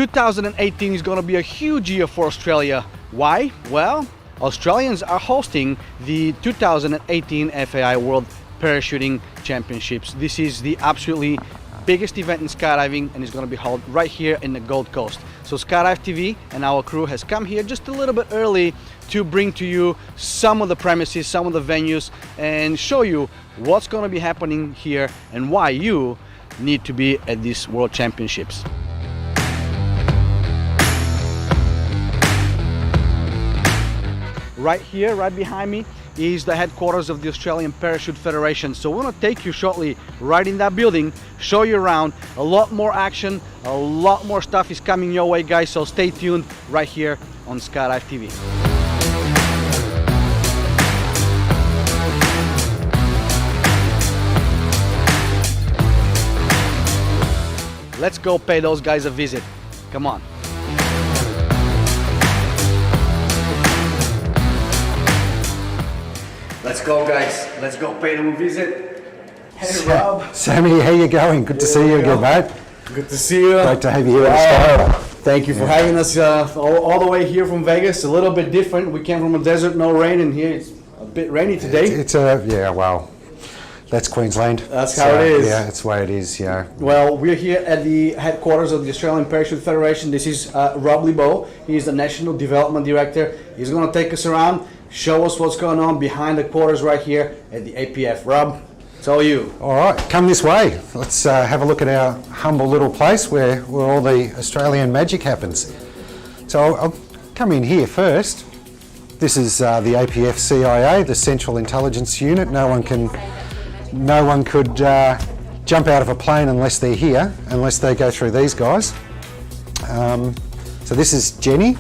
2018 is going to be a huge year for Australia. Why? Well, Australians are hosting the 2018 FAI World Parachuting Championships. This is the absolutely biggest event in skydiving and it's going to be held right here in the Gold Coast. So Skydive TV and our crew has come here just a little bit early to bring to you some of the premises, some of the venues, and show you what's going to be happening here and why you need to be at these World Championships. Right here, right behind me, is the headquarters of the Australian Parachute Federation. So we're going to take you shortly right in that building, show you around. A lot more action, a lot more stuff is coming your way, guys, so stay tuned right here on Skydive TV. Let's go pay those guys a visit. Come on. Let's go, guys. Let's go pay them a visit. Hey, Rob. Sammy, how you going? Good to see you again, mate. Good to see you. Great to have you here at the Thank you for having us all the way here from Vegas. A little bit different. We came from a desert, no rain, and here it's a bit rainy today. Yeah, well, that's Queensland. That's how it is. Yeah, that's the way it is, yeah. Well, we're here at the headquarters of the Australian Parachute Federation. This is Rob Libeau. He's the National Development Director. He's going to take us around, show us what's going on behind the quarters right here at the APF. Rob, it's all you. All right, come this way. Let's have a look at our humble little place where all the Australian magic happens. So I'll come in here first. This is the APF CIA, the Central Intelligence Unit. No one could jump out of a plane unless they're here, unless they go through these guys. So this is Jenny.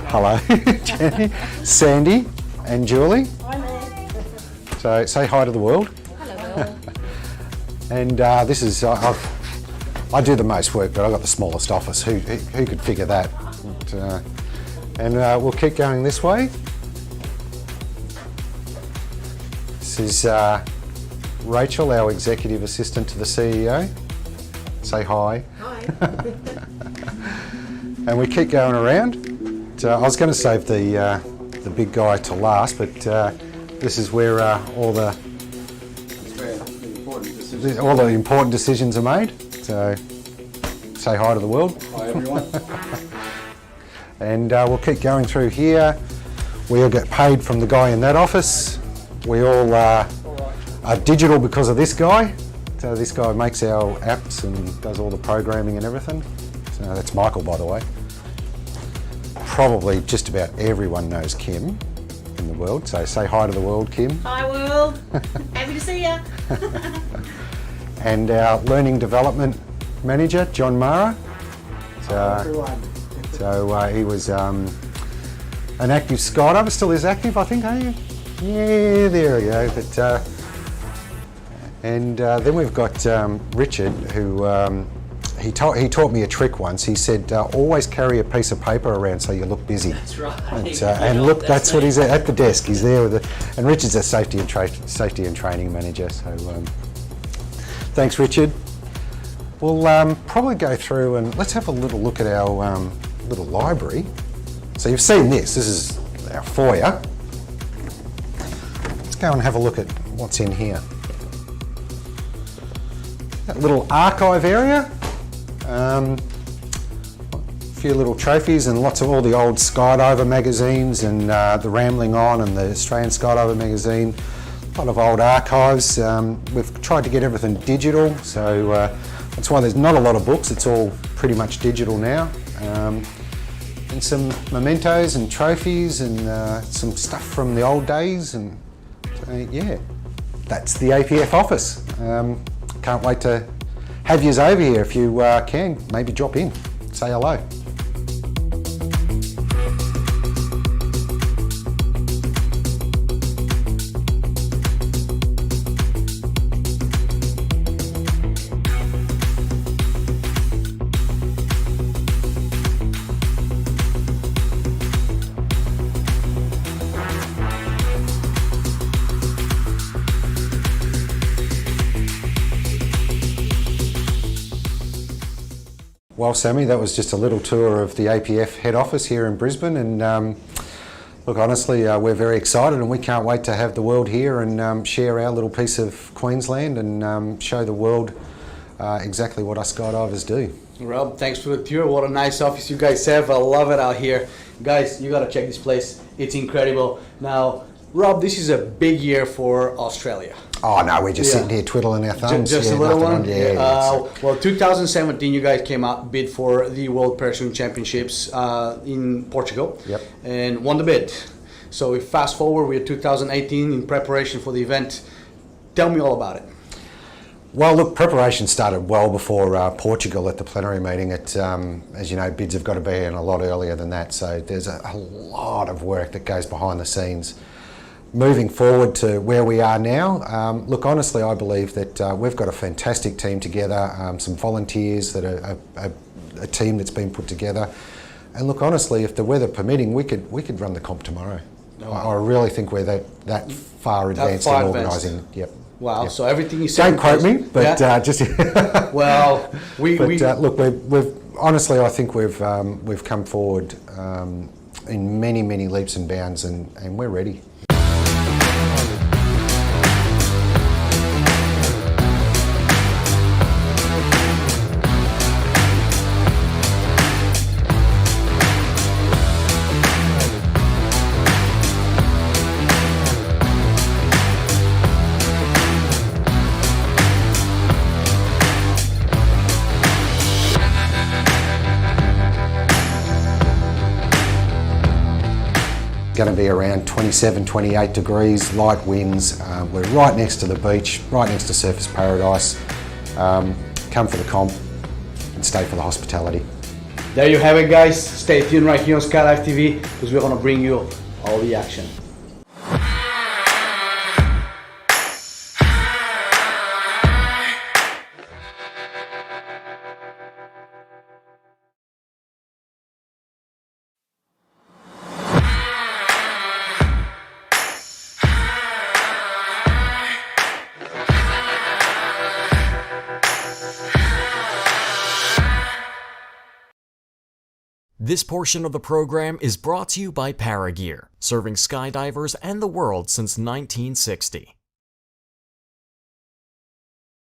Hello, Jenny, Sandy, and Julie. Hi, mate. So say hi to the world. Hello. And this is I do the most work, but I've got the smallest office. Who could figure that? And we'll keep going this way. This is Rachel, our executive assistant to the CEO. Say hi. Hi. And we keep going around. I was going to save the big guy to last, but this is where all the important decisions are made. So say hi to the world. Hi, everyone. And we'll keep going through here. We all get paid from the guy in that office. We all are digital because of this guy. So this guy makes our apps and does all the programming and everything. So that's Michael, by the way. Probably just about everyone knows Kim in the world. So say hi to the world, Kim. Hi, world. Happy to see ya. And our learning development manager, John Mara. So he was an active skydiver, still is active, I think, are you? Yeah, there we go. But, and then we've got Richard, who he taught me a trick once. He said, always carry a piece of paper around so you look busy. That's right. And look, that's what he's at the desk. He's there with and Richard's a safety and training manager. So thanks, Richard. We'll probably go through and let's have a little look at our little library. So you've seen this. This is our foyer. Let's go and have a look at what's in here. That little archive area. A few little trophies and lots of all the old Skydiver magazines and the Rambling On and the Australian Skydiver magazine. A lot of old archives. We've tried to get everything digital, so that's why there's not a lot of books. It's all pretty much digital now. And some mementos and trophies and some stuff from the old days. And yeah, that's the APF office. Can't wait to have yous over here. If you can, maybe drop in, say hello. Well, Sammy, that was just a little tour of the APF head office here in Brisbane, and look, honestly, we're very excited and we can't wait to have the world here and share our little piece of Queensland and show the world exactly what us skydivers do. Rob, thanks for the tour. What a nice office you guys have. I love it out here. Guys, you gotta check this place. It's incredible. Now, Rob, this is a big year for Australia. Oh no, we're just sitting here twiddling our thumbs. Just a little one? Yeah. Well, 2017, you guys came out, bid for the World Parachuting Championships in Portugal. Yep. And won the bid. So we fast forward, we're 2018 in preparation for the event. Tell me all about it. Well, look, preparation started well before Portugal at the plenary meeting. As you know, bids have got to be in a lot earlier than that, so there's a lot of work that goes behind the scenes. Moving forward to where we are now, look, honestly, I believe that we've got a fantastic team together, some volunteers that are a team that's been put together. And look, honestly, if the weather permitting, we could run the comp tomorrow. Oh. I really think we're that far advanced in organising. Yep. Wow! Yep. So everything is. Don't quote me, but just. Well, look, we've honestly, I think we've come forward in many leaps and bounds, and we're ready. Going to be around 27, 28 degrees, light winds. We're right next to the beach, right next to Surfers Paradise. Come for the comp and stay for the hospitality. There you have it, guys. Stay tuned right here on Skydive TV because we're going to bring you all the action. This portion of the program is brought to you by Paragear, serving skydivers and the world since 1960.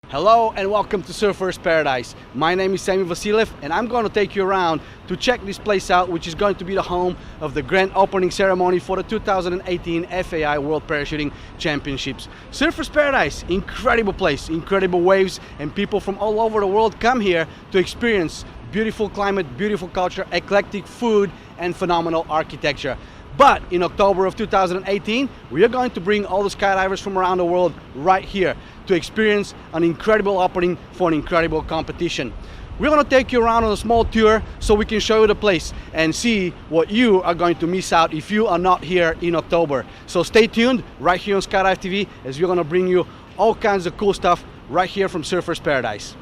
Hello and welcome to Surfers Paradise. My name is Sammy Vasiliev and I'm going to take you around to check this place out, which is going to be the home of the grand opening ceremony for the 2018 FAI World Parachuting Championships. Surfers Paradise, incredible place, incredible waves, and people from all over the world come here to experience beautiful climate, beautiful culture, eclectic food, and phenomenal architecture. But in October of 2018, we are going to bring all the skydivers from around the world right here to experience an incredible opening for an incredible competition. We're going to take you around on a small tour so we can show you the place and see what you are going to miss out if you are not here in October. So stay tuned right here on Skydive TV as we're going to bring you all kinds of cool stuff right here from Surfers Paradise.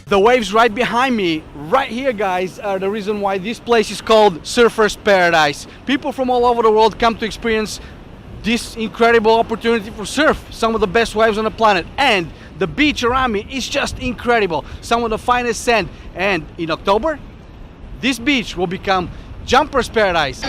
The waves right behind me, right here, guys, are the reason why this place is called Surfers Paradise. People from all over the world come to experience this incredible opportunity for surf, some of the best waves on the planet. And the beach around me is just incredible, some of the finest sand. And in October, this beach will become Jumpers Paradise.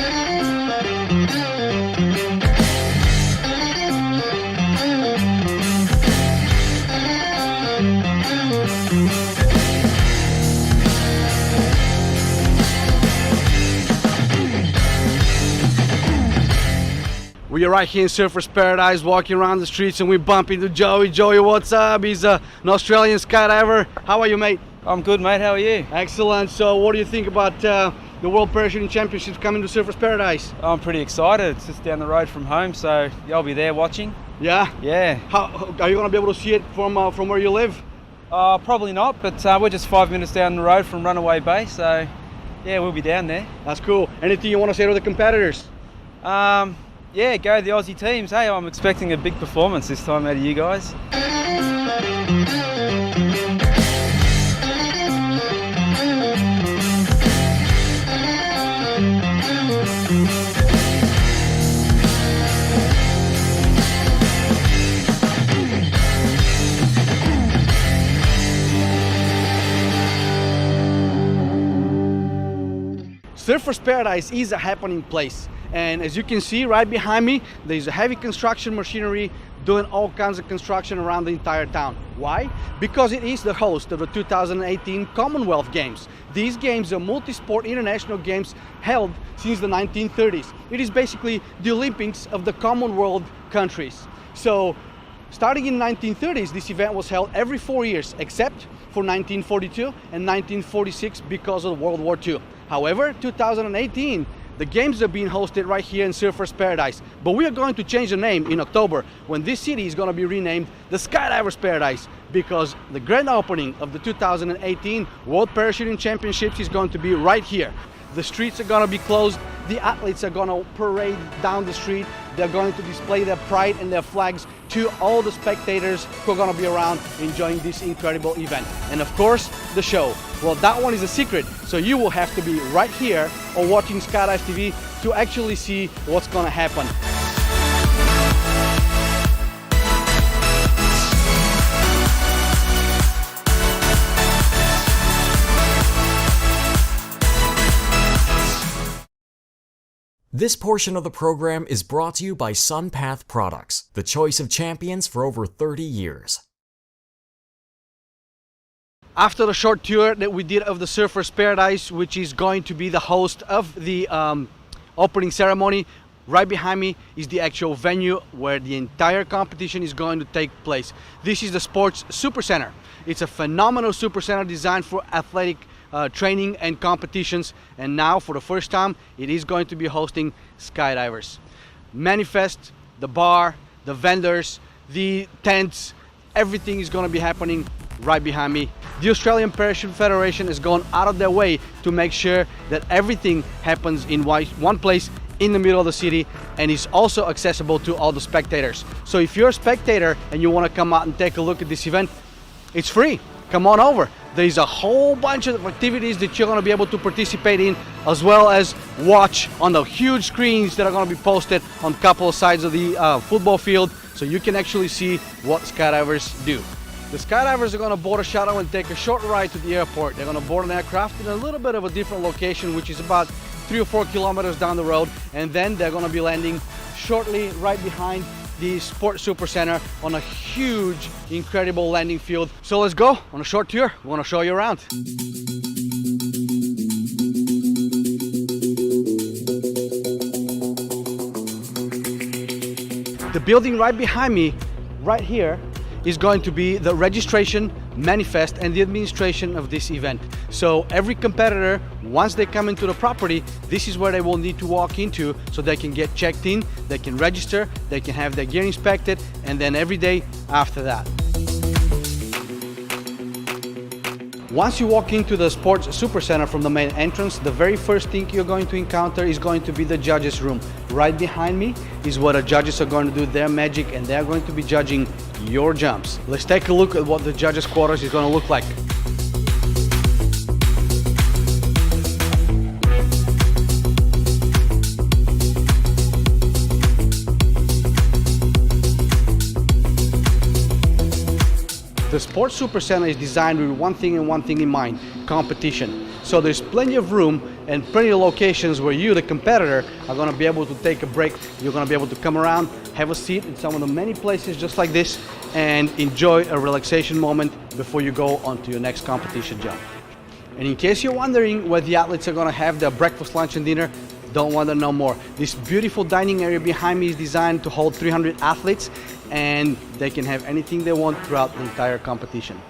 We are right here in Surfers Paradise, walking around the streets, and we bump into Joey. Joey, what's up? He's an Australian skydiver. How are you, mate? I'm good, mate. How are you? Excellent. So what do you think about the World Parachuting Championships coming to Surfers Paradise? I'm pretty excited. It's just down the road from home, so I'll be there watching. Yeah? Yeah. How, are you going to be able to see it from where you live? Probably not, but we're just 5 minutes down the road from Runaway Bay, so yeah, we'll be down there. That's cool. Anything you want to say to the competitors? Yeah, go the Aussie teams. Hey, I'm expecting a big performance this time out of you guys. Surfers Paradise is a happening place, and as you can see right behind me, there's a heavy construction machinery doing all kinds of construction around the entire town. Why? Because it is the host of the 2018 Commonwealth Games. These games are multi-sport international games held since the 1930s. It is basically the Olympics of the Commonwealth countries. So starting in the 1930s, this event was held every 4 years, except for 1942 and 1946 because of World War II. However, 2018, the games are being hosted right here in Surfers Paradise. But we are going to change the name in October, when this city is going to be renamed the Skydivers Paradise, because the grand opening of the 2018 World Parachuting Championships is going to be right here. The streets are going to be closed. The athletes are going to parade down the street. They're going to display their pride and their flags to all the spectators who are going to be around enjoying this incredible event. And of course, the show. Well, that one is a secret, so you will have to be right here or watching Skydive TV to actually see what's going to happen. This portion of the program is brought to you by SunPath Products, the choice of champions for over 30 years. After the short tour that we did of the Surfers Paradise, which is going to be the host of the opening ceremony, right behind me is the actual venue where the entire competition is going to take place. This is the Sports Super Center. It's a phenomenal super center designed for athletic training and competitions, and now for the first time it is going to be hosting skydivers. Manifest, the bar, the vendors, the tents, everything is going to be happening right behind me. The Australian Parachute Federation has gone out of their way to make sure that everything happens in one place in the middle of the city, and is also accessible to all the spectators. So if you're a spectator and you want to come out and take a look at this event, it's free. Come on over. There's a whole bunch of activities that you're going to be able to participate in, as well as watch on the huge screens that are going to be posted on a couple of sides of the football field, so you can actually see what skydivers do. The skydivers are going to board a shuttle and take a short ride to the airport. They're going to board an aircraft in a little bit of a different location, which is about 3 or 4 kilometers down the road, and then they're going to be landing shortly right behind the Sports Super Center on a huge, incredible landing field. So let's go on a short tour. We want to show you around. The building right behind me, right here, is going to be the registration, manifest, and the administration of this event. So every competitor, once they come into the property, this is where they will need to walk into so they can get checked in, they can register, they can have their gear inspected, and then every day after that. Once you walk into the Sports Super Center from the main entrance, the very first thing you're going to encounter is going to be the judges' room. Right behind me is where the judges are going to do their magic, and they're going to be judging your jumps. Let's take a look at what the judges' quarters is going to look like. The Sports Super Center is designed with one thing and one thing in mind: competition. So there's plenty of room and plenty of locations where you, the competitor, are going to be able to take a break. You're going to be able to come around, have a seat in some of the many places just like this, and enjoy a relaxation moment before you go on to your next competition jump. And in case you're wondering where the athletes are going to have their breakfast, lunch, and dinner, don't wonder no more. This beautiful dining area behind me is designed to hold 300 athletes, and they can have anything they want throughout the entire competition.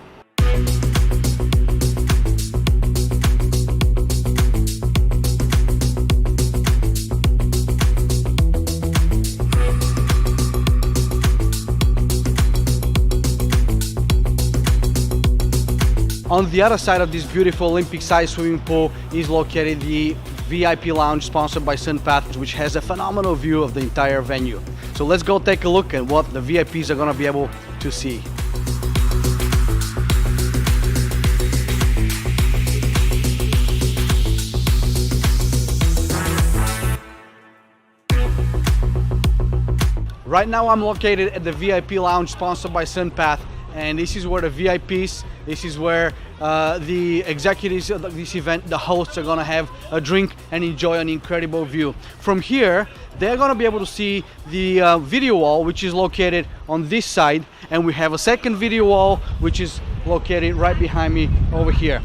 On the other side of this beautiful Olympic-sized swimming pool is located the VIP lounge sponsored by SunPath, which has a phenomenal view of the entire venue. So let's go take a look at what the VIPs are going to be able to see. Right now I'm located at the VIP lounge sponsored by Sunpath, and this is where the VIPs, this is where the executives of this event, the hosts, are gonna have a drink and enjoy an incredible view. From here, they're gonna be able to see the video wall, which is located on this side, and we have a second video wall, which is located right behind me over here.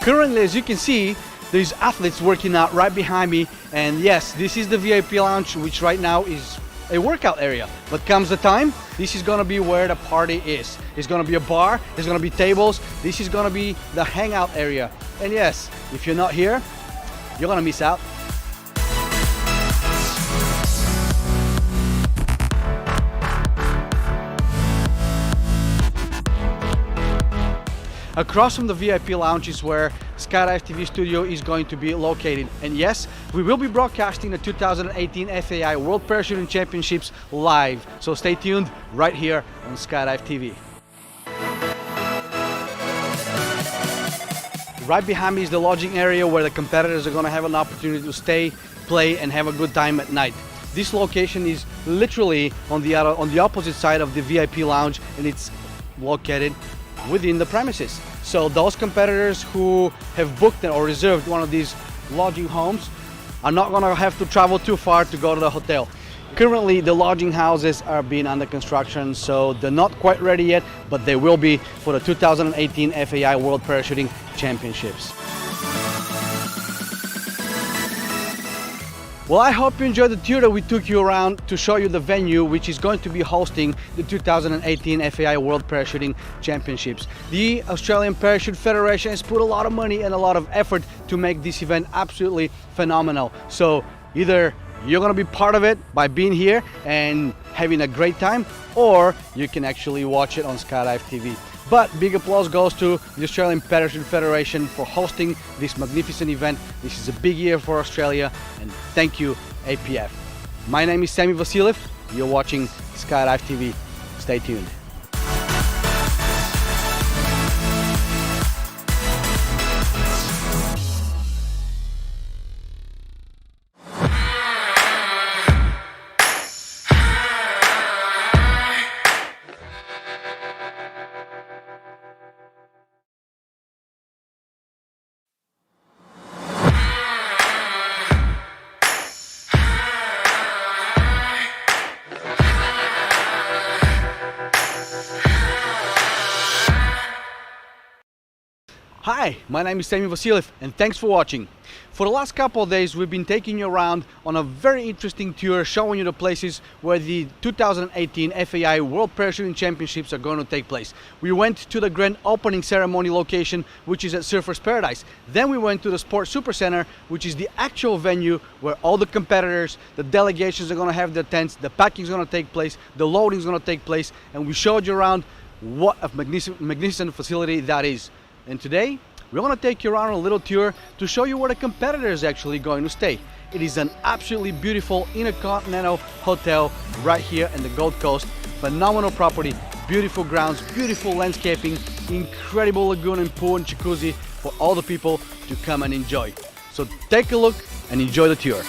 Currently, as you can see, there's athletes working out right behind me, and yes, this is the VIP lounge, which right now is a workout area. But comes the time, this is gonna be where the party is. It's gonna be a bar, there's gonna be tables, this is gonna be the hangout area. And yes, if you're not here, you're gonna miss out. Across from the VIP lounge is where Skydive TV studio is going to be located. And yes, we will be broadcasting the 2018 FAI World Parachuting Championships live. So stay tuned right here on Skydive TV. Right behind me is the lodging area where the competitors are going to have an opportunity to stay, play, and have a good time at night. This location is literally on the opposite side of the VIP lounge, and it's located within the premises. So those competitors who have booked or reserved one of these lodging homes are not going to have to travel too far to go to the hotel. Currently, the lodging houses are being under construction, so they're not quite ready yet, but they will be for the 2018 FAI World Parachuting Championships. Well, I hope you enjoyed the tour that we took you around to show you the venue which is going to be hosting the 2018 FAI World Parachuting Championships. The Australian Parachute Federation has put a lot of money and a lot of effort to make this event absolutely phenomenal. So either you're going to be part of it by being here and having a great time, or you can actually watch it on Skydive TV. But big applause goes to the Australian Parachute Federation for hosting this magnificent event. This is a big year for Australia, and thank you, APF. My name is Sammy Vasiliev. You're watching Skydive TV. Stay tuned. Hi, my name is Sammy Vasiliev, and thanks for watching. For the last couple of days, we've been taking you around on a very interesting tour, showing you the places where the 2018 FAI World Parachuting Championships are going to take place. We went to the grand opening ceremony location, which is at Surfers Paradise. Then we went to the Sports Super Center, which is the actual venue where all the competitors, the delegations are going to have their tents, the packing is going to take place, the loading is going to take place, and we showed you around what a magnificent facility that is. And today, we want to take you around a little tour to show you where the competitor is actually going to stay. It is an absolutely beautiful Intercontinental hotel right here in the Gold Coast. Phenomenal property, beautiful grounds, beautiful landscaping, incredible lagoon and pool and jacuzzi for all the people to come and enjoy. So take a look and enjoy the tour.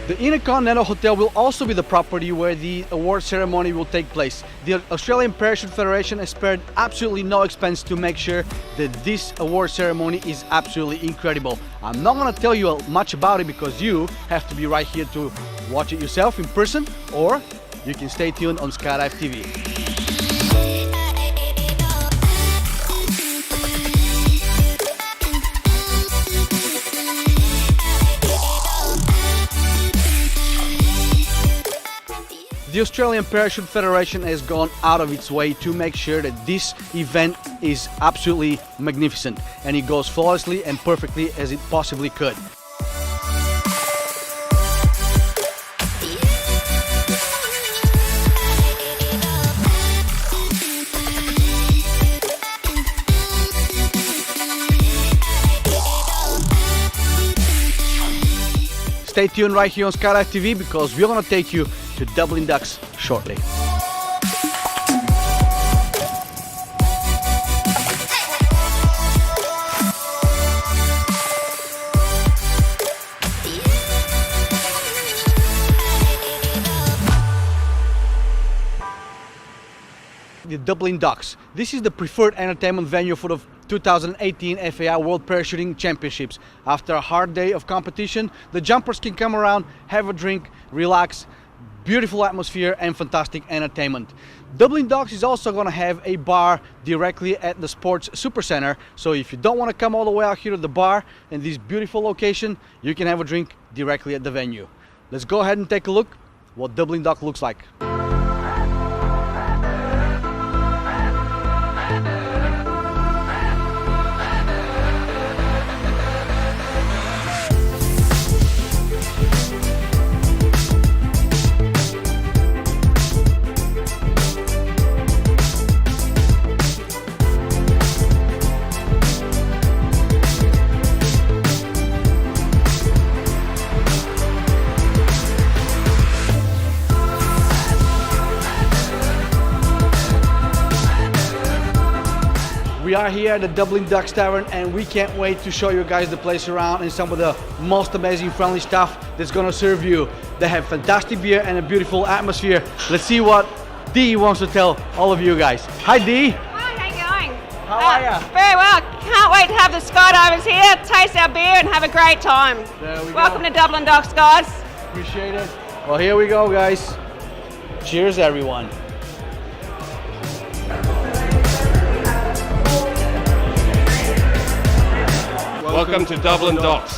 The Intercontinental Hotel will also be the property where the award ceremony will take place. The Australian Parachute Federation has spared absolutely no expense to make sure that this award ceremony is absolutely incredible. I'm not going to tell you much about it because you have to be right here to watch it yourself in person, or you can stay tuned on Skydive TV. The Australian Parachute Federation has gone out of its way to make sure that this event is absolutely magnificent, and it goes flawlessly and perfectly as it possibly could. Stay tuned right here on Skydive TV because we're going to take you to Dublin Docks shortly. The Dublin Docks. This is the preferred entertainment venue for the 2018 FAI World Parachuting Championships. After a hard day of competition, the jumpers can come around, have a drink, relax, beautiful atmosphere and fantastic entertainment. Dublin Docks is also going to have a bar directly at the Sports Supercentre, so if you don't want to come all the way out here to the bar in this beautiful location, you can have a drink directly at the venue. Let's go ahead and take a look what Dublin Dock looks like. We are here at the Dublin Docks Tavern and we can't wait to show you guys the place around and some of the most amazing friendly stuff that's gonna serve you. They have fantastic beer and a beautiful atmosphere. Let's see what Dee wants to tell all of you guys. Hi Dee! Hi, how you going? How are ya? Very well. Can't wait to have the skydivers here, taste our beer and have a great time. There we Welcome go. to Dublin Docks, guys. Appreciate it. Well, here we go guys. Cheers everyone. Welcome to Dublin Docks.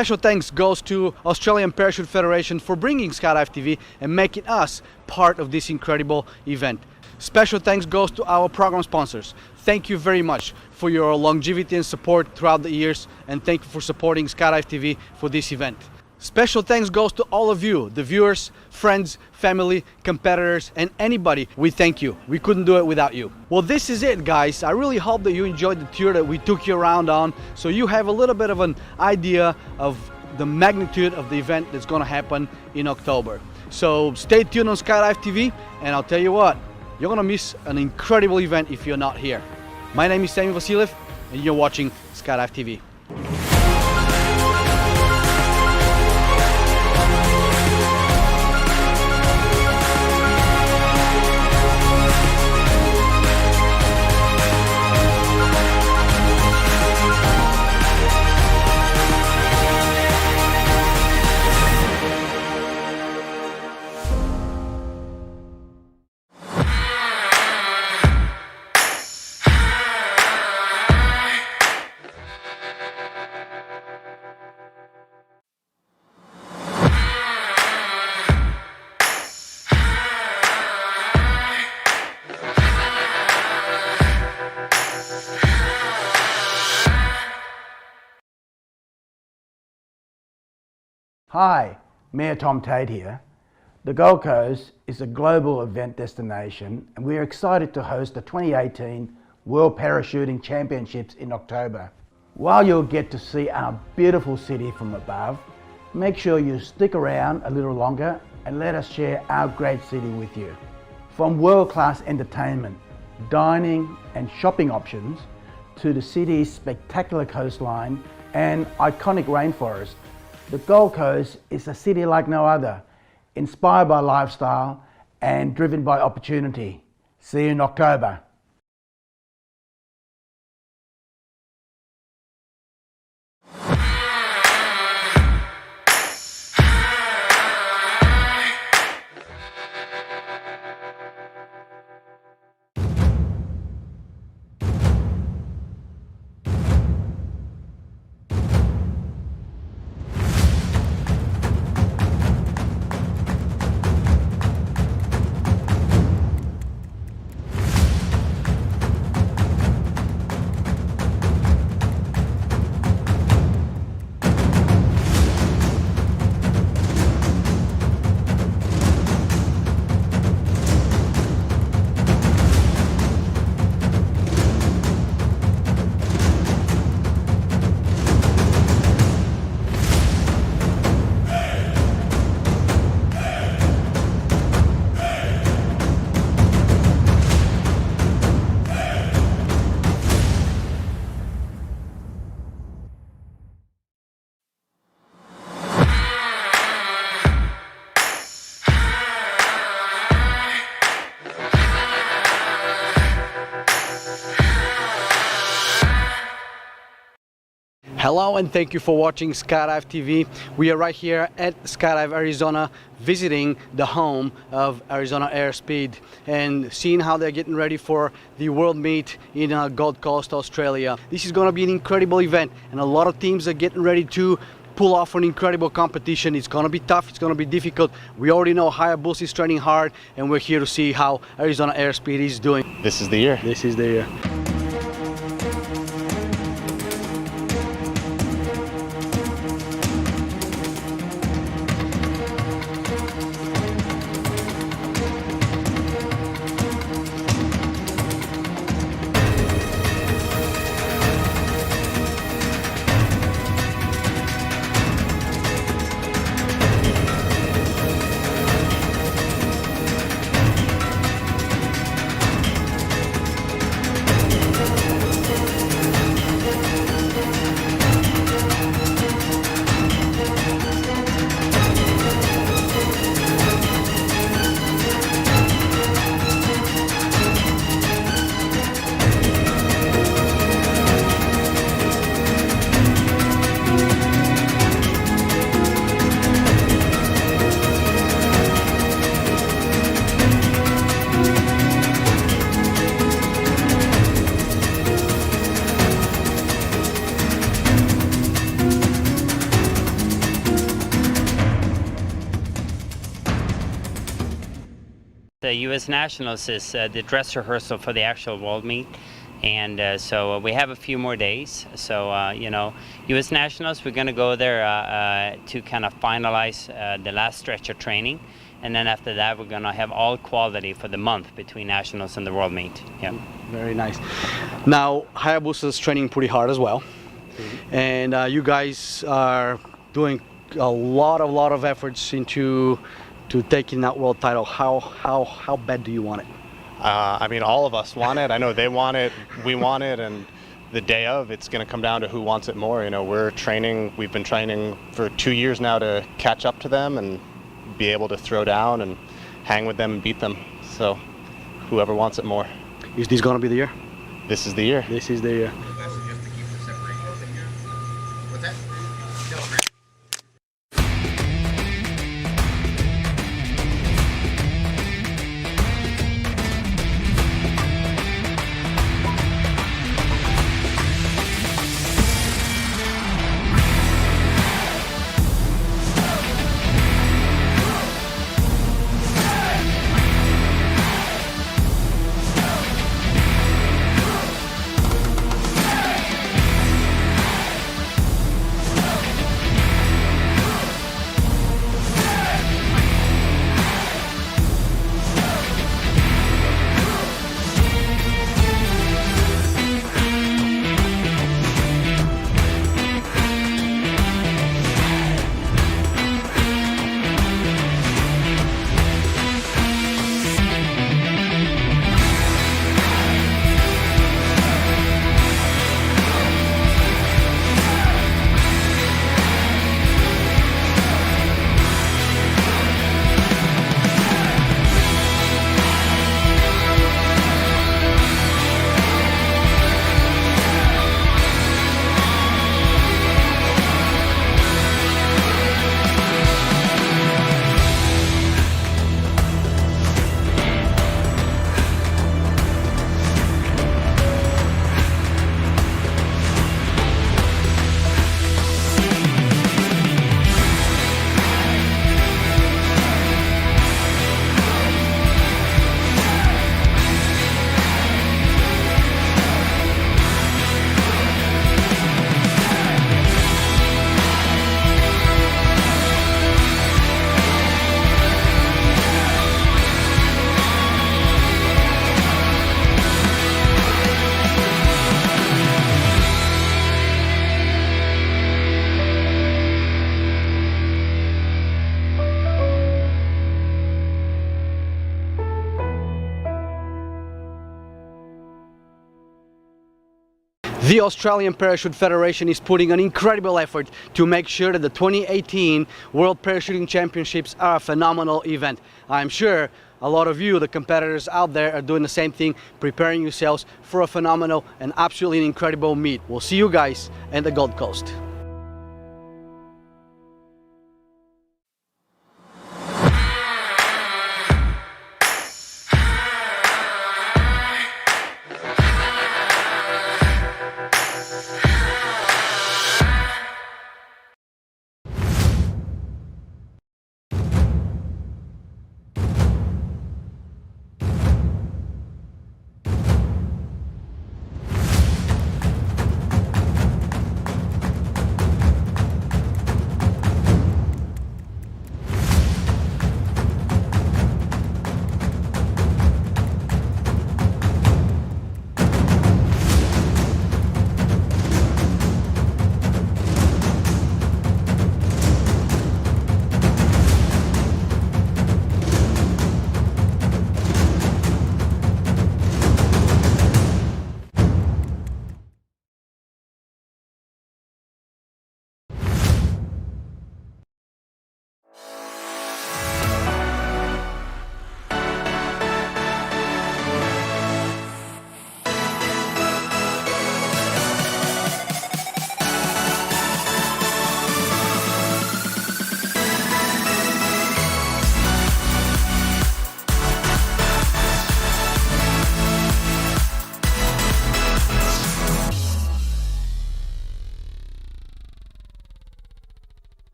Special thanks goes to Australian Parachute Federation for bringing Skydive TV and making us part of this incredible event. Special thanks goes to our program sponsors. Thank you very much for your longevity and support throughout the years, and thank you for supporting Skydive TV for this event. Special thanks goes to all of you, the viewers, friends, family, competitors, and anybody. We thank you. We couldn't do it without you. Well, this is it, guys. I really hope that you enjoyed the tour that we took you around on, so you have a little bit of an idea of the magnitude of the event that's going to happen in October. So stay tuned on Skydive TV, and I'll tell you what, you're going to miss an incredible event if you're not here. My name is Sammy Vasiliev, and you're watching Skydive TV. Hi, Mayor Tom Tate here. The Gold Coast is a global event destination and we are excited to host the 2018 World Parachuting Championships in October. While you'll get to see our beautiful city from above, make sure you stick around a little longer and let us share our great city with you. From world-class entertainment, dining and shopping options to the city's spectacular coastline and iconic rainforest, the Gold Coast is a city like no other, inspired by lifestyle and driven by opportunity. See you in October. Hello and thank you for watching Skydive TV. We are right here at Skydive Arizona, visiting the home of Arizona Airspeed and seeing how they're getting ready for the World Meet in Gold Coast, Australia. This is going to be an incredible event and a lot of teams are getting ready to pull off an incredible competition. It's going to be tough, it's going to be difficult. We already know Hayabusa is training hard and we're here to see how Arizona Airspeed is doing. This is the year. This is the year. The U.S. Nationals is the dress rehearsal for the actual World Meet, and so we have a few more days. So you know, U.S. Nationals, we're going to go there to kind of finalize the last stretch of training, and then after that we're going to have all quality for the month between Nationals and the World Meet. Yeah. Very nice. Now Hayabusa is training pretty hard as well, and you guys are doing a lot of efforts into taking that world title. How bad do you want it? I mean, all of us want it. I know they want it, we want it, and the day of, it's going to come down to who wants it more. You know, we've been training for 2 years now to catch up to them and be able to throw down and hang with them and beat them. So whoever wants it more. Is this going to be the year? This is the year. This is the year. The Australian Parachute Federation is putting an incredible effort to make sure that the 2018 World Parachuting Championships are a phenomenal event. I'm sure a lot of you, the competitors out there, are doing the same thing, preparing yourselves for a phenomenal and absolutely incredible meet. We'll see you guys in the Gold Coast.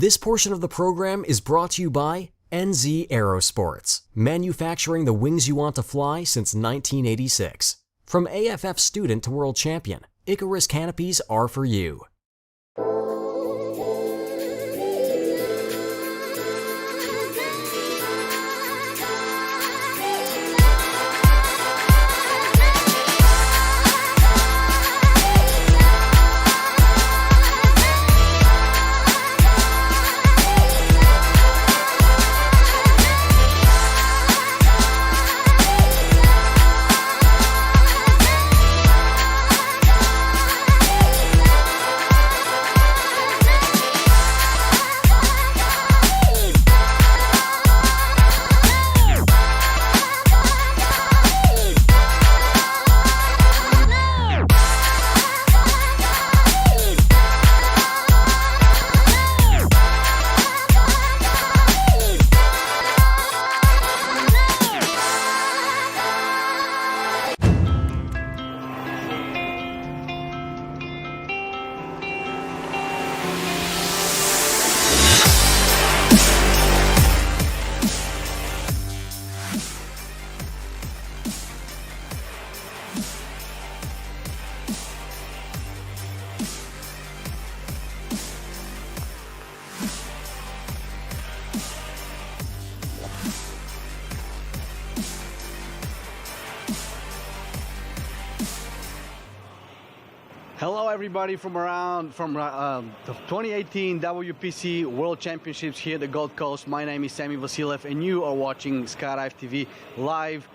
This portion of the program is brought to you by NZ Aerosports, manufacturing the wings you want to fly since 1986. From AFF student to world champion, Icarus Canopies are for you. Hello, everybody from the 2018 WPC World Championships here at the Gold Coast. My name is Sammy Vasiliev, and you are watching Skydive TV live.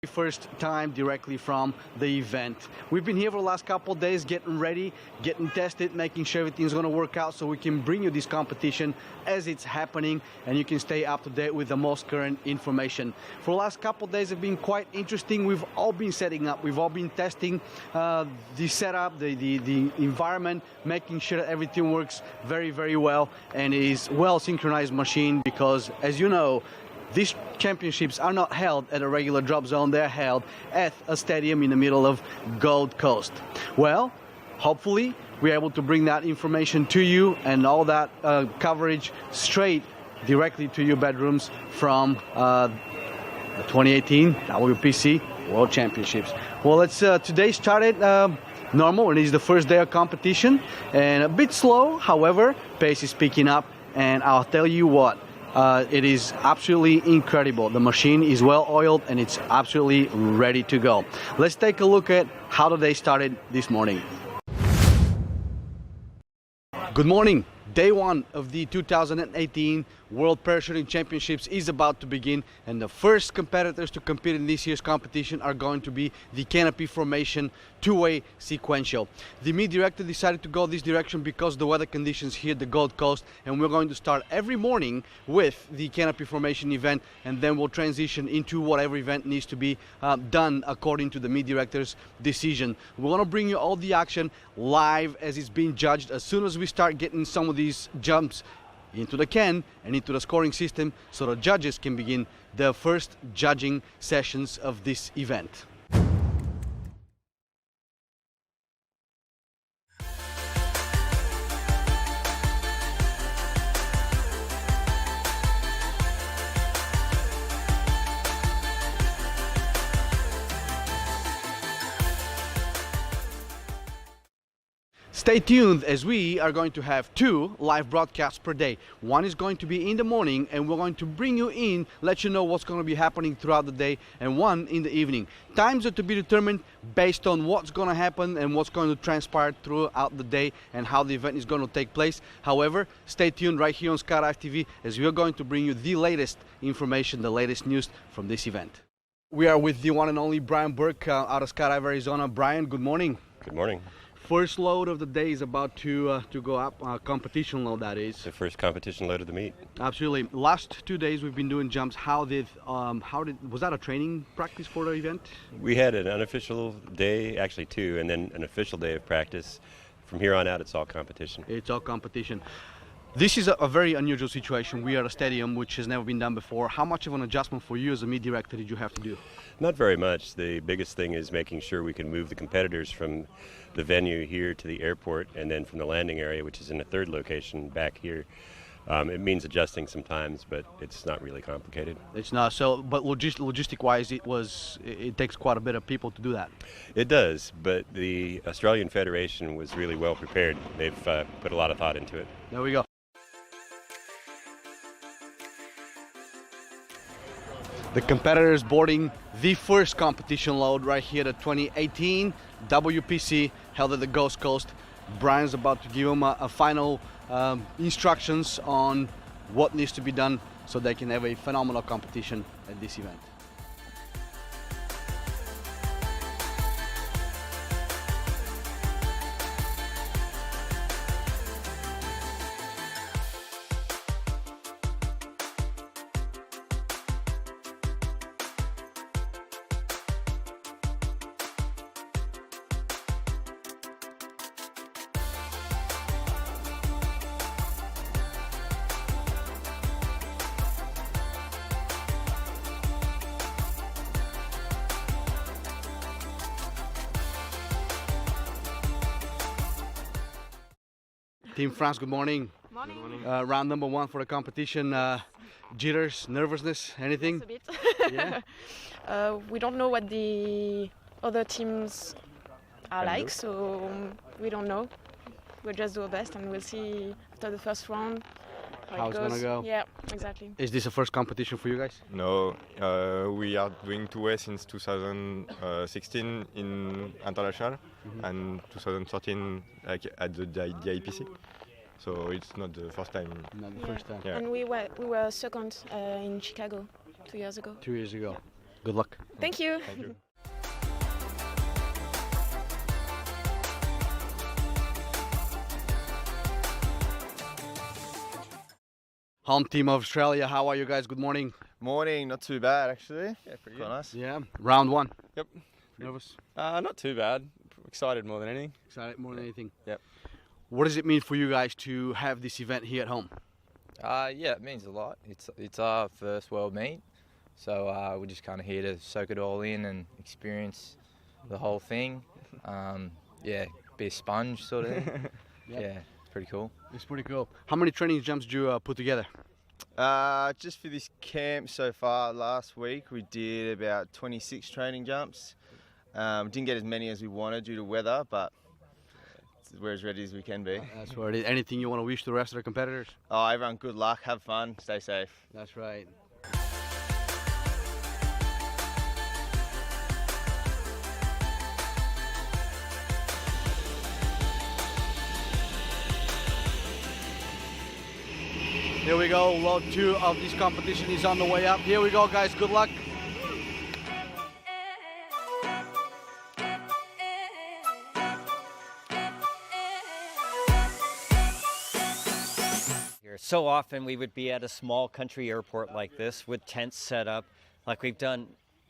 First time directly from the event. We've been here for the last couple of days getting ready, getting tested, making sure everything's going to work out so we can bring you this competition as it's happening and you can stay up to date with the most current information. For the last couple of days have been quite interesting. We've all been setting up, we've all been testing the setup, the environment, making sure that everything works very, very well and is well synchronized machine because, as you know, these championships are not held at a regular drop zone, they're held at a stadium in the middle of Gold Coast. Well, hopefully we're able to bring that information to you and all that coverage straight directly to your bedrooms from the 2018 WPC World Championships. Well, let's today started normal, and it is the first day of competition and a bit slow, however, pace is picking up, and I'll tell you what, it is absolutely incredible. The machine is well oiled and it's absolutely ready to go. Let's take a look at how the day started this morning. Good morning. Day one of the 2018 World Parachuting Championships is about to begin, and the first competitors to compete in this year's competition are going to be the canopy formation two-way sequential. The meet director decided to go this direction because of the weather conditions here at the Gold Coast, and we're going to start every morning with the canopy formation event, and then we'll transition into whatever event needs to be done according to the meet director's decision. We're going to bring you all the action live as it's being judged as soon as we start getting some of these jumps into the can and into the scoring system so the judges can begin the first judging sessions of this event. Stay tuned as we are going to have 2 live broadcasts per day. One is going to be in the morning and we're going to bring you in, let you know what's going to be happening throughout the day, and one in the evening. Times are to be determined based on what's going to happen and what's going to transpire throughout the day and how the event is going to take place. However, stay tuned right here on Skydive TV as we are going to bring you the latest information, the latest news from this event. We are with the one and only Brian Burke out of Skydive, Arizona. Brian, good morning. Good morning. First load of the day is about to go up, competition load that is. The first competition load of the meet. Absolutely. Last 2 days we've been doing jumps. Was that a training practice for the event? We had an unofficial day, actually 2, and then an official day of practice. From here on out, it's all competition. It's all competition. This is a very unusual situation. We are at a stadium which has never been done before. How much of an adjustment for you as a meet director did you have to do? Not very much. The biggest thing is making sure we can move the competitors from the venue here to the airport, and then from the landing area, which is in a third location back here. It means adjusting sometimes, but it's not really complicated. It's not. So, but logistic-wise, it takes quite a bit of people to do that. It does, but the Australian Federation was really well prepared. They've put a lot of thought into it. There we go. The competitors boarding the first competition load right here at 2018 WPC held at the Gold Coast. Brian's about to give them a final instructions on what needs to be done so they can have a phenomenal competition at this event. Team France, good morning. Morning. Round number 1 for the competition. Jitters, nervousness, anything? Just a bit. Yeah. We don't know what the other teams are like, so we don't know. We'll just do our best and we'll see after the first round how it's gonna go. Yeah, exactly. Is this the first competition for you guys? No, we are doing two-way since 2016 in international and 2013 like at the IPC. So it's not the first time. Not the first time. Yeah. And we were second in Chicago 2 years ago. 2 years ago. Good luck. Thank you. Thank you. Home team of Australia, how are you guys? Good morning. Morning, not too bad actually. Yeah, pretty good. nice. Yeah, round one. Yep. Nervous? Not too bad. Excited more than anything. Excited more than anything. Yep. What does it mean for you guys to have this event here at home? Yeah, it means a lot. It's our first world meet, so we're just kind of here to soak it all in and experience the whole thing. Yeah, be a sponge sort of thing. Yep. Yeah, it's pretty cool. It's pretty cool. How many training jumps did you put together? Just for this camp so far, last week we did about 26 training jumps. Didn't get as many as we wanted due to weather, but we're as ready as we can be. That's what it is. Anything you want to wish to the rest of the competitors? Oh, everyone, good luck, have fun, stay safe. That's right. Here we go, load 2 of this competition is on the way up. Here we go, guys, good luck. So often we would be at a small country airport like this with tents set up like we've done,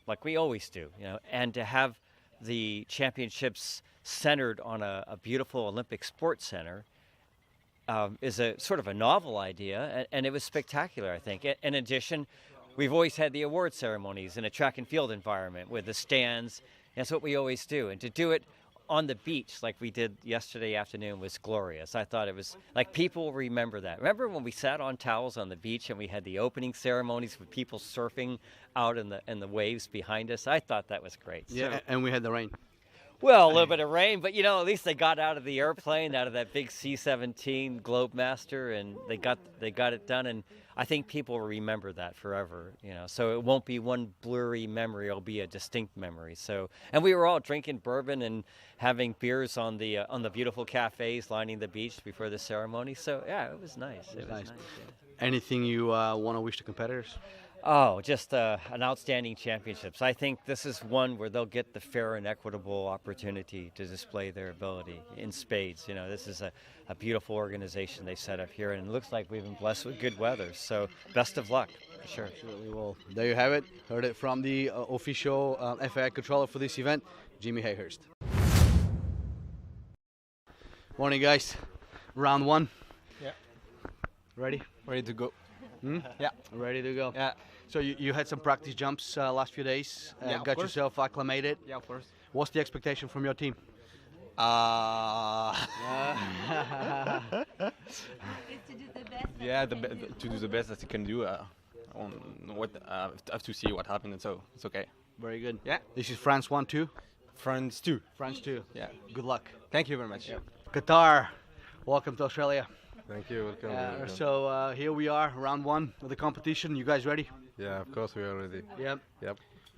like we always do, you know, and to have the championships centered on a beautiful Olympic sports center is a sort of a novel idea, and it was spectacular, I think. In addition, we've always had the award ceremonies in a track and field environment with the stands. That's what we always do, and to do it on the beach like we did yesterday afternoon was glorious. I thought it was like people remember that. Remember when we sat on towels on the beach and we had the opening ceremonies with people surfing out in the waves behind us? I thought that was great. Yeah, and we had the rain. Well, a little bit of rain, but you know, at least they got out of the airplane, out of that big C-17 Globemaster, and they got it done. And I think people will remember that forever. You know, so it won't be one blurry memory; it'll be a distinct memory. So, and we were all drinking bourbon and having beers on the beautiful cafes lining the beach before the ceremony. So yeah, it was nice. It was nice. Yeah. Anything you want to wish to competitors? Oh, just an outstanding championships. I think this is one where they'll get the fair and equitable opportunity to display their ability in spades. You know, this is a beautiful organization they set up here, and it looks like we've been blessed with good weather. So best of luck, for sure. Absolutely. Well, there you have it. Heard it from the official FAI controller for this event, Jimmy Hayhurst. Morning, guys. Round 1. Yeah. Ready? Ready to go. Yeah. Ready to go. Yeah. So you had some practice jumps last few days. Yeah, of got course. yourself acclimated. Yeah, of course. What's the expectation from your team? Yeah, to do the best that you can do. I have to see what happens, so it's okay. Very good. Yeah. This is France 1, 2. France 2. France 2. Yeah. Good luck. Thank you very much. Yep. Qatar, welcome to Australia. Thank you. Welcome. So here we are, round 1 of the competition. You guys ready? Yeah, of course we are ready. Yep. Yep.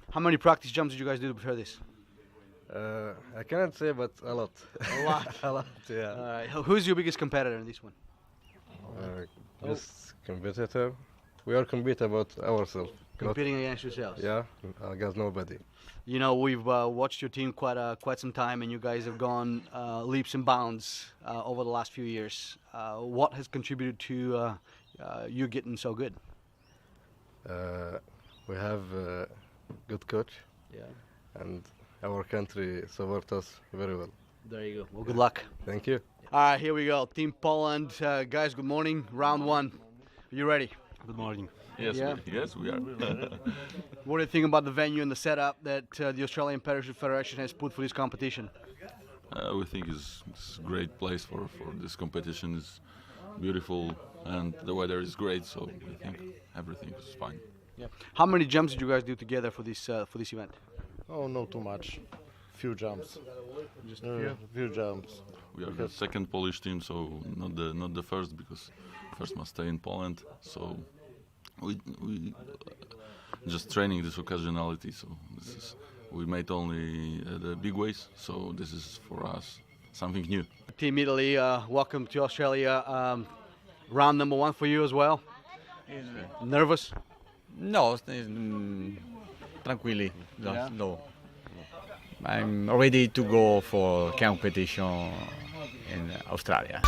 How many practice jumps did you guys do before this? I cannot say, but a lot. A lot. A lot. Yeah. Who's your biggest competitor in this one? This competitor, we all compete about ourselves. Competing against yourselves. Yeah, against nobody. You know, we've watched your team quite some time, and you guys have gone leaps and bounds over the last few years. What has contributed to you getting so good? We have a good coach. Yeah. And our country supports us very well. There you go. Well, good luck. Thank you. All right, here we go. Team Poland. Guys, good morning. Round 1. Are you ready? Good morning. Yes, Yeah. yes, we are. What do you think about the venue and the setup that the Australian Parachute Federation has put for this competition? We think it's a great place for this competition. It's beautiful and the weather is great, so we think everything is fine. Yeah. How many jumps did you guys do together for this event? Oh, not too much. few jumps. Just a few jumps. We are the second Polish team, so not the first, because first must stay in Poland. So we just training this occasionality. So we made only the big ways. So this is for us something new. Team Italy, welcome to Australia. Round number 1 for you as well. Nervous? No, tranquilly. No. I'm ready to go for competition in Australia.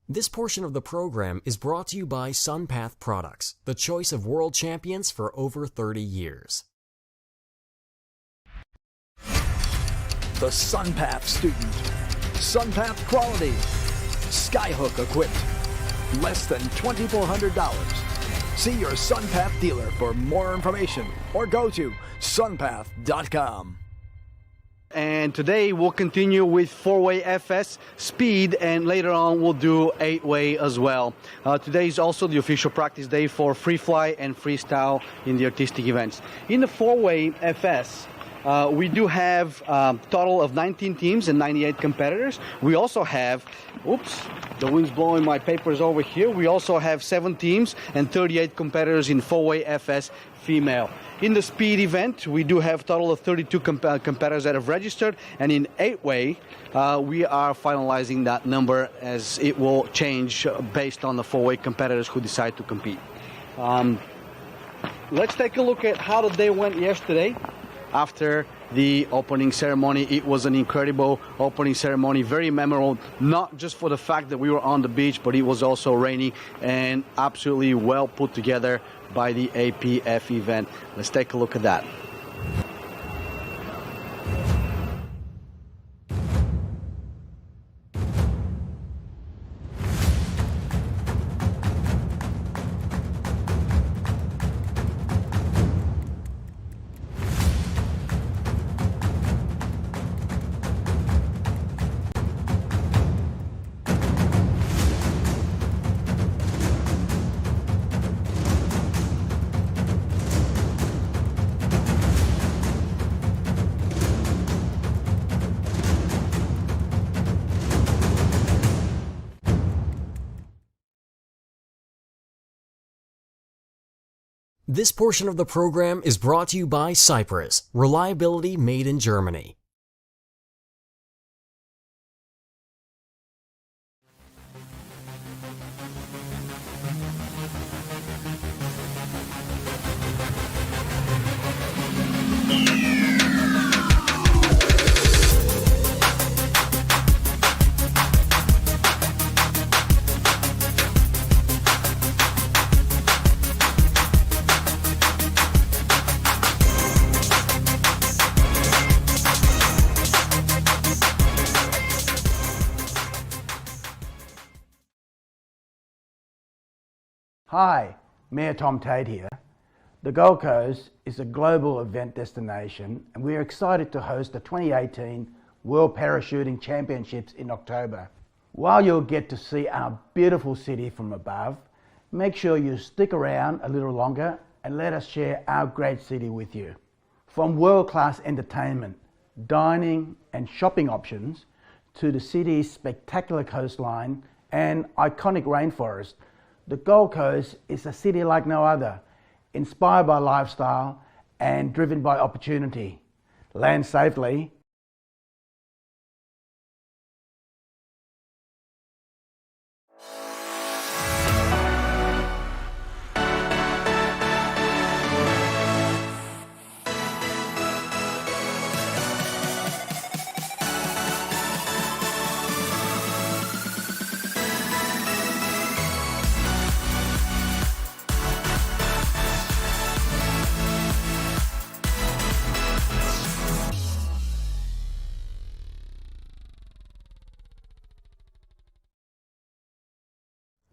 This portion of the program is brought to you by Sunpath Products, the choice of world champions for over 30 years. The Sunpath student. Sunpath quality. Skyhook equipped. Less than $2,400. See your Sunpath dealer for more information or go to sunpath.com. And today we'll continue with 4-way FS speed, and later on we'll do 8-way as well. Today is also the official practice day for free fly and freestyle in the artistic events. In the 4-way FS, we do have a total of 19 teams and 98 competitors. We also have, oops, the wind's blowing my papers over here. We also have 7 teams and 38 competitors in 4-way FS female. In the speed event, we do have a total of 32 competitors that have registered, and in 8-way, we are finalizing that number as it will change based on the 4-way competitors who decide to compete. Let's take a look at how the day went yesterday. After the opening ceremony, it was an incredible opening ceremony, very memorable, not just for the fact that we were on the beach, but it was also rainy and absolutely well put together by the APF event. Let's take a look at that. This portion of the program is brought to you by CYPRES, reliability made in Germany. Hi, Mayor Tom Tate here. The Gold Coast is a global event destination, and we are excited to host the 2018 World Parachuting Championships in October. While you'll get to see our beautiful city from above, make sure you stick around a little longer and let us share our great city with you. From world-class entertainment, dining and shopping options, to the city's spectacular coastline and iconic rainforest, the Gold Coast is a city like no other, inspired by lifestyle and driven by opportunity. Land safely.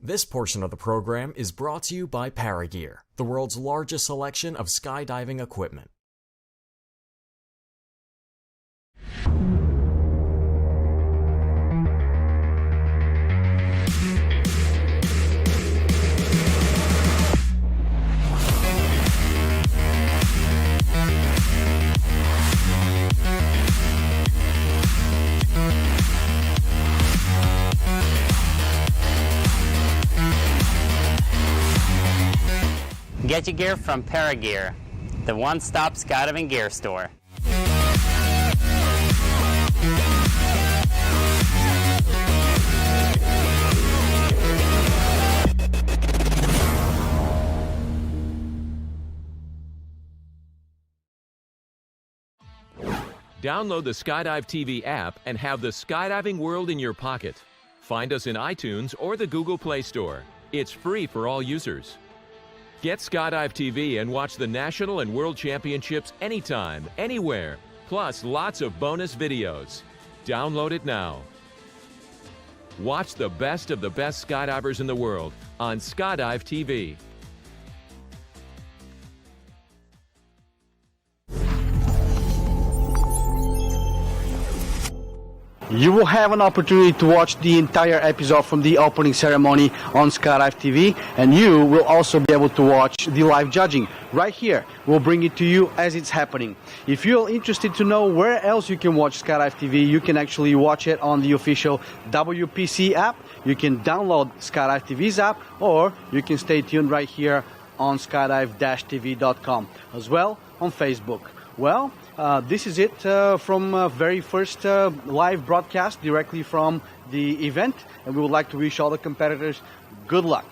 This portion of the program is brought to you by Paragear, the world's largest selection of skydiving equipment. Get your gear from Paragear, the one-stop skydiving gear store. Download the Skydive TV app and have the skydiving world in your pocket. Find us in iTunes or the Google Play Store. It's free for all users. Get Skydive TV and watch the national and world championships anytime, anywhere, plus lots of bonus videos. Download it now. Watch the best of the best skydivers in the world on Skydive TV. You will have an opportunity to watch the entire episode from the opening ceremony on Skydive TV, and you will also be able to watch the live judging right here. We'll bring it to you as it's happening. If you're interested to know where else you can watch Skydive TV, you can actually watch it on the official WPC app. You can download Skydive TV's app, or you can stay tuned right here on skydive-tv.com, as well on Facebook. Well, this is it from very first live broadcast directly from the event, and we would like to wish all the competitors good luck.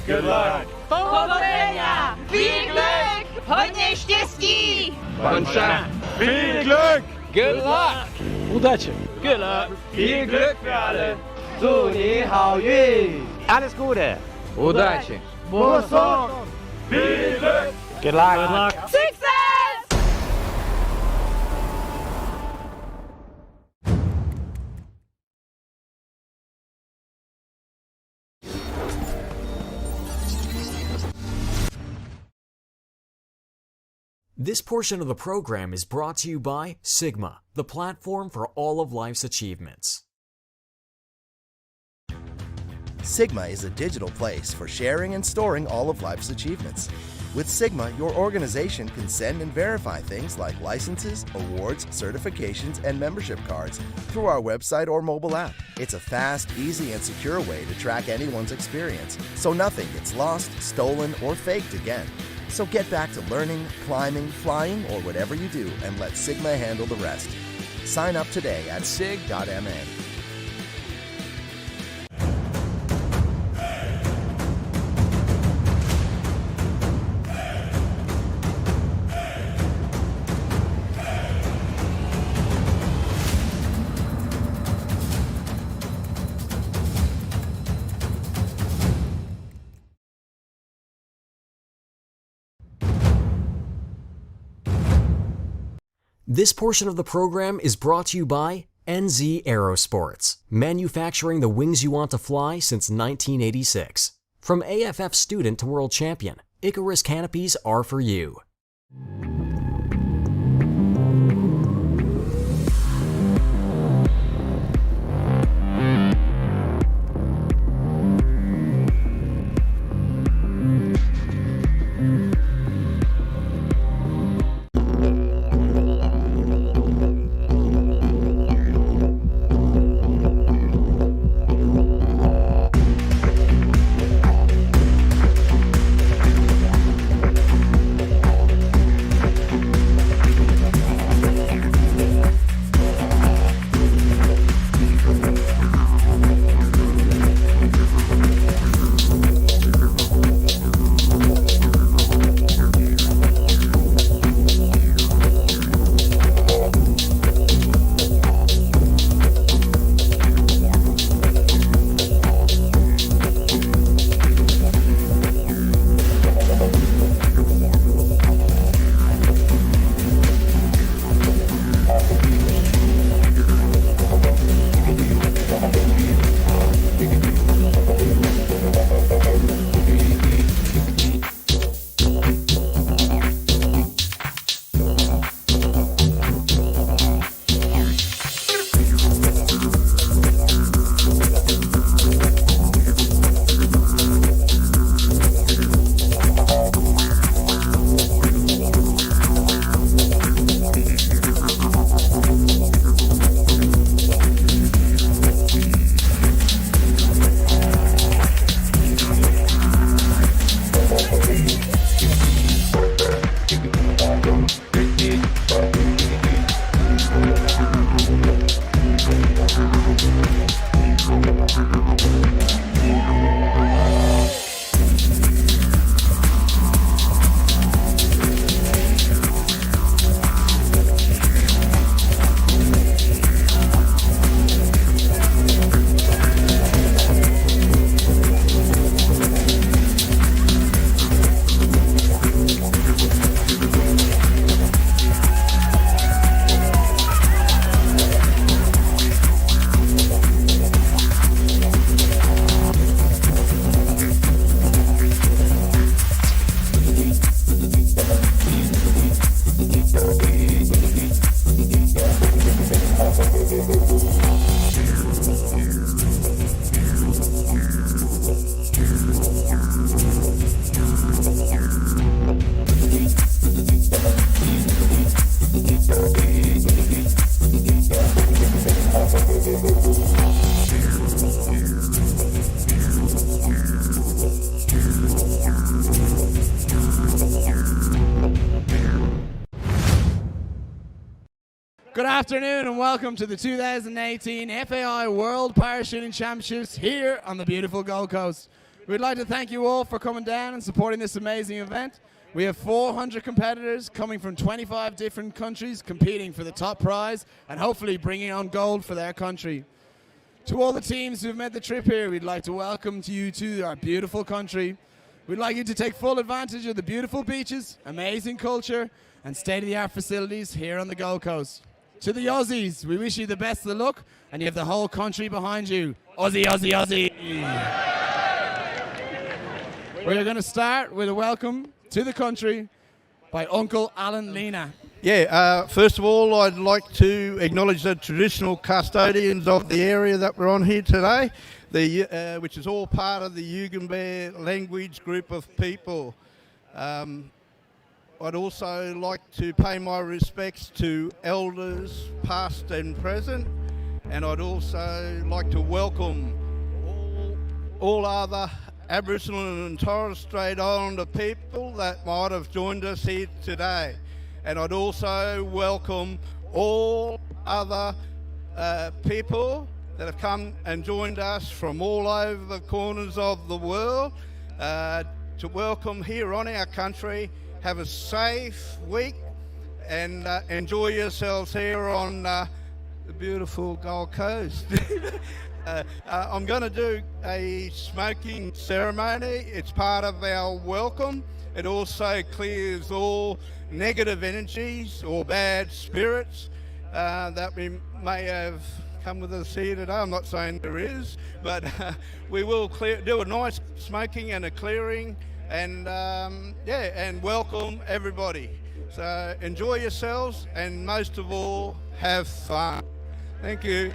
Good luck! Powodzenia! Viel Glück! Hodně štěstí! Viel Glück! Good luck! Удачи! Good luck! Viel Glück für alle! 祝你好运! Alles Gute! Удачи! Viel Glück! Good luck! Success! This portion of the program is brought to you by Sigma, the platform for all of life's achievements. Sigma is a digital place for sharing and storing all of life's achievements. With Sigma, your organization can send and verify things like licenses, awards, certifications, and membership cards through our website or mobile app. It's a fast, easy, and secure way to track anyone's experience, so nothing gets lost, stolen, or faked again. So get back to learning, climbing, flying, or whatever you do, and let Sigma handle the rest. Sign up today at sig.ma. This portion of the program is brought to you by NZ Aerosports, manufacturing the wings you want to fly since 1986. From AFF student to world champion, Icarus Canopies are for you. Good afternoon and welcome to the 2018 FAI World Parachuting Championships here on the beautiful Gold Coast. We'd like to thank you all for coming down and supporting this amazing event. We have 400 competitors coming from 25 different countries competing for the top prize and hopefully bringing on gold for their country. To all the teams who've made the trip here, we'd like to welcome you to our beautiful country. We'd like you to take full advantage of the beautiful beaches, amazing culture, and state-of-the-art facilities here on the Gold Coast. To the Aussies, we wish you the best of luck, and you have the whole country behind you. Aussie, Aussie, Aussie! We're going to start with a welcome to the country by Uncle Alan Lena. Yeah, first of all, I'd like to acknowledge the traditional custodians of the area that we're on here today, which is all part of the Yugambeh language group of people. I'd also like to pay my respects to elders past and present, and I'd also like to welcome all other Aboriginal and Torres Strait Islander people that might have joined us here today. And I'd also welcome all other people that have come and joined us from all over the corners of the world to welcome here on our country. Have a safe week and enjoy yourselves here on the beautiful Gold Coast. I'm going to do a smoking ceremony. It's part of our welcome. It also clears all negative energies or bad spirits that we may have come with us here today. I'm not saying there is, but we will do a nice smoking and a clearing. And and welcome everybody. So enjoy yourselves and most of all, have fun. Thank you.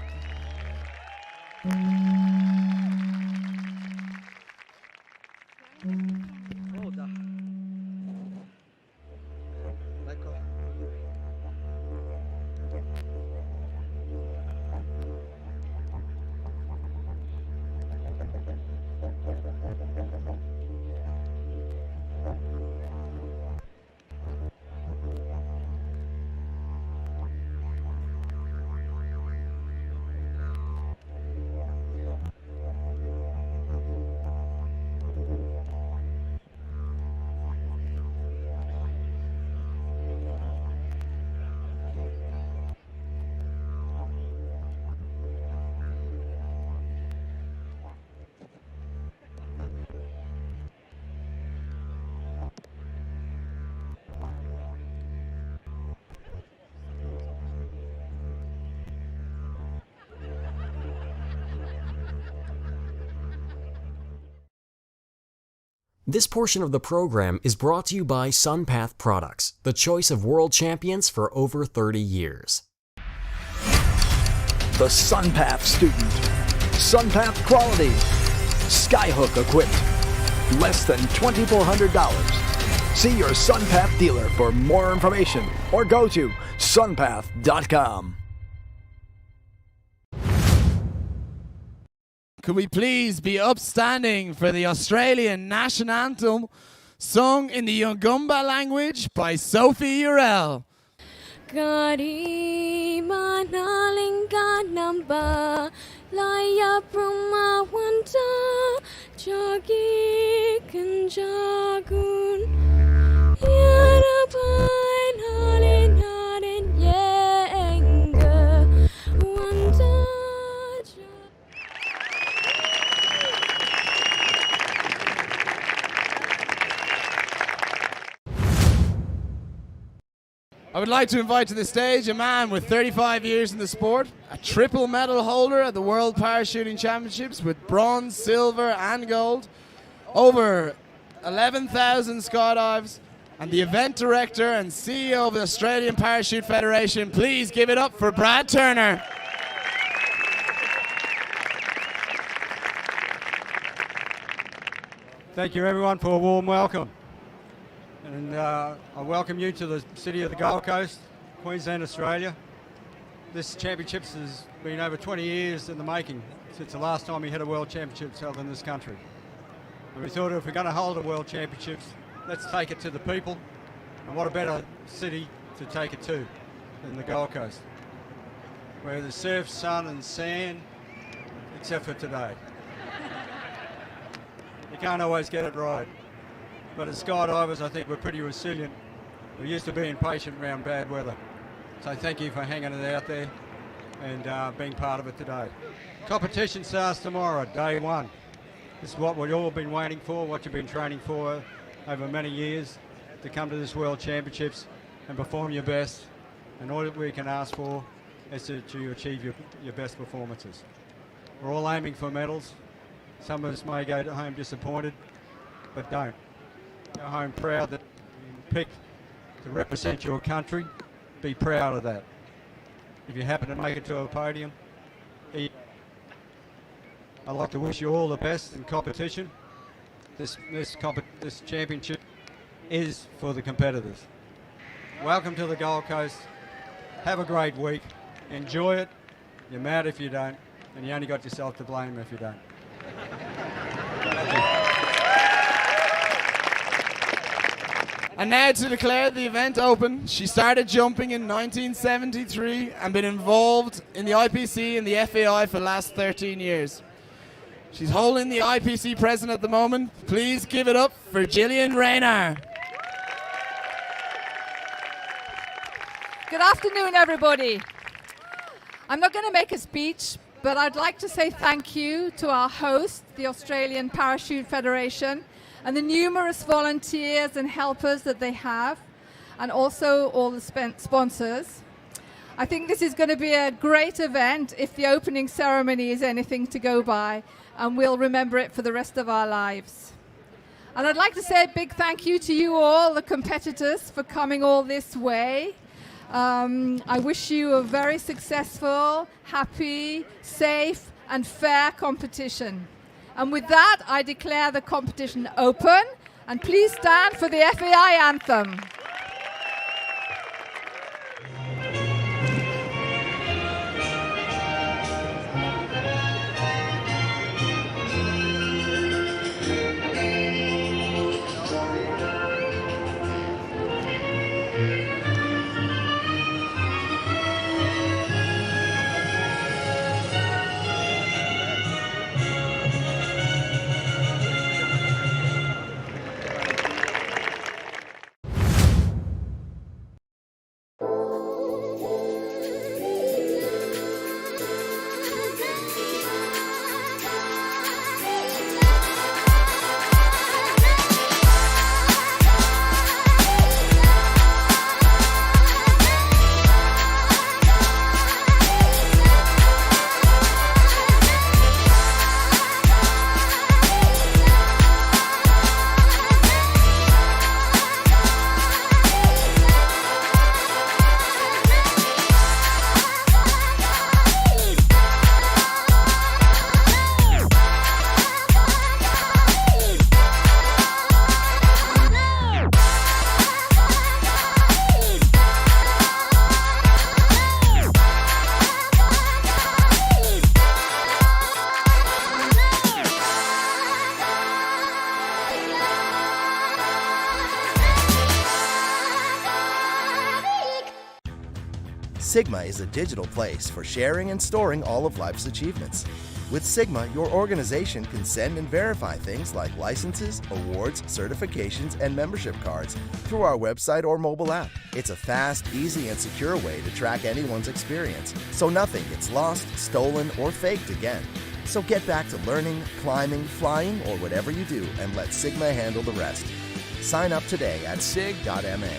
This portion of the program is brought to you by Sunpath Products, the choice of world champions for over 30 years. The Sunpath student. Sunpath quality. Skyhook equipped. Less than $2,400. See your Sunpath dealer for more information or go to sunpath.com. Could we please be upstanding for the Australian national anthem sung in the Yugambeh language by Sophie Urell. Gari manalinga namba laya prumawanta jagi kanjagun yarabai nalin narin yenga wanta. I would like to invite to the stage a man with 35 years in the sport, a triple medal holder at the World Parachuting Championships with bronze, silver and gold, over 11,000 skydives, and the event director and CEO of the Australian Parachute Federation. Please give it up for Brad Turner. Thank you everyone for a warm welcome. And I welcome you to the city of the Gold Coast, Queensland, Australia. This championships has been over 20 years in the making since the last time we had a World Championships held in this country. And we thought if we're going to hold a World Championships, let's take it to the people. And what a better city to take it to than the Gold Coast. where the surf, sun and sand, except for today. You can't always get it right. But as skydivers, I think we're pretty resilient. We're used to being patient around bad weather. So thank you for hanging it out there and being part of it today. Competition starts tomorrow, day one. This is what we've all been waiting for, what you've been training for over many years, to come to this World Championships and perform your best. And all that we can ask for is to achieve your best performances. We're all aiming for medals. Some of us may go home disappointed, but don't. Go home proud that you picked to represent your country. Be proud of that. If you happen to make it to a podium, I'd like to wish you all the best in competition. This championship is for the competitors. Welcome to the Gold Coast. Have a great week. Enjoy it. You're mad if you don't, and you only got yourself to blame if you don't. And now to declare the event open. She started jumping in 1973 and been involved in the IPC and the FAI for the last 13 years. She's holding the IPC present at the moment. Please give it up for Gillian Rayner. Good afternoon, everybody. I'm not going to make a speech, but I'd like to say thank you to our host, the Australian Parachute Federation, and the numerous volunteers and helpers that they have, and also all the sponsors. I think this is going to be a great event if the opening ceremony is anything to go by, and we'll remember it for the rest of our lives. And I'd like to say a big thank you to you all, the competitors, for coming all this way. I wish you a very successful, happy, safe, and fair competition. And with that, I declare the competition open, and please stand for the FAI anthem. Sigma is a digital place for sharing and storing all of life's achievements. With Sigma, your organization can send and verify things like licenses, awards, certifications, and membership cards through our website or mobile app. It's a fast, easy, and secure way to track anyone's experience, so nothing gets lost, stolen, or faked again. So get back to learning, climbing, flying, or whatever you do, and let Sigma handle the rest. Sign up today at sig.ma.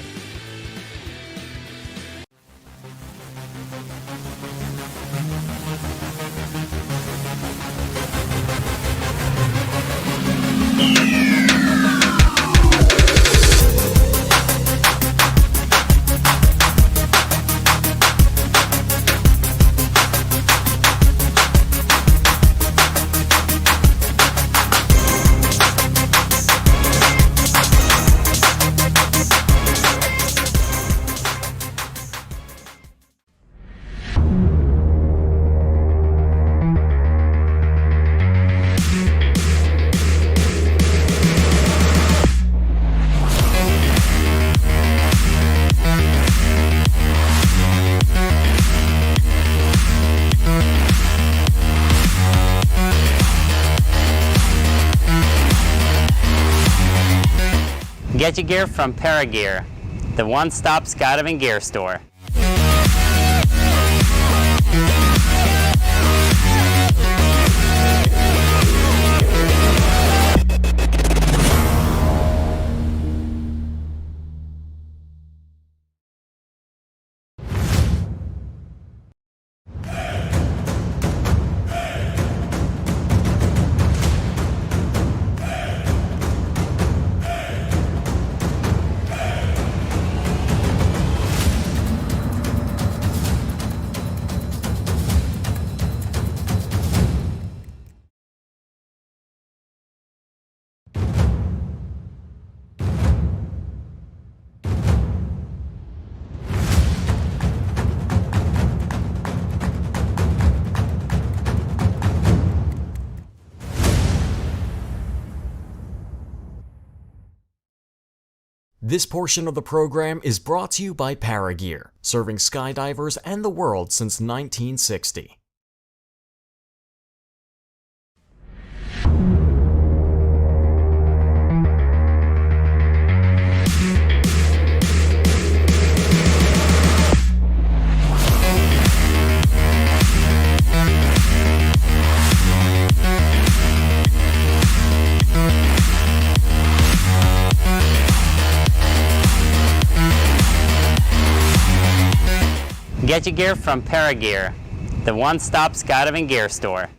Get your gear from Paragear, the one-stop skydiving gear store. This portion of the program is brought to you by Paragear, serving skydivers and the world since 1960. Get your gear from Paragear, the one-stop skydiving gear store.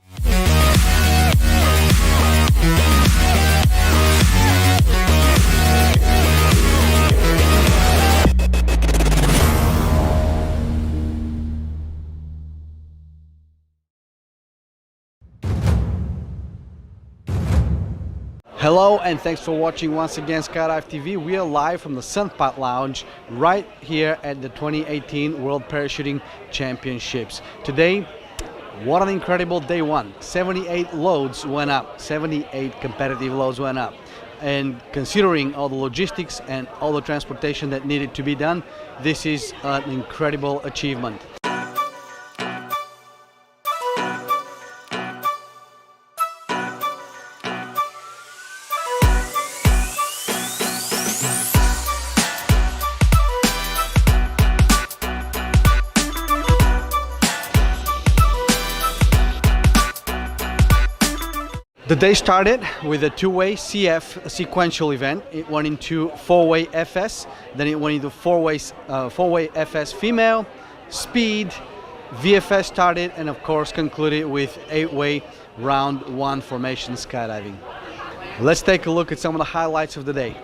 Hello and thanks for watching once again Skydive TV. We are live from the Sunpath Lounge right here at the 2018 World Parachuting Championships. Today, what an incredible day one. 78 loads went up, 78 competitive loads went up. And considering all the logistics and all the transportation that needed to be done, this is an incredible achievement. The day started with a two-way CF sequential event. It went into four-way FS, then it went into four-way FS female, speed, VFS started, and of course concluded with eight-way round one formation skydiving. Let's take a look at some of the highlights of the day.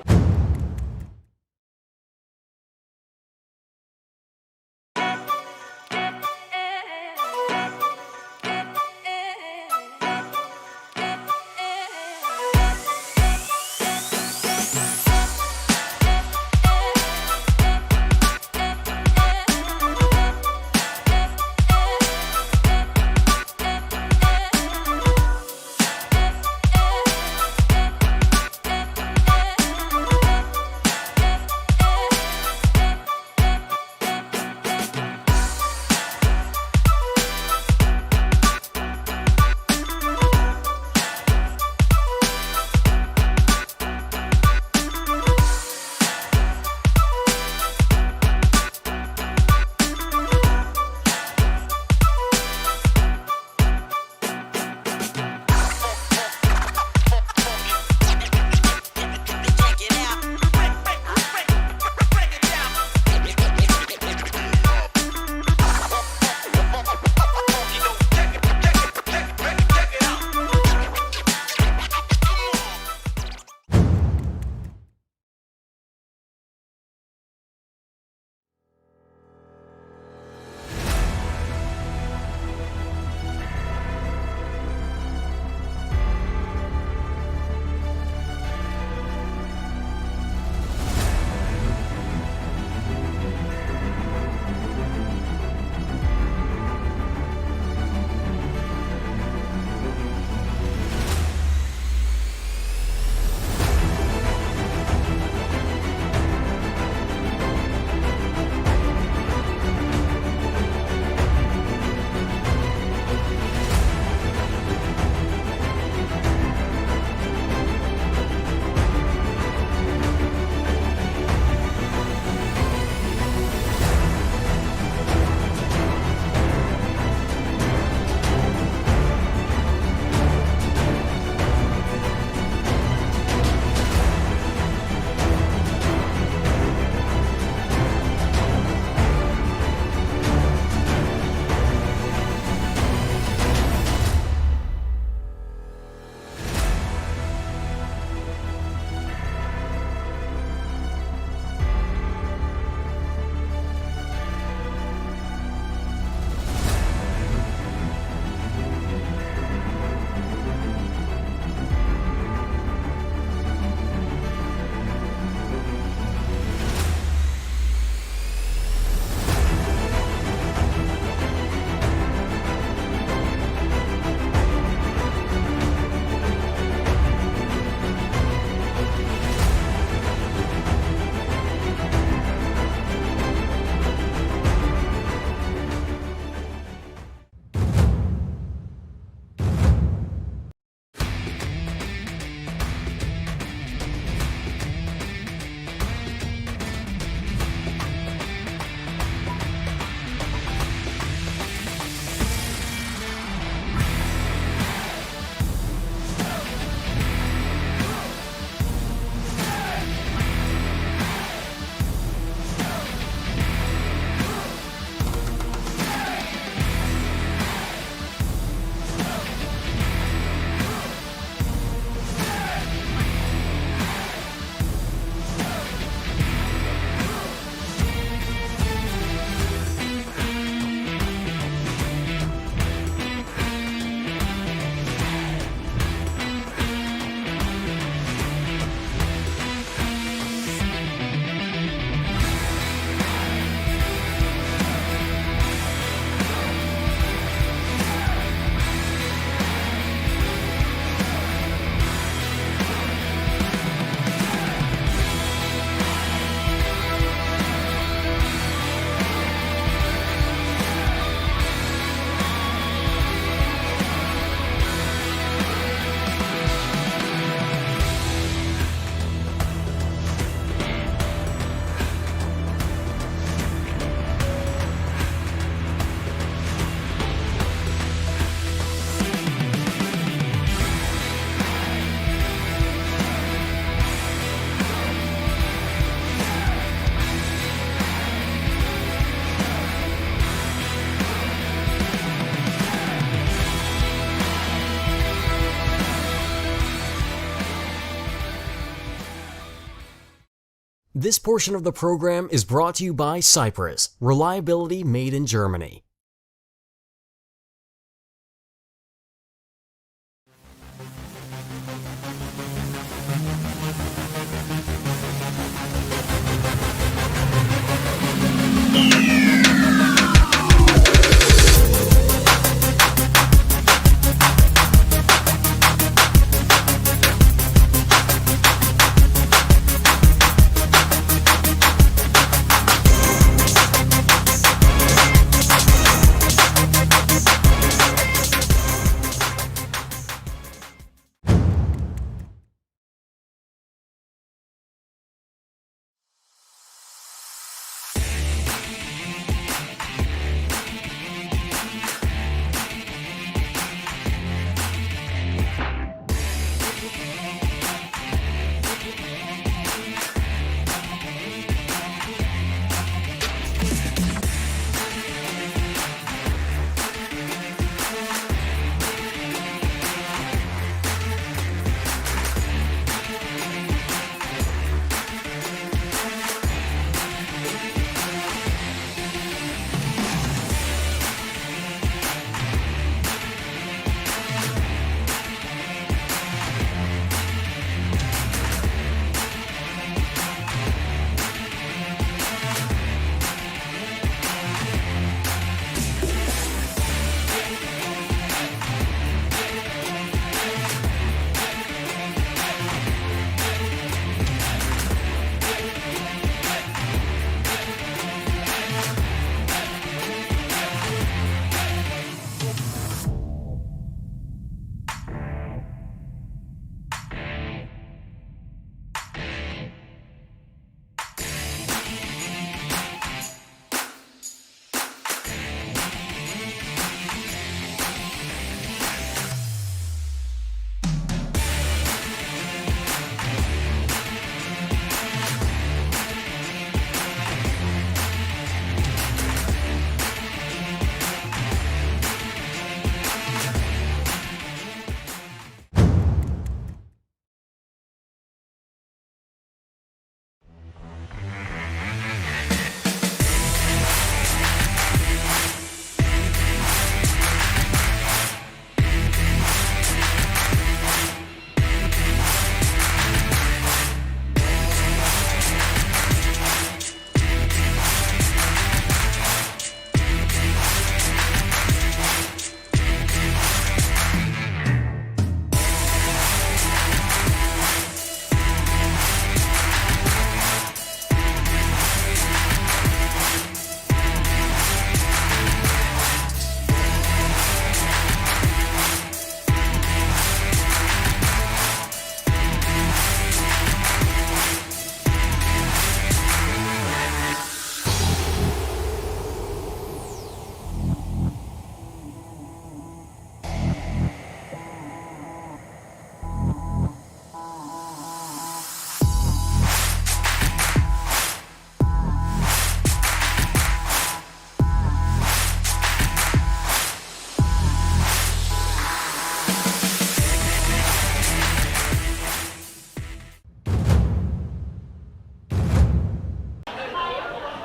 This portion of the program is brought to you by CYPRES, reliability made in Germany.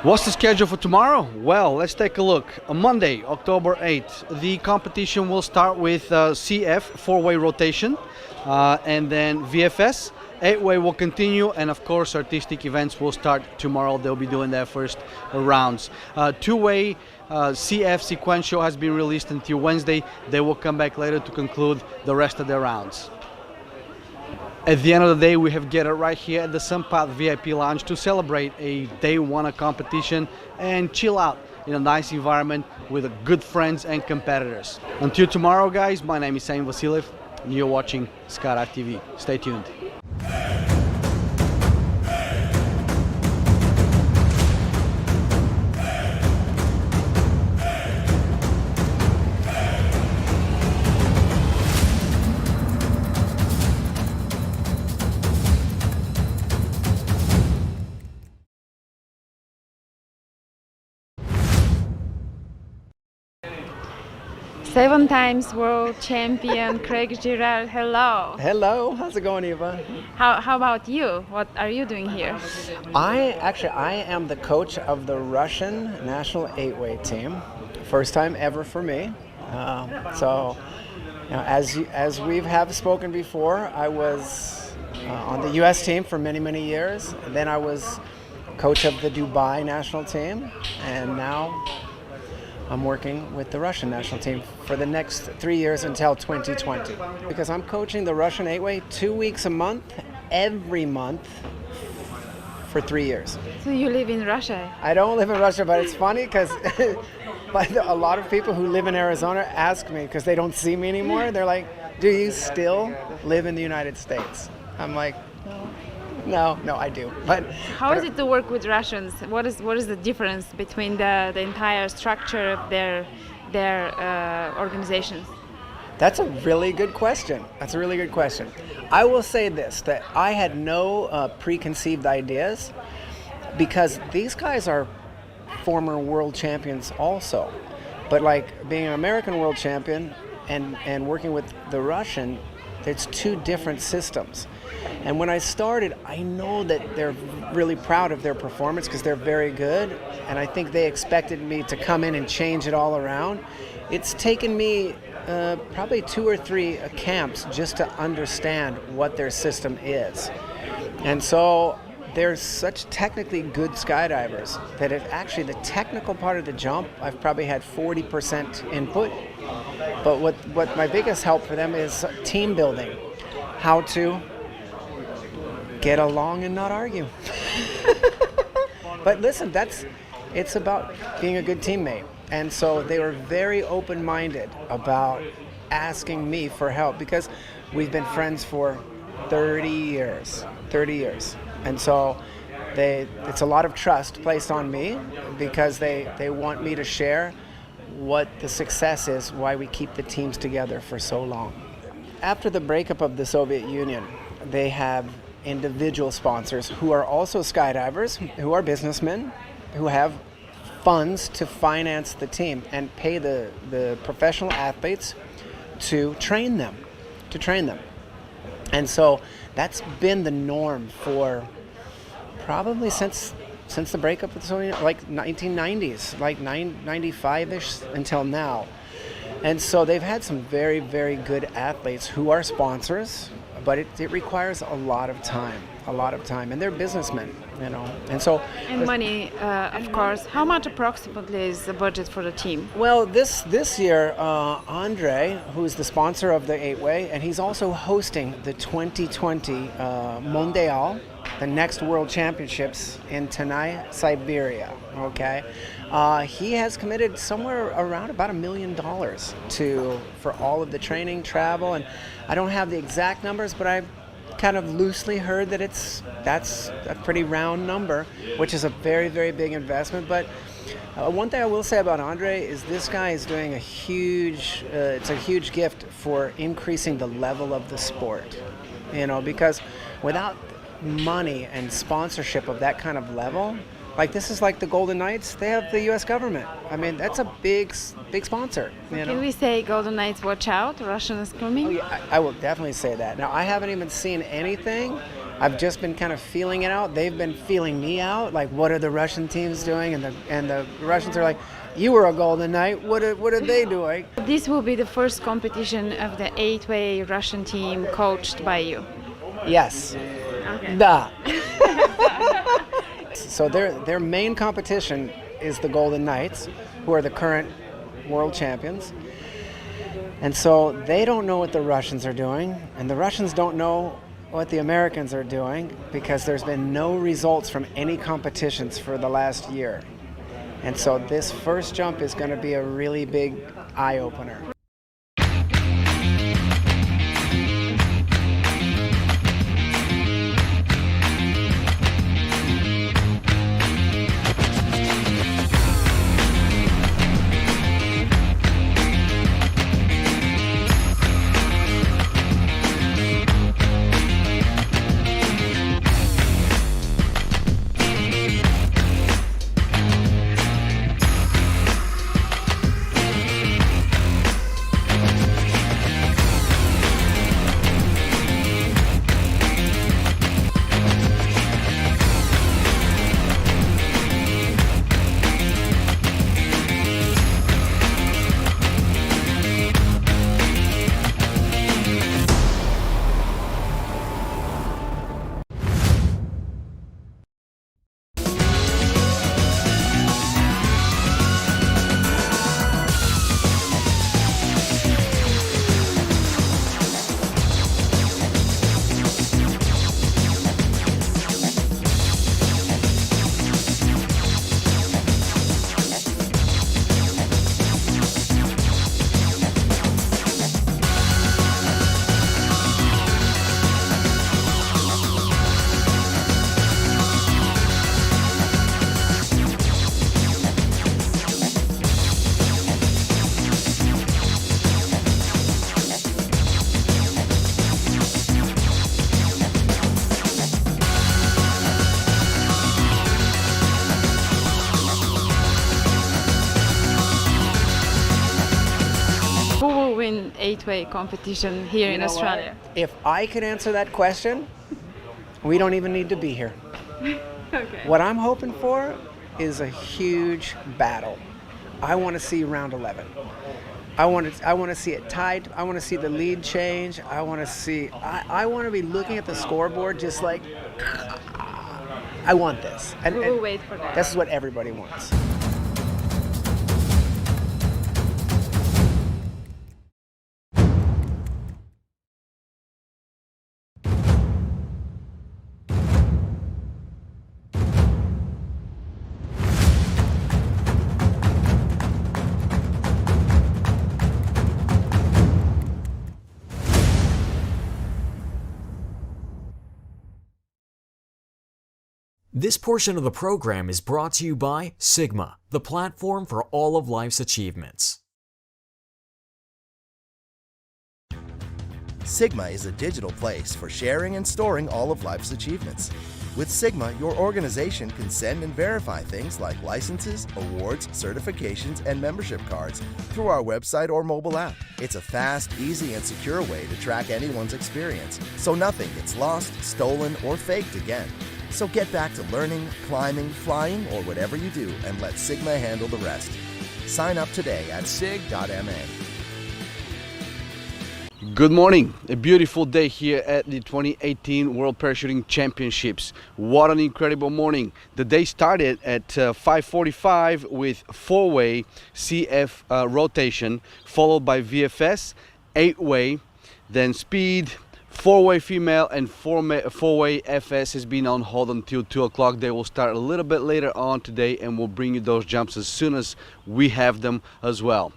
What's the schedule for tomorrow? Well, let's take a look. On Monday, October 8th, the competition will start with CF, four-way rotation, and then VFS, eight-way will continue, and of course artistic events will start tomorrow. They'll be doing their first rounds. Two-way CF sequential has been released until Wednesday. They will come back later to conclude the rest of their rounds. At the end of the day, we have gathered right here at the Sunpath VIP Lounge to celebrate a day one of competition and chill out in a nice environment with good friends and competitors. Until tomorrow, guys, my name is Sam Vasiliev, and you're watching Skydive TV. Stay tuned. 7 times world champion Craig Girard. Hello. Hello, how's it going, Eva? How about you? What are you doing here? I am the coach of the Russian national 8-weight team. First time ever for me. So, you know, as we have spoken before, I was on the U.S. team for many, many years. And then I was coach of the Dubai national team, and now I'm working with the Russian national team for the next 3 years until 2020. Because I'm coaching the Russian 8-weight 2 weeks a month, every month, for 3 years. So you live in Russia? I don't live in Russia, but it's funny because a lot of people who live in Arizona ask me, because they don't see me anymore, they're like, do you still live in the United States? I'm like, no, I do. But how is it to work with Russians? What is the difference between the entire structure of their organizations? That's a really good question. I will say this, that I had no preconceived ideas, because these guys are former world champions also. But like being an American world champion and working with the Russian, it's two different systems. And when I started, I know that they're really proud of their performance because they're very good, and I think they expected me to come in and change it all around. It's taken me probably 2 or 3 camps just to understand what their system is. And so they're such technically good skydivers that actually the technical part of the jump, I've probably had 40% input. But what my biggest help for them is team building, how to get along and not argue. But listen, it's about being a good teammate. And so they were very open-minded about asking me for help, because we've been friends for 30 years. And so it's a lot of trust placed on me, because they want me to share what the success is, why we keep the teams together for so long. After the breakup of the Soviet Union, they have individual sponsors who are also skydivers, who are businessmen, who have funds to finance the team and pay the professional athletes to train them. And so that's been the norm for probably since the breakup of the Soviet Union, like 1990s, like 95-ish until now. And so they've had some very, very good athletes who are sponsors, but it requires a lot of time, and they're businessmen, you know. And money, of course. How much approximately is the budget for the team? Well, this year, Andre, who's the sponsor of the 8-way, and he's also hosting the 2020 Mondial, the next World Championships in Tanai, Siberia. Okay, he has committed somewhere around about $1 million for all of the training, travel, and I don't have the exact numbers, but I've kind of loosely heard that that's a pretty round number, which is a very, very big investment. But one thing I will say about Andre is this guy is doing it's a huge gift for increasing the level of the sport, you know, because without money and sponsorship of that kind of level, like this is like the Golden Knights, they have the U.S. government. I mean, that's a big sponsor. You know? Can we say Golden Knights, watch out, Russian is coming? Oh, yeah, I will definitely say that. Now, I haven't even seen anything. I've just been kind of feeling it out. They've been feeling me out, like what are the Russian teams doing? And the Russians are like, you were a Golden Knight, what are they doing? This will be the first competition of the 8-way Russian team coached by you. Yes. Okay. Da. So their main competition is the Golden Knights, who are the current world champions. And so they don't know what the Russians are doing, and the Russians don't know what the Americans are doing, because there's been no results from any competitions for the last year. And so this first jump is going to be a really big eye-opener. 8-way competition here in Australia? If I could answer that question, we don't even need to be here. Okay. What I'm hoping for is a huge battle. I want to see round 11. I want to see it tied. I want to see the lead change. I want to be looking at the scoreboard just like, I want this. And We'll wait for that. this is what everybody wants. This portion of the program is brought to you by Sigma, the platform for all of life's achievements. Sigma is a digital place for sharing and storing all of life's achievements. With Sigma, your organization can send and verify things like licenses, awards, certifications, and membership cards through our website or mobile app. It's a fast, easy, and secure way to track anyone's experience, so nothing gets lost, stolen, or faked again. So get back to learning, climbing, flying, or whatever you do, and let Sigma handle the rest. Sign up today at sig.ma. Good morning. A beautiful day here at the 2018 World Parachuting Championships. What an incredible morning. The day started at 5:45 with 4-way CF rotation, followed by VFS, 8-way, then speed, 4-way female, and 4-way FS has been on hold until 2 o'clock. They will start a little bit later on today, and we'll bring you those jumps as soon as we have them as well.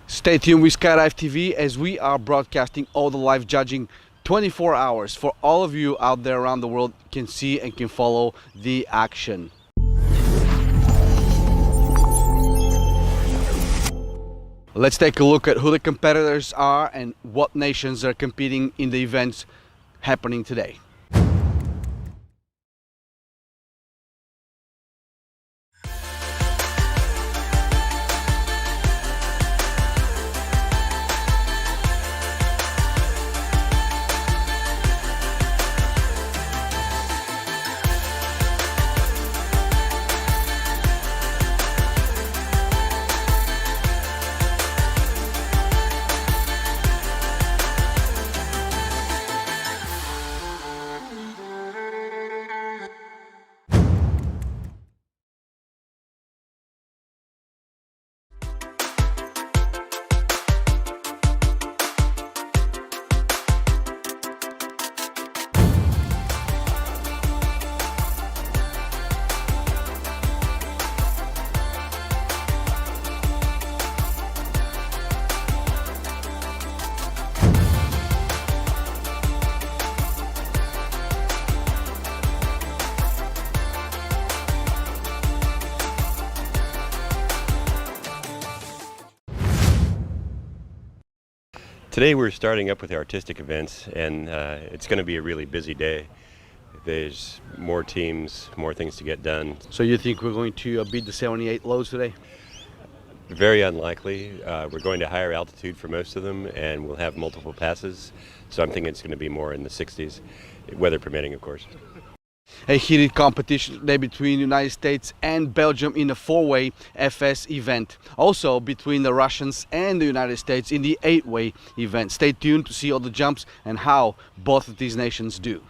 Stay tuned with Skydive TV as we are broadcasting all the live judging 24 hours for all of you out there around the world can see and can follow the action. Let's take a look at who the competitors are and what nations are competing in the events happening today. Today we're starting up with artistic events, and it's going to be a really busy day. There's more teams, more things to get done. So you think we're going to beat the 78 lows today? Very unlikely. We're going to higher altitude for most of them, and we'll have multiple passes. So I'm thinking it's going to be more in the 60s, weather permitting, of course. A heated competition today between the United States and Belgium in the 4-way FS event. Also between the Russians and the United States in the 8-way event. Stay tuned to see all the jumps and how both of these nations do.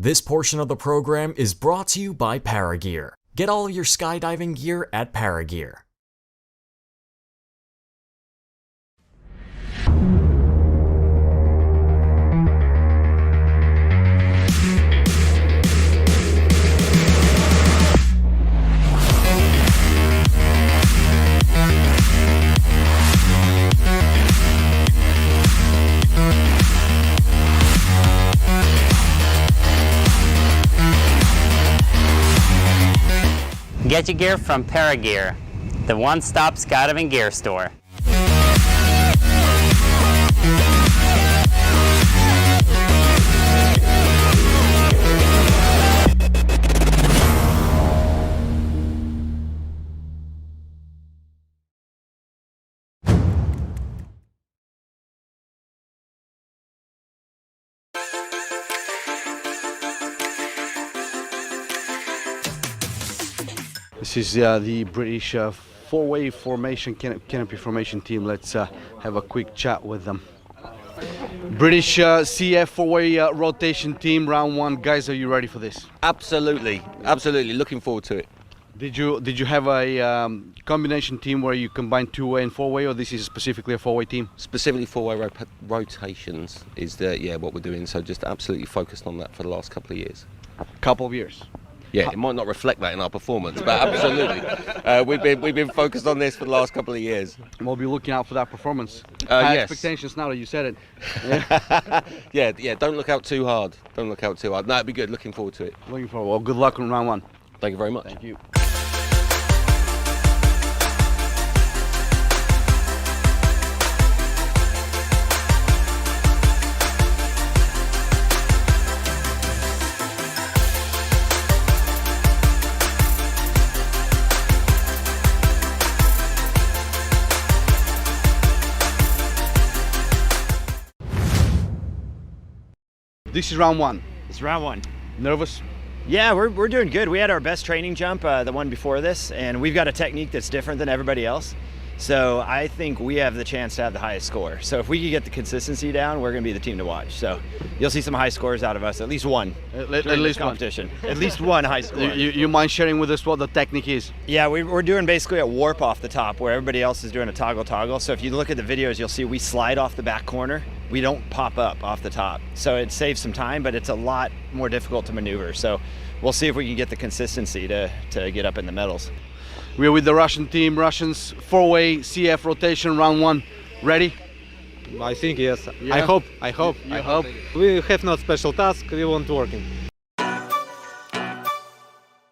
This portion of the program is brought to you by Paragear. Get all your skydiving gear at Paragear. Get your gear from Paragear, the one-stop skydiving gear store. This is the British four-way formation, canopy formation team. Let's have a quick chat with them. British CF four-way rotation team, round one. Guys, are you ready for this? Absolutely, absolutely. Looking forward to it. Did you have a combination team where you combine two-way and four-way, or this is specifically a four-way team? Specifically four-way rotations is what we're doing. So just absolutely focused on that for the last couple of years. Couple of years. Yeah, it might not reflect that in our performance, but absolutely, we've been focused on this for the last couple of years. We'll be looking out for that performance. High yes. expectations now that you said it. Yeah. Don't look out too hard. Don't look out too hard. No, it'd be good. Looking forward to it. Looking forward. Well, good luck on round one. Thank you very much. Thank you. This is round one. It's round one. Nervous? Yeah, we're doing good. We had our best training jump, the one before this, and we've got a technique that's different than everybody else. So I think we have the chance to have the highest score. So if we can get the consistency down, we're going to be the team to watch. So you'll see some high scores out of us, at least one. At least competition. At least one high score. You mind sharing with us what the technique is? Yeah, we're doing basically a warp off the top where everybody else is doing a toggle. So if you look at the videos, you'll see we slide off the back corner. We don't pop up off the top. So it saves some time, but it's a lot more difficult to maneuver. So we'll see if we can get the consistency to get up in the medals. We're with the Russian team. Russians four-way CF rotation round one. Ready? I think yes. Yeah. I hope. We have no special task. We want working.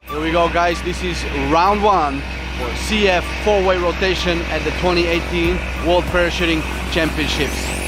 Here we go, guys. This is round one for CF four-way rotation at the 2018 World Parachuting Championships.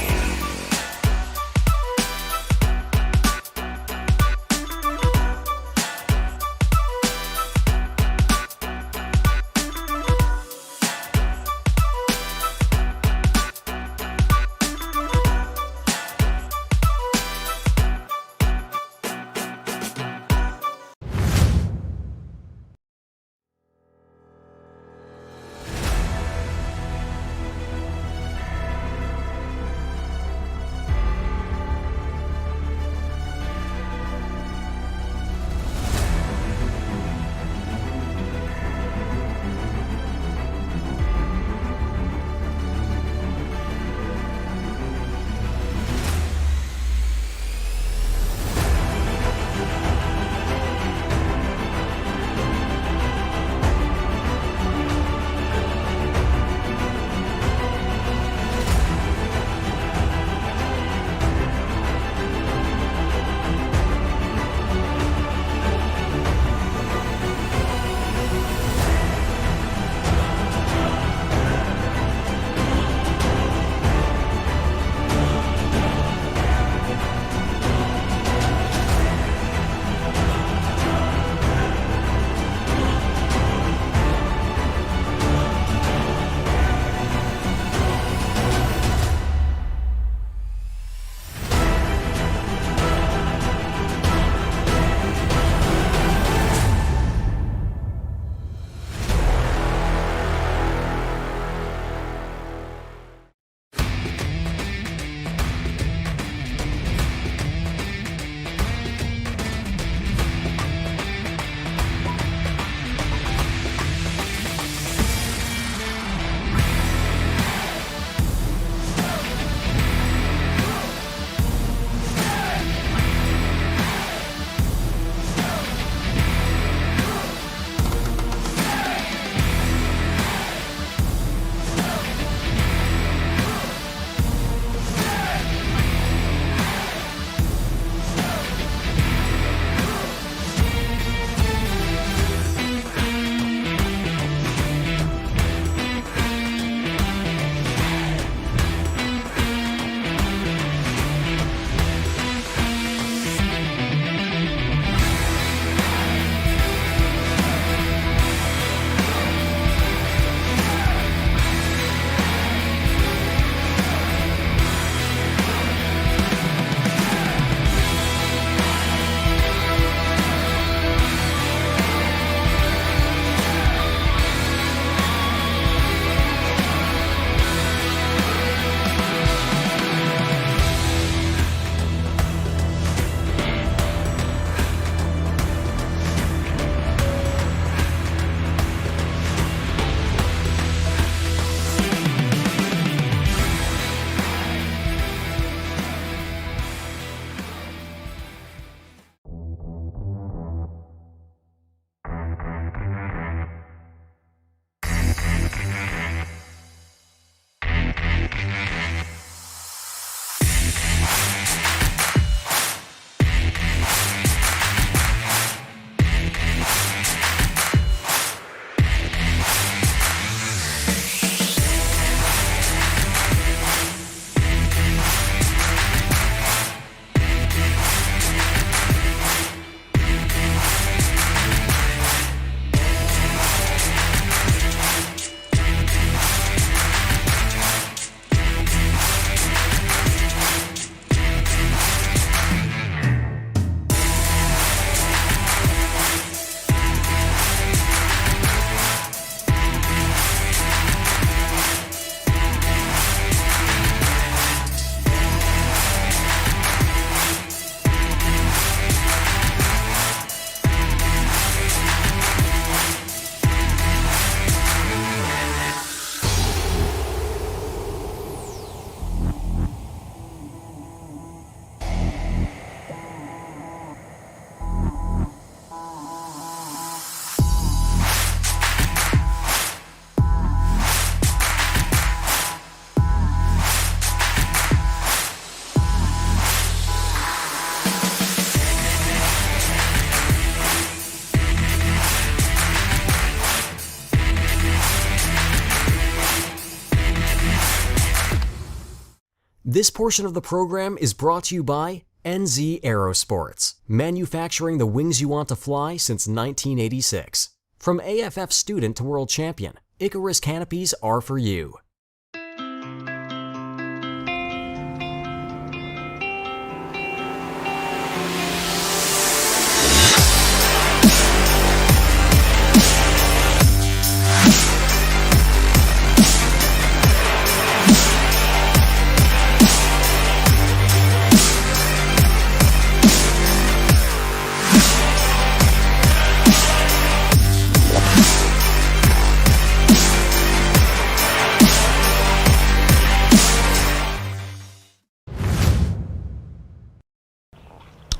This portion of the program is brought to you by NZ Aerosports, manufacturing the wings you want to fly since 1986. From AFF student to world champion, Icarus Canopies are for you.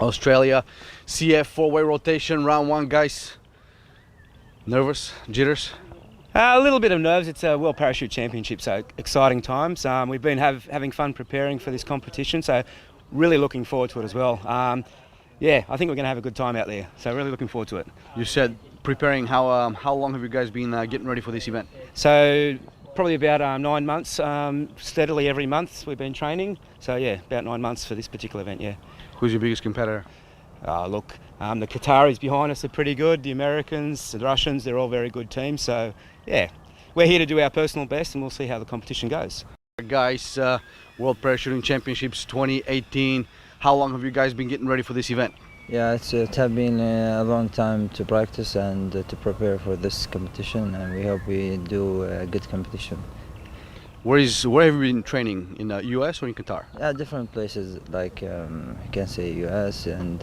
Australia, CF four-way rotation, round one, guys. Nervous, jitters? A little bit of nerves. It's a World Parachute Championship, so exciting times. We've been having fun preparing for this competition, so really looking forward to it as well. Yeah, I think we're going to have a good time out there, so really looking forward to it. You said preparing. How long have you guys been getting ready for this event? So probably about 9 months, steadily every month we've been training. So yeah, about 9 months for this particular event, yeah. Who's your biggest competitor? Look, the Qataris behind us are pretty good, the Americans, the Russians, they're all very good teams. So yeah, we're here to do our personal best and we'll see how the competition goes. Guys, World Parachuting Championships 2018, how long have you guys been getting ready for this event? Yeah, it's been a long time to practice and to prepare for this competition, and we hope we do a good competition. Where have you been training, in the US or in Qatar? Yeah, different places, like you can say US and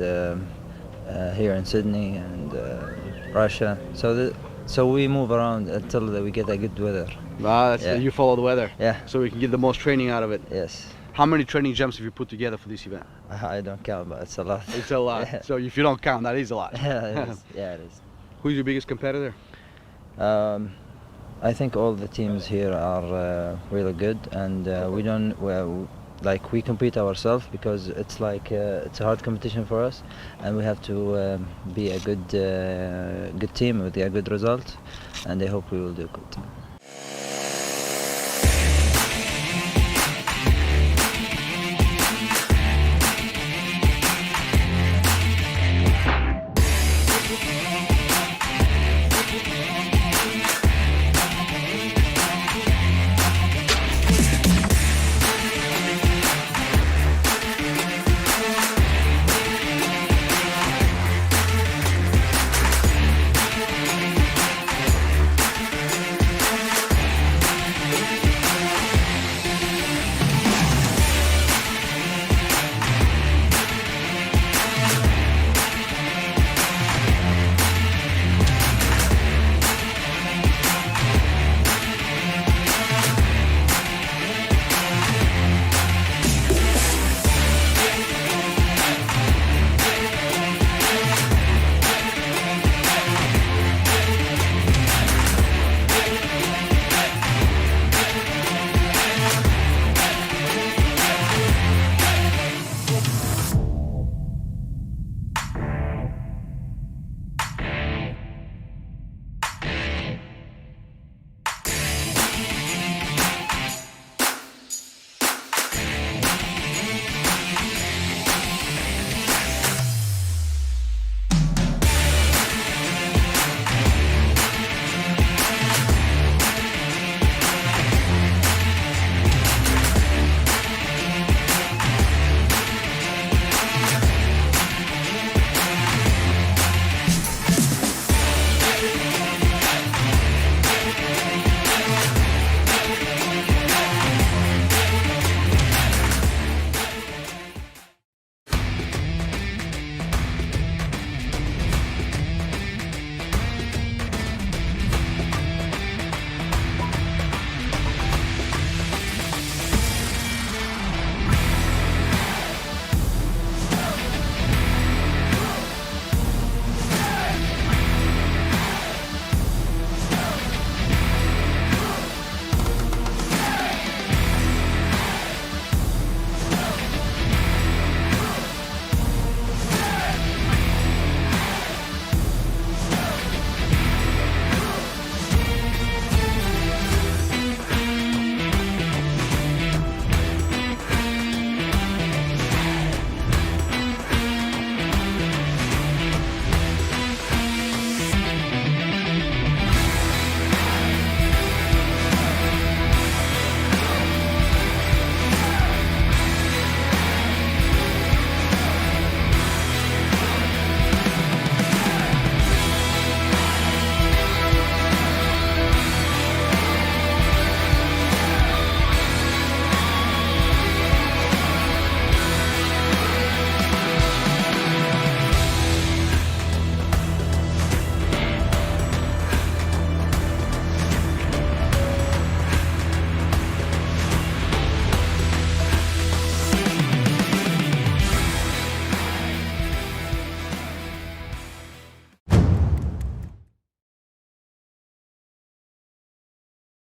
here in Sydney and Russia. So we move around until we get a good weather. You follow the weather? Yeah. So we can get the most training out of it? Yes. How many training jumps have you put together for this event? I don't count, but it's a lot. It's a lot. Yeah. So if you don't count, that is a lot. Yeah, it is. Yeah, it is. Who's your biggest competitor? I think all the teams here are really good, and we compete ourselves because it's it's a hard competition for us, and we have to be a good team with a good result, and I hope we will do good.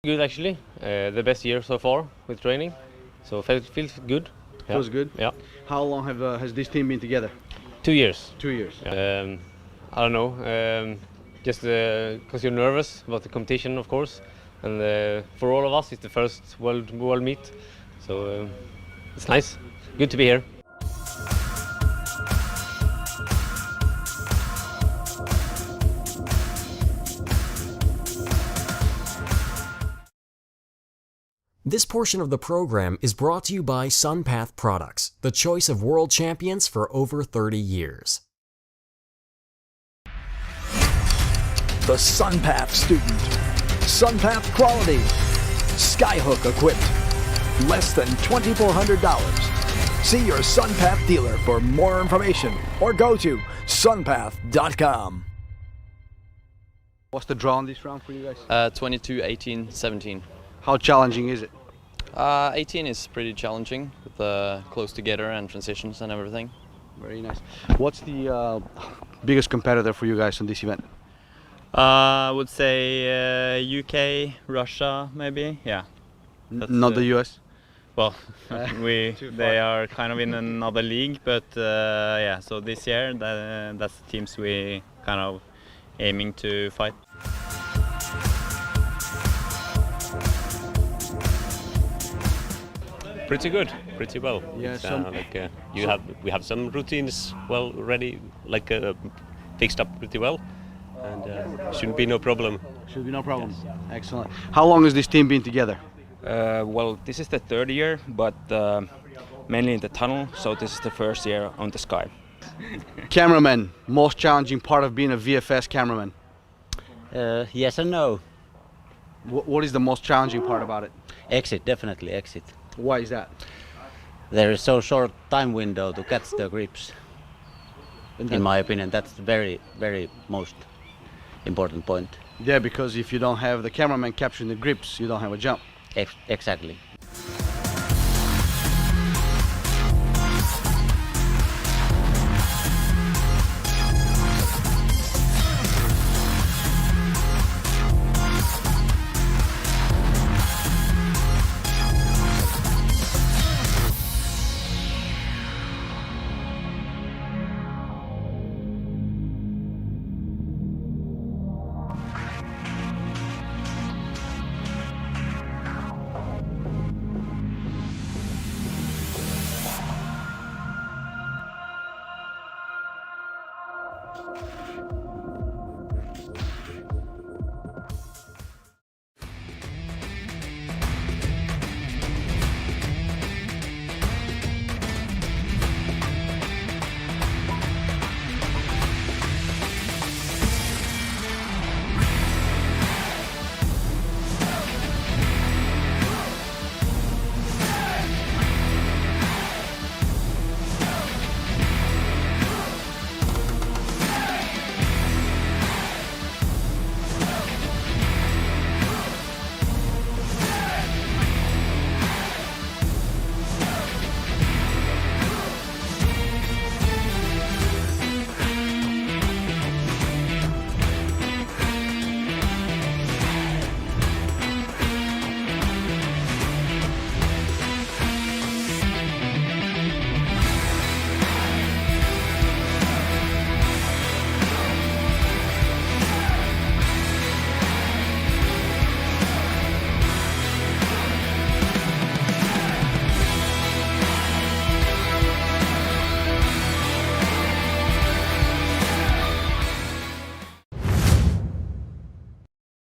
Good actually, the best year so far with training, so feels good. Feels good? Yeah. How long has this team been together? 2 years. 2 years. I don't know, just because you're nervous about the competition, of course, and for all of us it's the first world meet, so it's nice, good to be here. This portion of the program is brought to you by Sunpath Products, the choice of world champions for over 30 years. The Sunpath student. Sunpath quality. Skyhook equipped. Less than $2,400. See your Sunpath dealer for more information or go to sunpath.com. What's the draw on this round for you guys? 22, 18, 17. How challenging is it? 18 is pretty challenging with close together and transitions and everything. Very nice. What's the biggest competitor for you guys on this event? I would say UK, Russia, maybe. Yeah. Not the US? Well, they are kind of in another league, but yeah. So this year, that's the teams we kind of aiming to fight. Pretty good, pretty well. Yeah, we have some routines well ready, fixed up pretty well, and shouldn't be no problem. Should be no problem. Yes. Excellent. How long has this team been together? Well, this is the third year, but mainly in the tunnel. So this is the first year on the sky. Cameraman, most challenging part of being a VFS cameraman? Yes and no. What is the most challenging part about it? Exit, definitely exit. Why is that? There is so short time window to catch the grips. In my opinion, that's the very, very most important point. Yeah, because if you don't have the cameraman capturing the grips, you don't have a jump. Exactly.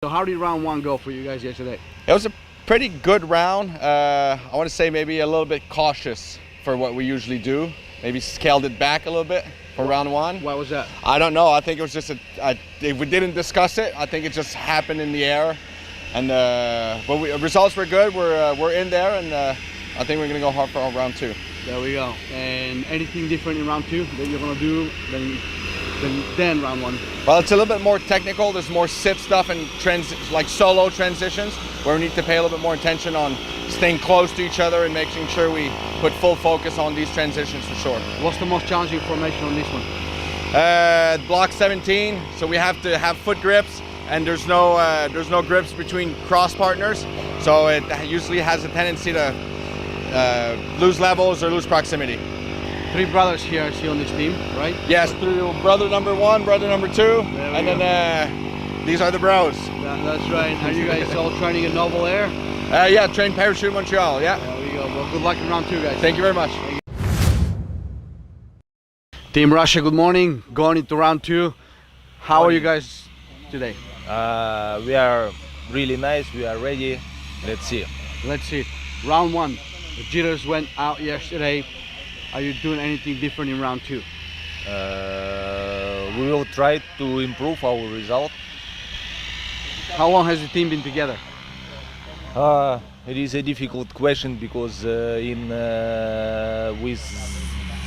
So how did round one go for you guys yesterday? It was a pretty good round. I want to say maybe a little bit cautious for what we usually do. Maybe scaled it back a little bit for round one. Why was that? I don't know. I think it was just if we didn't discuss it, I think it just happened in the air. And but results were good. We're in there, and I think we're gonna go hard for round two. There we go. And anything different in round two that you're gonna do than round one? Well, it's a little bit more technical. There's more sit stuff and like solo transitions where we need to pay a little bit more attention on staying close to each other and making sure we put full focus on these transitions for sure. What's the most challenging formation on this one? Block 17. So we have to have foot grips and there's no grips between cross partners, so it usually has a tendency to lose levels or lose proximity. 3 brothers here I see on this team, right? Yes, brother number 1, brother number 2, and go. then these are the bros. That's right. Are you guys all training in Noble Air? Yeah, train Parachute Montreal, yeah. There we go. Well, good luck in round 2, guys. Thank you very much. Team Russia, good morning. Going into round 2. How are you guys today? We are really nice. We are ready. Let's see. Let's see. Round 1. The jitters went out yesterday. Are you doing anything different in round 2? We will try to improve our result. How long has the team been together? It is a difficult question because with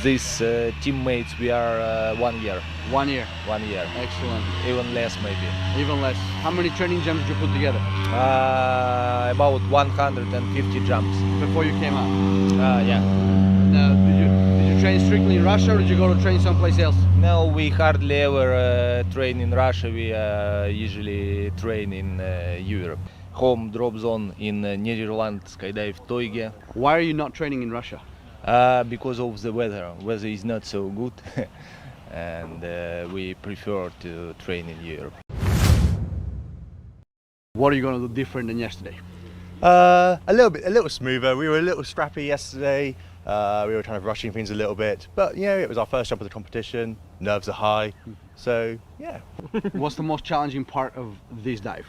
these teammates we are 1 year. 1 year. 1 year. Excellent. Even less maybe. Even less. How many training jumps did you put together? About 150 jumps. Before you came out? Yeah. Now, did you train strictly in Russia or did you go to train someplace else? No, we hardly ever train in Russia. We usually train in Europe. Home drop zone in Netherlands, skydive Toige. Why are you not training in Russia? Because of the weather. Weather is not so good, and we prefer to train in Europe. What are you going to do different than yesterday? A little smoother. We were a little scrappy yesterday. We were kind of rushing things a little bit, but you know, it was our first jump of the competition. Nerves are high, so yeah. What's the most challenging part of this dive?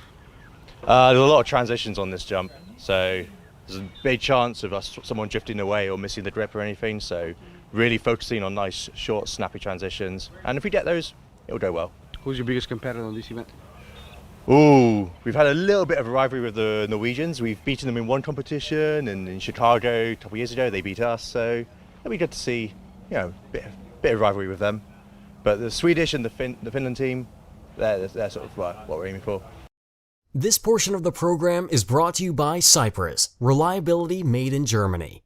There's a lot of transitions on this jump, so there's a big chance of someone drifting away or missing the grip or anything. So really focusing on nice, short, snappy transitions, and if we get those, it'll go well. Who's your biggest competitor on this event? Ooh, we've had a little bit of a rivalry with the Norwegians. We've beaten them in one competition, and in Chicago a couple of years ago they beat us. So it'll be good to see, you know, a bit of rivalry with them. But the Swedish and the Finland team, they're sort of what we're aiming for. This portion of the program is brought to you by CYPRES, reliability made in Germany.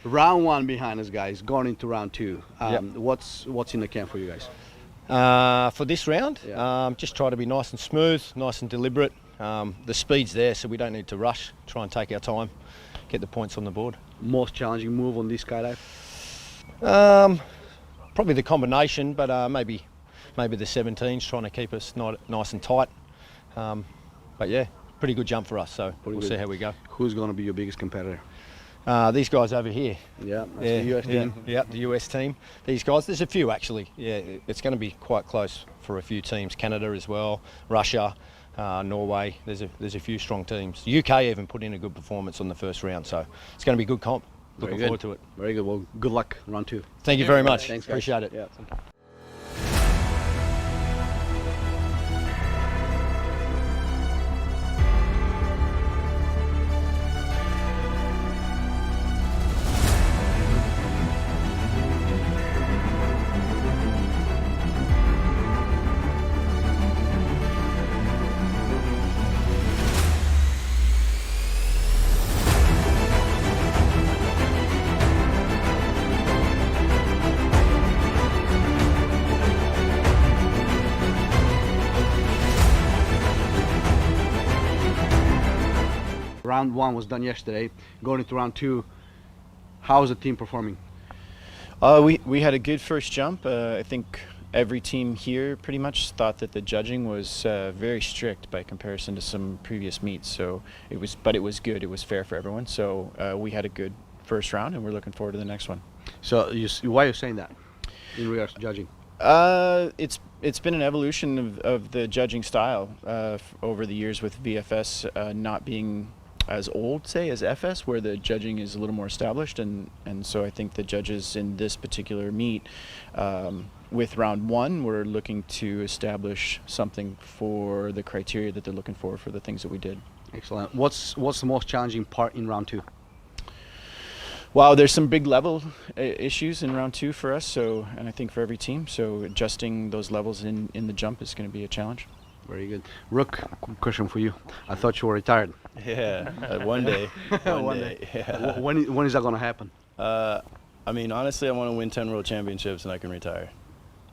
Round one behind us, guys. Going into round two. Yep. What's in the can for you guys? For this round, just try to be nice and smooth, nice and deliberate. The speed's there, so we don't need to rush. Try and take our time, get the points on the board. Most challenging move on this skydive? Probably the combination, but maybe the 17's trying to keep us nice and tight. But yeah, pretty good jump for us, so we'll see how we go. Who's going to be your biggest competitor? These guys over here. Yeah, that's the US team. Yeah, the US team. These guys, there's a few actually. Yeah, it's going to be quite close for a few teams. Canada as well, Russia, Norway. There's a few strong teams. The UK even put in a good performance on the first round, so it's going to be good comp. Looking forward to it. Very good. Well, good luck round two. Thank you very much. Thanks, guys. Appreciate it. Yeah. Round one was done yesterday. Going into round two, how is the team performing? We had a good first jump. I think every team here pretty much thought that the judging was very strict by comparison to some previous meets. So it was good. It was fair for everyone. So we had a good first round, and we're looking forward to the next one. So why are you saying that in regards to judging? It's been an evolution of the judging style over the years, with VFS not being as old, say, as FS, where the judging is a little more established, and so I think the judges in this particular meet, with round one, we're looking to establish something for the criteria that they're looking for the things that we did. Excellent. What's the most challenging part in round two? Wow, there's some big level issues in round two for us, and I think for every team, so adjusting those levels in the jump is going to be a challenge. Very good. Rook, question for you. I thought you were retired. Yeah, one day. One day. Yeah. When is that going to happen? I mean, honestly, I want to win 10 world championships and I can retire.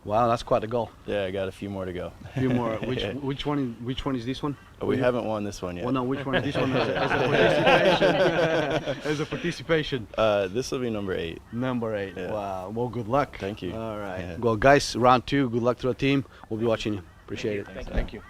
Wow, that's quite a goal. Yeah, I got a few more to go. A few more. Which one is this one? We haven't won this one yet. Well, no, which one is this one as a participation? As a participation. This will be number 8. Number 8. Yeah. Wow. Well, good luck. Thank you. All right. Yeah. Well, guys, round two. Good luck to the team. We'll be watching you. Appreciate it. Thank you.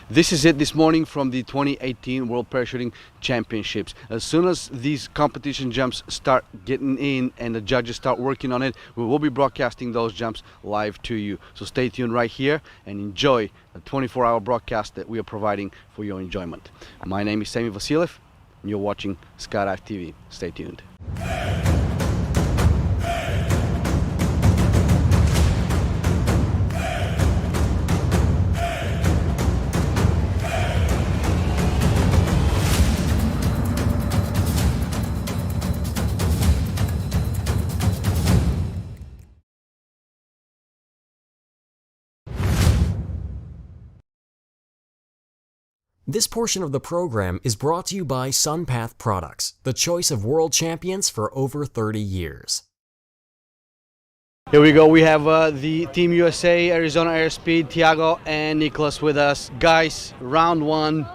This is it this morning from the 2018 World Parachuting Championships. As soon as these competition jumps start getting in and the judges start working on it, we will be broadcasting those jumps live to you. So stay tuned right here and enjoy the 24-hour broadcast that we are providing for your enjoyment. My name is Sami Vasiliev and you're watching Skydive TV. Stay tuned. This portion of the program is brought to you by Sunpath Products, the choice of world champions for over 30 years. Here we go. We have the Team USA, Arizona Airspeed, Thiago and Nicholas with us. Guys, round one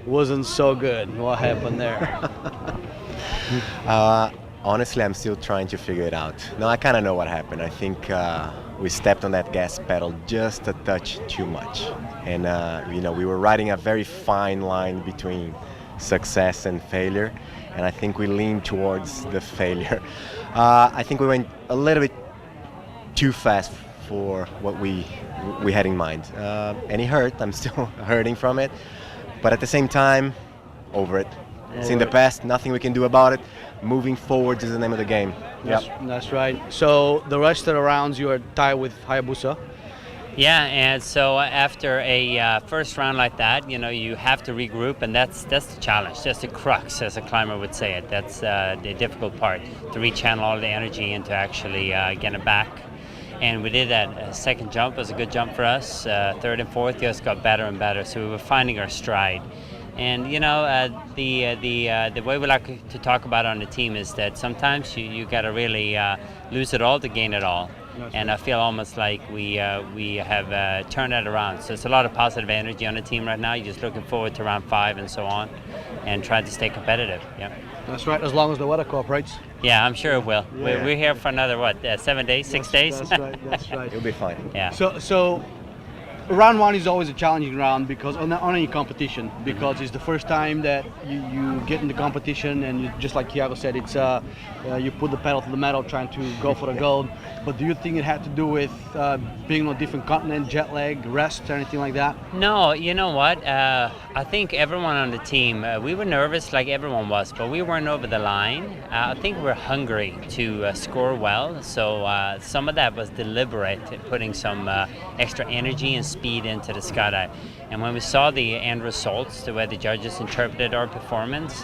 wasn't so good. What happened there? Honestly, I'm still trying to figure it out. No, I kind of know what happened. I think we stepped on that gas pedal just a touch too much. And, we were riding a very fine line between success and failure. And I think we leaned towards the failure. I think we went a little bit too fast for what we had in mind. Any hurt, I'm still hurting from it, but at the same time, over it. It's in the past, nothing we can do about it. Moving forward is the name of the game. That's right. So the rest of the rounds you are tied with Hayabusa. Yeah, and so after a first round like that, you know, you have to regroup, and that's the challenge. That's the crux, as a climber would say it. That's the difficult part, to rechannel all the energy into actually get it back. And we did that. Second jump was a good jump for us. Third and fourth just got better and better, so we were finding our stride. And you know, the way we like to talk about it on the team is that sometimes you got to really lose it all to gain it all. And I feel almost like we have turned that around. So it's a lot of positive energy on the team right now. You're just looking forward to round 5 and so on, and trying to stay competitive. Yeah. That's right. As long as the weather cooperates. Yeah, I'm sure it will. Yeah. We're here for another 7 days, 6 days. That's right. That's right. It'll be fine. Yeah. So round 1 is always a challenging round because on any competition, because it's the first time that you get in the competition, and you, just like Thiago said, it's you put the pedal to the metal trying to go for the gold. But do you think it had to do with being on a different continent, jet lag, rest, or anything like that? No, you know what? I think everyone on the team, we were nervous like everyone was, but we weren't over the line. I think we're hungry to score well, so some of that was deliberate, putting some extra energy and speed into the skydive. And when we saw the end results, the way the judges interpreted our performance,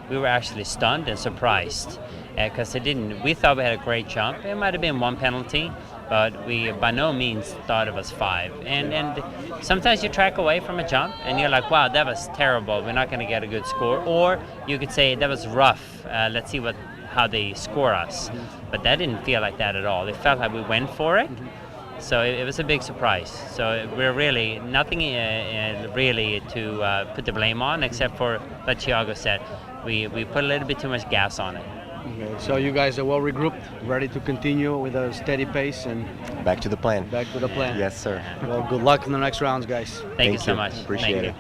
we were actually stunned and surprised, because we thought we had a great jump. It might have been 1 penalty, but we by no means thought it was 5. And sometimes you track away from a jump and you're like, wow, that was terrible, we're not going to get a good score. Or you could say, that was rough, let's see how they score us. But that didn't feel like that at all. It felt like we went for it. So it was a big surprise. So we're really nothing really to put the blame on, except for what Thiago said. We put a little bit too much gas on it. Okay, so you guys are well regrouped, ready to continue with a steady pace and back to the plan. Back to the plan. Yes, sir. Well, good luck in the next rounds, guys. Thank you so much. Appreciate it.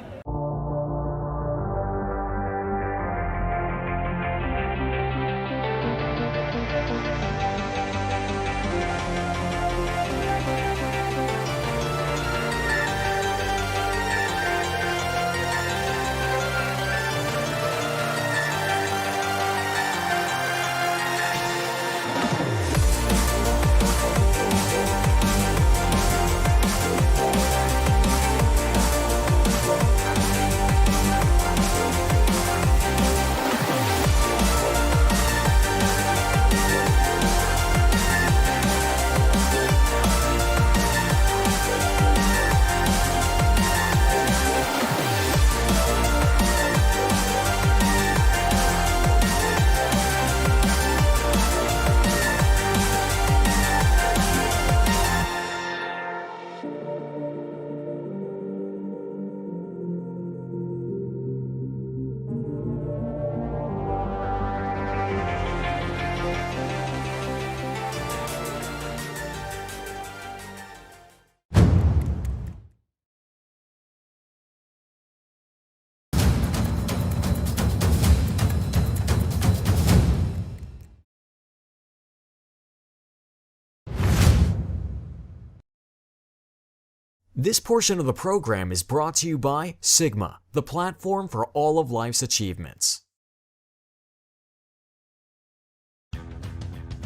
This portion of the program is brought to you by Sigma, the platform for all of life's achievements.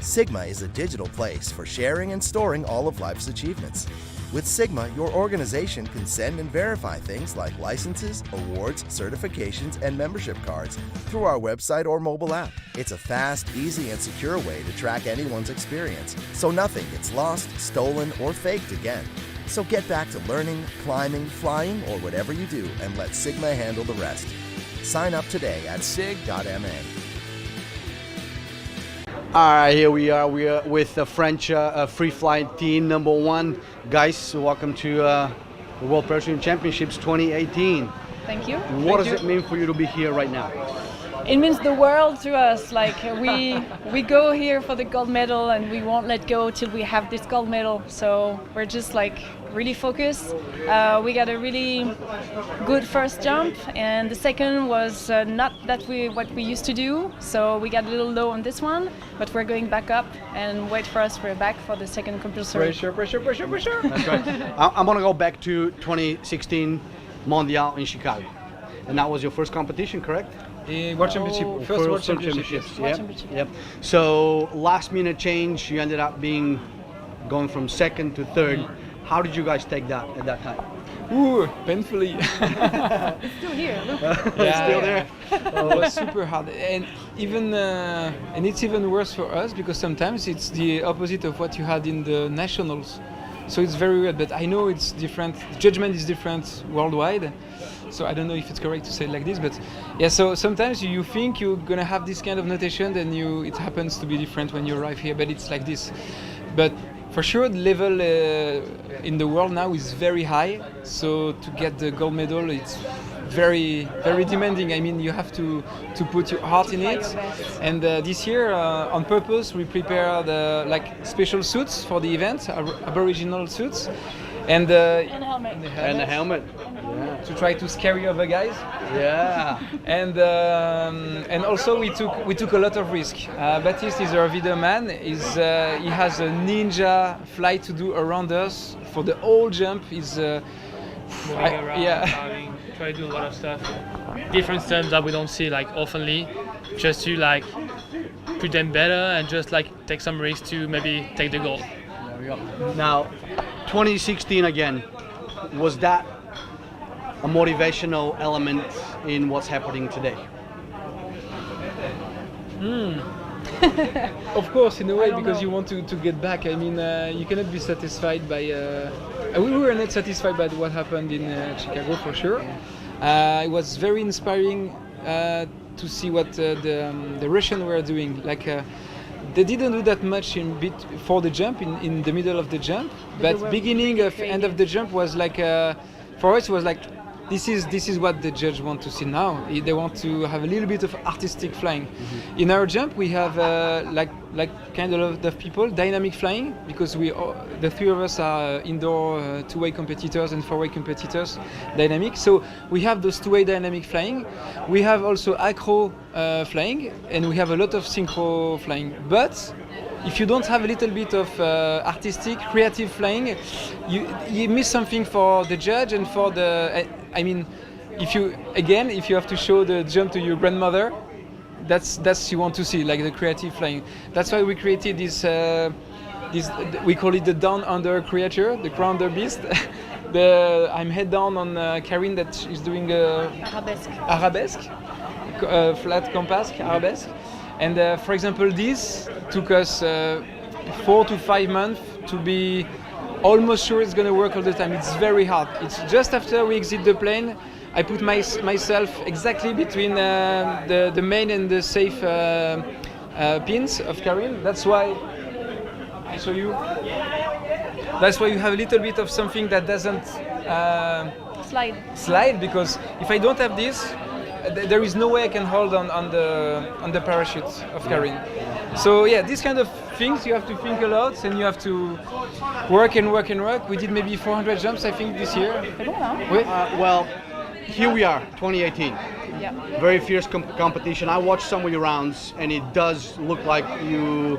Sigma is a digital place for sharing and storing all of life's achievements. With Sigma, your organization can send and verify things like licenses, awards, certifications, and membership cards through our website or mobile app. It's a fast, easy, and secure way to track anyone's experience, so nothing gets lost, stolen, or faked again. So get back to learning, climbing, flying, or whatever you do, and let Sigma handle the rest. Sign up today at sig.ma. All right, here we are. We are with the French free flight team number 1. Guys, welcome to the World Parachuting Championships 2018. Thank you. What does it mean for you to be here right now? It means the world to us. Like we go here for the gold medal, and we won't let go till we have this gold medal. So we're just like really focused. We got a really good first jump, and the second was not what we used to do. So we got a little low on this one, but we're going back up and wait for us. We're back for the second compulsory. Pressure. That's right. I'm gonna go back to 2016 Mondial in Chicago, and that was your first competition, correct? World Championship. First World Championship. Yep. So last minute change, you ended up going from second to third. How did you guys take that at that time? Ooh, painfully. It's still here, look. Still there. It was super hard, and it's even worse for us because sometimes it's the opposite of what you had in the nationals. So it's very weird, but I know it's different. The judgment is different worldwide. So I don't know if it's correct to say it like this, but yeah. So sometimes you think you're gonna have this kind of notation, then it happens to be different when you arrive here. But it's like this. But for sure, the level in the world now is very high. So to get the gold medal, it's very, very demanding. I mean, you have to put your heart in it. And this year, on purpose, we prepared like special suits for the event, Aboriginal suits, and a helmet. And a helmet. Yeah. To try to scare you other guys. Yeah. And also we took a lot of risk. Baptiste is our video man. He has a ninja flight to do around us for the whole jump. Moving around, diving, try to do a lot of stuff. Different stunts that we don't see like oftenly, just to like put them better and just like take some risks to maybe take the gold. There we go. Now, 2016 again, was that a motivational element in what's happening today? Of course, in a way, because you want to get back. I mean, you cannot be satisfied by... we were not satisfied by what happened in Chicago, for sure. It was very inspiring to see what the Russians were doing. Like, they didn't do that much for the jump, in the middle of the jump, but beginning of end of the jump was like, for us, it was like, this is what the judge want to see now. They want to have a little bit of artistic flying. Mm-hmm. In our jump, we have like kind of people dynamic flying, because the three of us are indoor two-way competitors and four-way competitors dynamic. So we have those two-way dynamic flying. We have also acro flying, and we have a lot of synchro flying. But if you don't have a little bit of artistic, creative flying, you miss something for the judge and for the. I mean, if you have to show the jump to your grandmother, that's you want to see, like the creative flying. That's why we created this we call it the down under creature, the crown under beast. I'm head down on Karine that is doing arabesque, flat compass arabesque. And for example, this took us 4 to 5 months to be almost sure it's going to work all the time. It's very hard. It's just after we exit the plane, I put myself exactly between the main and the safe pins of Karine. That's why I show you. That's why you have a little bit of something that doesn't slide, because if I don't have this, there is no way I can hold on the parachute of Karine. So yeah, these kind of things you have to think a lot, and you have to work and work and work. We did maybe 400 jumps, I think, this year. Well, here we are, 2018. Yeah. Very fierce competition. I watched some of your rounds, and it does look like you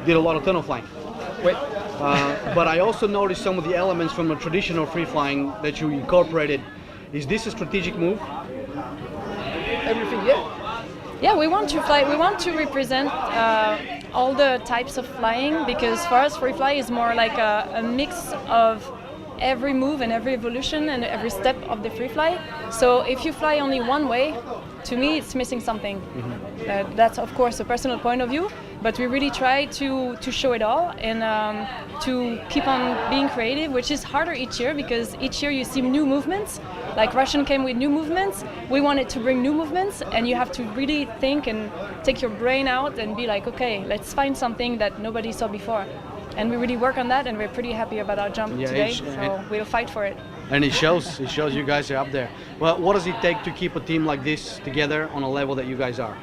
did a lot of tunnel flying. But I also noticed some of the elements from the traditional free flying that you incorporated. Is this a strategic move? Everything, yeah. Yeah, we want to fly. We want to represent all the types of flying, because for us, free fly is more like a mix of every move and every evolution and every step of the free fly. So if you fly only one way, to me, it's missing something. Mm-hmm. That's of course a personal point of view, but we really try to show it all and to keep on being creative, which is harder each year, because each year you see new movements. Like Russian came with new movements, we wanted to bring new movements, and you have to really think and take your brain out and be like, okay, let's find something that nobody saw before. And we really work on that, and we're pretty happy about our jump today, so we'll fight for it. And it shows. It shows you guys are up there. Well, what does it take to keep a team like this together on a level that you guys are?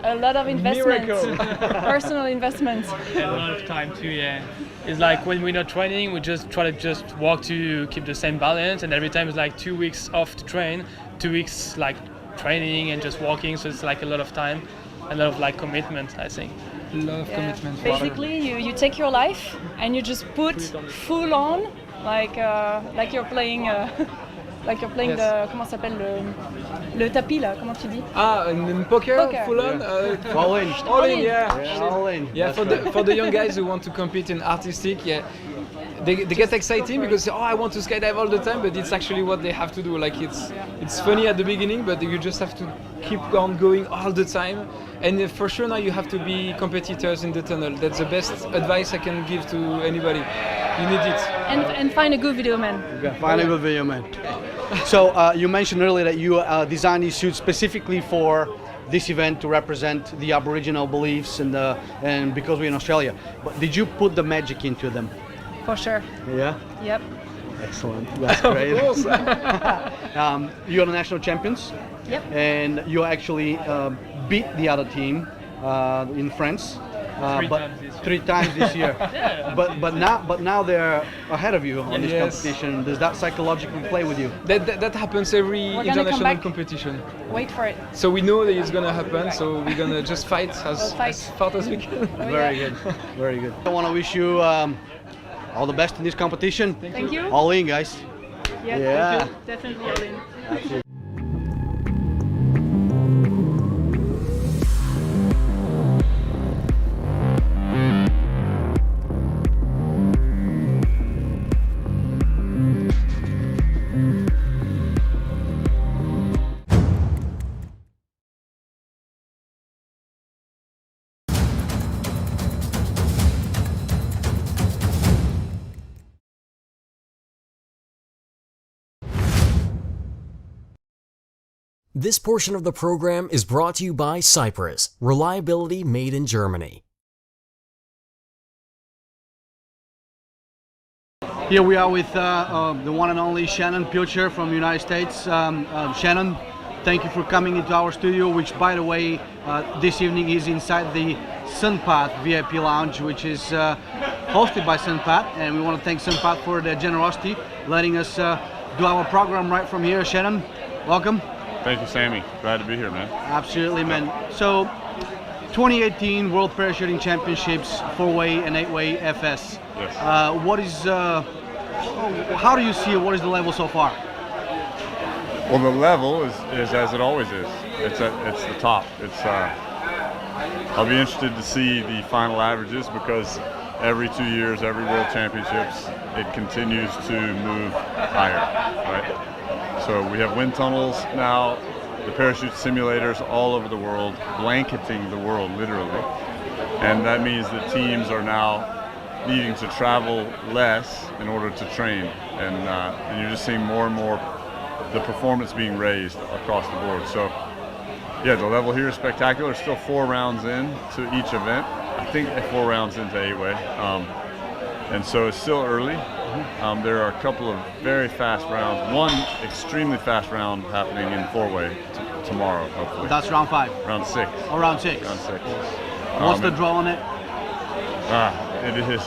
A lot of investment, personal investment. And a lot of time too, yeah. It's like when we're not training, we just try to just walk to keep the same balance, and every time it's like 2 weeks off to train, 2 weeks like training and just walking, so it's like a lot of time, a lot of like commitment, I think. A lot of commitment. Basically, you take your life and you just put full on, like you're playing. Like you're playing the, comment ça s'appelle, le tapis là, comment tu dis? Ah, in poker, full on? All in. All in, yeah. All in. Yeah, for the young guys who want to compete in artistic, yeah, they get excited because, I want to skydive all the time, but it's actually what they have to do. Like it's funny at the beginning, but you just have to keep on going all the time. And for sure now you have to be competitors in the tunnel. That's the best advice I can give to anybody. You need it. And find a good video man. Find a good video man. So you mentioned earlier that you designed these suits specifically for this event to represent the Aboriginal beliefs and because we're in Australia. But did you put the magic into them? For sure. Yeah? Yep. Excellent. That's great. Of course. You're the national champions. Yep. And you actually beat the other team in France. Three times this year. Yeah. But now they're ahead of you on this competition. Does that psychologically play with you? That happens every international competition. Wait for it. So we know that it's gonna happen. So we're gonna just fight as fast as we can. Very good. Very good. I want to wish you all the best in this competition. Thank you. All in, guys. Yeah. Thank you. Definitely all in. Absolutely. This portion of the program is brought to you by CYPRES, reliability made in Germany. Here we are with the one and only Shannon Pilcher from the United States. Shannon, thank you for coming into our studio, which, by the way, this evening is inside the Sunpath VIP Lounge, which is hosted by Sunpath, and we want to thank Sunpath for their generosity, letting us do our program right from here. Shannon, welcome. Thank you, Sammy. Glad to be here, man. Absolutely, man. So, 2018 World Parachuting Championships, 4-way and 8-way FS. Yes. How do you see it? What is the level so far? Well, the level is as it always is. It's the top. I'll be interested to see the final averages because every 2 years, every World Championships, it continues to move higher, right? So we have wind tunnels now, the parachute simulators all over the world, blanketing the world literally. And that means that teams are now needing to travel less in order to train. And you're just seeing more and more the performance being raised across the board. So yeah, the level here is spectacular. Still 4 rounds in to each event. I think 4 rounds into 8-way. And so it's still early. There are a couple of very fast rounds. One extremely fast round happening in 4-way tomorrow, hopefully. That's round 5. Round 6. Oh, round 6. Round 6. What's the draw on it? It is.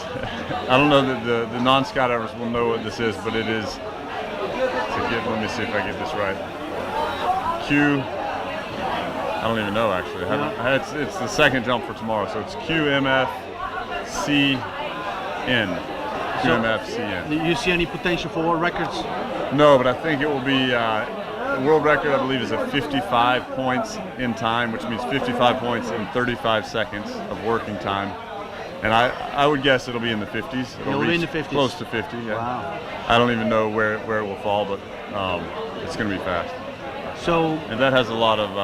I don't know that the non-skydivers will know what this is, but it is. Let me see if I get this right. Q. I don't even know actually. It's the second jump for tomorrow, so it's QMFCN. QMFCN. Do you see any potential for world records? No, but I think it will be. The world record, I believe, is at 55 points in time, which means 55 points in 35 seconds of working time. And I would guess it'll be in the 50s. It'll be in the 50s. Close to 50, yeah. Wow. I don't even know where it will fall, but it's going to be fast. So. And that has a lot of.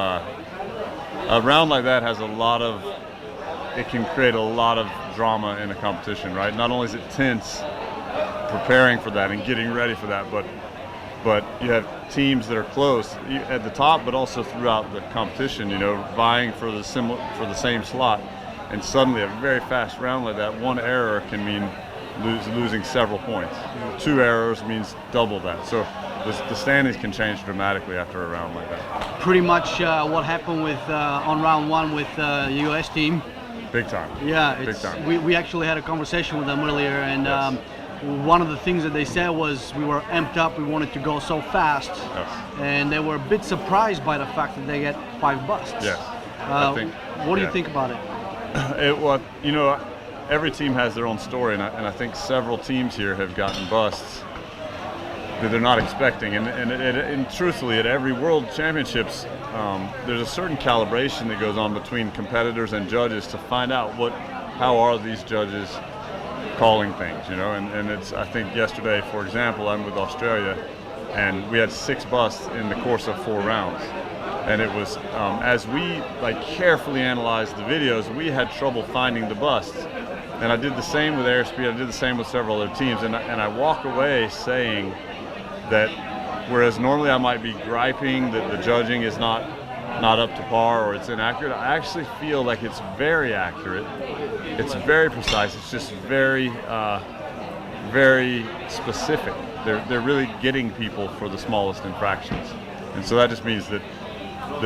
A round like that has a lot of. It can create a lot of drama in a competition, right? Not only is it tense preparing for that and getting ready for that, but you have teams that are close at the top, but also throughout the competition, vying for the same slot. And suddenly a very fast round like that, one error can mean losing several points. 2 errors means double that. So the standings can change dramatically after a round like that. Pretty much what happened with on round 1 with the US team. Big time. Yeah, big time. We actually had a conversation with them earlier, and Yes. One of the things that they said was we were amped up, we wanted to go so fast, Yes. and they were a bit surprised by the fact that they get 5 busts. Yes. I think, what do you yeah. think about it? You know, every team has their own story, and I think several teams here have gotten busts that they're not expecting. And truthfully, at every World Championships, there's a certain calibration that goes on between competitors and judges to find out how are these judges calling things, you know. And it's, I think yesterday, for example, I'm with Australia, and we had 6 busts in the course of 4 rounds. And it was, as we carefully analyzed the videos, we had trouble finding the busts. And I did the same with Airspeed, I did the same with several other teams, and I walk away saying that whereas normally I might be griping that the judging is not up to par or it's inaccurate, I actually feel like it's very accurate. It's very precise. It's just very, very specific. They're really getting people for the smallest infractions, and so that just means that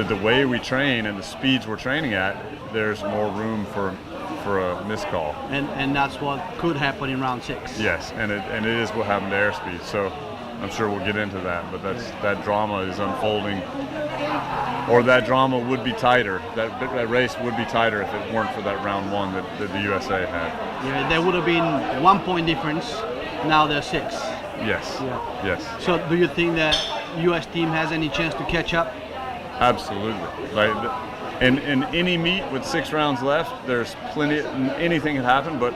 the way we train and the speeds we're training at, there's more room for a miscall. And that's what could happen in round 6. Yes, and it is what happened to Airspeed. So I'm sure we'll get into that, but that drama is unfolding, or that drama would be tighter. That race would be tighter if it weren't for that round 1 that the USA had. Yeah, there would have been 1 point difference. Now there's 6. Yes. Yeah. Yes. So do you think that US team has any chance to catch up? Absolutely. In any meet with 6 rounds left, there's plenty. Anything can happen, but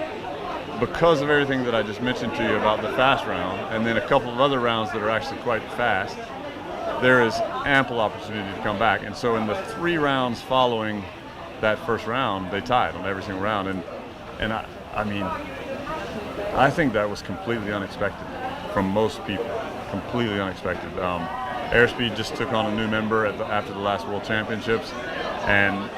because of everything that I just mentioned to you about the fast round, and then a couple of other rounds that are actually quite fast, there is ample opportunity to come back. And so in the 3 rounds following that first round, they tied on every single round. And I mean, I think that was completely unexpected from most people. Completely unexpected. Airspeed just took on a new member after the last World Championships, and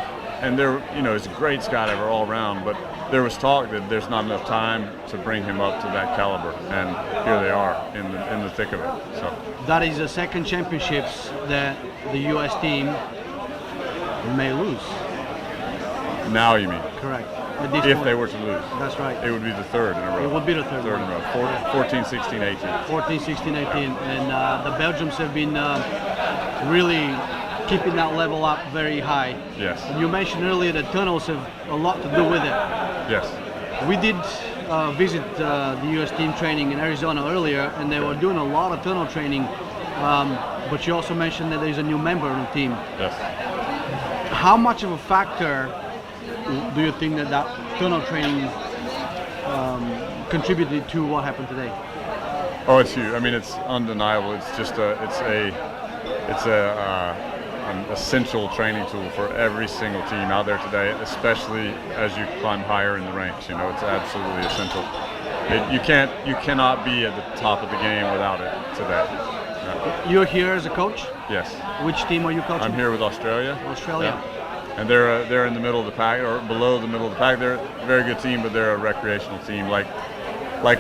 there, you know, he's a great skydiver all around, but there was talk that there's not enough time to bring him up to that caliber, and here they are in the thick of it. So that is the 2nd championships that the U.S. team may lose. Now you mean? Correct. If they were to lose. That's right. It would be the 3rd in a row. It would be the 3rd. 3rd in a row. 14, 16, 18. 14, 16, 18. And the Belgians have been really keeping that level up very high. Yes. And you mentioned earlier that tunnels have a lot to do with it. Yes. We did visit the U.S. team training in Arizona earlier, and they were doing a lot of tunnel training. But you also mentioned that there's a new member on the team. Yes. How much of a factor do you think that tunnel training contributed to what happened today? Oh, it's huge. I mean, it's undeniable. It's just an essential training tool for every single team out there today, especially as you climb higher in the ranks. You know, it's absolutely essential. You cannot be at the top of the game without it today. Yeah. You're here as a coach? Yes. Which team are you coaching? I'm here with Australia. Australia. Yeah. And they're in the middle of the pack, or below the middle of the pack. They're a very good team, but they're a recreational team, like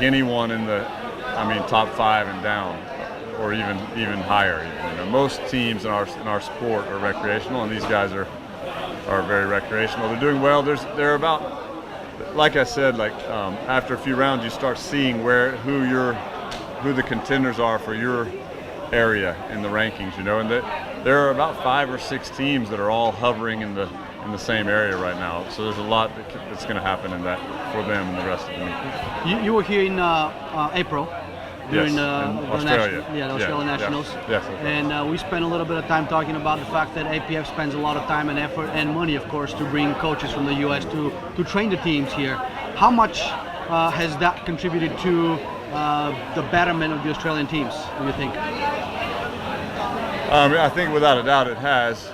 anyone in the, top 5 and down, or even higher. You know, most teams in our sport are recreational, and these guys are very recreational. They're doing well. They're about, like I said, after a few rounds, you start seeing who the contenders are for your area in the rankings. You know, and there are about 5 or 6 teams that are all hovering in the same area right now. So there's a lot that's going to happen in that for them and the rest of the meet. You were here in April during the Australia. Australian Nationals. Yes. And we spent a little bit of time talking about the fact that APF spends a lot of time and effort and money, of course, to bring coaches from the U.S. to train the teams here. How much has that contributed to the betterment of the Australian teams, do you think? I think without a doubt it has.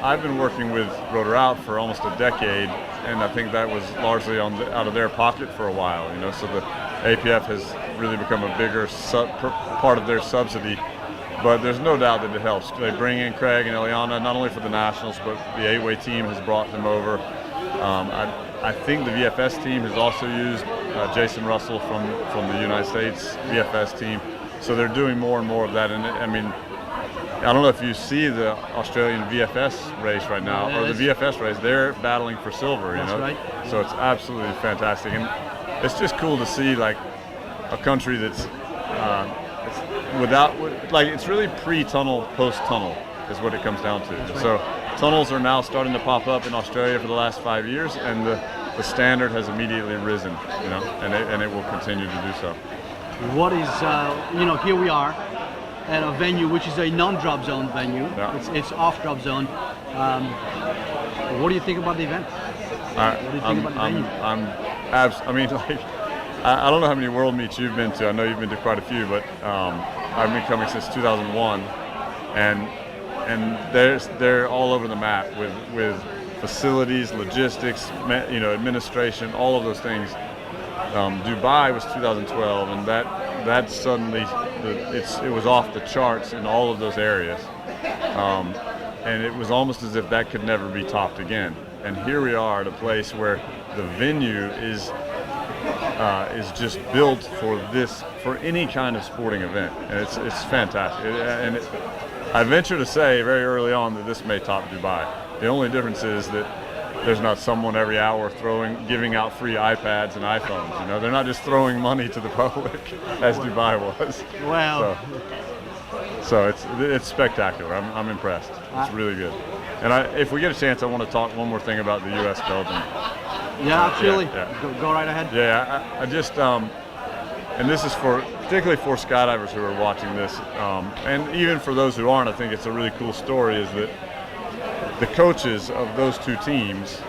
I've been working with Rotor Out for almost a decade, and I think that was largely out of their pocket for a while. You know, so the APF has really become a bigger part of their subsidy. But there's no doubt that it helps. They bring in Craig and Eliana not only for the Nationals, but the 8-way team has brought them over. I think the VFS team has also used Jason Russell from the United States VFS team. So they're doing more and more of that. And I mean, I don't know if you see the Australian VFS race right now, or the VFS race. They're battling for silver, you know. Right. So it's absolutely fantastic, and it's just cool to see like a country that's it's really pre-tunnel, post-tunnel is what it comes down to. Right. So tunnels are now starting to pop up in Australia for the last 5 years, and the standard has immediately risen, you know, and it will continue to do so. What is, here we are at a venue which is a non-drop zone venue. Yeah. It's off drop zone. What do you think about the event? What do you think about the venue? I don't know how many world meets you've been to. I know you've been to quite a few, but I've been coming since 2001, and they're all over the map with facilities, logistics, administration, all of those things. Dubai was 2012, and that suddenly it was off the charts in all of those areas, and it was almost as if that could never be topped again. And here we are at a place where the venue is just built for any kind of sporting event, and it's fantastic. I venture to say very early on that this may top Dubai. The only difference is that there's not someone every hour giving out free iPads and iPhones. You know, they're not just throwing money to the public as Dubai was. Wow. So it's spectacular. I'm impressed. It's really good. And if we get a chance, I want to talk one more thing about the U.S. Belgium. Yeah, absolutely. Yeah. Go right ahead. Yeah, I just and this is particularly for skydivers who are watching this, and even for those who aren't. I think it's a really cool story. Is that the coaches of those two teams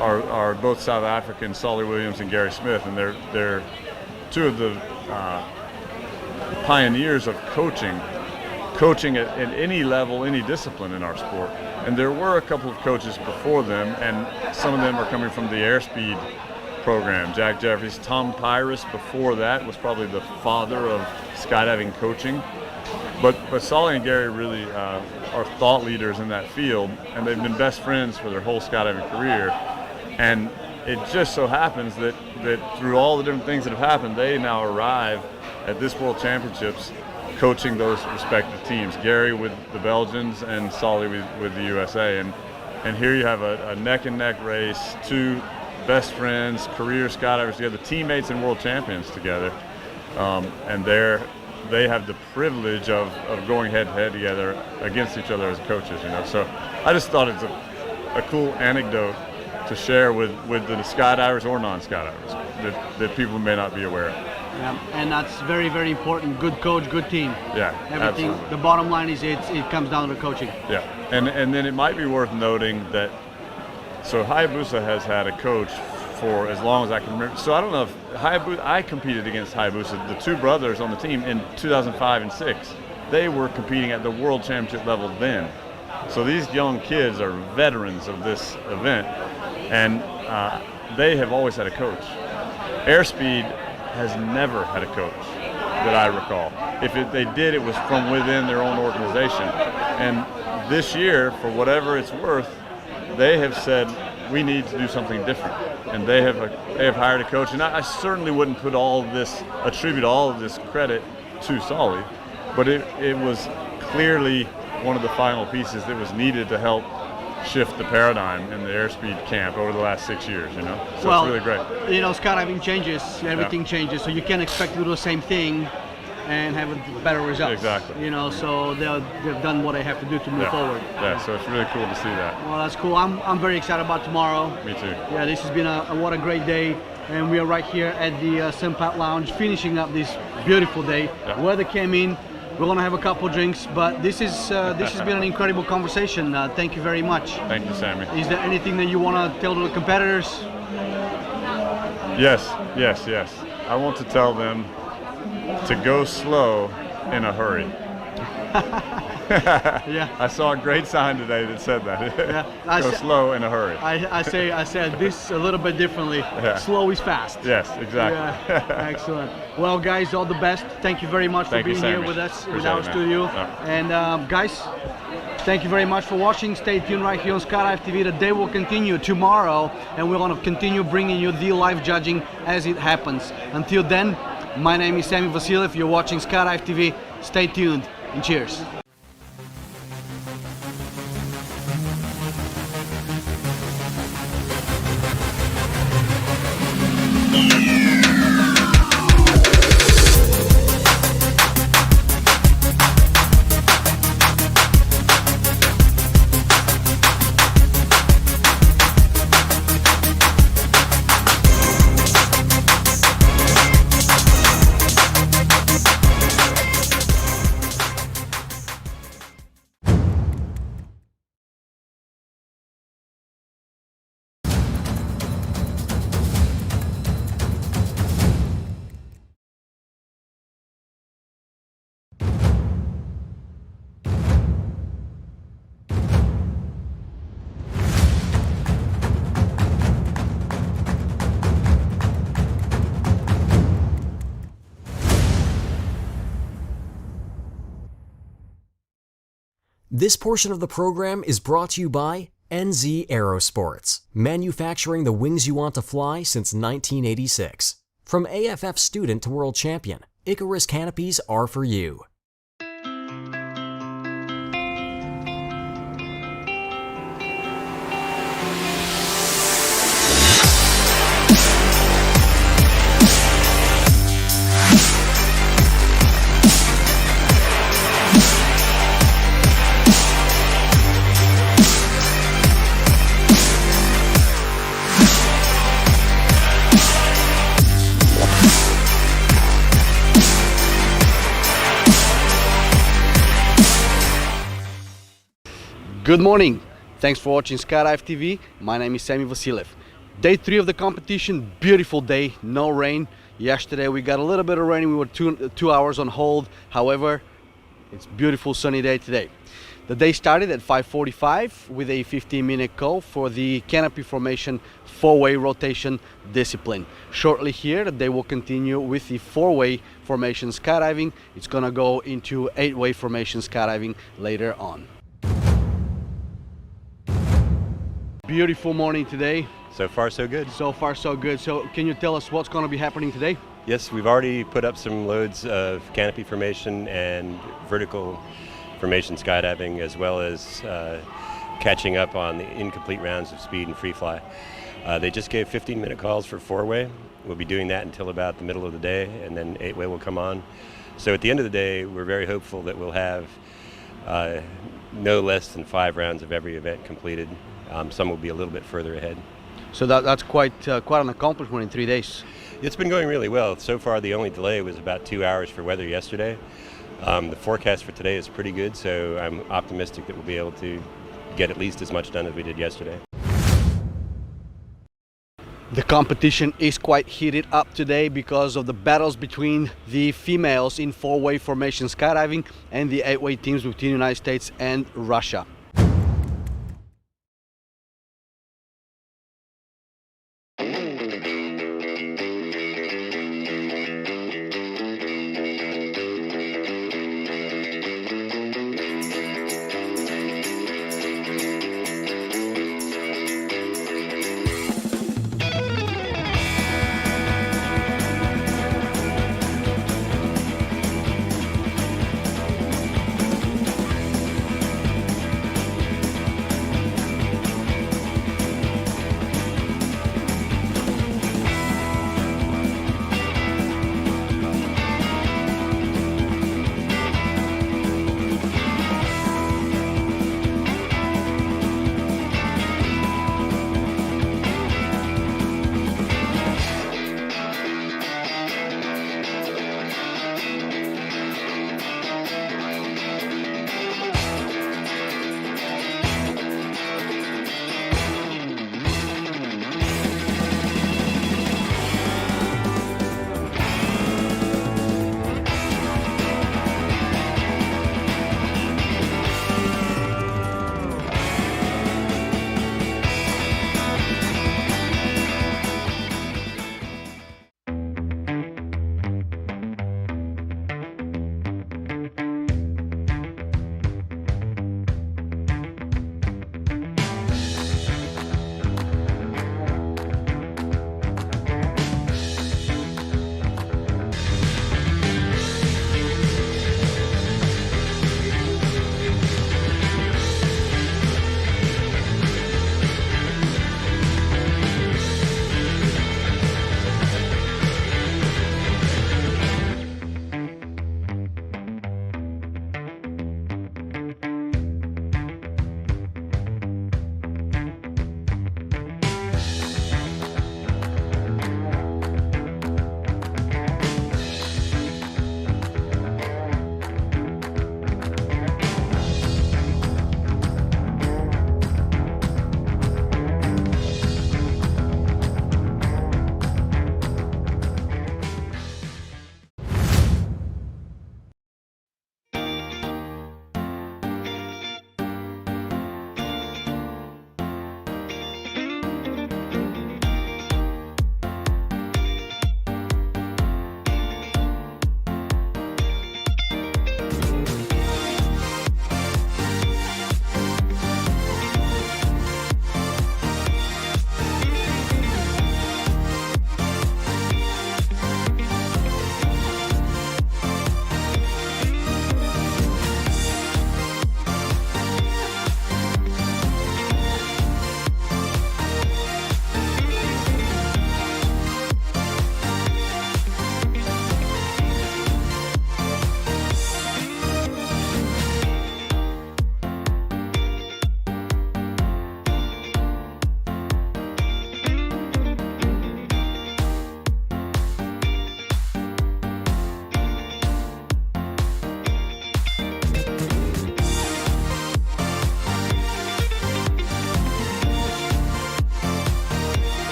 are both South African, Solly Williams and Gary Smith, and they're two of the pioneers of coaching at any level, any discipline in our sport. And there were a couple of coaches before them, and some of them are coming from the airspeed program. Jack Jeffries, Tom Pyrus before that was probably the father of skydiving coaching. But Solly and Gary really are thought leaders in that field, and they've been best friends for their whole skydiving career. And it just so happens that through all the different things that have happened, they now arrive at this World Championships coaching those respective teams. Gary with the Belgians and Solly with the USA. And here you have a neck-and-neck race, two best friends, career skydivers together, teammates and world champions together. And they have the privilege of going head-to-head together against each other as coaches, you know. So I just thought it's a cool anecdote to share with the skydivers or non-skydivers that people may not be aware of. Yeah, and that's very, very important. Good coach, good team. Yeah, everything. absolutely. The bottom line is it comes down to coaching. Yeah, and then it might be worth noting that Hayabusa has had a coach for as long as I can remember. So I don't know if I competed against Hayabusa, the two brothers on the team, in 2005 and 6. They were competing at the world championship level then. So these young kids are veterans of this event, and they have always had a coach. Airspeed has never had a coach that I recall. If they did, it was from within their own organization. And this year, for whatever it's worth, they have said, we need to do something different. And they have hired a coach. And I certainly wouldn't attribute all of this credit to Solly, but it was clearly one of the final pieces that was needed to help shift the paradigm in the airspeed camp over the last 6 years, you know. So it's really great. You know, skydiving changes, everything changes, so you can't expect to do the same thing and have a better result. Exactly. You know, so they've done what they have to do to move forward. Yeah, so it's really cool to see that. Well, that's cool. I'm very excited about tomorrow. Me too. Yeah, this has been what a great day, and we are right here at the Sunpath Lounge, finishing up this beautiful day. Yeah. Weather came in. We're gonna have a couple drinks, but this has been an incredible conversation. Thank you very much. Thank you, Sammy. Is there anything that you want to tell to the competitors? Yes. I want to tell them to go slow in a hurry. Yeah. I saw a great sign today that said that. Yeah. Go slow in a hurry. I said this a little bit differently. Yeah. Slow is fast. Yes, exactly. Yeah. Excellent. Well, guys, all the best. Thank you very much for being here with us in our studio. Yeah. And guys, Thank you very much for watching. Stay tuned right here on Skydive TV. The day will continue tomorrow, and we're going to continue bringing you the live judging as it happens. Until then, my name is Sammy Vasiliev. You're watching Skydive TV. Stay tuned and cheers. This portion of the program is brought to you by NZ Aerosports, manufacturing the wings you want to fly since 1986. From AFF student to world champion, Icarus Canopies are for you. Good morning. Thanks for watching Skydive TV. My name is Sammy Vasiliev. Day 3 of the competition. Beautiful day, no rain. Yesterday we got a little bit of rain. We were two hours on hold. However, it's beautiful sunny day today. The day started at 5:45 with a 15-minute call for the canopy formation 4-way rotation discipline. Shortly here, the day will continue with the 4-way formation skydiving. It's gonna go into 8-way formation skydiving later on. Beautiful morning today. So far, so good. So far, so good. So can you tell us what's going to be happening today? Yes, we've already put up some loads of canopy formation and vertical formation skydiving, as well as catching up on the incomplete rounds of speed and free fly. They just gave 15-minute calls for 4-way. We'll be doing that until about the middle of the day, and then 8-way will come on. So at the end of the day, we're very hopeful that we'll have no less than 5 rounds of every event completed. Some will be a little bit further ahead. So that's quite an accomplishment in 3 days. It's been going really well. So far, the only delay was about 2 hours for weather yesterday. The forecast for today is pretty good, so I'm optimistic that we'll be able to get at least as much done as we did yesterday. The competition is quite heated up today because of the battles between the females in 4-way formation skydiving and the 8-way teams between the United States and Russia.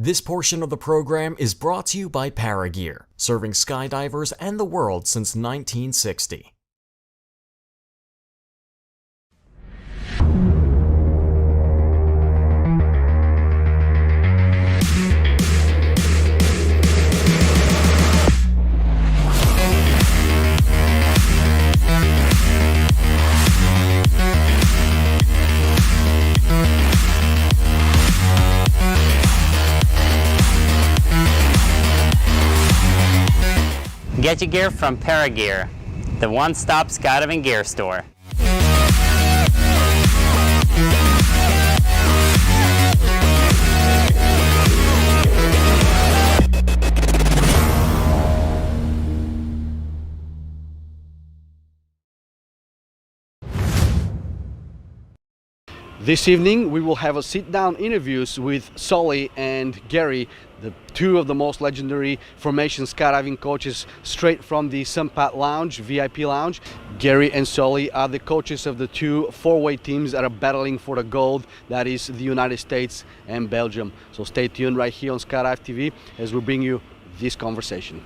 This portion of the program is brought to you by Paragear, serving skydivers and the world since 1960. Get your gear from Paragear, the one-stop skydiving gear store. This evening we will have a sit-down interviews with Sully and Gary, the two of the most legendary formation skydiving coaches straight from the Sunpat Lounge, VIP Lounge. Gary and Sully are the coaches of the two four-way teams that are battling for the gold, that is the United States and Belgium. So stay tuned right here on Skydive TV as we bring you this conversation.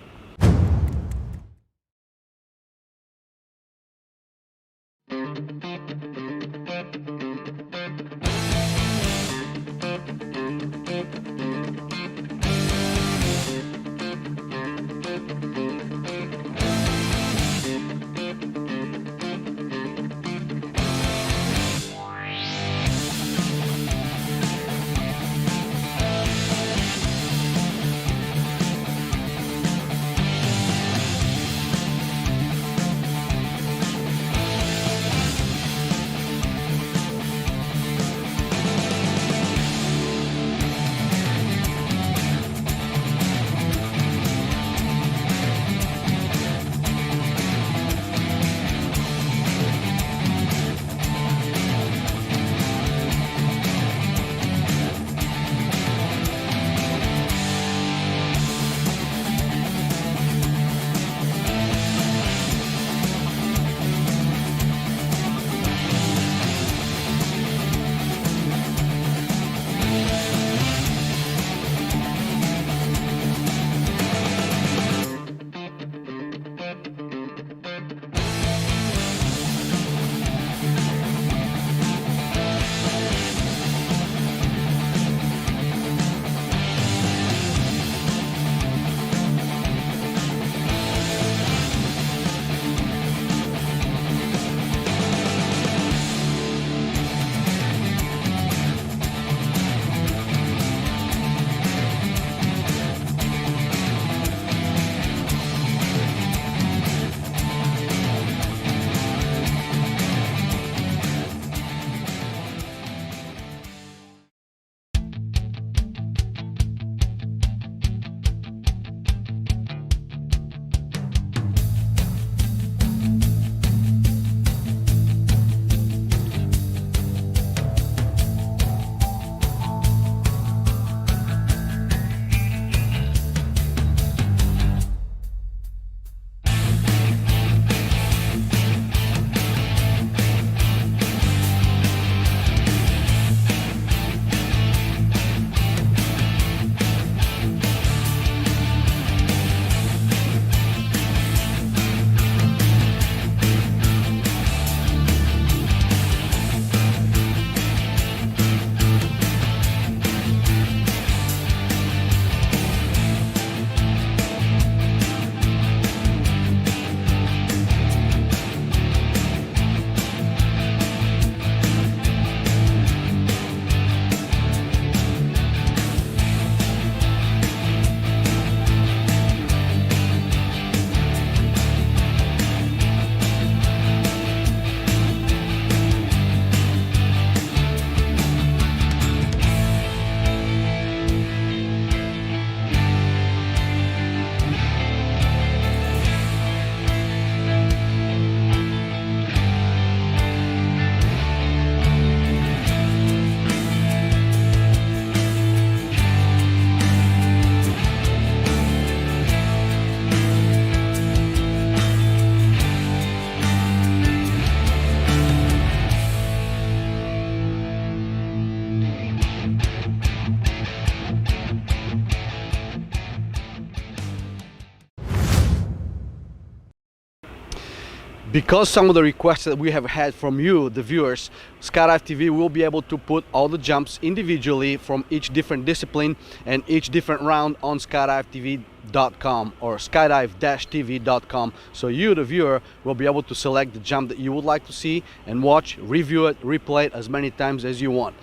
Because some of the requests that we have had from you, the viewers, Skydive TV will be able to put all the jumps individually from each different discipline and each different round on skydivetv.com or skydive-tv.com. So you, the viewer, will be able to select the jump that you would like to see and watch, review it, replay it as many times as you want,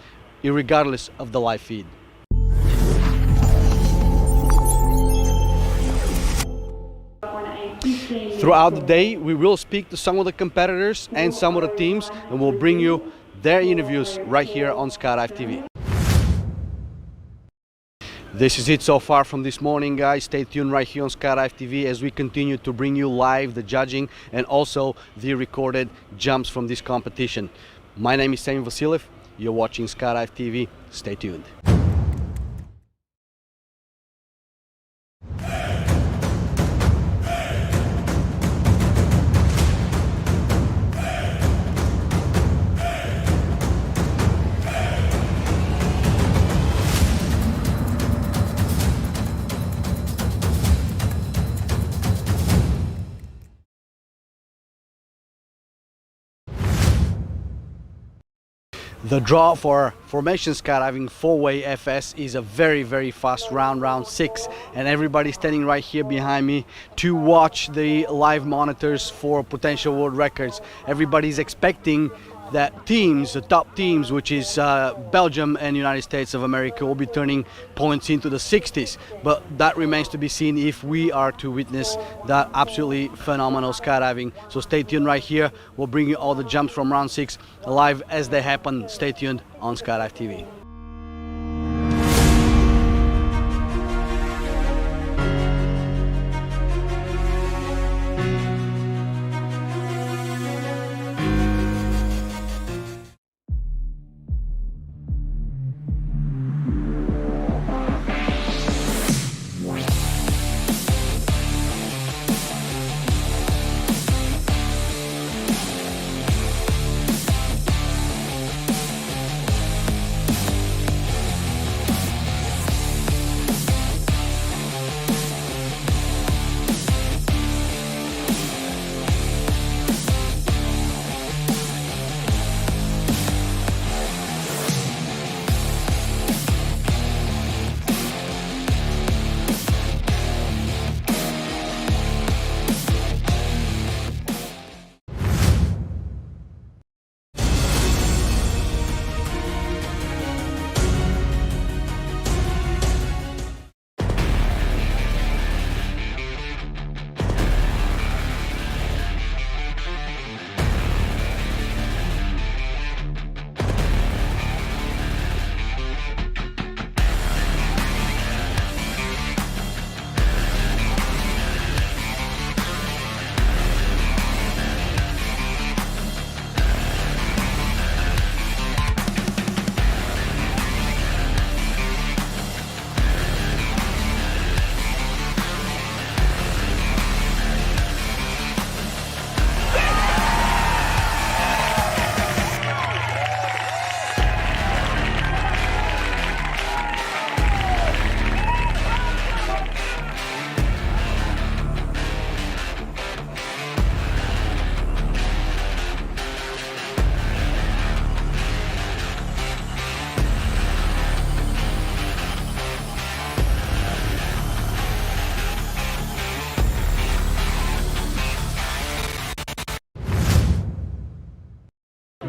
irregardless of the live feed. Throughout the day, we will speak to some of the competitors and some of the teams, and we'll bring you their interviews right here on Skydive TV. This is it so far from this morning, guys. Stay tuned right here on Skydive TV as we continue to bring you live the judging and also the recorded jumps from this competition. My name is Sam Vasiliev. You're watching Skydive TV. Stay tuned. The draw for formation skydiving 4-way FS is a very fast round 6, and everybody's standing right here behind me to watch the live monitors for potential world records. Everybody's expecting that teams, the top teams, which is Belgium and United States of America, will be turning points into the 60s, but that remains to be seen if we are to witness that absolutely phenomenal skydiving. So stay tuned right here. We'll bring you all the jumps from round 6 live as they happen. Stay tuned on Skydive TV.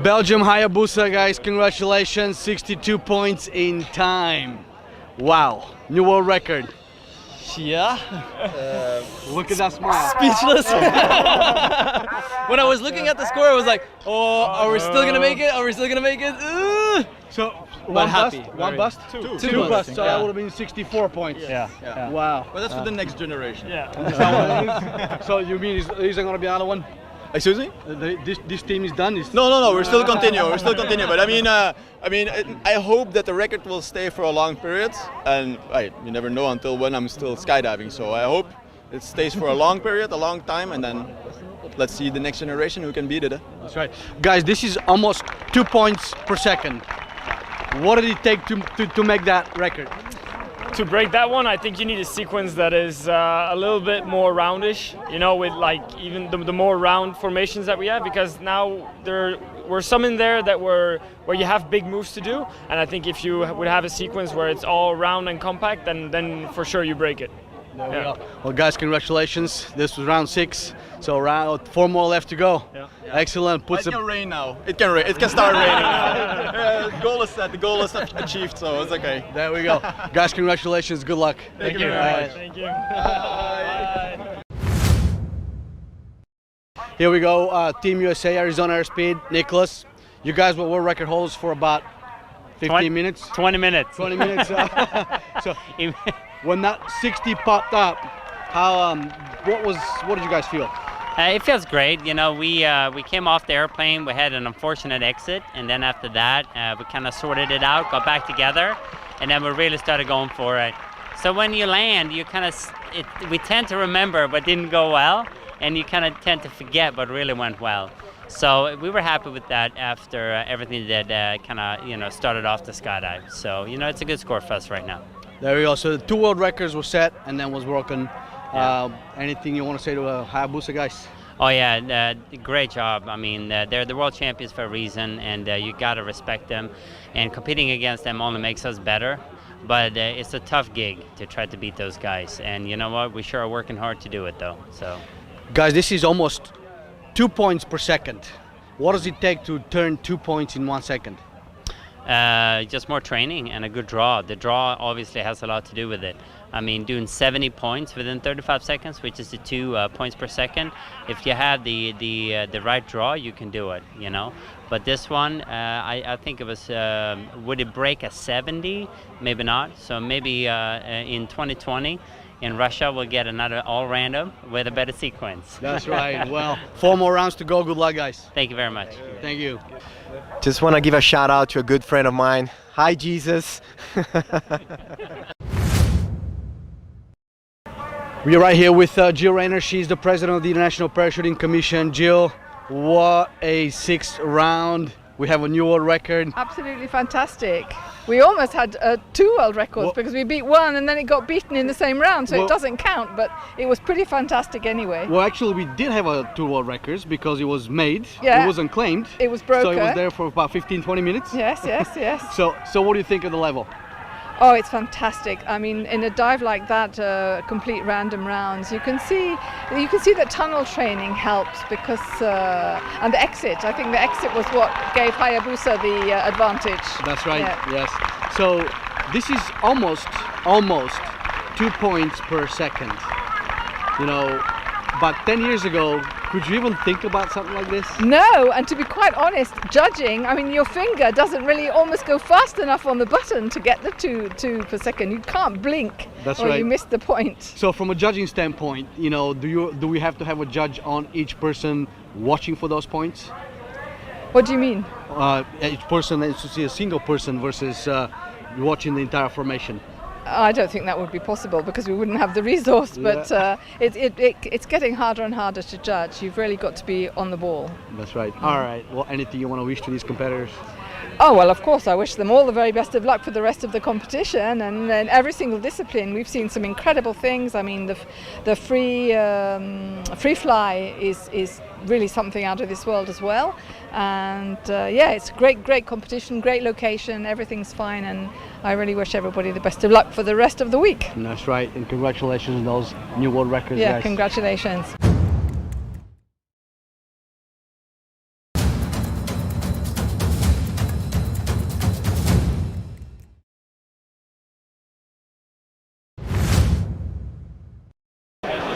Belgium Hayabusa, guys, congratulations, 62 points in time. Wow, new world record. Yeah. Look at that smile. Speechless. When I was looking at the score, I was like, oh, are we still gonna make it? Are we still gonna make it? So, but happy. One bust? Two busts, so that would have been 64 points. Yeah. Wow. But that's for the next generation. Yeah. So you mean is there gonna be another one? Excuse me? This team is done? No, we're still continue. But I mean, I hope that the record will stay for a long period. And you never know until when I'm still skydiving. So I hope it stays for a long period, a long time, and then let's see the next generation who can beat it. That's right. Guys, this is almost 2 points per second. What did it take to make that record? to break that one, I think you need a sequence that is a little bit more roundish, you know, with like even the more round formations that we have, because now there were some in there that were where you have big moves to do, and I think if you would have a sequence where it's all round and compact, then for sure you break it. There we go. Well, guys, congratulations. This was round 6, so round 4 more left to go. Yeah. Excellent. It can rain now. It can rain. It can start raining now. The goal is set. The goal is achieved, so it's okay. There we go. Guys, congratulations. Good luck. Thank you very much. Thank you. Here we go. Team USA, Arizona Airspeed. Nicholas, you guys were world record holders for about 15 minutes? 20 minutes. 20 minutes. So when that 60 popped up, how what did you guys feel? It feels great. You know, we came off the airplane. We had an unfortunate exit, and then after that, we kind of sorted it out, got back together, and then we really started going for it. So when you land, you kind of we tend to remember what didn't go well, and you kind of tend to forget what really went well. So we were happy with that after everything that kind of started off the skydive. So it's a good score for us right now. There we go. So the 2 world records were set and then was broken. Anything you want to say to Hayabusa guys? Oh yeah, great job. I mean, they're the world champions for a reason, and you got to respect them. And competing against them only makes us better. But it's a tough gig to try to beat those guys. And you know what? We sure are working hard to do it, though. So, guys, this is almost 2 points per second. What does it take to turn 2 points in 1 second? Just more training and a good draw. The draw obviously has a lot to do with it. I mean, doing 70 points within 35 seconds, which is the 2 points per second. If you have the right draw, you can do it. But this one, I think it was. Would it break a 70? Maybe not. So maybe in 2020. In Russia, we'll get another all random with a better sequence. That's right. Well, 4 more rounds to go. Good luck, guys. Thank you very much. Thank you. Just want to give a shout out to a good friend of mine. Hi, Jesus. We are right here with Jill Rayner. She's the president of the International Parachuting Commission. Jill, what a 6th round. We have a new world record. Absolutely fantastic. We almost had 2 world records because we beat 1 and then it got beaten in the same round, so it doesn't count, but it was pretty fantastic anyway. Well, actually, we did have 2 world records because it was made. Yeah. It wasn't claimed. It was broken. So it was there for about 15-20 minutes. Yes. So what do you think of the level? Oh, it's fantastic. I mean, in a dive like that, complete random rounds, you can see that tunnel training helps because, and the exit. I think the exit was what gave Hayabusa the advantage. That's right. Yeah. Yes. So this is almost 2 points per second. But 10 years ago, could you even think about something like this? No, and to be quite honest, judging, I mean, your finger doesn't really almost go fast enough on the button to get the 2 per second. You can't blink. That's or right. You miss the point. So from a judging standpoint, do we have to have a judge on each person watching for those points? What do you mean? Each person is to see a single person versus watching the entire formation. I don't think that would be possible because we wouldn't have the resource, but it's getting harder and harder to judge. You've really got to be on the ball. That's right. All right. Well, anything you want to wish to these competitors? Oh, well, of course, I wish them all the very best of luck for the rest of the competition, and in every single discipline we've seen some incredible things. I mean, the free fly is really something out of this world as well, and it's a great competition, great location, everything's fine, and I really wish everybody the best of luck for the rest of the week. And that's right, and congratulations on those new world records, Yeah, guys. Congratulations.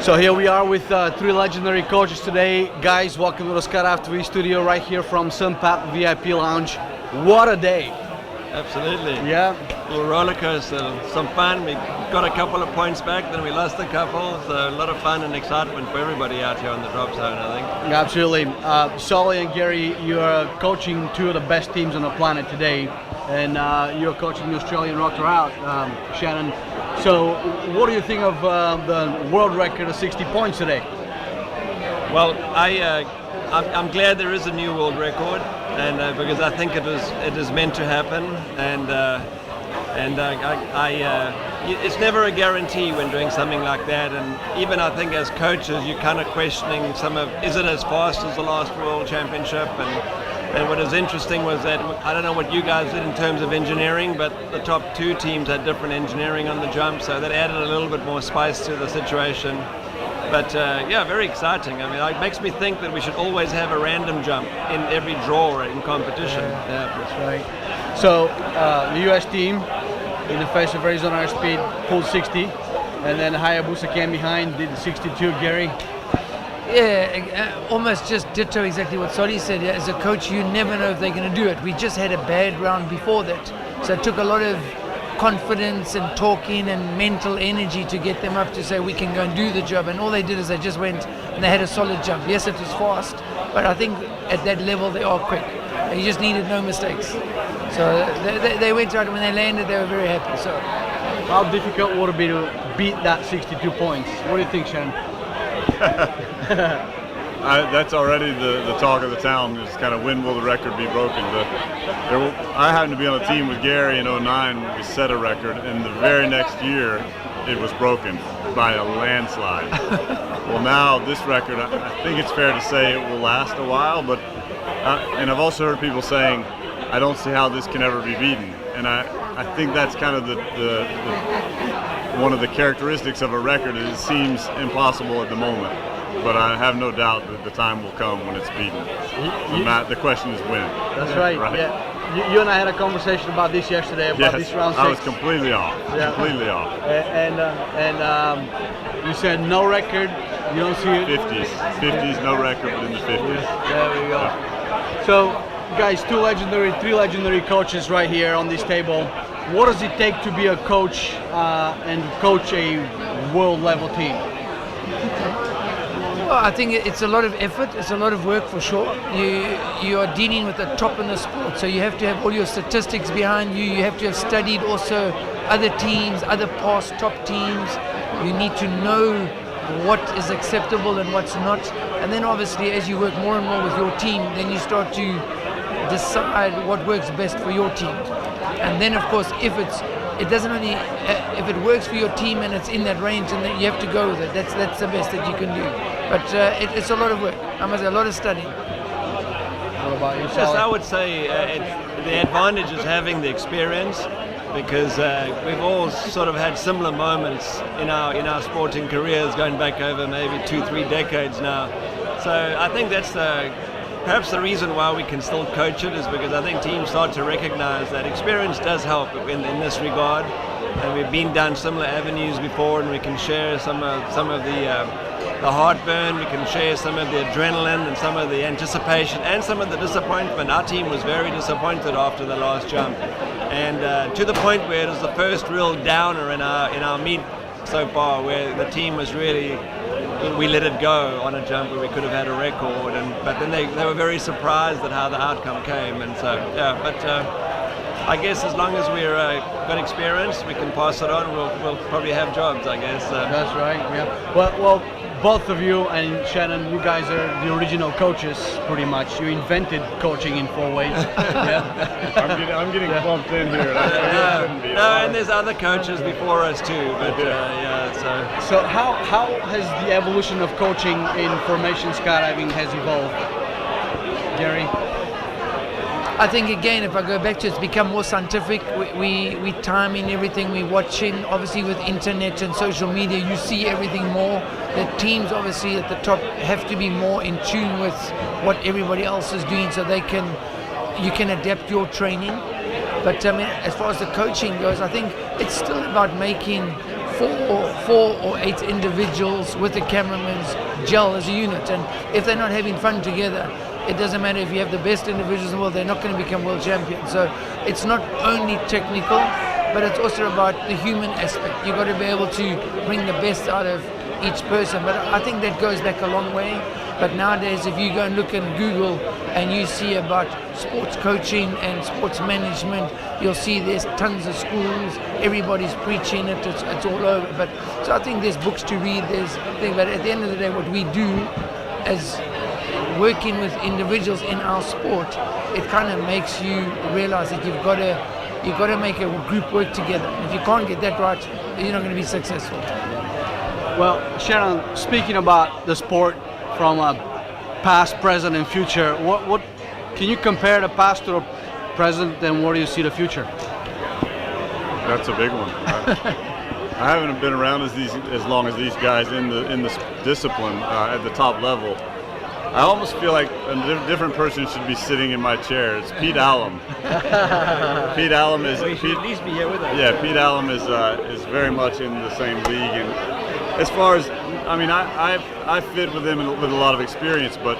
So here we are with 3 legendary coaches today. Guys, welcome to the Skydive TV studio right here from Sunpath VIP Lounge. What a day. Absolutely. Yeah. Well, roller coaster, some fun. We got a couple of points back, then we lost a couple. So a lot of fun and excitement for everybody out here on the drop zone, I think. Absolutely. Solly and Gary, you are coaching 2 of the best teams on the planet today. And you're coaching the Australian rocker out, Shannon. So what do you think of the world record of 60 points today? Well, I'm glad there is a new world record, and because I think it is meant to happen, and And it's never a guarantee when doing something like that. And even I think as coaches, you're kind of questioning is it as fast as the last World Championship? And what is interesting was that, I don't know what you guys did in terms of engineering, but the top 2 teams had different engineering on the jump, so that added a little bit more spice to the situation. But yeah, very exciting. I mean, it makes me think that we should always have a random jump in every draw in competition. Yeah, that's right. So the US team, in the face of Arizona Airspeed, pulled 60, and then Hayabusa came behind, did 62. Gary? Yeah, almost just ditto exactly what Soli said. Yeah, as a coach, you never know if they're going to do it. We just had a bad round before that, so it took a lot of confidence and talking and mental energy to get them up to say we can go and do the job. And all they did is they just went and they had a solid jump. Yes, it was fast, but I think at that level they are quick. You just needed no mistakes. So they went out, and when they landed, they were very happy. So, how difficult would it be to beat that 62 points? What do you think, Shannon? That's already the talk of the town, is kind of when will the record be broken. I happened to be on a team with Gary in 2009. We set a record, and the very next year it was broken by a landslide. Well, now this record, I think it's fair to say it will last a while, but and I've also heard people saying, I don't see how this can ever be beaten. And I think that's kind of the one of the characteristics of a record, is it seems impossible at the moment. But I have no doubt that the time will come when it's beaten. The question is when. That's right. Yeah. You and I had a conversation about this yesterday, about this round 6. I was completely off. Yeah. Completely off. And you said no record. You don't see it. 50s, no record, but in the 50s. There we go. Yeah. So, guys, 3 legendary coaches right here on this table. What does it take to be a coach and coach a world-level team? Well, I think it's a lot of effort, it's a lot of work for sure. You are dealing with the top in the sport, so you have to have all your statistics behind you. You have to have studied also other teams, other past top teams. You need to know what is acceptable and what's not. And then obviously as you work more and more with your team, then you start to decide what works best for your team. And then of course, if it works for your team and it's in that range, and then you have to go with it. That's the best that you can do. But it's a lot of work. I must say, a lot of studying. What about you? Yes, I would say the advantage is having the experience, because we've all sort of had similar moments in our sporting careers, going back over maybe 2-3 decades now. So I think that's perhaps the reason why we can still coach it, is because I think teams start to recognize that experience does help in this regard. And we've been down similar avenues before, and we can share some of the heartburn, we can share some of the adrenaline and some of the anticipation and some of the disappointment. Our team was very disappointed after the last jump, and to the point where it was the first real downer in our meet so far, where the team was really, we let it go on a jump where we could have had a record, but then they were very surprised at how the outcome came. And so yeah, but I guess as long as we're got experience, we can pass it on. We'll probably have jobs, I guess. That's right. Yeah. Well, both of you and Shannon, you guys are the original coaches, pretty much. You invented coaching in 4 ways. Yeah. I'm getting bumped in here. And there's other coaches before us too. But yeah. So how has the evolution of coaching in formation skydiving has evolved, Gary? I think again, if I go back to it's become more scientific. We timing everything, we're watching. Obviously with internet and social media, you see everything more. The teams obviously at the top have to be more in tune with what everybody else is doing, so you can adapt your training. But I mean, as far as the coaching goes, I think it's still about making four or eight individuals with the cameramans gel as a unit. And if they're not having fun together, it doesn't matter if you have the best individuals in the world, they're not going to become world champions. So it's not only technical, but it's also about the human aspect. You've got to be able to bring the best out of each person. But I think that goes back a long way. But nowadays, if you go and look at Google and you see about sports coaching and sports management, you'll see there's tons of schools, everybody's preaching it, it's all over. But so I think there's books to read, but at the end of the day, what we do as working with individuals in our sport, it kind of makes you realize that you've got to You've got to make a group work together. If you can't get that right, you're not going to be successful. Well, Sharon, speaking about the sport from past, present, and future, what can you compare the past to the present, and where do you see the future? That's a big one. I haven't been around as long as these guys in the discipline at the top level. I almost feel like a different person should be sitting in my chair. It's Pete Allen. Pete Allen is. Well, he should at least be here with us. Yeah, Pete Allen is very much in the same league, and as far as I fit with them with a lot of experience, but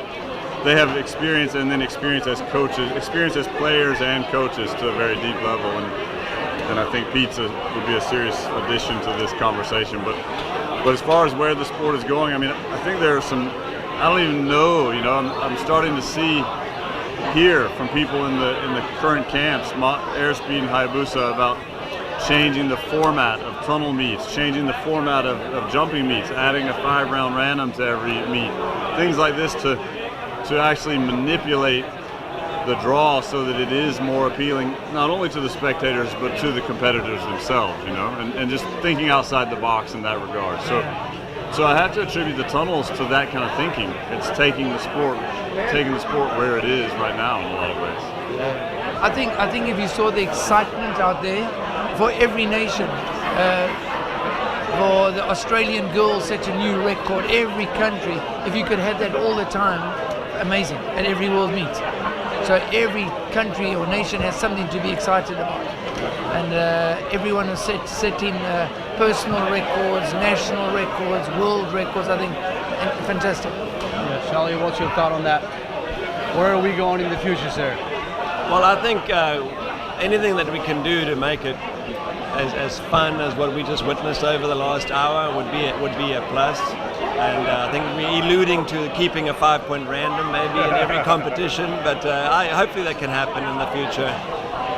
they have experience and then experience as coaches, experience as players and coaches to a very deep level, and I think Pete would be a serious addition to this conversation. But as far as where the sport is going, I think there are some. I don't even know. I'm starting to see, hear from people in the current camps, Airspeed and Hayabusa, about changing the format of tunnel meets, changing the format of jumping meets, adding a 5-round random to every meet, things like this to actually manipulate the draw so that it is more appealing not only to the spectators but to the competitors themselves, and just thinking outside the box in that regard. So I have to attribute the tunnels to that kind of thinking. It's taking the sport where it is right now in a lot of ways. I think if you saw the excitement out there for every nation, for the Australian girls set a new record, every country, if you could have that all the time, amazing, at every world meet. So every country or nation has something to be excited about. And everyone is setting personal records, national records, world records, I think, and fantastic. Yeah, Charlie, what's your thought on that? Where are we going in the future, sir? Well, I think anything that we can do to make it as fun as what we just witnessed over the last hour would be a plus. And I think we're alluding to keeping a 5-point random maybe in every competition, but hopefully that can happen in the future.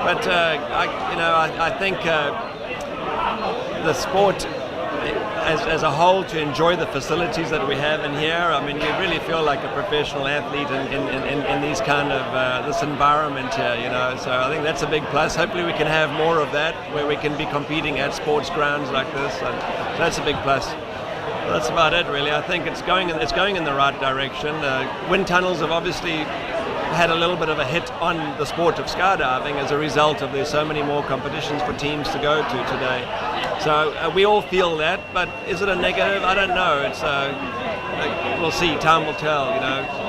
But I think the sport as a whole, to enjoy the facilities that we have in here, you really feel like a professional athlete in these kind of this environment here, So I think that's a big plus. Hopefully we can have more of that, where we can be competing at sports grounds like this, and so that's a big plus. Well, that's about it, really. I think it's going in the right direction. Wind tunnels have obviously had a little bit of a hit on the sport of skydiving as a result of there's so many more competitions for teams to go to today. So we all feel that, but is it a negative? I don't know. It's we'll see. Time will tell.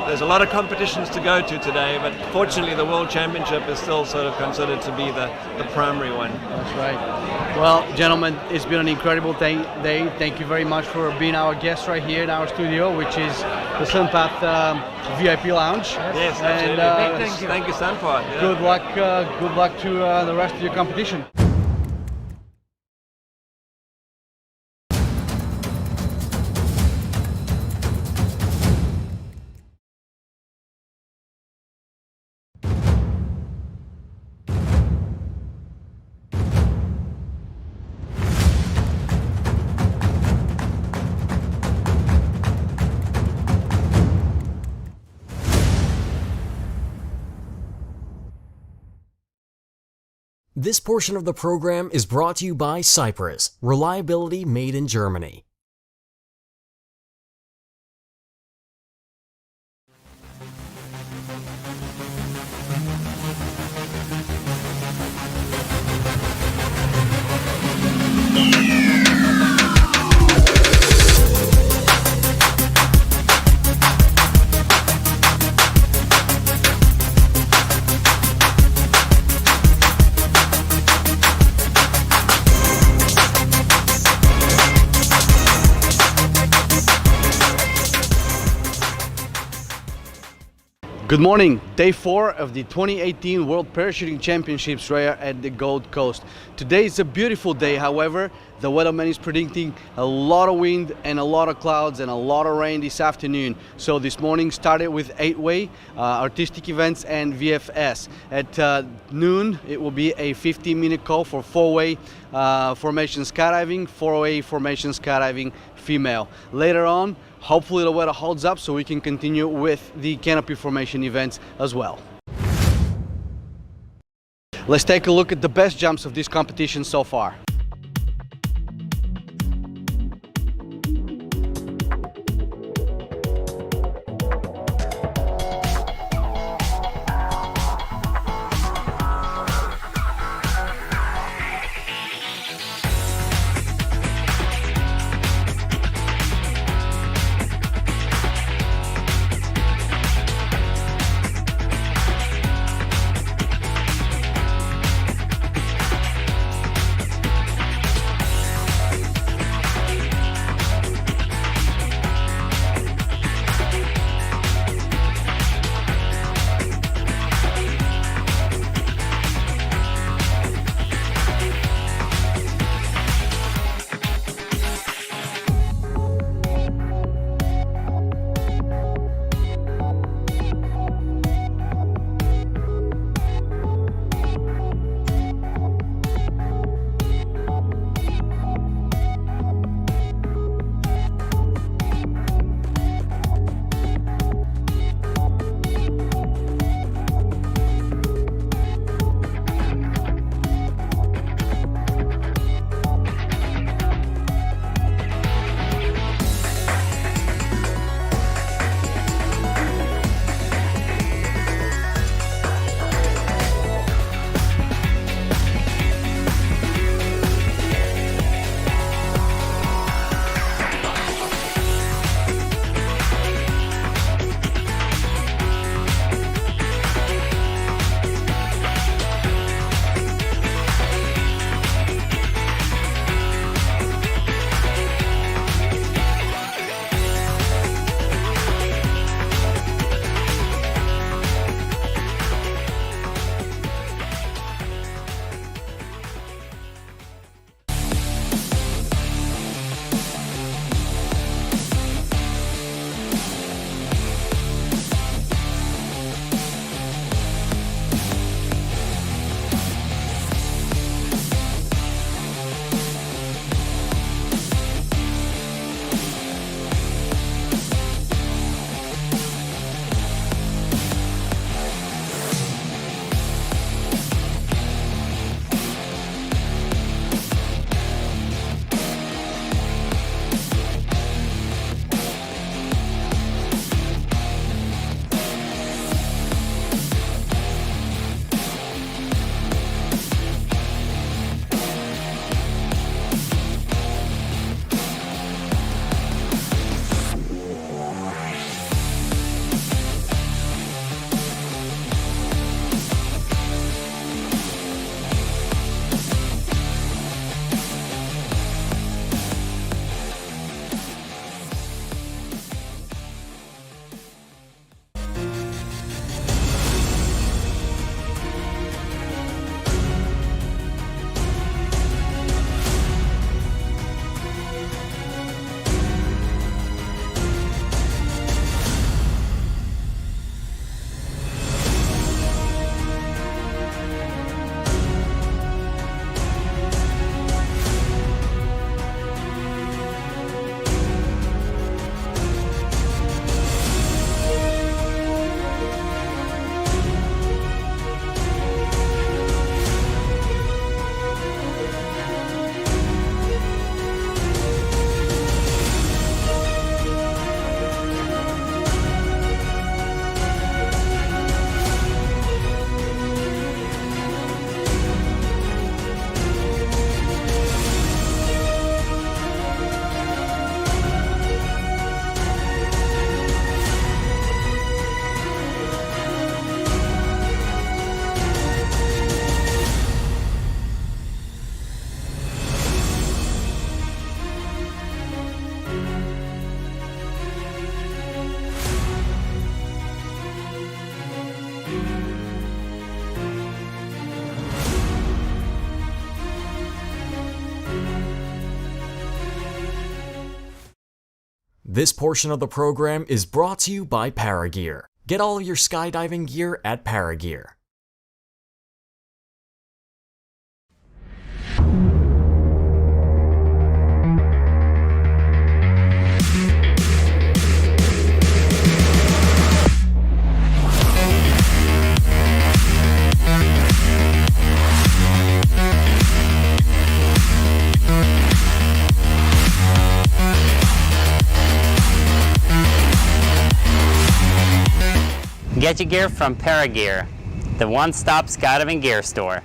There's a lot of competitions to go to today, but fortunately the World Championship is still sort of considered to be the primary one. That's right. Well, gentlemen, it's been an incredible day. Thank you very much for being our guest right here in our studio, which is the Sunpath VIP Lounge. Yes, absolutely. Thank you, Sunpath. Yeah. Good luck to the rest of your competition. This portion of the program is brought to you by CYPRES, reliability made in Germany. Good morning. Day 4 of the 2018 World Parachuting Championships right at the Gold Coast. Today is a beautiful day, however, the weatherman is predicting a lot of wind and a lot of clouds and a lot of rain this afternoon. So this morning started with 8-way, artistic events and VFS. At noon, it will be a 15-minute call for 4-way formation skydiving, 4-way formation skydiving female. Later on, hopefully the weather holds up so we can continue with the canopy formation events as well. Let's take a look at the best jumps of this competition so far. This portion of the program is brought to you by Paragear. Get all of your skydiving gear at Paragear. Get your gear from Paragear, the one-stop skydiving gear store.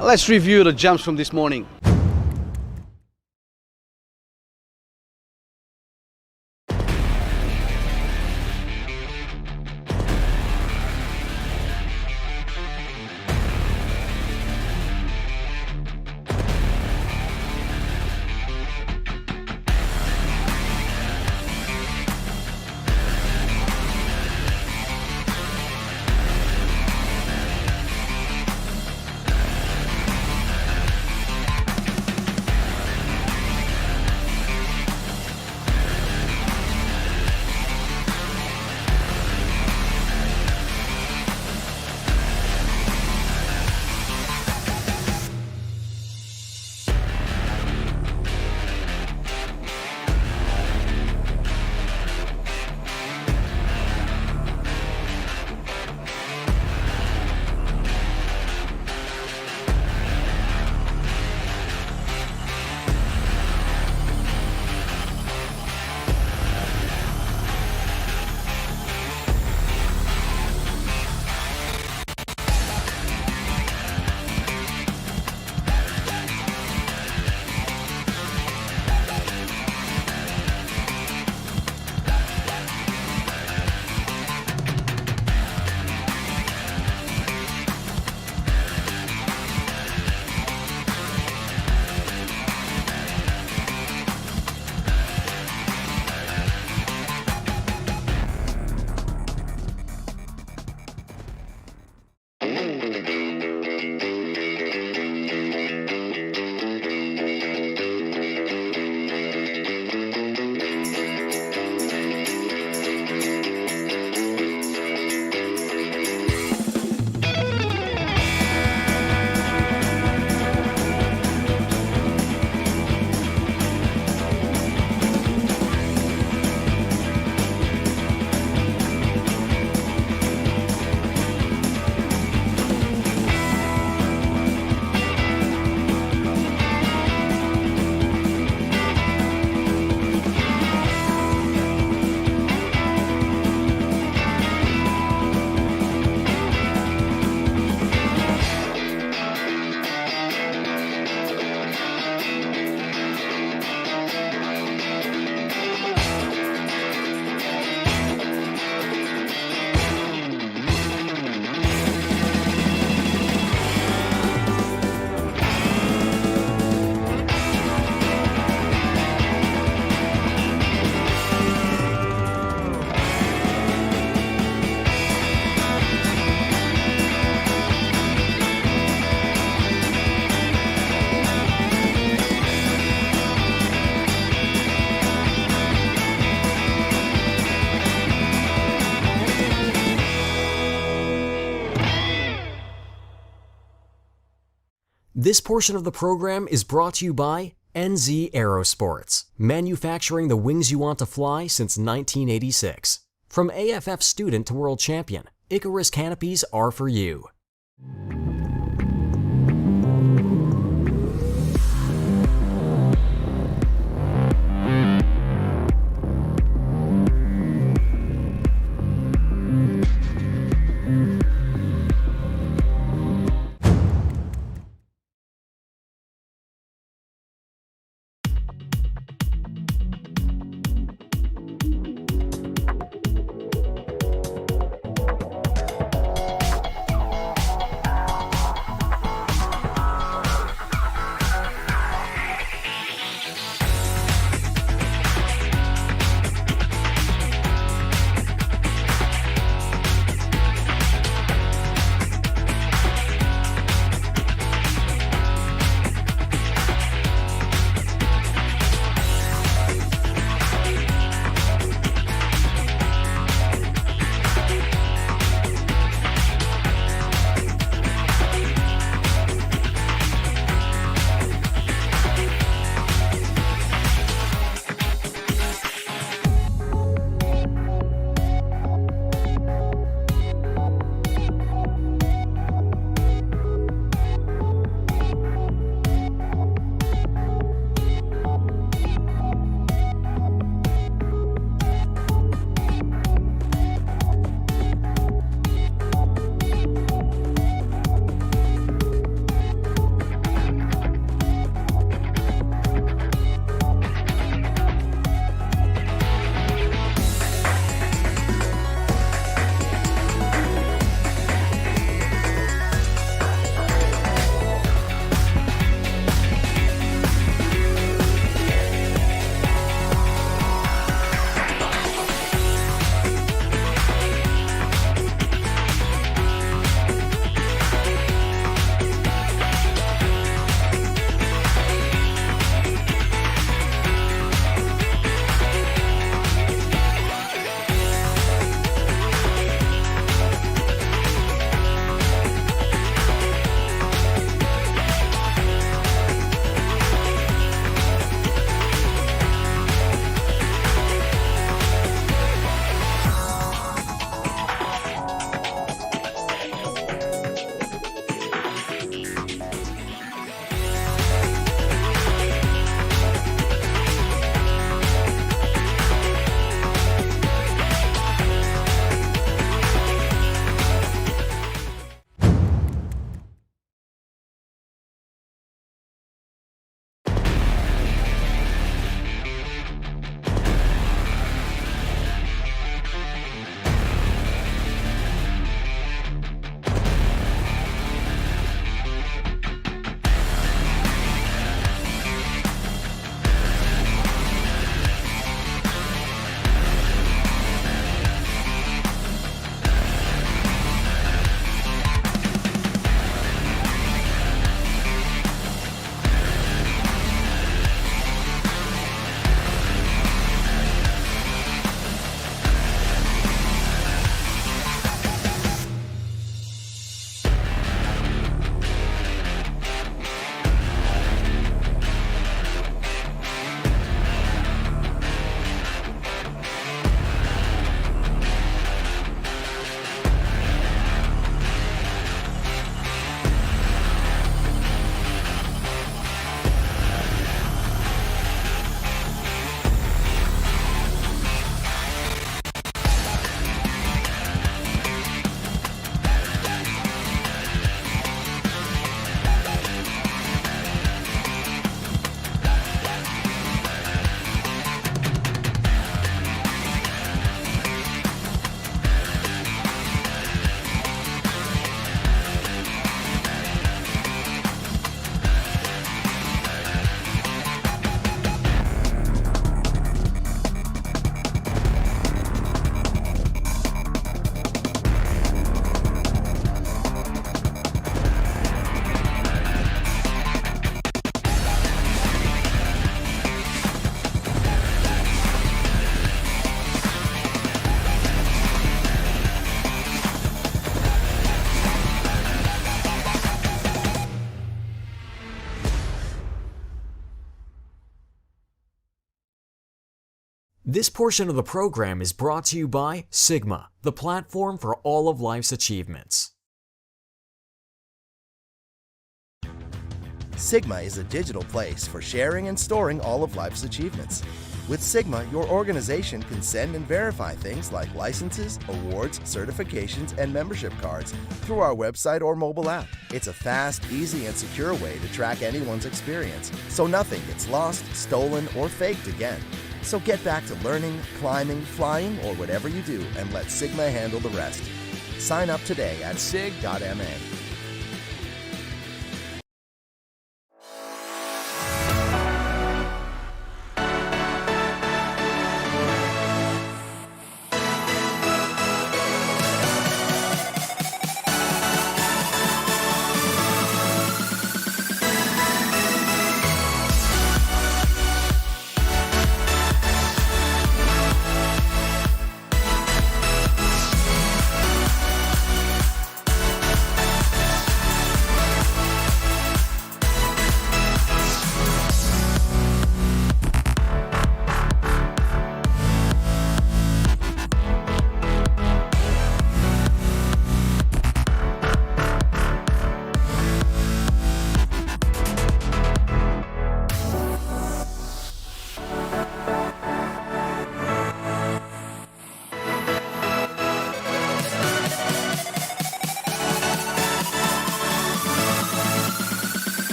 Let's review the jumps from this morning. This portion of the program is brought to you by NZ Aerosports, manufacturing the wings you want to fly since 1986. From AFF student to world champion, Icarus Canopies are for you. This portion of the program is brought to you by Sigma, the platform for all of life's achievements. Sigma is a digital place for sharing and storing all of life's achievements. With Sigma, your organization can send and verify things like licenses, awards, certifications, and membership cards through our website or mobile app. It's a fast, easy, and secure way to track anyone's experience, so nothing gets lost, stolen, or faked again. So get back to learning, climbing, flying, or whatever you do, and let Sigma handle the rest. Sign up today at sig.ma.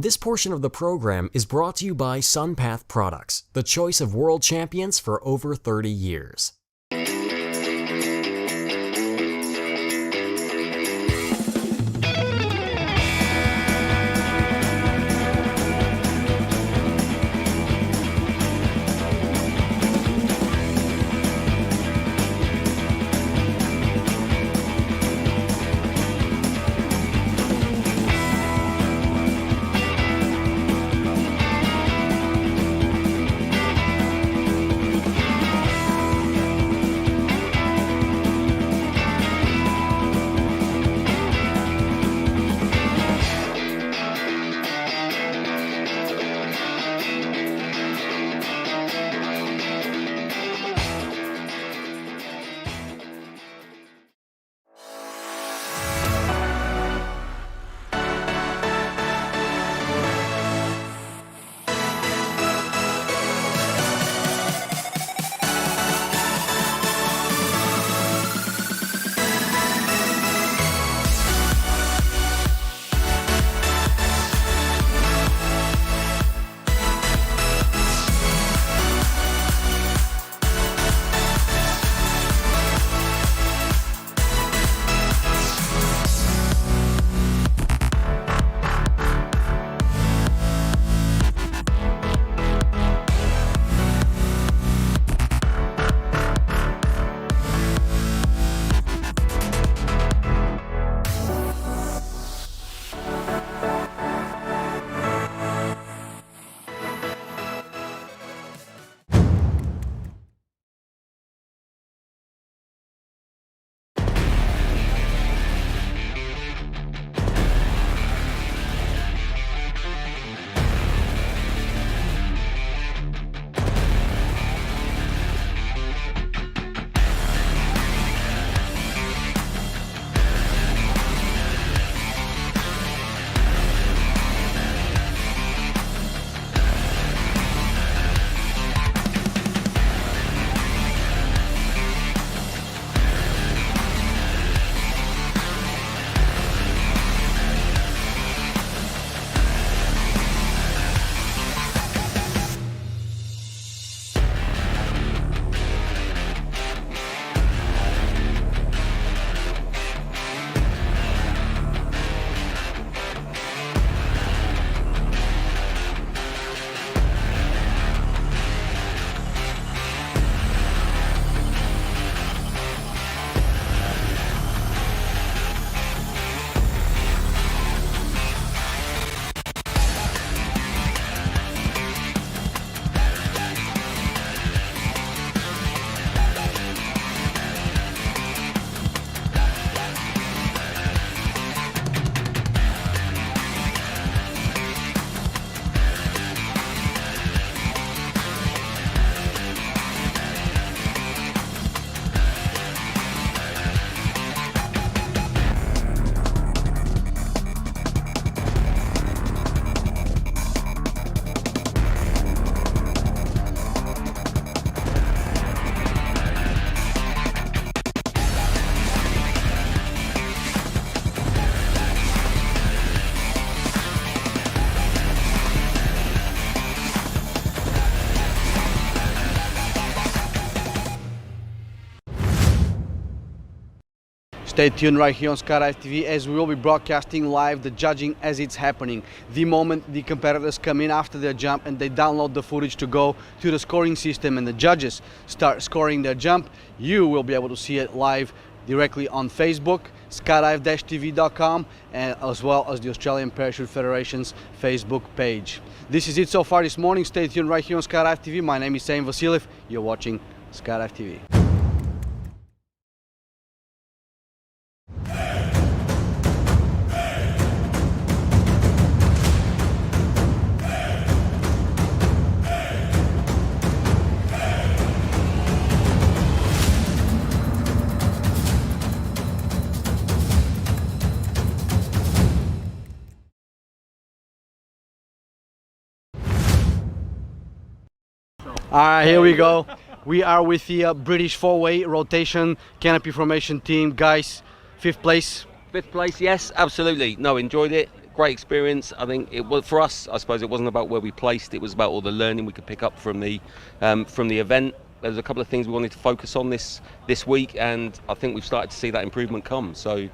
This portion of the program is brought to you by Sunpath Products, the choice of world champions for over 30 years. Stay tuned right here on Skydive TV as we will be broadcasting live the judging as it's happening. The moment the competitors come in after their jump and they download the footage to go to the scoring system and the judges start scoring their jump, you will be able to see it live directly on Facebook, skydive-tv.com, and as well as the Australian Parachute Federation's Facebook page. This is it so far this morning. Stay tuned right here on Skydive TV. My name is Sam Vasiliev. You're watching Skydive TV. All right, here we go. We are with the British four-way rotation canopy formation team. Guys, fifth place. Fifth place, yes, absolutely. No, enjoyed it. great experience. I think it was for us. I suppose it wasn't about where we placed. It was about all the learning we could pick up from the event. There's a couple of things we wanted to focus on this week, and I think we've started to see that improvement come. So,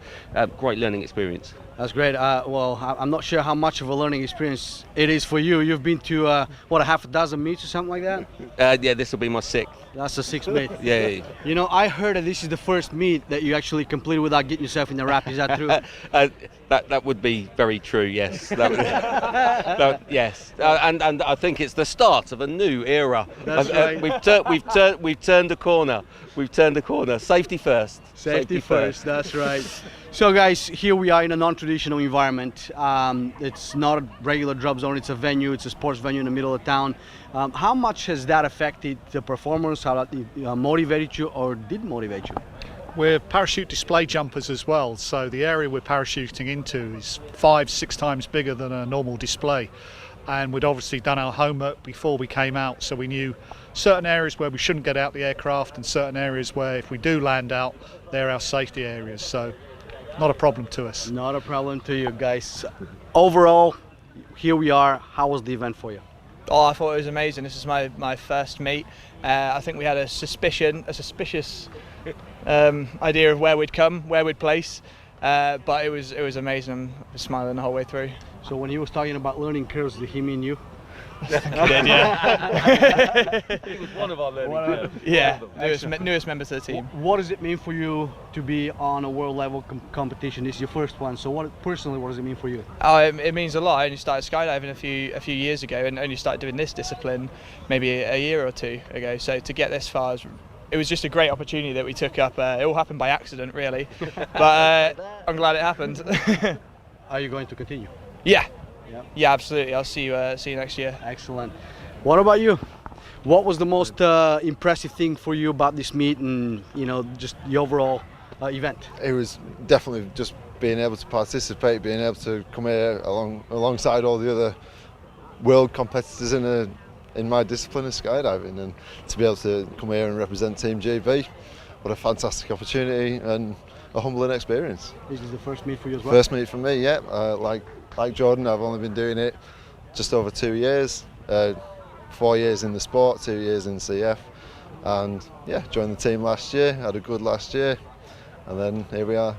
great learning experience. That's great. Well, I'm not sure how much of a learning experience it is for you. You've been to a half a dozen meets or something like that? Yeah, this will be my 6th. That's the 6th meet. Yeah. You know, I heard that this is the first meet that you actually completed without getting yourself in the wrap. Is that true? That would be very true. Yes. Yes. And I think it's the start of a new era. That's right. We've turned a corner. We've turned a corner. Safety first. Safety first. That's right. So guys, here we are in a non-traditional environment. It's not a regular drop zone, it's a venue, it's a sports venue in the middle of town. How much has that affected the performance? How that motivated you or did motivate you? We're parachute display jumpers as well, so the area we're parachuting into is 5-6 times bigger than a normal display. And we'd obviously done our homework before we came out, so we knew certain areas where we shouldn't get out the aircraft and certain areas where if we do land out, they're our safety areas. So not a problem to us. Not a problem to you guys. Overall, here we are. How was the event for you? Oh, I thought it was amazing. This is my first meet. I think we had a suspicious idea of where we'd come, where we'd place, but it was amazing. I was smiling the whole way through. So when he was talking about learning curves, did he mean you? I think he did, yeah. He was one of our learning curves. Yeah, newest members of the team. What does it mean for you to be on a world level competition? This is your first one, so what does it mean for you? Oh, it means a lot. I only started skydiving a few years ago and only started doing this discipline maybe a year or two ago. So to get this far, it was just a great opportunity that we took up. It all happened by accident, really, but I'm glad it happened. Are you going to continue? Yeah. Yep. Yeah, absolutely. I'll see you next year. Excellent. What about you? What was the most impressive thing for you about this meet and just the overall event? It was definitely just being able to participate, being able to come here alongside all the other world competitors in my discipline of skydiving, and to be able to come here and represent Team GB. What a fantastic opportunity and a humbling experience. This is the first meet for you as well? First meet for me, yeah. Like Jordan, I've only been doing it just over 2 years, 4 years in the sport, 2 years in CF, and yeah, joined the team last year, had a good last year, and then here we are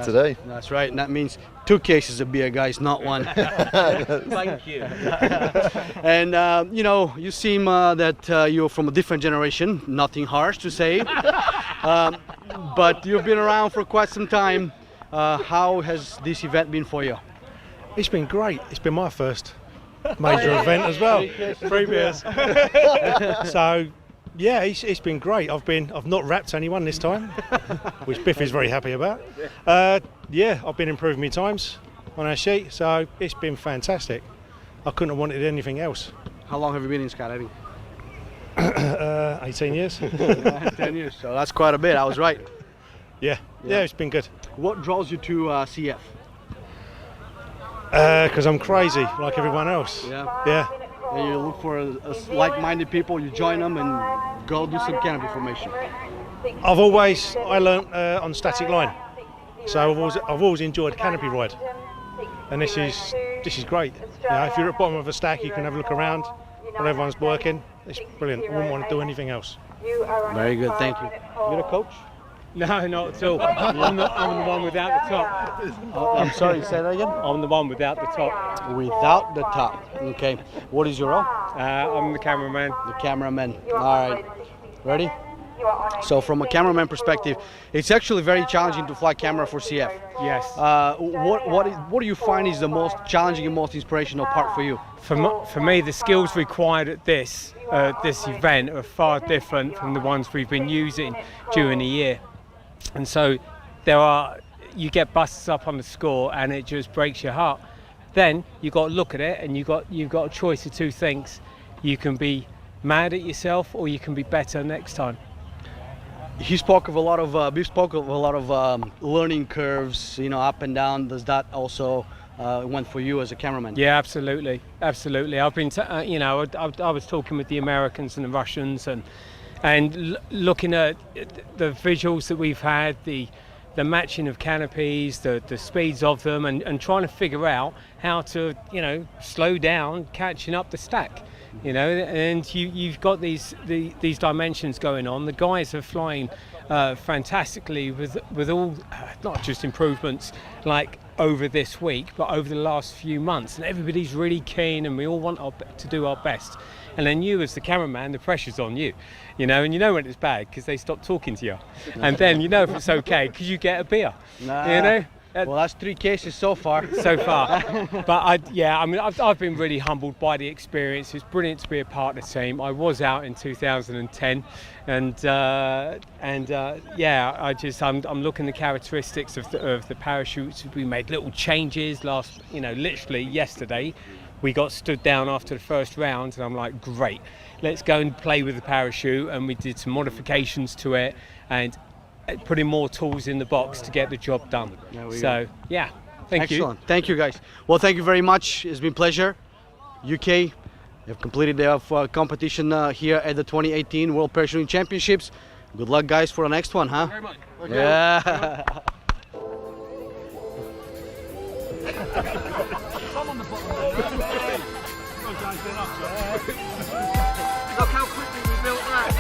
today. That's right, and that means 2 cases of beer, guys, not 1. Thank you. And you seem that you're from a different generation, nothing harsh to say, but you've been around for quite some time. How has this event been for you? It's been great. It's been my first major event as well. 3 beers. So, yeah, it's been great. I've not wrapped anyone this time, which Biff is very happy about. Yeah, I've been improving my times on our sheet, so it's been fantastic. I couldn't have wanted anything else. How long have you been in skydiving? 18 years. 10 years, so that's quite a bit. I was right. Yeah, it's been good. What draws you to CF? Because I'm crazy, like everyone else. Yeah. And you look for like-minded people, you join them and go do some canopy formation. I learnt on static line, so I've always enjoyed canopy ride, and this is great. If you're at the bottom of a stack, you can have a look around while everyone's working. It's brilliant. I wouldn't want to do anything else. Very good, thank you. You're a coach? No, not at all. I'm the one without the top. I'm sorry, say that again? I'm the one without the top. Without the top, okay. What is your role? I'm the cameraman. The cameraman, all right. Ready? So from a cameraman perspective, it's actually very challenging to fly camera for CF. Yes. What do you find is the most challenging and most inspirational part for you? For me, the skills required at this event are far different from the ones we've been using during the year. And so you get busts up on the score and it just breaks your heart. Then you've got to look at it and you've got a choice of 2 things. You can be mad at yourself or you can be better next time. We spoke of a lot of learning curves, up and down. Does that also went for you as a cameraman? Yeah, absolutely. I've been, I was talking with the Americans and the Russians and looking at the visuals that we've had, the the matching of canopies, the speeds of them, and trying to figure out how to, you know, slow down, catching up the stack. You know, and you've got these dimensions going on. The guys are flying fantastically with all, not just improvements like over this week, but over the last few months, and everybody's really keen, and we all want to do our best. And then you, as the cameraman, the pressure's on you, you know, and you know when it's bad because they stop talking to you, and then you know if it's okay because you get a beer, you know. Well, that's 3 cases so far. But I've been really humbled by the experience. It's brilliant to be a part of the team. I was out in 2010, and I'm looking at the characteristics of the parachutes. We made little changes literally yesterday. We got stood down after the first round, and I'm like, great, let's go and play with the parachute. And we did some modifications to it, and putting more tools in the box to get the job done. So, yeah, thank you. Excellent. Thank you, guys. Well, thank you very much. It's been a pleasure. UK have completed their competition here at the 2018 World Parachuting Championships. Good luck, guys, for the next one, huh? Very much. Okay. Yeah. Look how quickly we built that.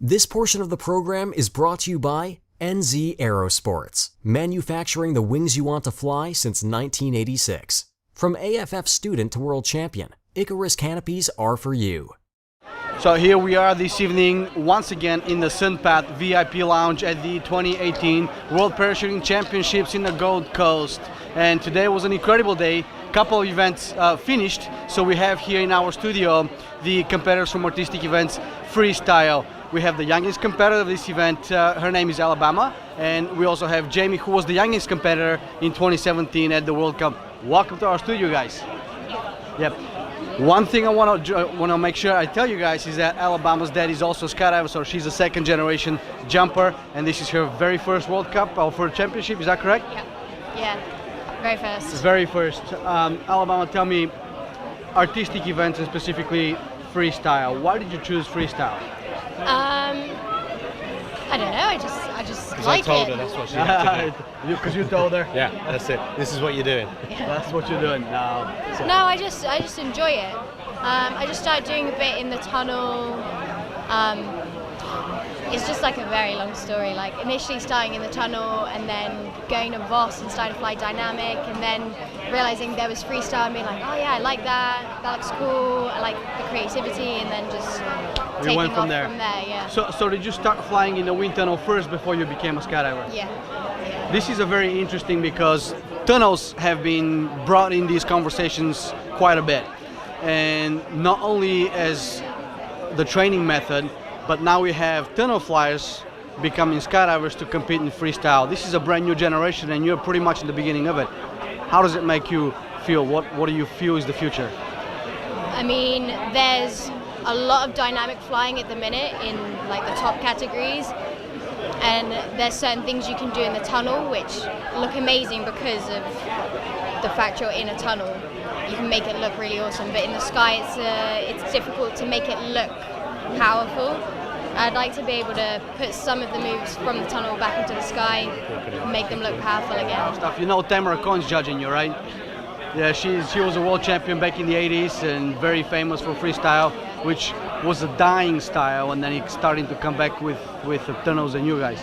This portion of the program is brought to you by NZ Aerosports, manufacturing the wings you want to fly since 1986. From AFF student to world champion, Icarus canopies are for you. So here we are this evening, once again in the Sunpath VIP Lounge at the 2018 World Parachuting Championships in the Gold Coast. And today was an incredible day. Couple of events finished, so we have here in our studio the competitors from artistic events freestyle. We have the youngest competitor of this event, her name is Alabama, and we also have Jamie, who was the youngest competitor in 2017 at the World Cup. Welcome to our studio, guys. Yep. One thing I want to make sure I tell you guys is that Alabama's dad is also a skydiver, so she's a second generation jumper, and this is her very first World Cup or first championship. Is that correct? Yeah, very first. Very first. Alabama, tell me, artistic events and specifically freestyle. Why did you choose freestyle? I don't know. I just like it. I told her that's what she had to do. Because you told her. Yeah, that's it. This is what you're doing. Yeah. That's what you're doing now. So. No, I just enjoy it. I just started doing a bit in the tunnel. It's just like a very long story. Like initially starting in the tunnel and then going to Voss and starting to fly dynamic, and then realizing there was freestyle and being like, oh yeah, I like that. That looks cool. I like the creativity, and then just taking went from off there. from there. Yeah. So did you start flying in the wind tunnel first before you became a skydiver? Yeah. This is a very interesting because tunnels have been brought in these conversations quite a bit, and not only as the training method, but now we have tunnel flyers becoming skydivers to compete in freestyle. This is a brand new generation, and you're pretty much in the beginning of it. How does it make you feel? What do you feel is the future? I mean, there's a lot of dynamic flying at the minute in like the top categories, and there's certain things you can do in the tunnel which look amazing because of the fact you're in a tunnel. You can make it look really awesome, but in the sky it's difficult to make it look powerful. I'd like to be able to put some of the moves from the tunnel back into the sky and make them look powerful again. You know Tamara Cohn's judging you, right? Yeah, she was a world champion back in the 80s and very famous for freestyle, which was a dying style, and then it's starting to come back with the tunnels and you guys.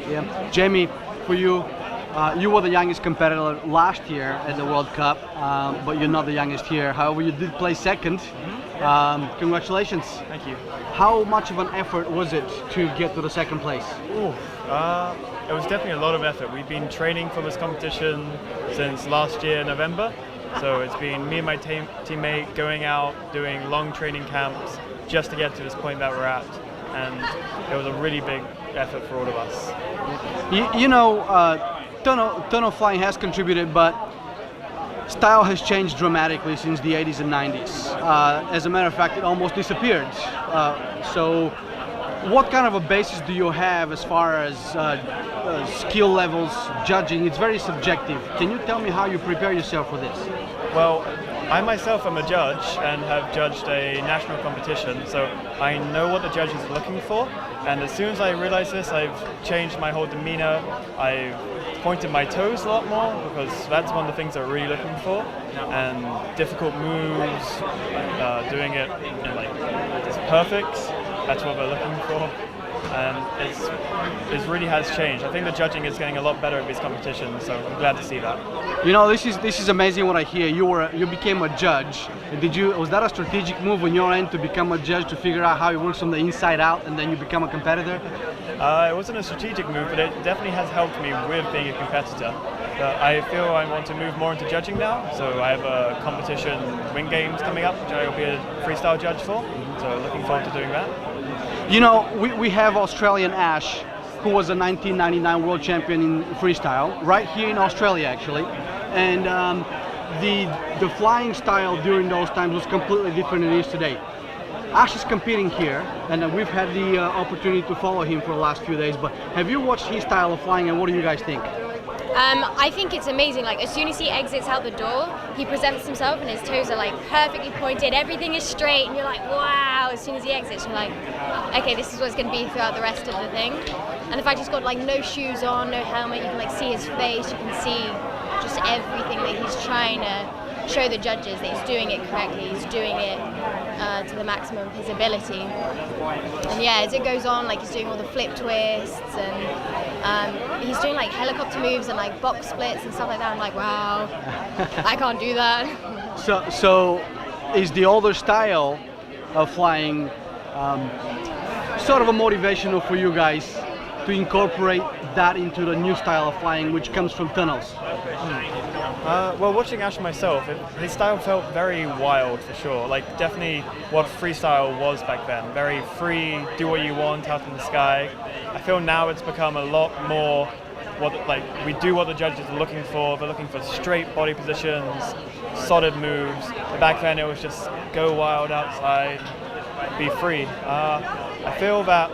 Yeah. Jamie, for you, you were the youngest competitor last year at the World Cup, but you're not the youngest here. However, you did play second. Congratulations. Thank you. How much of an effort was it to get to the second place? It was definitely a lot of effort. We've been training for this competition since last year, November. So it's been me and my teammate going out, doing long training camps just to get to this point that we're at. And it was a really big effort for all of us. You know, tunnel flying has contributed, but style has changed dramatically since the 80s and 90s. As a matter of fact, it almost disappeared. So what kind of a basis do you have as far as skill levels, judging? It's very subjective. Can you tell me how you prepare yourself for this? Well, I myself am a judge and have judged a national competition, so I know what the judge is looking for. And as soon as I realized this, I've changed my whole demeanor. I've pointed my toes a lot more because that's one of the things they're really looking for. And difficult moves, doing it in like just perfect. That's what they're looking for, and it really has changed. I think the judging is getting a lot better at these competitions, so I'm glad to see that. You know, this is amazing what I hear. You became a judge. Was that a strategic move on your end to become a judge, to figure out how it works from the inside out, and then you become a competitor? It wasn't a strategic move, but it definitely has helped me with being a competitor. I feel I want to move more into judging now, so I have a competition Wing Games coming up, which I will be a freestyle judge for, so looking forward to doing that. You know, we have Australian Ash, who was a 1999 world champion in freestyle, right here in Australia actually, and the flying style during those times was completely different than it is today. Ash is competing here, and we've had the opportunity to follow him for the last few days, but have you watched his style of flying, and what do you guys think? I think it's amazing. Like, as soon as he exits out the door, he presents himself and his toes are like perfectly pointed, everything is straight, and you're like, wow. As soon as he exits, you're like, okay, this is what it's going to be throughout the rest of the thing. And the fact he's got like no shoes on, no helmet, you can like see his face, you can see just everything that he's trying to show the judges that he's doing it correctly, he's doing it to the maximum of his ability. And yeah, as it goes on, like he's doing all the flip twists and he's doing like helicopter moves and like box splits and stuff like that. I'm like, wow, I can't do that. So is the older style of flying sort of a motivational for you guys to incorporate that into the new style of flying, which comes from tunnels? Well, watching Ash myself, his style felt very wild for sure. Like definitely what freestyle was back then. Very free, do what you want out in the sky. I feel now it's become a lot more we do what the judges are looking for. They're looking for straight body positions, solid moves. Back then it was just go wild outside, be free. I feel that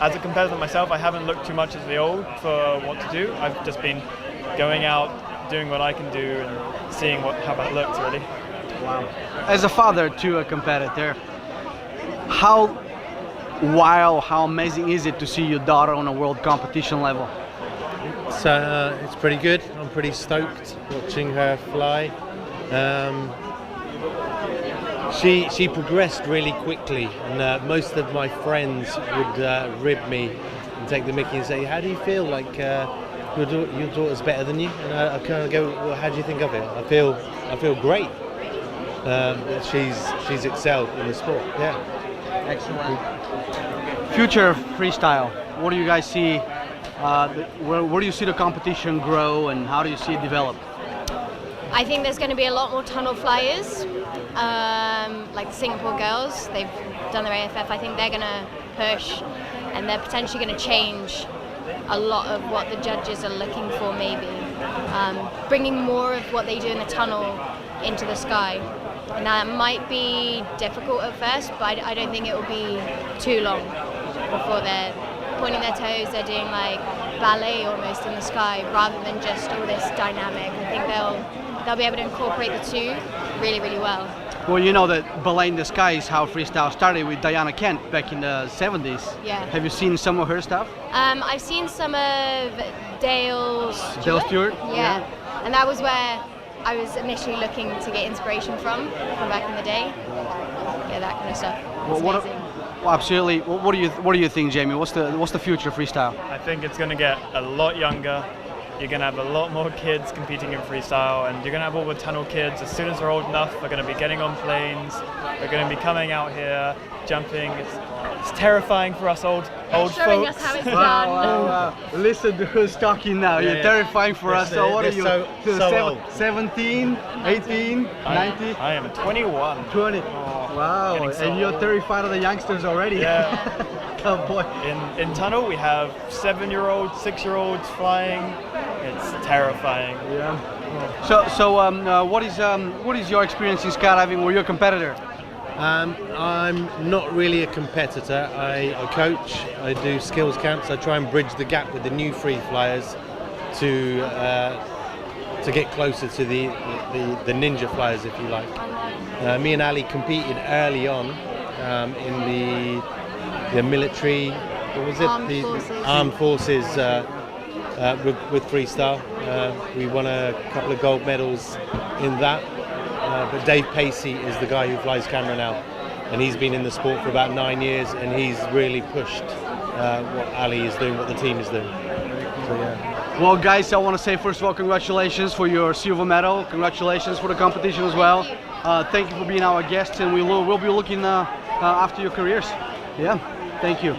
as a competitor myself, I haven't looked too much at the old for what to do. I've just been going out, doing what I can do and seeing how that looks really. Wow. As a father to a competitor, how wild, how amazing is it to see your daughter on a world competition level? It's pretty good. I'm pretty stoked watching her fly. She progressed really quickly, and most of my friends would rib me and take the mickey and say, how do you feel like your daughter's better than you? And I kind of go, well, how do you think of it? I feel great. She's excelled in the sport. Yeah. Excellent. Future freestyle. What do you guys see? Where do you see the competition grow, and how do you see it develop? I think there's going to be a lot more tunnel flyers, like the Singapore girls. They've done their AFF. I think they're going to push, and they're potentially going to change a lot of what the judges are looking for, maybe. Bringing more of what they do in the tunnel into the sky. And that might be difficult at first, but I don't think it will be too long before they're pointing their toes, they're doing like ballet almost in the sky rather than just all this dynamic. I think they'll be able to incorporate the two really, really well. Well, you know that ballet in the sky is how freestyle started with Diana Kent back in the 70s. Yeah. Have you seen some of her stuff? I've seen some of Dale Stewart? Yeah. And that was where I was initially looking to get inspiration from back in the day. Yeah, that kind of stuff. Well, absolutely. What do you think, Jamie? What's the future of freestyle? I think it's going to get a lot younger. You're going to have a lot more kids competing in freestyle, and you're going to have all the tunnel kids. As soon as they're old enough, they're going to be getting on planes. They're going to be coming out here, jumping. It's terrifying for us old folks. Showing us how it's done. Wow. Listen to who's talking now. You're terrifying for us. So what are you? So 17, 18, 19? I am 21. 20. Wow. And you're terrified of the youngsters already. Yeah. Oh boy. In tunnel, we have 7-year-olds, 6-year-olds flying. It's terrifying. Yeah. So what is your experience in skydiving? Were you a competitor? I'm not really a competitor. I coach, I do skills camps, I try and bridge the gap with the new free flyers to get closer to the ninja flyers, if you like. Me and Ali competed early on in the military, what was it? Armed Forces with freestyle. We won a couple of gold medals in that. But Dave Pacey is the guy who flies camera now, and he's been in the sport for about 9 years, and he's really pushed what Ali is doing, what the team is doing. So, yeah. Well, guys, I want to say first of all, congratulations for your silver medal. Congratulations for the competition as well. Thank you for being our guests, and we'll be looking after your careers. Yeah, thank you.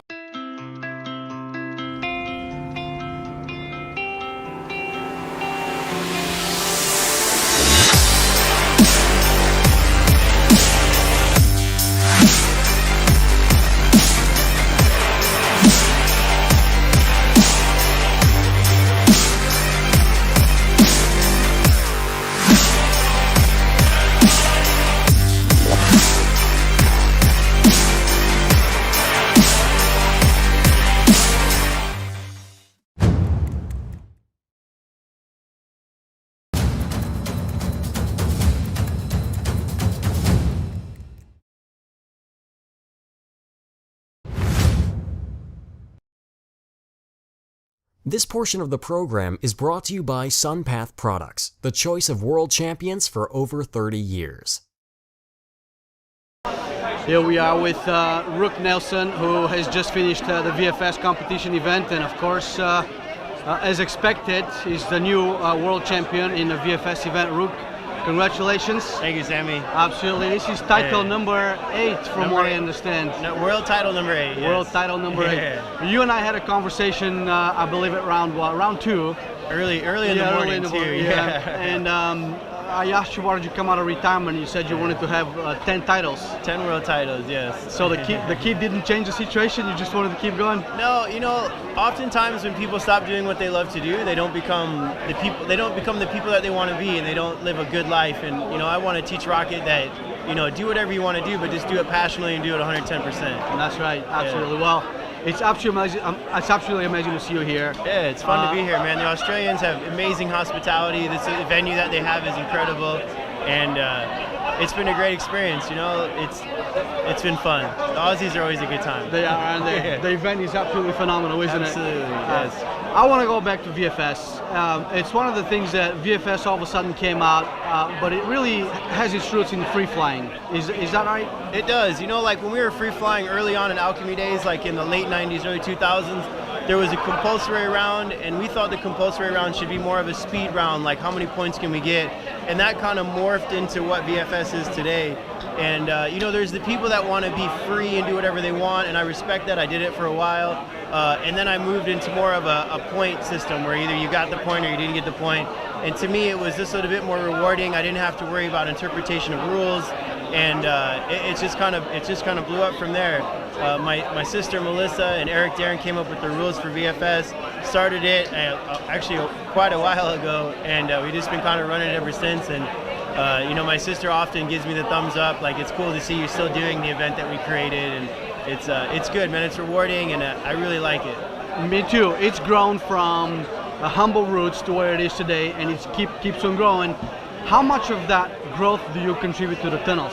This portion of the program is brought to you by Sunpath Products, the choice of world champions for over 30 years. Here we are with Rook Nelson, who has just finished the VFS competition event, and of course, as expected, he's the new world champion in the VFS event. Rook, congratulations. Thank you, Sammy. Absolutely. This is title number 8, from what I understand. No, world title number 8. World title number 8. You and I had a conversation, I believe, at round 2. Early in the morning, too. Yeah. And I asked you, why did you come out of retirement? You said you wanted to have 10 titles. 10 world titles, yes. So the key didn't change the situation. You just wanted to keep going. No, you know, oftentimes when people stop doing what they love to do, they don't become the people. They don't become the people that they want to be, and they don't live a good life. And you know, I want to teach Rocket that, you know, do whatever you want to do, but just do it passionately and do it 110%. That's right. Absolutely. Yeah. Well, it's absolutely amazing to see you here. Yeah, it's fun to be here, man. The Australians have amazing hospitality. This venue that they have is incredible, and it's been a great experience. You know, it's been fun. The Aussies are always a good time. They are, and the event is absolutely phenomenal, isn't Absolutely, it? yes. I want to go back to VFS. It's one of the things that VFS all of a sudden came out, but it really has its roots in free flying. Is that right? It does. You know, like when we were free flying early on in Alchemy days, like in the late 90s, early 2000s, there was a compulsory round, and we thought the compulsory round should be more of a speed round, like how many points can we get? And that kind of morphed into what VFS is today. And you know, there's the people that want to be free and do whatever they want, and I respect that. I did it for a while. And then I moved into more of a point system where either you got the point or you didn't get the point. And to me, it was just a little bit more rewarding. I didn't have to worry about interpretation of rules, and it just kind of blew up from there. My sister Melissa and Eric Darren came up with the rules for VFS. Started it actually quite a while ago, and we've just been kind of running it ever since. And you know, my sister often gives me the thumbs up, like it's cool to see you still doing the event that we created, it's good, man. It's rewarding, and I really like it. Me too. It's grown from humble roots to where it is today, and it keeps on growing. How much of that growth do you contribute to the tunnels?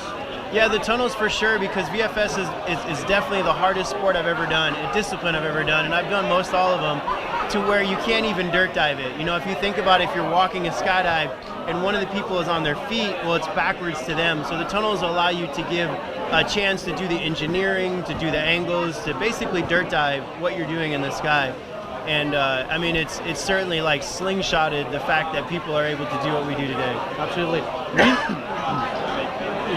Yeah, the tunnels for sure, because VFS is definitely the hardest sport I've ever done, a discipline I've ever done, and I've done most all of them to where you can't even dirt dive it. You know, if you think about it, if you're walking a skydive and one of the people is on their feet, well, it's backwards to them. So the tunnels allow you to give a chance to do the engineering, to do the angles, to basically dirt dive what you're doing in the sky. And I mean, it's certainly like slingshotted the fact that people are able to do what we do today. Absolutely.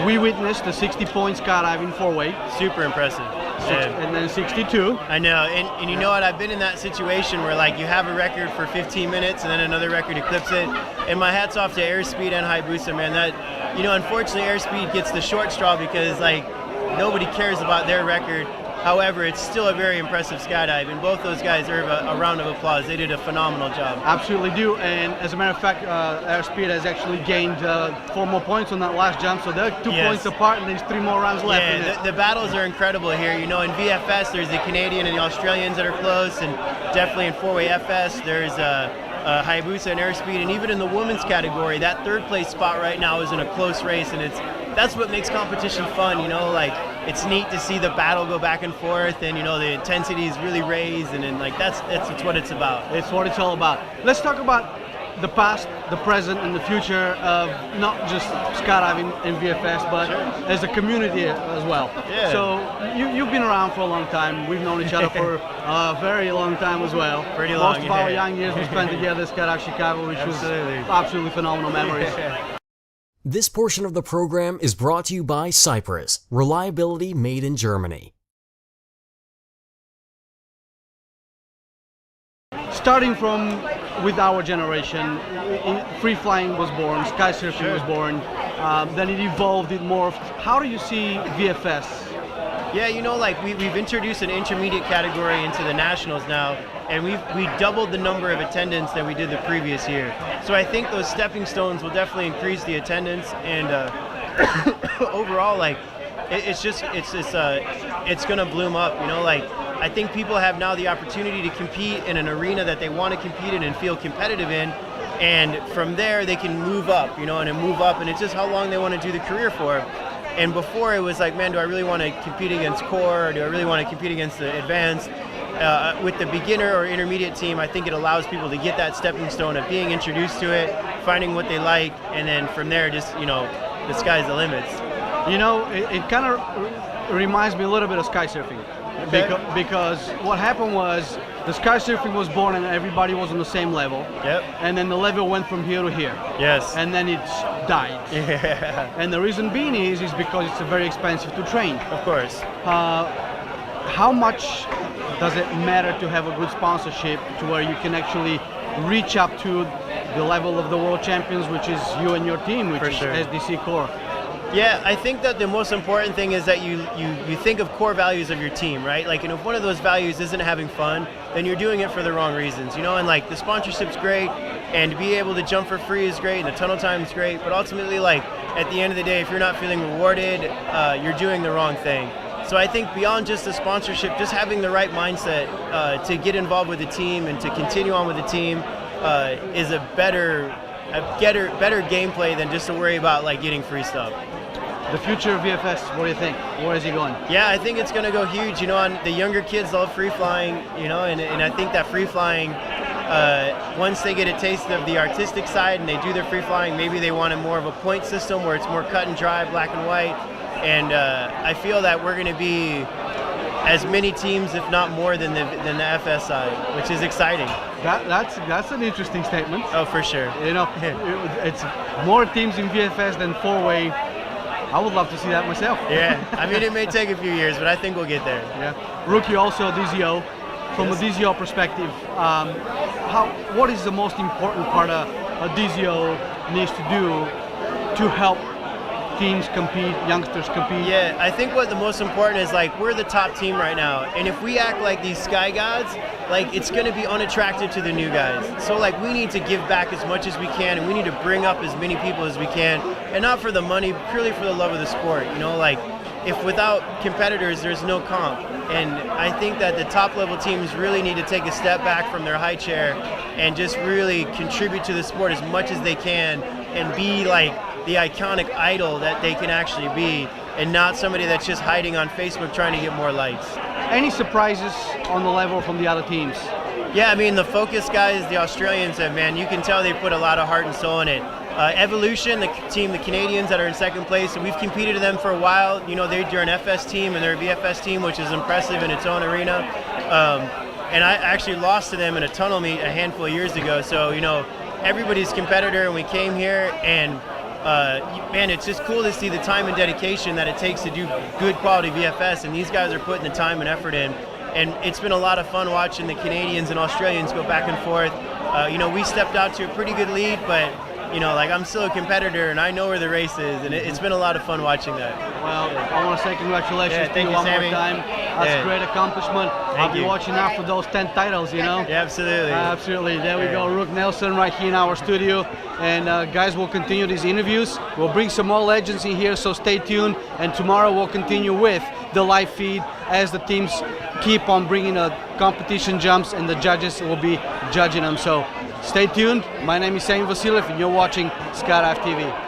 We witnessed the 60-point skydiving four-way. Super impressive. And then 62. I know, and you know what, I've been in that situation where like you have a record for 15 minutes and then another record eclipses it, and my hat's off to Airspeed and Hayabusa, man. That, you know, unfortunately Airspeed gets the short straw because like nobody cares about their record. However, it's still a very impressive skydive, and both those guys deserve a round of applause. They did a phenomenal job. Absolutely do, and as a matter of fact, Airspeed has actually gained 4 more points on that last jump, so they're 2 points apart, and there's 3 more rounds left. Yeah, the battles are incredible here. You know, in VFS, there's the Canadian and the Australians that are close, and definitely in four-way FS, there's Hayabusa and Airspeed, and even in the women's category, that third place spot right now is in a close race, and that's what makes competition fun, you know, like it's neat to see the battle go back and forth, and you know the intensity is really raised, and then like that's what it's about. It's what it's all about. Let's talk about the past, the present, and the future of not just skydiving in VFS, but as a community as well. Yeah. So you've been around for a long time. We've known each other for a very long time as well. Pretty long. Most of our young years we spent together at Skydive Chicago, which was absolutely phenomenal memories. This portion of the program is brought to you by CYPRES, reliability made in Germany. Starting from with our generation, free flying was born, sky surfing was born, then it evolved, it morphed. How do you see VFS? Yeah, you know, like we've introduced an intermediate category into the nationals now, and we doubled the number of attendance than we did the previous year. So I think those stepping stones will definitely increase the attendance, and overall, like it's gonna bloom up. You know, like I think people have now the opportunity to compete in an arena that they want to compete in and feel competitive in, and from there they can move up. You know, and move up, and it's just how long they want to do the career for. And before it was like, man, do I really want to compete against core, or do I really want to compete against the advanced? With the beginner or intermediate team, I think it allows people to get that stepping stone of being introduced to it, finding what they like, and then from there, just, you know, the sky's the limits. You know, it kind of reminds me a little bit of sky surfing. Because what happened was the sky surfing was born and everybody was on the same level. Yep. And then the level went from here to here. Yes. And then it died. Yeah. And the reason being is because it's very expensive to train. Of course. How much does it matter to have a good sponsorship to where you can actually reach up to the level of the world champions, which is you and your team, which is SDC Core? Yeah, I think that the most important thing is that you think of core values of your team, right? Like, and if one of those values isn't having fun, then you're doing it for the wrong reasons, you know? And like the sponsorship's great, and to be able to jump for free is great, and the tunnel time is great, but ultimately, like, at the end of the day, if you're not feeling rewarded, you're doing the wrong thing. So I think beyond just the sponsorship, just having the right mindset to get involved with the team and to continue on with the team is a better gameplay than just to worry about like getting free stuff. The future of VFS, what do you think? Where is it going? Yeah, I think it's going to go huge. You know, and the younger kids love free flying, you know, and I think that free flying, once they get a taste of the artistic side and they do their free flying, maybe they want more of a point system where it's more cut and dry, black and white. And I feel that we're going to be as many teams, if not more, than the FS side, which is exciting. That's an interesting statement. Oh, for sure. You know, it's more teams in VFS than four-way. I would love to see that myself. Yeah, I mean, it may take a few years, but I think we'll get there. Yeah. Rookie also DZO. From a DZO perspective, what is the most important part a DZO needs to do to help teams compete, youngsters compete? Yeah, I think what the most important is, like, we're the top team right now, and if we act like these sky gods, like, it's going to be unattractive to the new guys. So like, we need to give back as much as we can, and we need to bring up as many people as we can, and not for the money, purely for the love of the sport. You know, like, if without competitors, there's no comp. And I think that the top level teams really need to take a step back from their high chair and just really contribute to the sport as much as they can and be like the iconic idol that they can actually be, and not somebody that's just hiding on Facebook trying to get more likes. Any surprises on the level from the other teams? Yeah, I mean, the Focus guys, the Australians, man, you can tell they put a lot of heart and soul in it. Evolution, the team, the Canadians that are in second place, and we've competed with them for a while. You know, they're an FS team and they're a VFS team, which is impressive in its own arena. And I actually lost to them in a tunnel meet a handful of years ago. So, you know, everybody's competitor, and we came here, and man, it's just cool to see the time and dedication that it takes to do good quality VFS, and these guys are putting the time and effort in. And it's been a lot of fun watching the Canadians and Australians go back and forth. You know, we stepped out to a pretty good lead, but you know, like, I'm still a competitor and I know where the race is, and it's been a lot of fun watching that. Well, I want to say congratulations to you one more time. That's a great accomplishment. I'll be watching out for those 10 titles, you know? Yeah, absolutely. Absolutely. There we go, Rook Nelson right here in our studio. And guys, we'll continue these interviews. We'll bring some more legends in here, so stay tuned. And tomorrow we'll continue with the live feed as the teams keep on bringing competition jumps, and the judges will be judging them. So stay tuned. My name is Sam Vasiliev, and you're watching Skydive TV.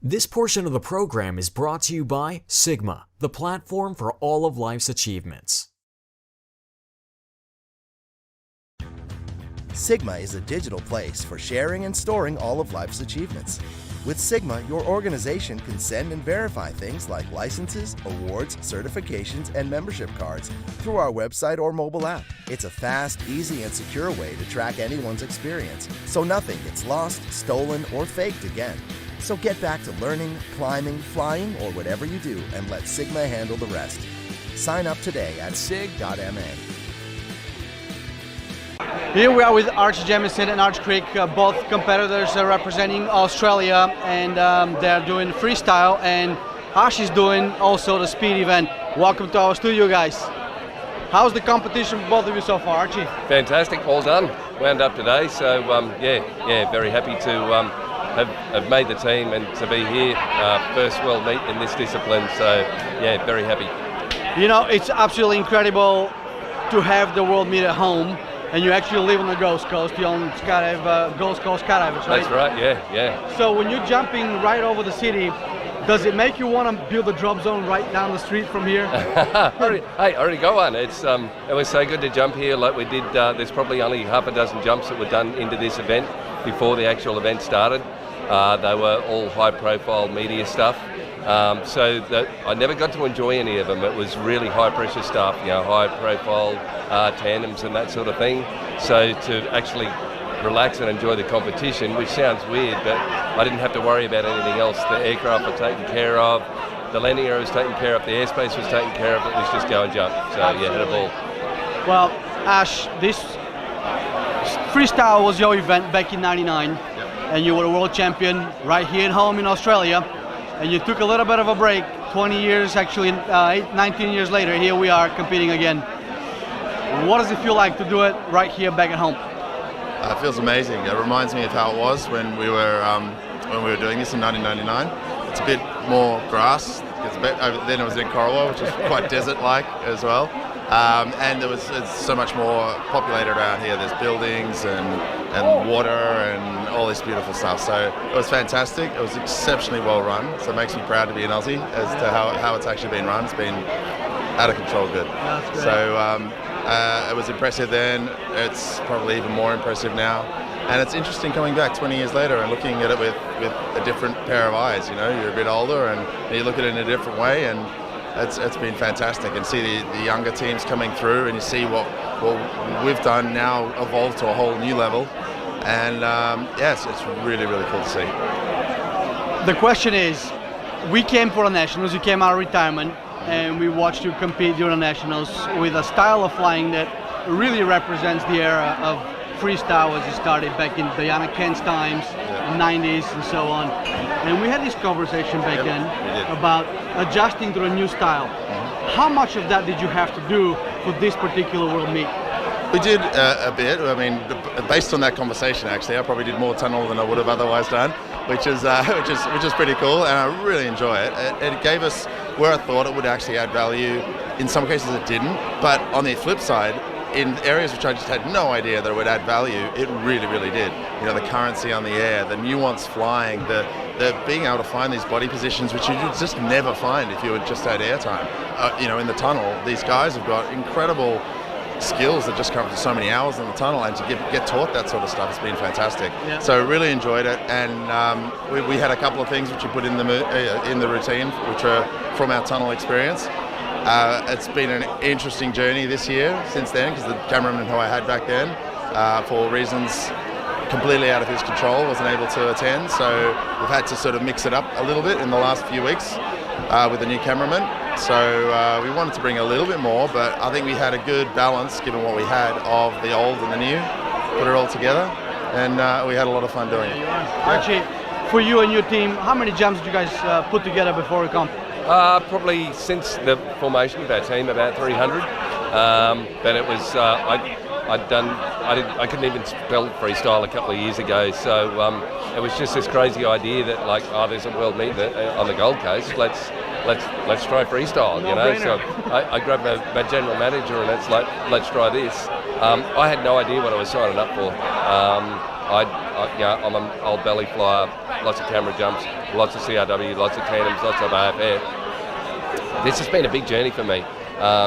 This portion of the program is brought to you by Sigma, the platform for all of life's achievements. Sigma is a digital place for sharing and storing all of life's achievements. With Sigma, your organization can send and verify things like licenses, awards, certifications, and membership cards through our website or mobile app. It's a fast, easy, and secure way to track anyone's experience, so nothing gets lost, stolen, or faked again. So get back to learning, climbing, flying, or whatever you do, and let Sigma handle the rest. Sign up today at sig.ma. Here we are with Arch Jamison and Arch Creek. Both competitors are representing Australia, and they're doing freestyle, and Ash is doing also the speed event. Welcome to our studio, guys. How's the competition for both of you so far, Archie? Fantastic, all done. Wound up today, so yeah, very happy to have made the team and to be here. First world meet in this discipline, so yeah, very happy. You know, it's absolutely incredible to have the world meet at home, and you actually live on the Ghost Coast. You own Ghost Coast Skydivers, right? That's right, yeah. So when you're jumping right over the city, does it make you want to build a drop zone right down the street from here? I already got one. It was so good to jump here like we did. There's probably only half a dozen jumps that were done into this event before the actual event started. They were all high-profile media stuff. So that I never got to enjoy any of them. It was really high-pressure stuff, you know, high-profile tandems and that sort of thing. So to actually relax and enjoy the competition, which sounds weird, but I didn't have to worry about anything else. The aircraft were taken care of, the landing area was taken care of, the airspace was taken care of. It was just go and jump. So yeah, had a ball. Well, Ash, this freestyle was your event back in '99. And you were a world champion right here at home in Australia, and you took a little bit of a break. 20 years, actually 19 years later, here we are competing again. What does it feel like to do it right here back at home? It feels amazing. It reminds me of how it was when we were doing this in 1999. It's a bit more grass. Then it was in Corolla, which is quite desert-like as well. And it's so much more populated around here. There's buildings and water and all this beautiful stuff. So it was fantastic. It was exceptionally well run. So it makes me proud to be an Aussie as to how it's actually been run. It's been out of control good. That's great. So It was impressive then. It's probably even more impressive now. And it's interesting coming back 20 years later and looking at it with a different pair of eyes. You know, you're a bit older and you look at it in a different way, and it's been fantastic. And see the younger teams coming through, and you see what we've done now evolve to a whole new level. And yes, it's really, really cool to see. The question is, we came for the Nationals, you came out of retirement, and we watched you compete during the Nationals with a style of flying that really represents the era of freestyle as it started back in Diana Kent's times, 90s and so on. And we had this conversation back then about adjusting to the new style. How much of that did you have to do for this particular World Meet? We did a bit. I mean, based on that conversation, actually, I probably did more tunnel than I would have otherwise done, which is pretty cool, and I really enjoy it. It gave us where I thought it would actually add value. In some cases, it didn't. But on the flip side, in areas which I just had no idea that it would add value, it really, really did. You know, the currency on the air, the nuance flying, the being able to find these body positions which you just never find if you had just had airtime. You know, in the tunnel, these guys have got incredible skills that just come from so many hours in the tunnel, and to get taught that sort of stuff has been fantastic. Yeah. So really enjoyed it, and we had a couple of things which we put in the routine, which are from our tunnel experience. It's been an interesting journey this year since then, because the cameraman who I had back then, for reasons completely out of his control, wasn't able to attend. So we've had to sort of mix it up a little bit in the last few weeks with the new cameraman. So we wanted to bring a little bit more, but I think we had a good balance given what we had of the old and the new, put it all together, and we had a lot of fun doing it. Archie, for you and your team, how many jumps did you guys put together before a comp? Probably since the formation of our team, about 300. But it was I couldn't even spell freestyle a couple of years ago, so it was just this crazy idea that, like, oh, there's a world meet on the Gold Coast. Let's try freestyle, you know. So I grabbed my general manager, and it's like, let's try this. I had no idea what I was signing up for. I'm an old belly flyer, lots of camera jumps, lots of CRW, lots of tandems, lots of AFF. This has been a big journey for me.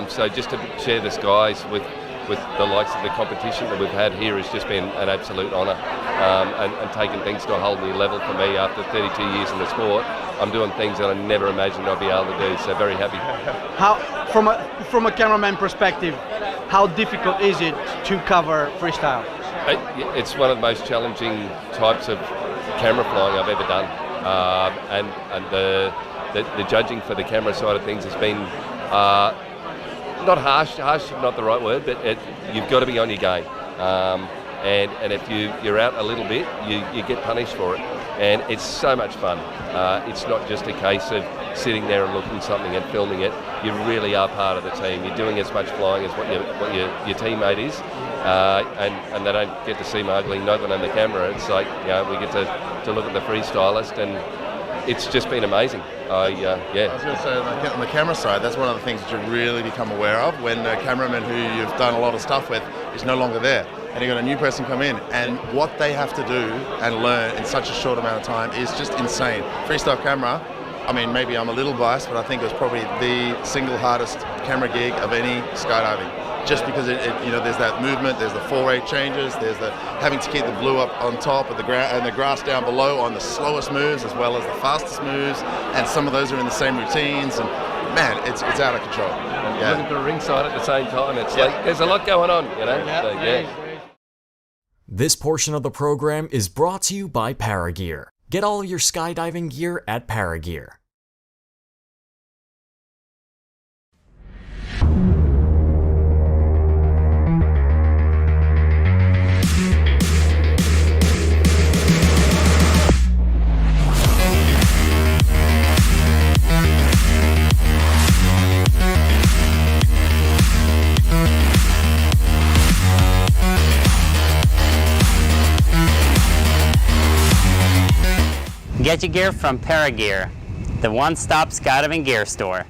So just to share the skies with the likes of the competition that we've had here has just been an absolute honour, and taking things to a whole new level for me after 32 years in the sport. I'm doing things that I never imagined I'd be able to do, so very happy. How, from a cameraman perspective, how difficult is it to cover freestyle? It's one of the most challenging types of camera flying I've ever done, and the judging for the camera side of things has been not harsh is not the right word, but you've got to be on your game, and if you're out a little bit, you get punished for it, and it's so much fun. It's not just a case of sitting there and looking at something and filming it. You really are part of the team. You're doing as much flying as what your teammate is, and they don't get to see my ugly nothing on the camera. It's like, you know, we get to look at the freestylist, and it's just been amazing. I was going to say, on the camera side, that's one of the things that you really become aware of when a cameraman who you've done a lot of stuff with is no longer there, and you've got a new person come in, and what they have to do and learn in such a short amount of time is just insane. Freestyle camera, I mean, maybe I'm a little biased, but I think it was probably the single hardest camera gig of any skydiving. Just because there's that movement, there's the fall rate changes, there's the having to keep the blue up on top of the ground and the grass down below on the slowest moves as well as the fastest moves, and some of those are in the same routines, and man, it's out of control. And looking for a ringside at the same time, it's like there's a lot going on, you know. This portion of the program is brought to you by Paragear. Get all your skydiving gear at Paragear. Get your gear from Paragear, the one-stop skydiving gear store.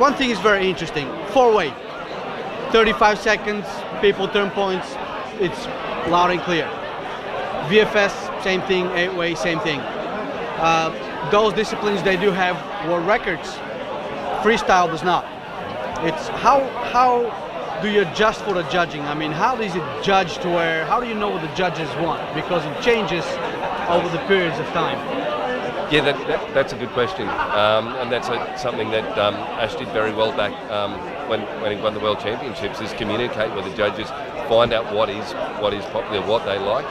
one thing is very interesting. 4-way, 35 seconds, people turn points, it's loud and clear. VFS, same thing, 8-way, same thing. Those disciplines, they do have world records. Freestyle does not. It's how do you adjust for the judging? I mean, how is it judged to where, how do you know what the judges want? Because it changes over the periods of time. Yeah, that's a good question, and that's something that Ash did very well back when he won the World Championships, is communicate with the judges, find out what is popular, what they like.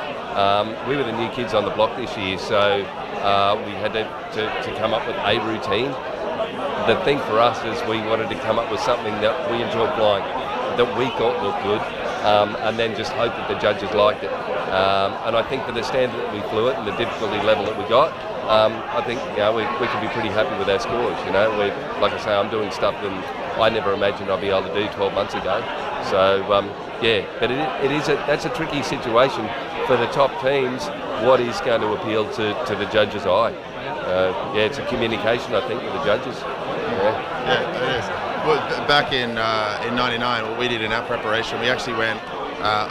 We were the new kids on the block this year, so we had to come up with a routine. The thing for us is we wanted to come up with something that we enjoyed flying, that we thought looked good, and then just hope that the judges liked it. And I think for the standard that we flew it and the difficulty level that we got, I think we can be pretty happy with our scores. Like I say, I'm doing stuff that I never imagined I'd be able to do 12 months ago. So but that's a tricky situation for the top teams. What is going to appeal to the judge's eye? It's a communication, I think, with the judges. Yeah, it is. Well, back in '99, what we did in our preparation, we actually went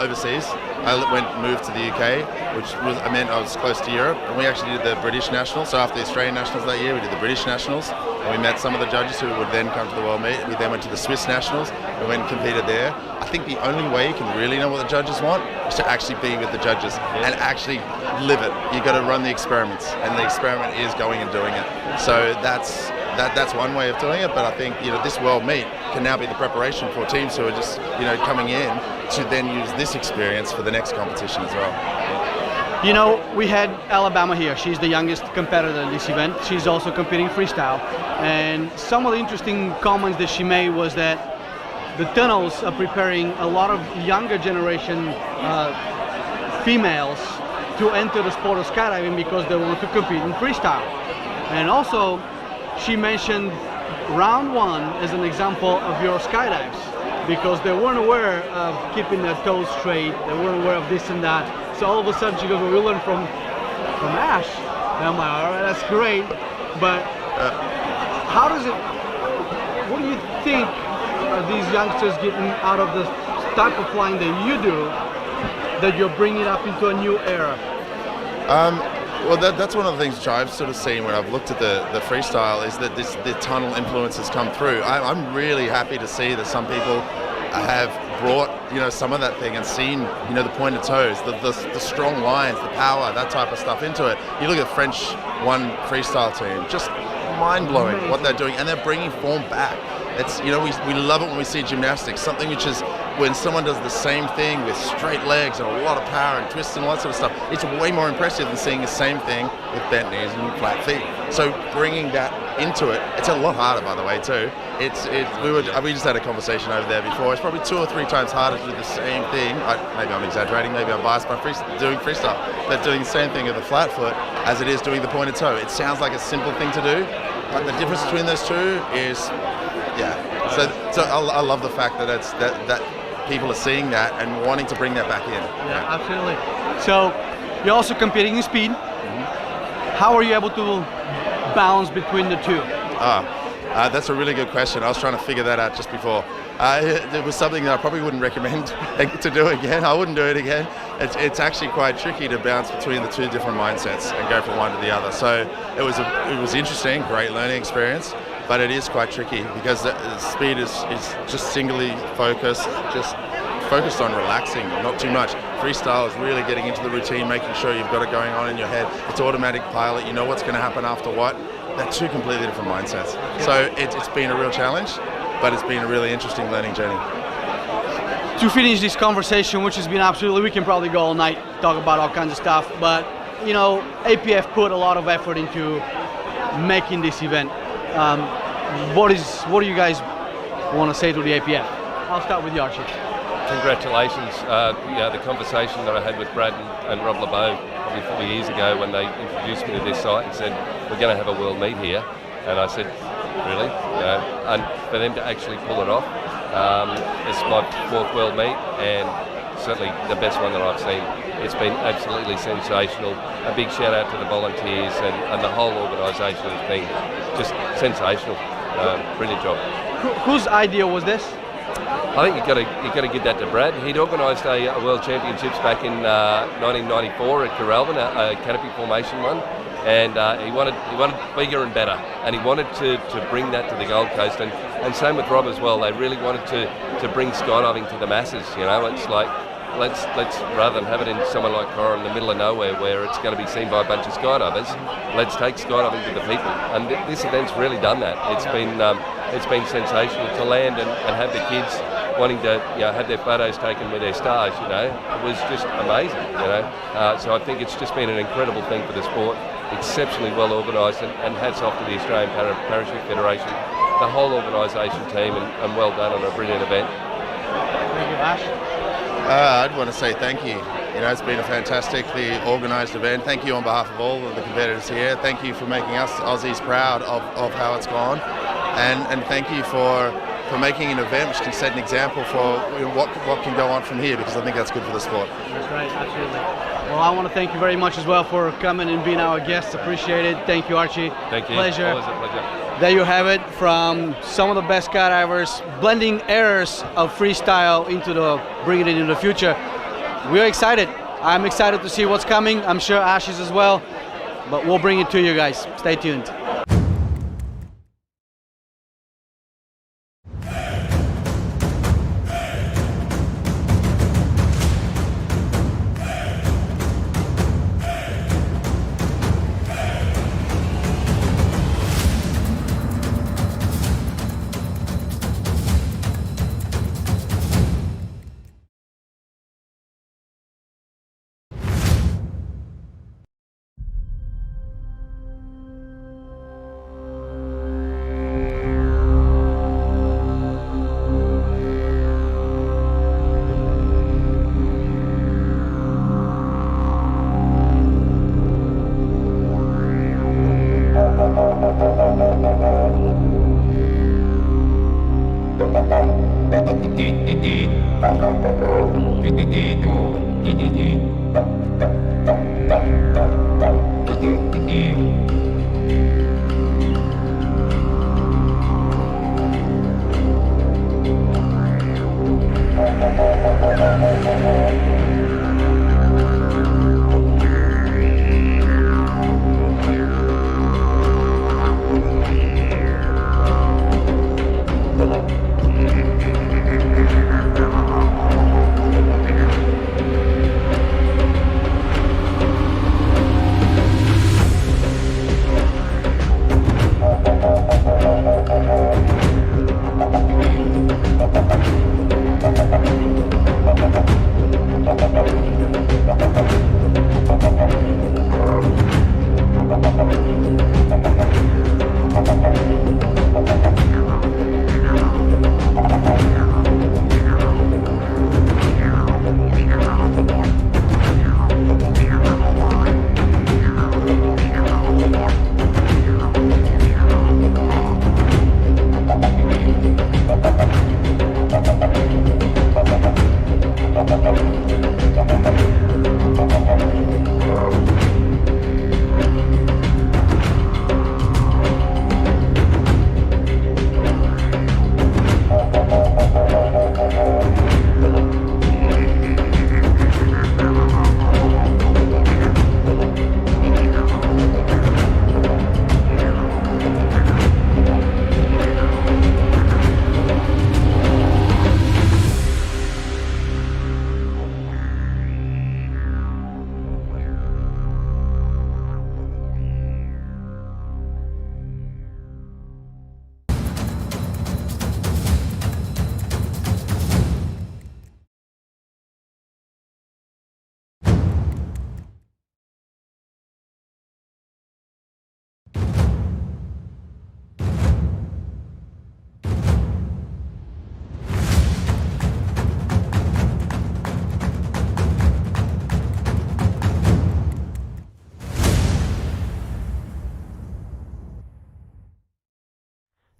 overseas. I moved to the UK, which meant I was close to Europe, and we actually did the British Nationals. So after the Australian Nationals that year, we did the British Nationals, and we met some of the judges who would then come to the World Meet. We then went to the Swiss Nationals, and went and competed there. I think the only way you can really know what the judges want is to actually be with the judges and actually live it. You've got to run the experiments, and the experiment is going and doing it. So that's one way of doing it, but I think this World Meet can now be the preparation for teams who are just coming in to then use this experience for the next competition as well. We had Alabama here. She's the youngest competitor in this event. She's also competing freestyle, and some of the interesting comments that she made was that the tunnels are preparing a lot of younger generation females to enter the sport of skydiving because they want to compete in freestyle. And also, she mentioned round one as an example of your skydives, because they weren't aware of keeping their toes straight, they weren't aware of this and that. So all of a sudden she goes, well, we learned from Ash. And I'm like, all right, that's great, but how does it, what do you think are these youngsters getting out of the type of flying that you do, that you're bringing up into a new era? Well, that's one of the things which I've sort of seen when I've looked at the freestyle, is that the tunnel influence has come through. I'm really happy to see that some people have brought some of that thing and seen the pointed toes, the strong lines, the power, that type of stuff into it. You look at the French one freestyle team, just mind-blowing what they're doing, and they're bringing form back. It's we love it when we see gymnastics, something which is when someone does the same thing with straight legs and a lot of power and twists and all that sort of stuff. It's way more impressive than seeing the same thing with bent knees and flat feet. So bringing that into it, it's a lot harder, by the way, too. We just had a conversation over there before. It's probably 2 or 3 times harder to do the same thing. Maybe I'm exaggerating, maybe I'm biased by doing freestyle, but doing the same thing with a flat foot as it is doing the pointed toe. It sounds like a simple thing to do, but the difference between those two is, So I love the fact that that people are seeing that and wanting to bring that back in. Yeah, absolutely. So you're also competing in speed. How are you able to balance between the two? That's a really good question. I was trying to figure that out just before. It was something that I probably wouldn't recommend to do again. I wouldn't do it again. It's actually quite tricky to bounce between the two different mindsets and go from one to the other. So it was interesting, great learning experience, but it is quite tricky because the speed is just singly focused, just focused on relaxing, not too much. Freestyle is really getting into the routine, making sure you've got it going on in your head. It's automatic pilot, you know what's going to happen after what. They're two completely different mindsets. So it's been a real challenge, but it's been a really interesting learning journey. To finish this conversation, which has been absolutely, we can probably go all night, talk about all kinds of stuff, but APF put a lot of effort into making this event. What do you guys want to say to the APF? I'll start with you, Archie. Congratulations. The conversation that I had with Brad and Rob Libeau probably 4 years ago when they introduced me to this site and said, we're going to have a world meet here. And I said, really? And for them to actually pull it off, it's my 4th world meet and certainly the best one that I've seen. It's been absolutely sensational. A big shout out to the volunteers and the whole organisation has been just sensational. Brilliant job. Whose idea was this? I think you've got to give that to Brad. He'd organised a World Championships back in 1994 at Coralvin, a canopy formation one, and he wanted bigger and better, and he wanted to bring that to the Gold Coast, and same with Rob as well. They really wanted to bring skydiving to the masses. You know, it's like let's rather than have it in somewhere like Cora in the middle of nowhere where it's going to be seen by a bunch of skydivers, let's take skydiving to the people, and this event's really done that. It's been sensational to land and have the kids wanting to have their photos taken with their stars. You know, it was just amazing. You know, so I think it's just been an incredible thing for the sport. Exceptionally well organised, and hats off to the Australian Parachute Federation, the whole organisation team, and well done on a brilliant event. Thank you, Ash. I'd want to say thank you. You know, it's been a fantastically organised event. Thank you on behalf of all of the competitors here. Thank you for making us Aussies proud of how it's gone, and thank you for making an event which can set an example for what can go on from here, because I think that's good for the sport. That's right, absolutely. Well, I want to thank you very much as well for coming and being our guests. Appreciate it. Thank you, Archie. Thank you. Pleasure. Always a pleasure. There you have it, from some of the best skydivers, blending eras of freestyle bringing it into the future. We're excited. I'm excited to see what's coming. I'm sure Ash is as well, but we'll bring it to you guys. Stay tuned.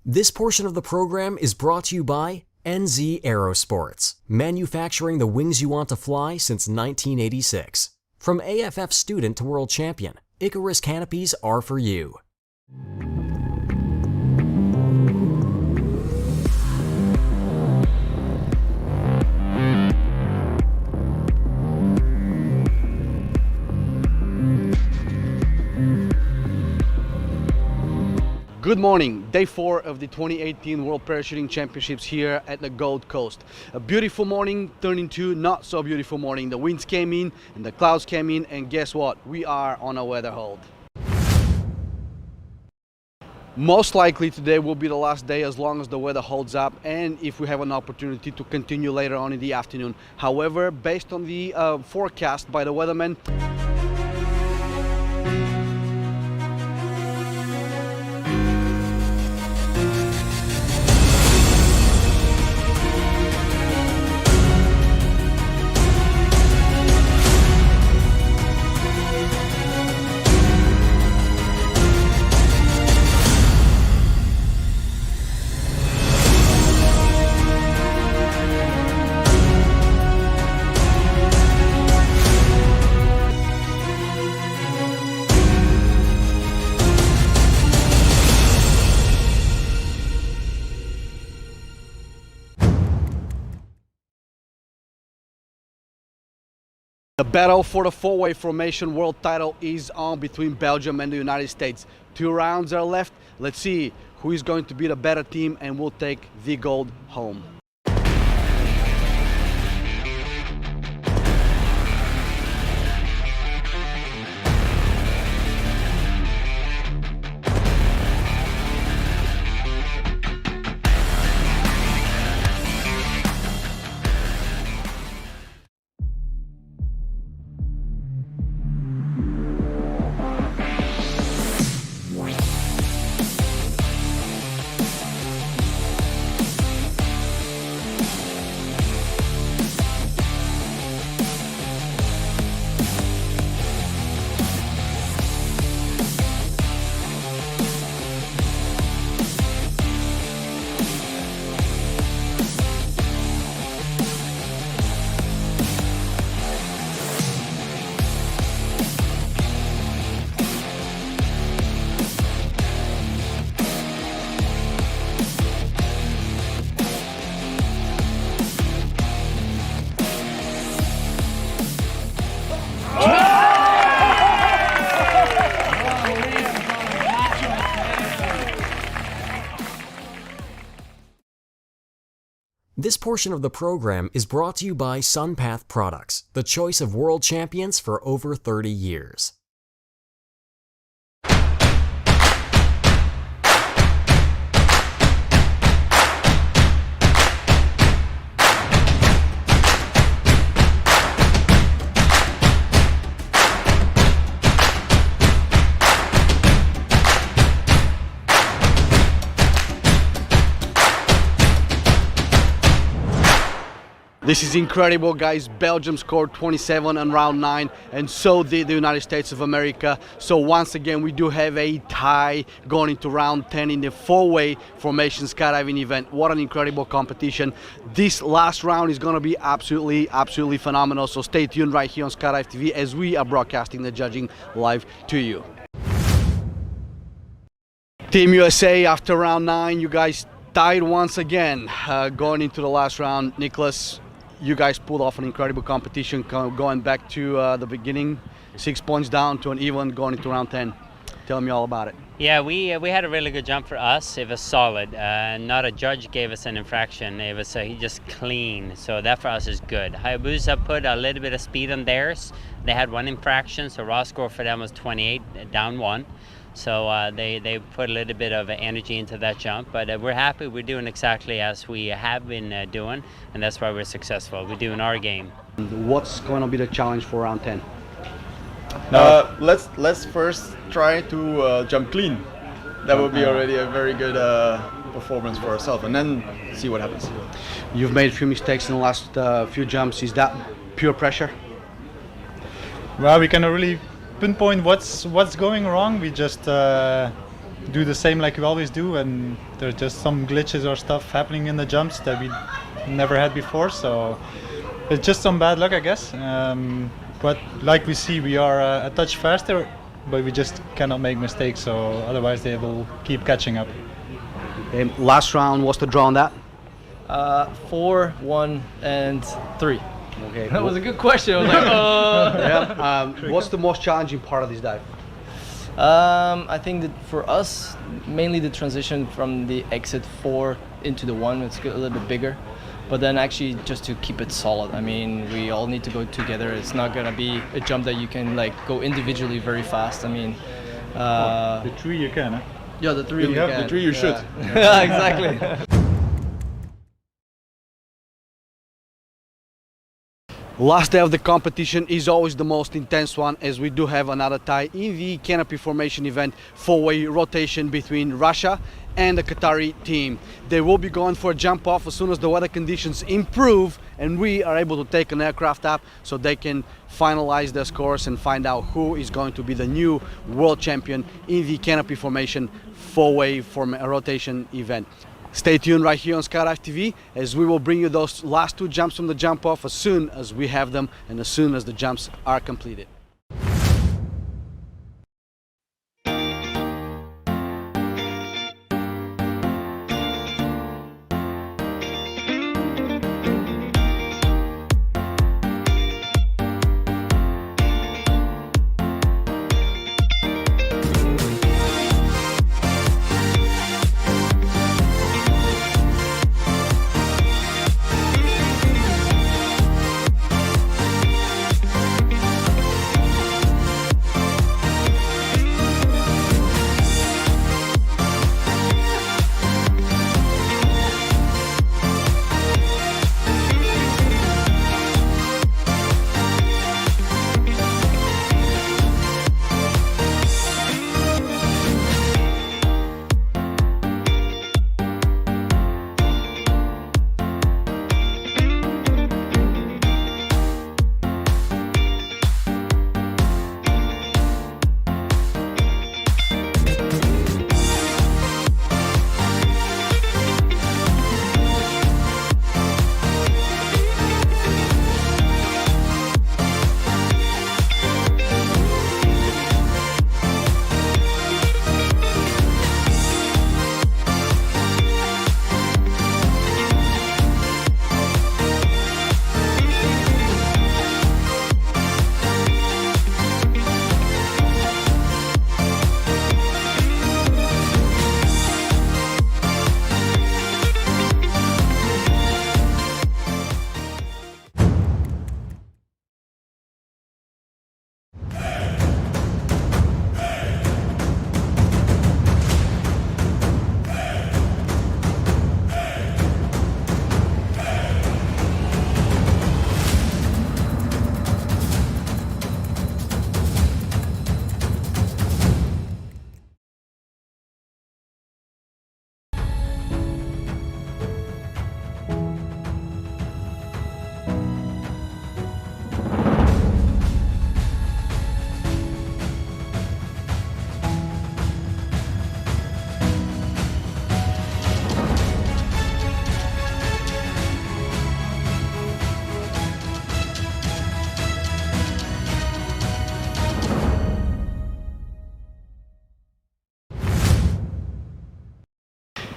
This portion of the program is brought to you by NZ Aerosports, manufacturing the wings you want to fly since 1986. From AFF student to world champion, Icarus canopies are for you. Good morning, day 4 of the 2018 World Parachuting Championships here at the Gold Coast. A beautiful morning turned into not so beautiful morning. The winds came in and the clouds came in, and guess what? We are on a weather hold. Most likely today will be the last day as long as the weather holds up and if we have an opportunity to continue later on in the afternoon. However, based on the forecast by the weatherman, the battle for the four-way formation world title is on between Belgium and the United States. 2 rounds are left. Let's see who is going to be the better team and will take the gold home. This portion of the program is brought to you by SunPath Products, the choice of world champions for over 30 years. This is incredible, guys. Belgium scored 27 on round 9 and so did the United States of America. So once again we do have a tie going into round 10 in the four-way formation skydiving event. What an incredible competition. This last round is going to be absolutely phenomenal. So stay tuned right here on Skydive TV as we are broadcasting the judging live to you. Team USA, after round 9, you guys tied once again going into the last round. Nicholas, you guys pulled off an incredible competition going back to the beginning, 6 points down to an even going into round 10. Tell me all about it. Yeah, we had a really good jump for us. It was solid. Not a judge gave us an infraction. It was just clean. So that for us is good. Hayabusa put a little bit of speed on theirs. They had 1 infraction, so raw score for them was 28, down 1. So they put a little bit of energy into that jump, but we're happy. We're doing exactly as we have been doing, and that's why we're successful. We're doing our game. What's going to be the challenge for round 10? Let's first try to jump clean. That would be already a very good performance for ourselves, and then see what happens. You've made a few mistakes in the last few jumps. Is that pure pressure? Well, we cannot really pinpoint what's going wrong. We just do the same like we always do, and there's just some glitches or stuff happening in the jumps that we never had before, so it's just some bad luck, I guess. But like we see, we are a touch faster, but we just cannot make mistakes, so otherwise they will keep catching up. Okay, last round, what's the draw on that? 4, 1, and 3. Okay, that was a good question. I was like, yeah. What's the most challenging part of this dive? I think that for us, mainly the transition from the exit 4 into the 1, it's a little bit bigger. But then actually just to keep it solid. I mean, we all need to go together. It's not gonna be a jump that you can like go individually very fast. I mean, the 3 you can, huh? Yeah, the 3 you can. The 3 you should. Yeah, exactly. Last day of the competition is always the most intense one, as we do have another tie in the canopy formation event, 4-way rotation between Russia and the Qatari team. They will be going for a jump off as soon as the weather conditions improve and we are able to take an aircraft up so they can finalize their scores and find out who is going to be the new world champion in the canopy formation 4-way rotation event. Stay tuned right here on Skydive TV as we will bring you those last 2 jumps from the jump off as soon as we have them and as soon as the jumps are completed.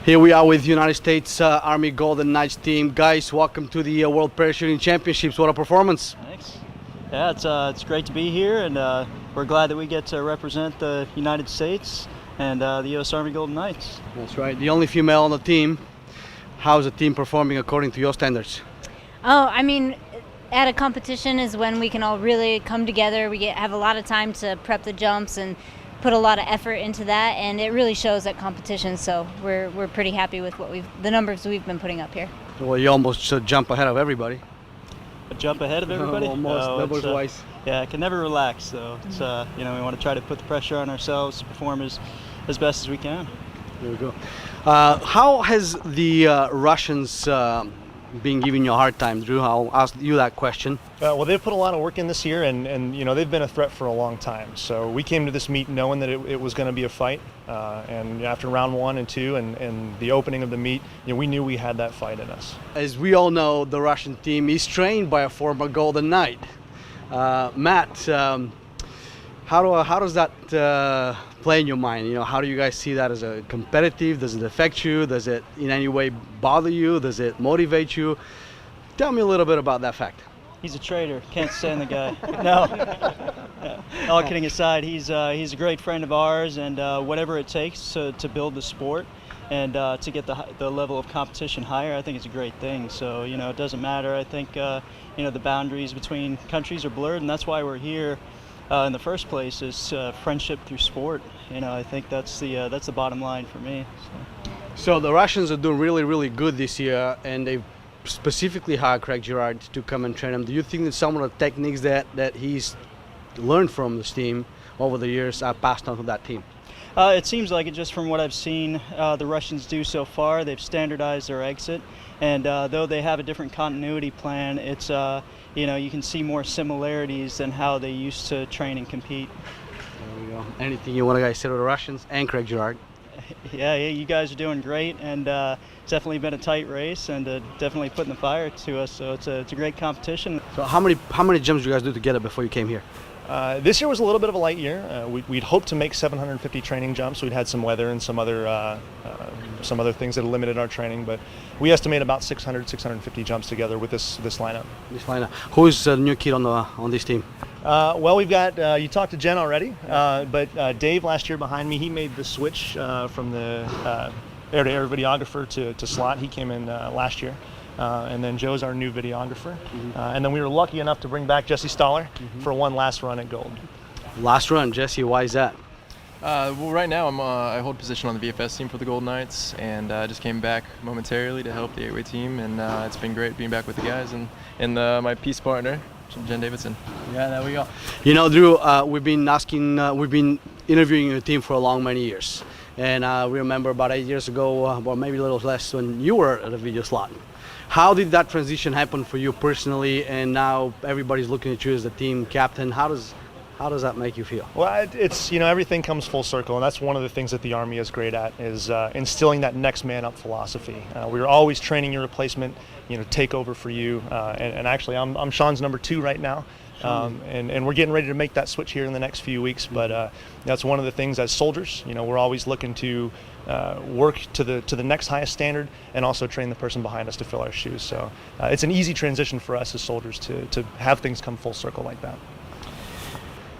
Here we are with United States Army Golden Knights team. Guys, welcome to the World Parachuting Championships. What a performance. Thanks. Yeah, it's great to be here, and we're glad that we get to represent the United States and the U.S. Army Golden Knights. That's right. The only female on the team. How's the team performing according to your standards? Oh, I mean, at a competition is when we can all really come together. We have a lot of time to prep the jumps and put a lot of effort into that, and it really shows at competitions. So we're pretty happy with the numbers we've been putting up here. Well, you almost jump ahead of everybody. A jump ahead of everybody? Almost, numbers wise. Yeah, I can never relax. So it's we want to try to put the pressure on ourselves to perform as best as we can. There we go. How has the Russians been giving you a hard time, Drew? I'll ask you that question. Well, they've put a lot of work in this year, and they've been a threat for a long time. So we came to this meet knowing that it was going to be a fight, and after round 1 and 2 and the opening of the meet, we knew we had that fight in us. As we all know, the Russian team is trained by a former Golden Knight. Matt, how does that play in your mind? How do you guys see that as a competitive? Does it affect you? Does it in any way bother you? Does it motivate you? Tell me a little bit about that fact. He's a traitor. Can't stand the guy. No. All kidding aside, he's a great friend of ours, and whatever it takes to build the sport and to get the level of competition higher, I think it's a great thing. So, you know, it doesn't matter. I think, you know, the boundaries between countries are blurred, and that's why we're here in the first place, is friendship through sport. You know, I think that's the bottom line for me. So the Russians are doing really, really good this year, and they've specifically hired Craig Girard to come and train him. Do you think that some of the techniques that he's learned from this team over the years are passed on to that team? It seems like it, just from what I've seen the Russians do so far. They've standardized their exit, and though they have a different continuity plan, it's you know, you can see more similarities than how they used to train and compete. There we go. Anything you want to guys say to the Russians and Craig Girard? Yeah, you guys are doing great, and it's definitely been a tight race, and definitely putting the fire to us. So it's a great competition. So how many jumps did you guys do together before you came here? This year was a little bit of a light year. We'd hoped to make 750 training jumps. We'd had some weather and some other things that limited our training, but we estimate about 650 jumps together with this lineup. Who's the new kid on this team? Well, we've got, you talked to Jen already, but Dave last year behind me, he made the switch from the air-to-air videographer to slot. He came in last year. And then Joe's our new videographer. And then we were lucky enough to bring back Jesse Stoller for one last run at gold. Last run, Jesse, why is that? Well, right now I hold position on the VFS team for the Golden Knights, and I just came back momentarily to help the 8-way team, and it's been great being back with the guys and my peace partner, Jen Davidson. Yeah, there we go. You know, Drew, we've been interviewing your team for many years. And we remember about 8 years ago, or maybe a little less, when you were at a video slot. How did that transition happen for you personally, and now everybody's looking at you as the team captain? How does that make you feel? Well, it's, you know, everything comes full circle, and that's one of the things that the Army is great at, is instilling that next man up philosophy. We're always training your replacement, you know, take over for you, and actually I'm Sean's number 2 right now. And we're getting ready to make that switch here in the next few weeks, but that's one of the things as soldiers, you know, we're always looking to work to the next highest standard, and also train the person behind us to fill our shoes. So it's an easy transition for us as soldiers to have things come full circle like that.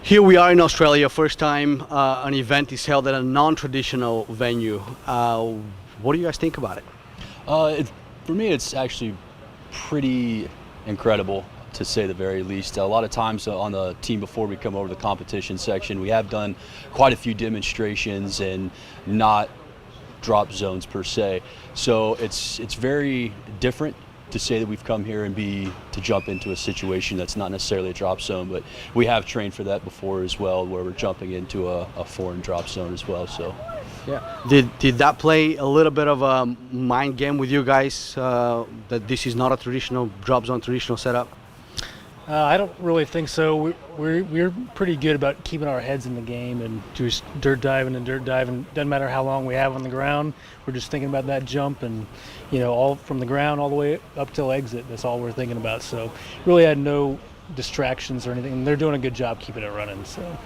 Here we are in Australia, first time an event is held at a non-traditional venue. What do you guys think about it? For me, it's actually pretty incredible, to say the very least. A lot of times on the team, before we come over to the competition section, we have done quite a few demonstrations and not drop zones per se. So it's very different to say that we've come here and to jump into a situation that's not necessarily a drop zone, but we have trained for that before as well, where we're jumping into a foreign drop zone as well. So yeah, did that play a little bit of a mind game with you guys, that this is not a traditional drop zone, traditional setup? I don't really think so. We're pretty good about keeping our heads in the game and just dirt diving. Doesn't matter how long we have on the ground. We're just thinking about that jump, and you know, all from the ground all the way up till exit. That's all we're thinking about. So really had no distractions or anything. And they're doing a good job keeping it running. So.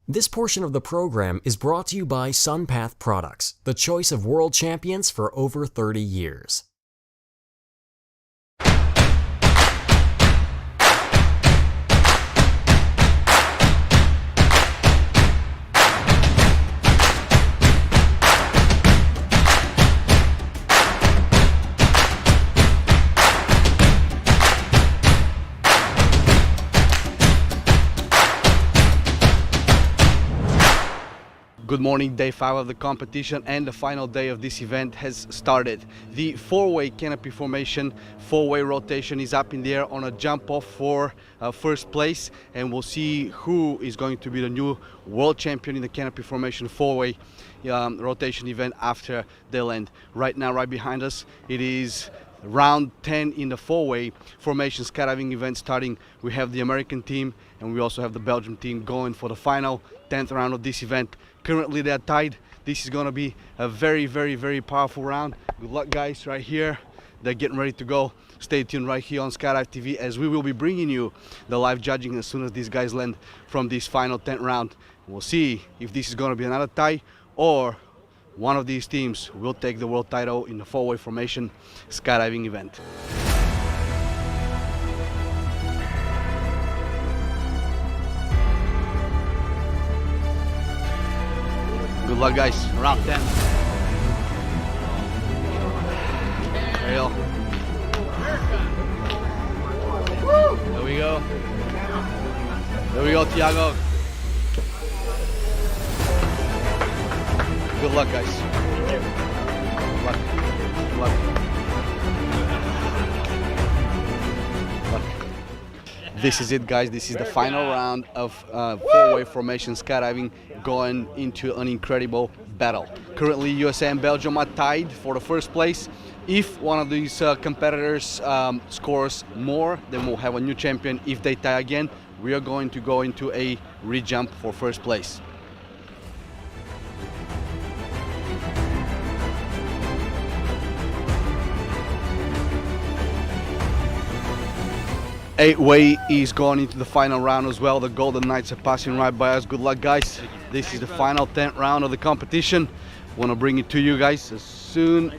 This portion of the program is brought to you by SunPath Products, the choice of world champions for over 30 years. Good morning, day 5 of the competition, and the final day of this event has started. The four-way canopy formation, four-way rotation is up in the air on a jump off for first place, and we'll see who is going to be the new world champion in the canopy formation four-way rotation event after they land. Right now, right behind us, it is round 10 in the four-way formation skydiving event starting. We have the American team and we also have the Belgium team going for the final 10th round of this event. Currently they're tied. This is going to be a very, very, very powerful round. Good luck, guys, right here. They're getting ready to go. Stay tuned right here on Skydive TV as we will be bringing you the live judging as soon as these guys land from this final 10th round. We'll see if this is going to be another tie or one of these teams will take the world title in the four-way formation skydiving event. Good luck, guys. Round 10. There you go. There we go. There we go, Tiago. Good luck, guys. Good luck. Good luck. Good luck. This is it, guys. This is the final round of four-way formation skydiving, going into an incredible battle. Currently, USA and Belgium are tied for the first place. If one of these competitors scores more, then we'll have a new champion. If they tie again, we are going to go into a re-jump for first place. Eight-way is going into the final round as well. The Golden Knights are passing right by us. Good luck, guys. This is the final 10th round of the competition. Want to bring it to you guys as soon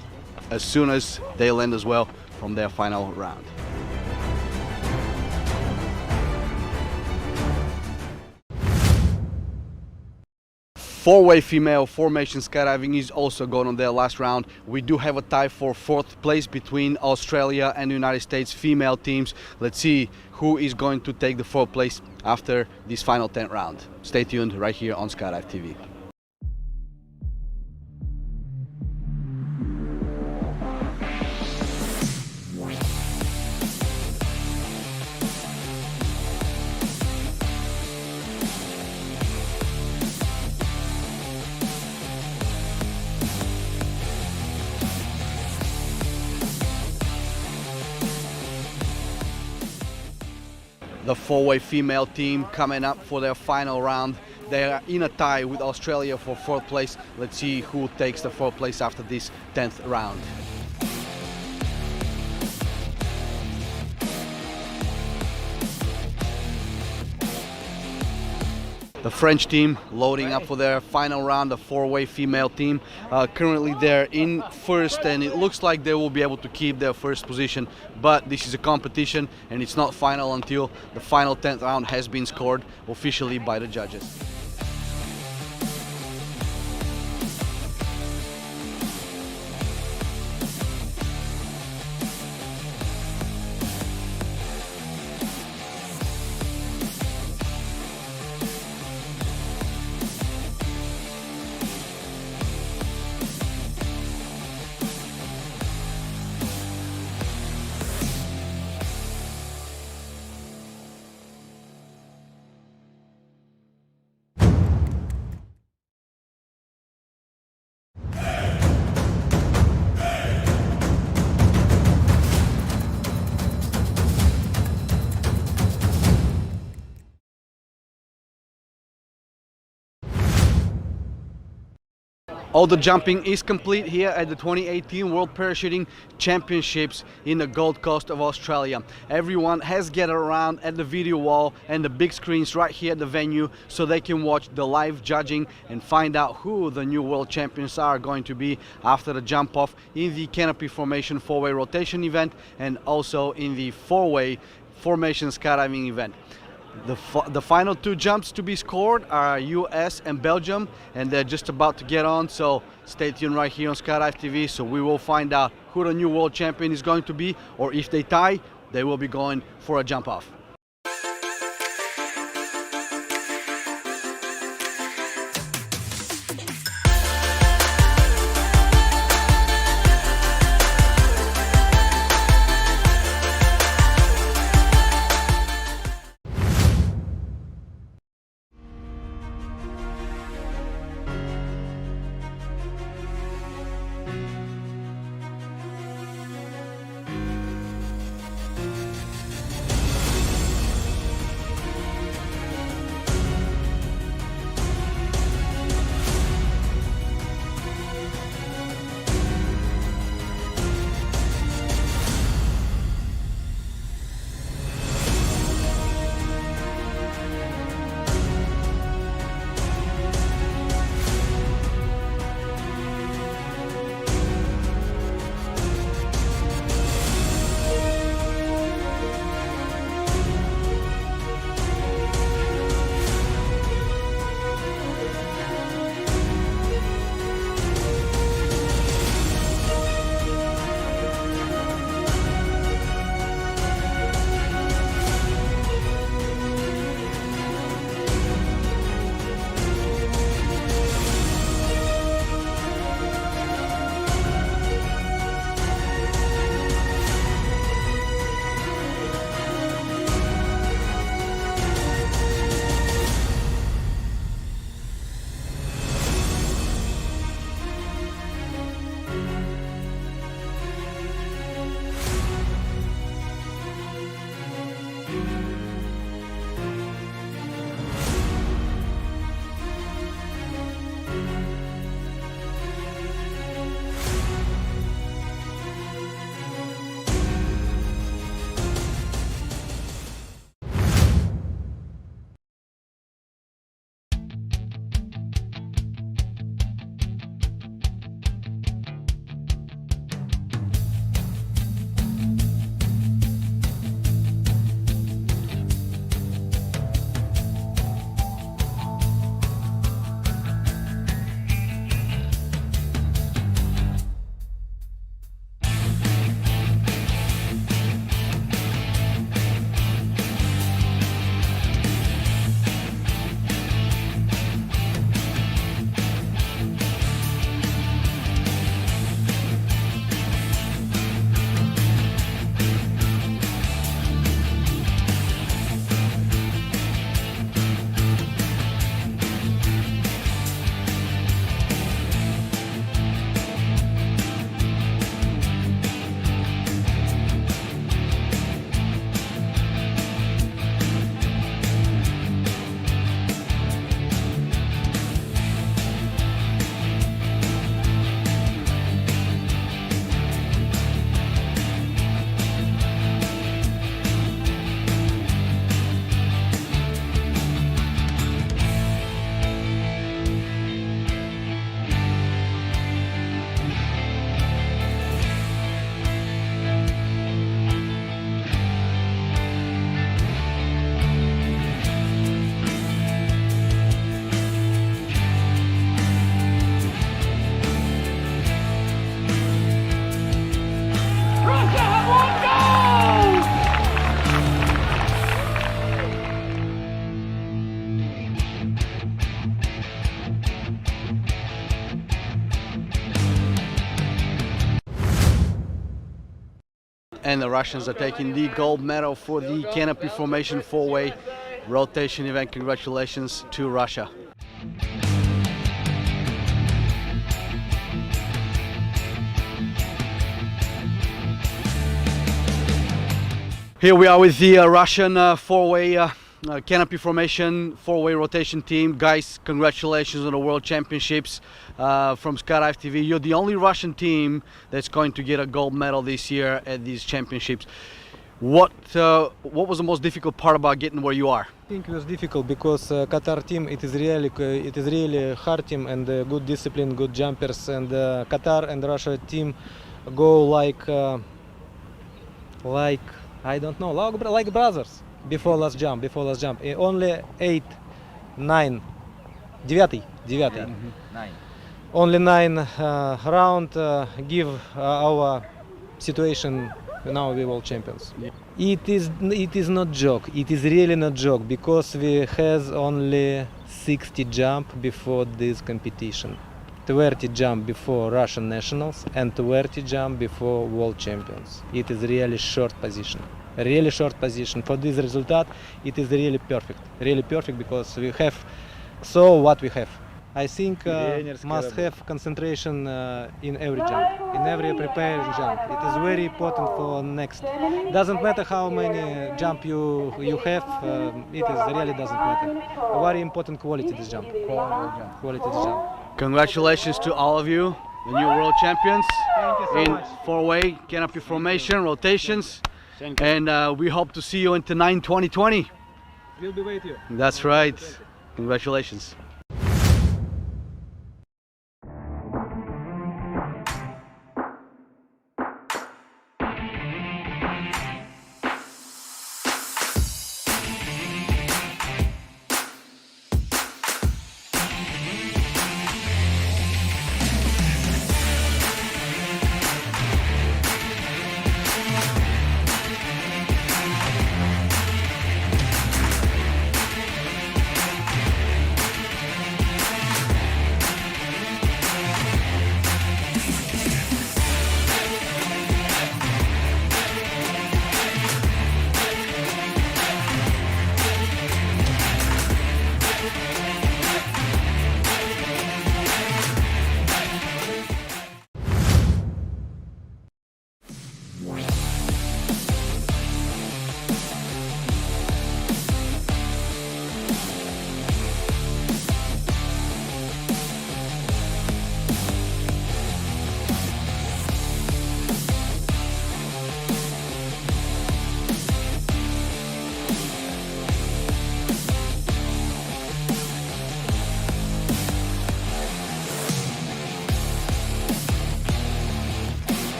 as they land as well from their final round. Four-way female formation skydiving is also going on their last round. We do have a tie for fourth place between Australia and the United States female teams. Let's see who is going to take the fourth place after this final 10th round. Stay tuned right here on Skydive TV. The four-way female team coming up for their final round. They are in a tie with Australia for fourth place. Let's see who takes the fourth place after this 10th round. The French team loading up for their final round, the four-way female team. Currently they're in first and it looks like they will be able to keep their first position, but this is a competition and it's not final until the final 10th round has been scored officially by the judges. All the jumping is complete here at the 2018 World Parachuting Championships in the Gold Coast of Australia. Everyone has gathered around at the video wall and the big screens right here at the venue so they can watch the live judging and find out who the new world champions are going to be after the jump off in the canopy formation 4-way rotation event and also in the 4-way formation skydiving event. The final 2 jumps to be scored are US and Belgium, and they're just about to get on, so stay tuned right here on Skydive TV so we will find out who the new world champion is going to be, or if they tie, they will be going for a jump off. and the Russians are taking the gold medal for the canopy formation 4-way rotation event. Congratulations to Russia. Here we are with the Russian 4-way Canopy formation, four-way rotation team. Guys, congratulations on the World Championships from Skydive TV. You're the only Russian team that's going to get a gold medal this year at these championships. What was the most difficult part about getting where you are? I think it was difficult because Qatar team it is really hard team and good discipline, good jumpers, and Qatar and Russia team go like I don't know, like brothers before last jump. Only 8, 9, 9. Only 9 round give our situation. Now we world champions. It is not joke. It is really not joke because we has only 60 jump before this competition, 20 jump before Russian nationals and 20 jump before world champions. It is really short position. Really short position. For this result, it is really perfect because we have what we have. I think must have concentration in every jump, in every prepared jump. It is very important for next. Doesn't matter how many jump you have. It is really doesn't matter. Very important quality this jump. Quality this jump. Congratulations to all of you, the new world champions in four-way canopy formation rotations, and we hope to see you into 2020. We'll be with you. That's right. Congratulations.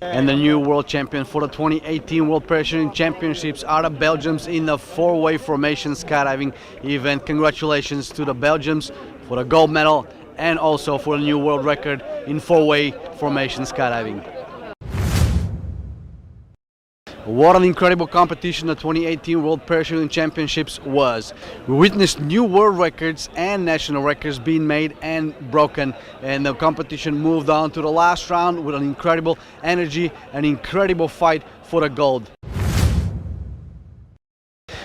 And the new world champion for the 2018 World Parachuting Championships are the Belgians in the four-way formation skydiving event. Congratulations to the Belgians for the gold medal and also for the new world record in four-way formation skydiving. What an incredible competition the 2018 World Parachuting Championships was. We witnessed new world records and national records being made and broken, and the competition moved on to the last round with an incredible energy, an incredible fight for the gold.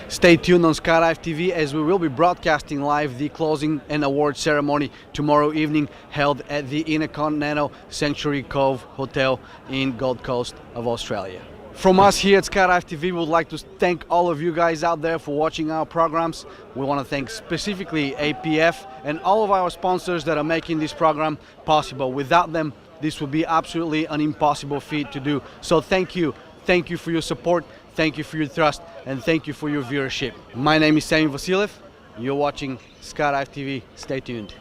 Stay tuned on Skydive TV as we will be broadcasting live the closing and award ceremony tomorrow evening, held at the Intercontinental Sanctuary Cove Hotel in Gold Coast of Australia. From us here at Skydive TV, we would like to thank all of you guys out there for watching our programs. We want to thank specifically APF and all of our sponsors that are making this program possible. Without them, this would be absolutely an impossible feat to do. So thank you. Thank you for your support. Thank you for your trust. And thank you for your viewership. My name is Sammy Vasiliev. You're watching Skydive TV. Stay tuned.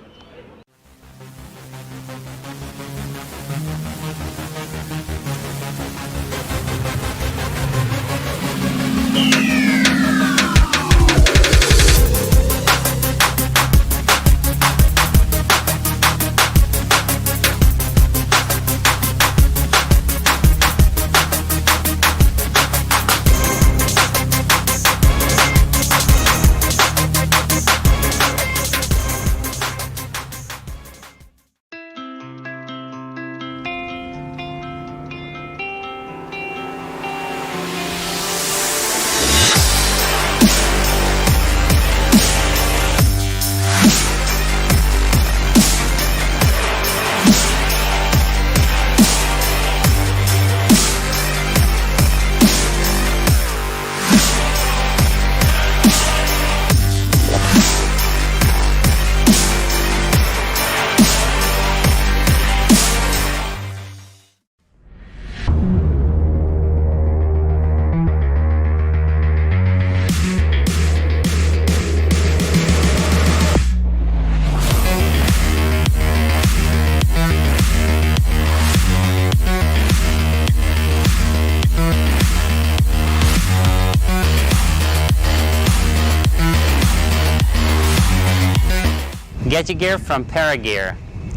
Get your gear from Paragear,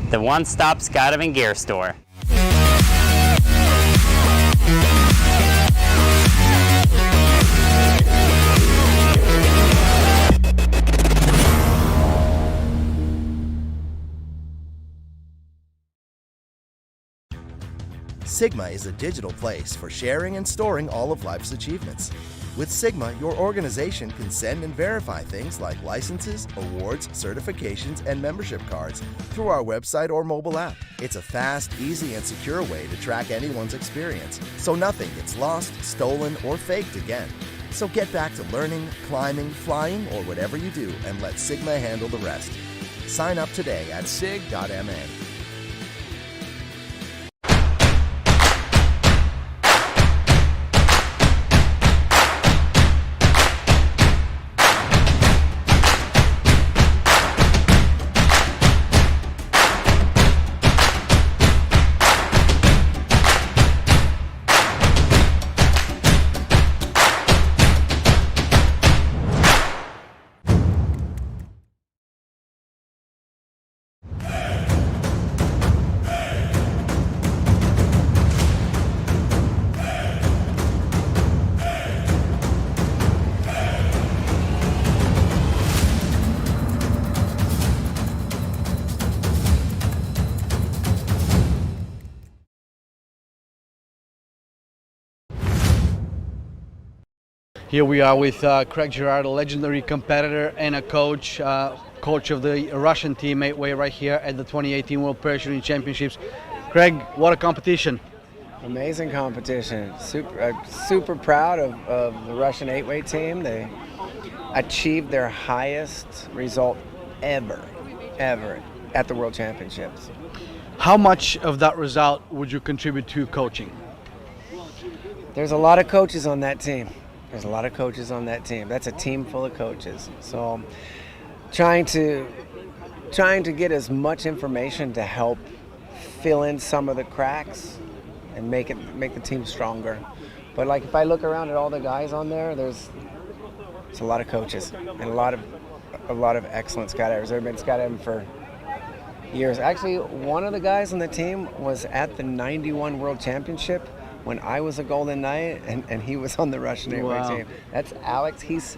the one-stop skydiving gear store. Sigma is a digital place for sharing and storing all of life's achievements. With Sigma, your organization can send and verify things like licenses, awards, certifications, and membership cards through our website or mobile app. It's a fast, easy, and secure way to track anyone's experience, so nothing gets lost, stolen, or faked again. So get back to learning, climbing, flying, or whatever you do, and let Sigma handle the rest. Sign up today at sig.ma. Here we are with Craig Girard, a legendary competitor and a coach, coach of the Russian team 8-way right here at the 2018 World Parachuting Championships. Craig, what a competition. Amazing competition. Super proud of the Russian 8-way team. They achieved their highest result ever at the World Championships. How much of that result would you contribute to coaching? There's a lot of coaches on that team. That's a team full of coaches. So trying to get as much information to help fill in some of the cracks and make the team stronger. But like if I look around at all the guys on there, it's a lot of coaches and a lot of excellent skydivers. They've been skydiving for years. Actually, one of the guys on the team was at the 91 World Championship when I was a Golden Knight, and he was on the Russian 8-way team. That's Alex. He's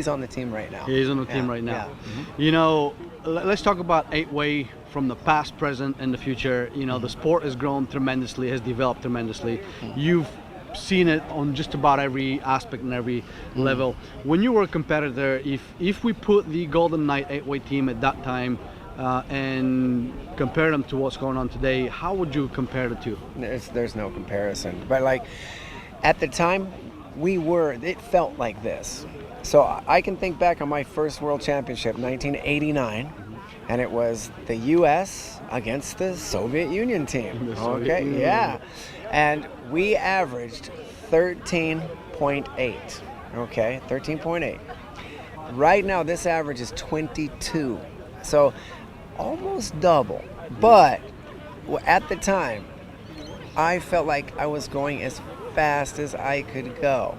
on the team right now. He's on the team right now. You know, let's talk about 8-way from the past, present, and the future. You know, the sport has grown tremendously, has developed tremendously. You've seen it on just about every aspect and every level. When you were a competitor, if we put the Golden Knight 8-way team at that time and compare them to what's going on today, how would you compare the two? There's no comparison. But like at the time, it felt like this. So I can think back on my first World Championship, 1989, and it was the U.S. against the Soviet Union team. Yeah. And we averaged 13.8. Okay, 13.8. Right now, this average is 22. So almost double. But at the time, I felt like I was going as fast as I could go.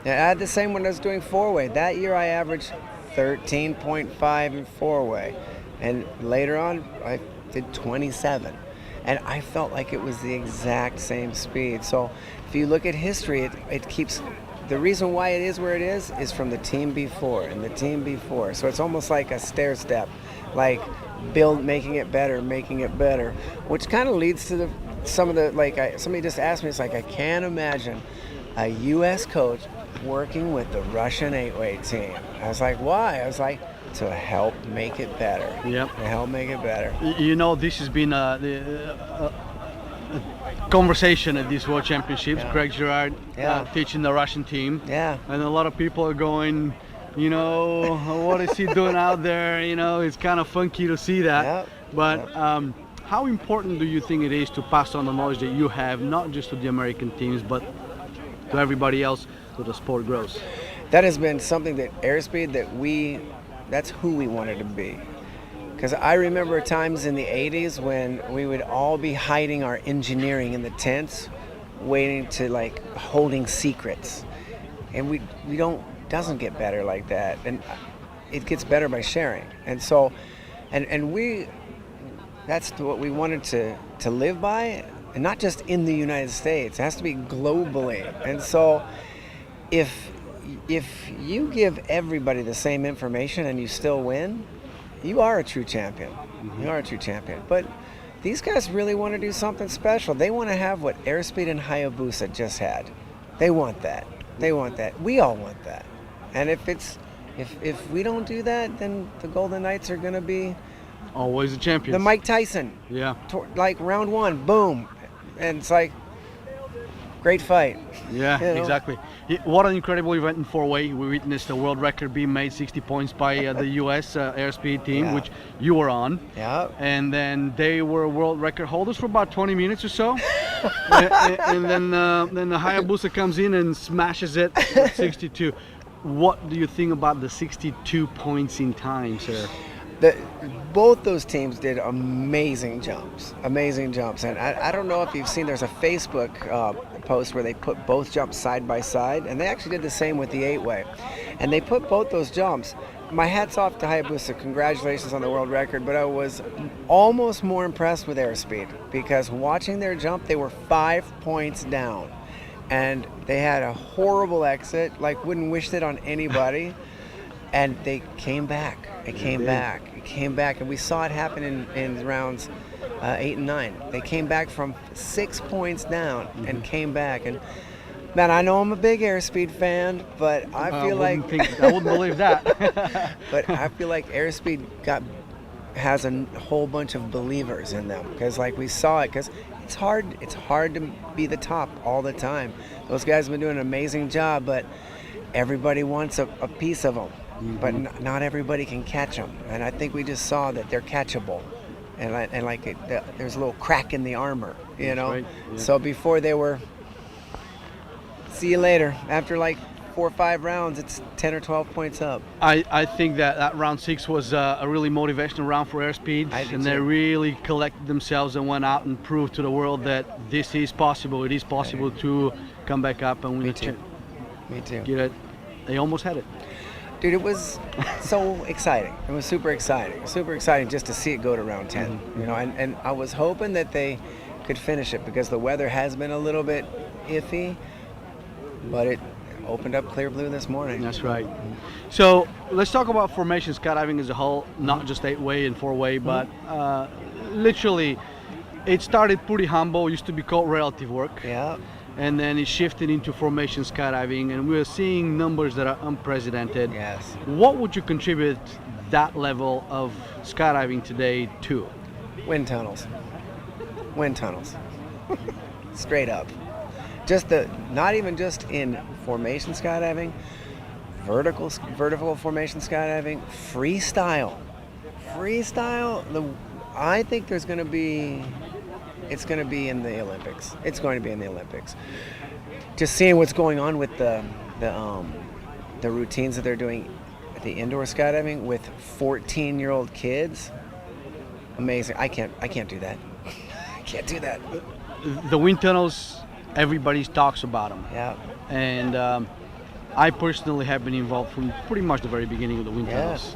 Yeah, I had the same when I was doing four-way. That year I averaged 13.5 in four-way. And later on, I did 27. And I felt like it was the exact same speed. So if you look at history, it keeps... The reason why it is where it is from the team before and the team before. So it's almost like a stair step, like making it better, which kind of leads to somebody just asked me, it's like, I can't imagine a U.S. coach working with the Russian 8-way team. I was like, why? I was like, to help make it better. Yep. To help make it better. You know, this has been a conversation at these World Championships. Yeah. Greg Girard teaching the Russian team. Yeah. And a lot of people are going, you know, what is he doing out there? You know, it's kind of funky to see that. Yeah. But how important do you think it is to pass on the knowledge that you have, not just to the American teams, but to everybody else, so the sport grows? That has been something that airspeed that's who we wanted to be. Because I remember times in the 80s when we would all be hiding our engineering in the tents, waiting to holding secrets. And doesn't get better like that. And it gets better by sharing. And so, that's what we wanted to live by, and not just in the United States. It has to be globally. And so if you give everybody the same information and you still win, you are a true champion. Mm-hmm. You are a true champion. But these guys really want to do something special. They want to have what Airspeed and Hayabusa just had. They want that. They want that. We all want that. And if we don't do that, then the Golden Knights are going to be always the champions. The Mike Tyson. Yeah. Like round one, boom. And it's like, great fight. Yeah, you know? Exactly. What an incredible event in four-way. We witnessed a world record being made, 60 points by the U.S. Airspeed team, which you were on. Yeah. And then they were world record holders for about 20 minutes or so. and then the Hayabusa comes in and smashes it at 62. What do you think about the 62 points in time, sir? Both those teams did amazing jumps, and I don't know if you've seen, there's a Facebook post where they put both jumps side by side, and they actually did the same with the 8-way, and they put both those jumps. My hat's off to Hayabusa, congratulations on the world record, but I was almost more impressed with Airspeed, because watching their jump, they were 5 points down, and they had a horrible exit, wouldn't wish it on anybody. And they came back. It came back, and we saw it happen in rounds 8 and 9. They came back from 6 points down and came back. And man, I know I'm a big Airspeed fan, but I feel I wouldn't believe that. But I feel like Airspeed has a whole bunch of believers in them, because we saw it. Because it's hard to be the top all the time. Those guys have been doing an amazing job, but everybody wants a piece of them. Mm-hmm. But not everybody can catch them, and I think we just saw that they're catchable, and there's a little crack in the armor, you know. Right. Yeah. So before they were, see you later. After 4 or 5 rounds, it's 10 or 12 points up. I think that round 6 was a really motivational round for Airspeed, and they really collected themselves and went out and proved to the world that this is possible. It is possible to come back up and win. Me too. Get it? They almost had it. Dude, it was so exciting. It was super exciting just to see it go to round 10. Mm-hmm. You know, and I was hoping that they could finish it, because the weather has been a little bit iffy, but it opened up clear blue this morning. That's right. So let's talk about formation skydiving as a whole, not just 8-way and 4-way, but literally it started pretty humble, used to be called relative work. Yeah. And then it shifted into formation skydiving, and we're seeing numbers that are unprecedented. Yes. What would you contribute that level of skydiving today to? Wind tunnels. Straight up. Not even just in formation skydiving, vertical formation skydiving, freestyle. I think it's going to be in the Olympics. It's going to be in the Olympics. Just seeing what's going on with the routines that they're doing at the indoor skydiving with 14-year-old kids. Amazing. I can't do that. I can't do that. The wind tunnels, everybody talks about them. Yeah. And I personally have been involved from pretty much the very beginning of the wind tunnels.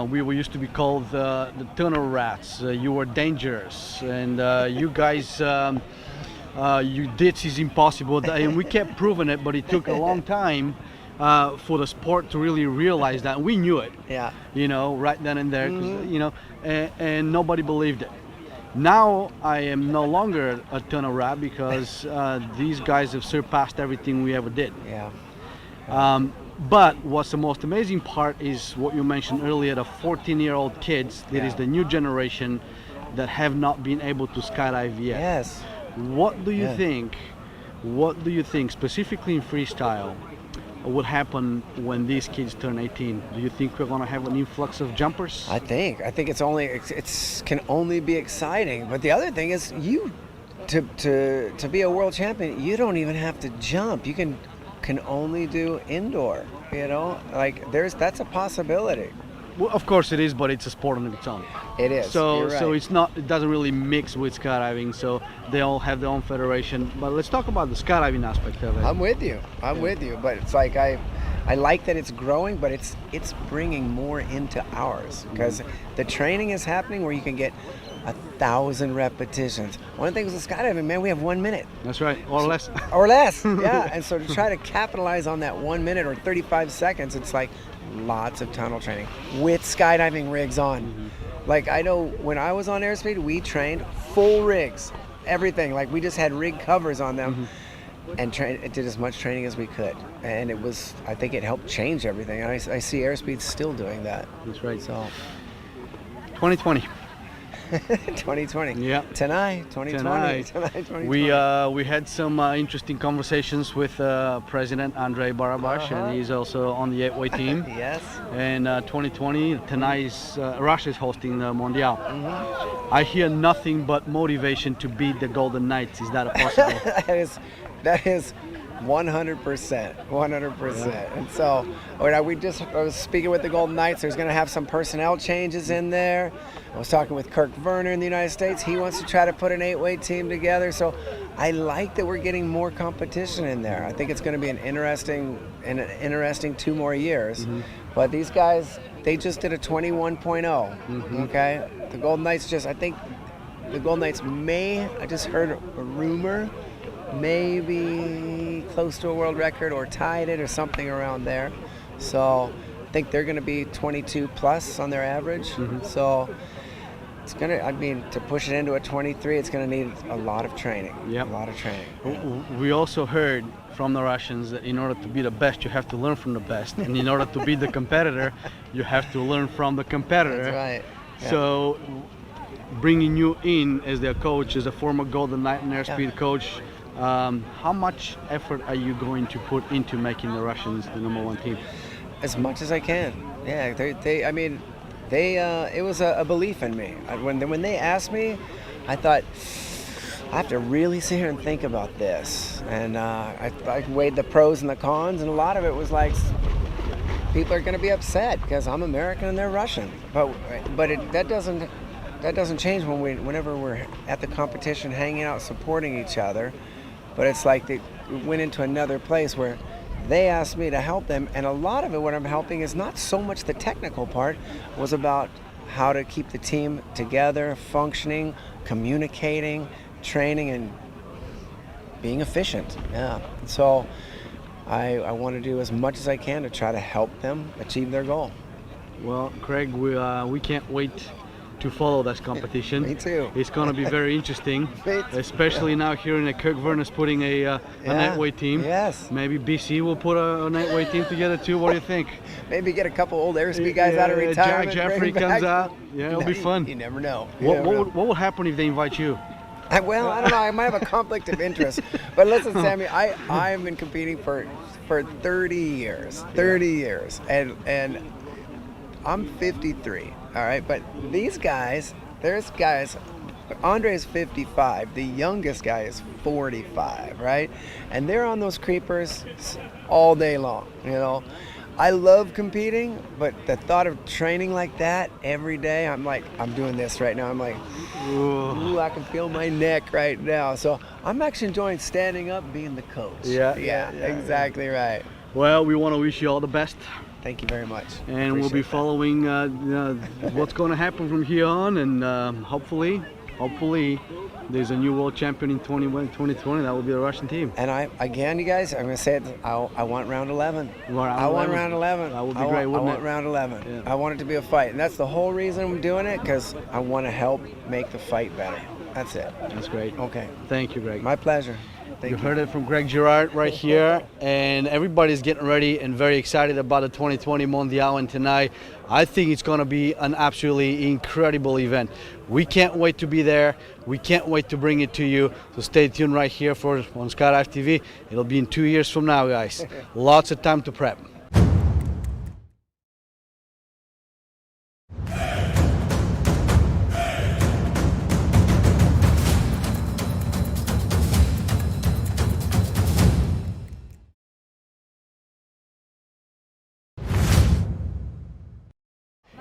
We were used to be called the tunnel rats. You were dangerous, and you guys, you did is impossible, and we kept proving it. But it took a long time for the sport to really realize that. We knew it, you know, right then and there, 'cause, you know, and nobody believed it. Now I am no longer a tunnel rat because these guys have surpassed everything we ever did. But what's the most amazing part is what you mentioned earlier, the 14-year-old kids. That is the new generation that have not been able to skydive yet. Yes. What do you think? What do you think, specifically in freestyle, would happen when these kids turn 18? Do you think we're going to have an influx of jumpers? I think it's can only be exciting. But the other thing is, to be a world champion, you don't even have to jump. You can only do indoor. You know, like that's a possibility. Well, of course it is, but it's a sport on its own. It is. So You're right. so it's not. It doesn't really mix with skydiving. So they all have their own federation. But let's talk about the skydiving aspect of it. I'm with you. I'm with you. But it's like I like that it's growing, but it's bringing more into ours because the training is happening where you can get 1,000 repetitions. One of the things with skydiving, man, we have 1 minute. That's right, or less. Or less, yeah. And so to try to capitalize on that 1 minute or 35 seconds, it's like lots of tunnel training with skydiving rigs on. Like I know when I was on Airspeed, we trained full rigs, everything. Like we just had rig covers on them. And did as much training as we could, and I think it helped change everything. And I see Airspeed still doing that. That's right. So 2020. 2020. Yeah. Tonight, 2020. Tonight, 2020. We had some interesting conversations with President Andrei Barabash, and he's also on the 8-way team. Yes. And 2020, tonight Russia is hosting the Mondial. I hear nothing but motivation to beat the Golden Knights. Is that a possible? That is 100%. 100%. And so I was speaking with the Golden Knights. There's going to have some personnel changes in there. I was talking with Kirk Werner in the United States. He wants to try to put an 8-way team together. So I like that we're getting more competition in there. I think it's going to be an interesting 2 more years. But these guys, they just did a 21.0. Okay, the Golden Knights I just heard a rumor, maybe close to a world record or tied it or something around there. So I think they're going to be 22 plus on their average. So it's going to, to push it into a 23, it's going to need a lot of training. A lot of training. We also heard from the Russians that in order to be the best, you have to learn from the best. And in order to be the competitor, you have to learn from the competitor. That's right. Yeah. So bringing you in as their coach, as a former Golden Knight and Airspeed coach, how much effort are you going to put into making the Russians the #1 team? As much as I can. Yeah, it was a belief in me. When they asked me, I thought, I have to really sit here and think about this. And I weighed the pros and the cons, and a lot of it was like, people are going to be upset because I'm American and they're Russian. But that doesn't change whenever we're at the competition, hanging out, supporting each other. But it's like they went into another place where they asked me to help them, and a lot of it, what I'm helping, is not so much the technical part, was about how to keep the team together, functioning, communicating, training, and being efficient. Yeah. So I want to do as much as I can to try to help them achieve their goal. Well, Craig, we can't wait to follow this competition. Me too. It's going to be very interesting, especially now hearing that Kirk Werner's putting an 8-way team. Yes. Maybe BC will put an 8-way team together too. What do you think? Maybe get a couple old Airspeed guys out of retirement. Jeffrey comes out. Yeah, it'll be fun. You never know. What will happen if they invite you? Well, I don't know. I might have a conflict of interest. But listen, Sammy, I've been competing for 30 years. 30 years. And I'm 53. All right, but there's guys, Andre's 55, the youngest guy is 45, right? And they're on those creepers all day long, you know. I love competing, but the thought of training like that every day, I'm doing this right now. I'm like, ooh, I can feel my neck right now. So I'm actually enjoying standing up, being the coach. Yeah, exactly right. Well, we want to wish you all the best. Thank you very much. And we'll be following what's going to happen from here on, and hopefully there's a new world champion in 2020. That will be the Russian team. And again, you guys, I'm going to say it, I want round 11. I want round 11. That would be great, wouldn't I want it? round 11. Yeah. I want it to be a fight. And that's the whole reason I'm doing it, because I want to help make the fight better. That's it. That's great. Okay. Thank you, Greg. My pleasure. You heard it from Greg Girard right here, and everybody's getting ready and very excited about the 2020 Mondial, and tonight I think it's going to be an absolutely incredible event. We can't wait to be there. We can't wait to bring it to you. So stay tuned right here on Skydive TV. It'll be in 2 years from now, guys. Lots of time to prep.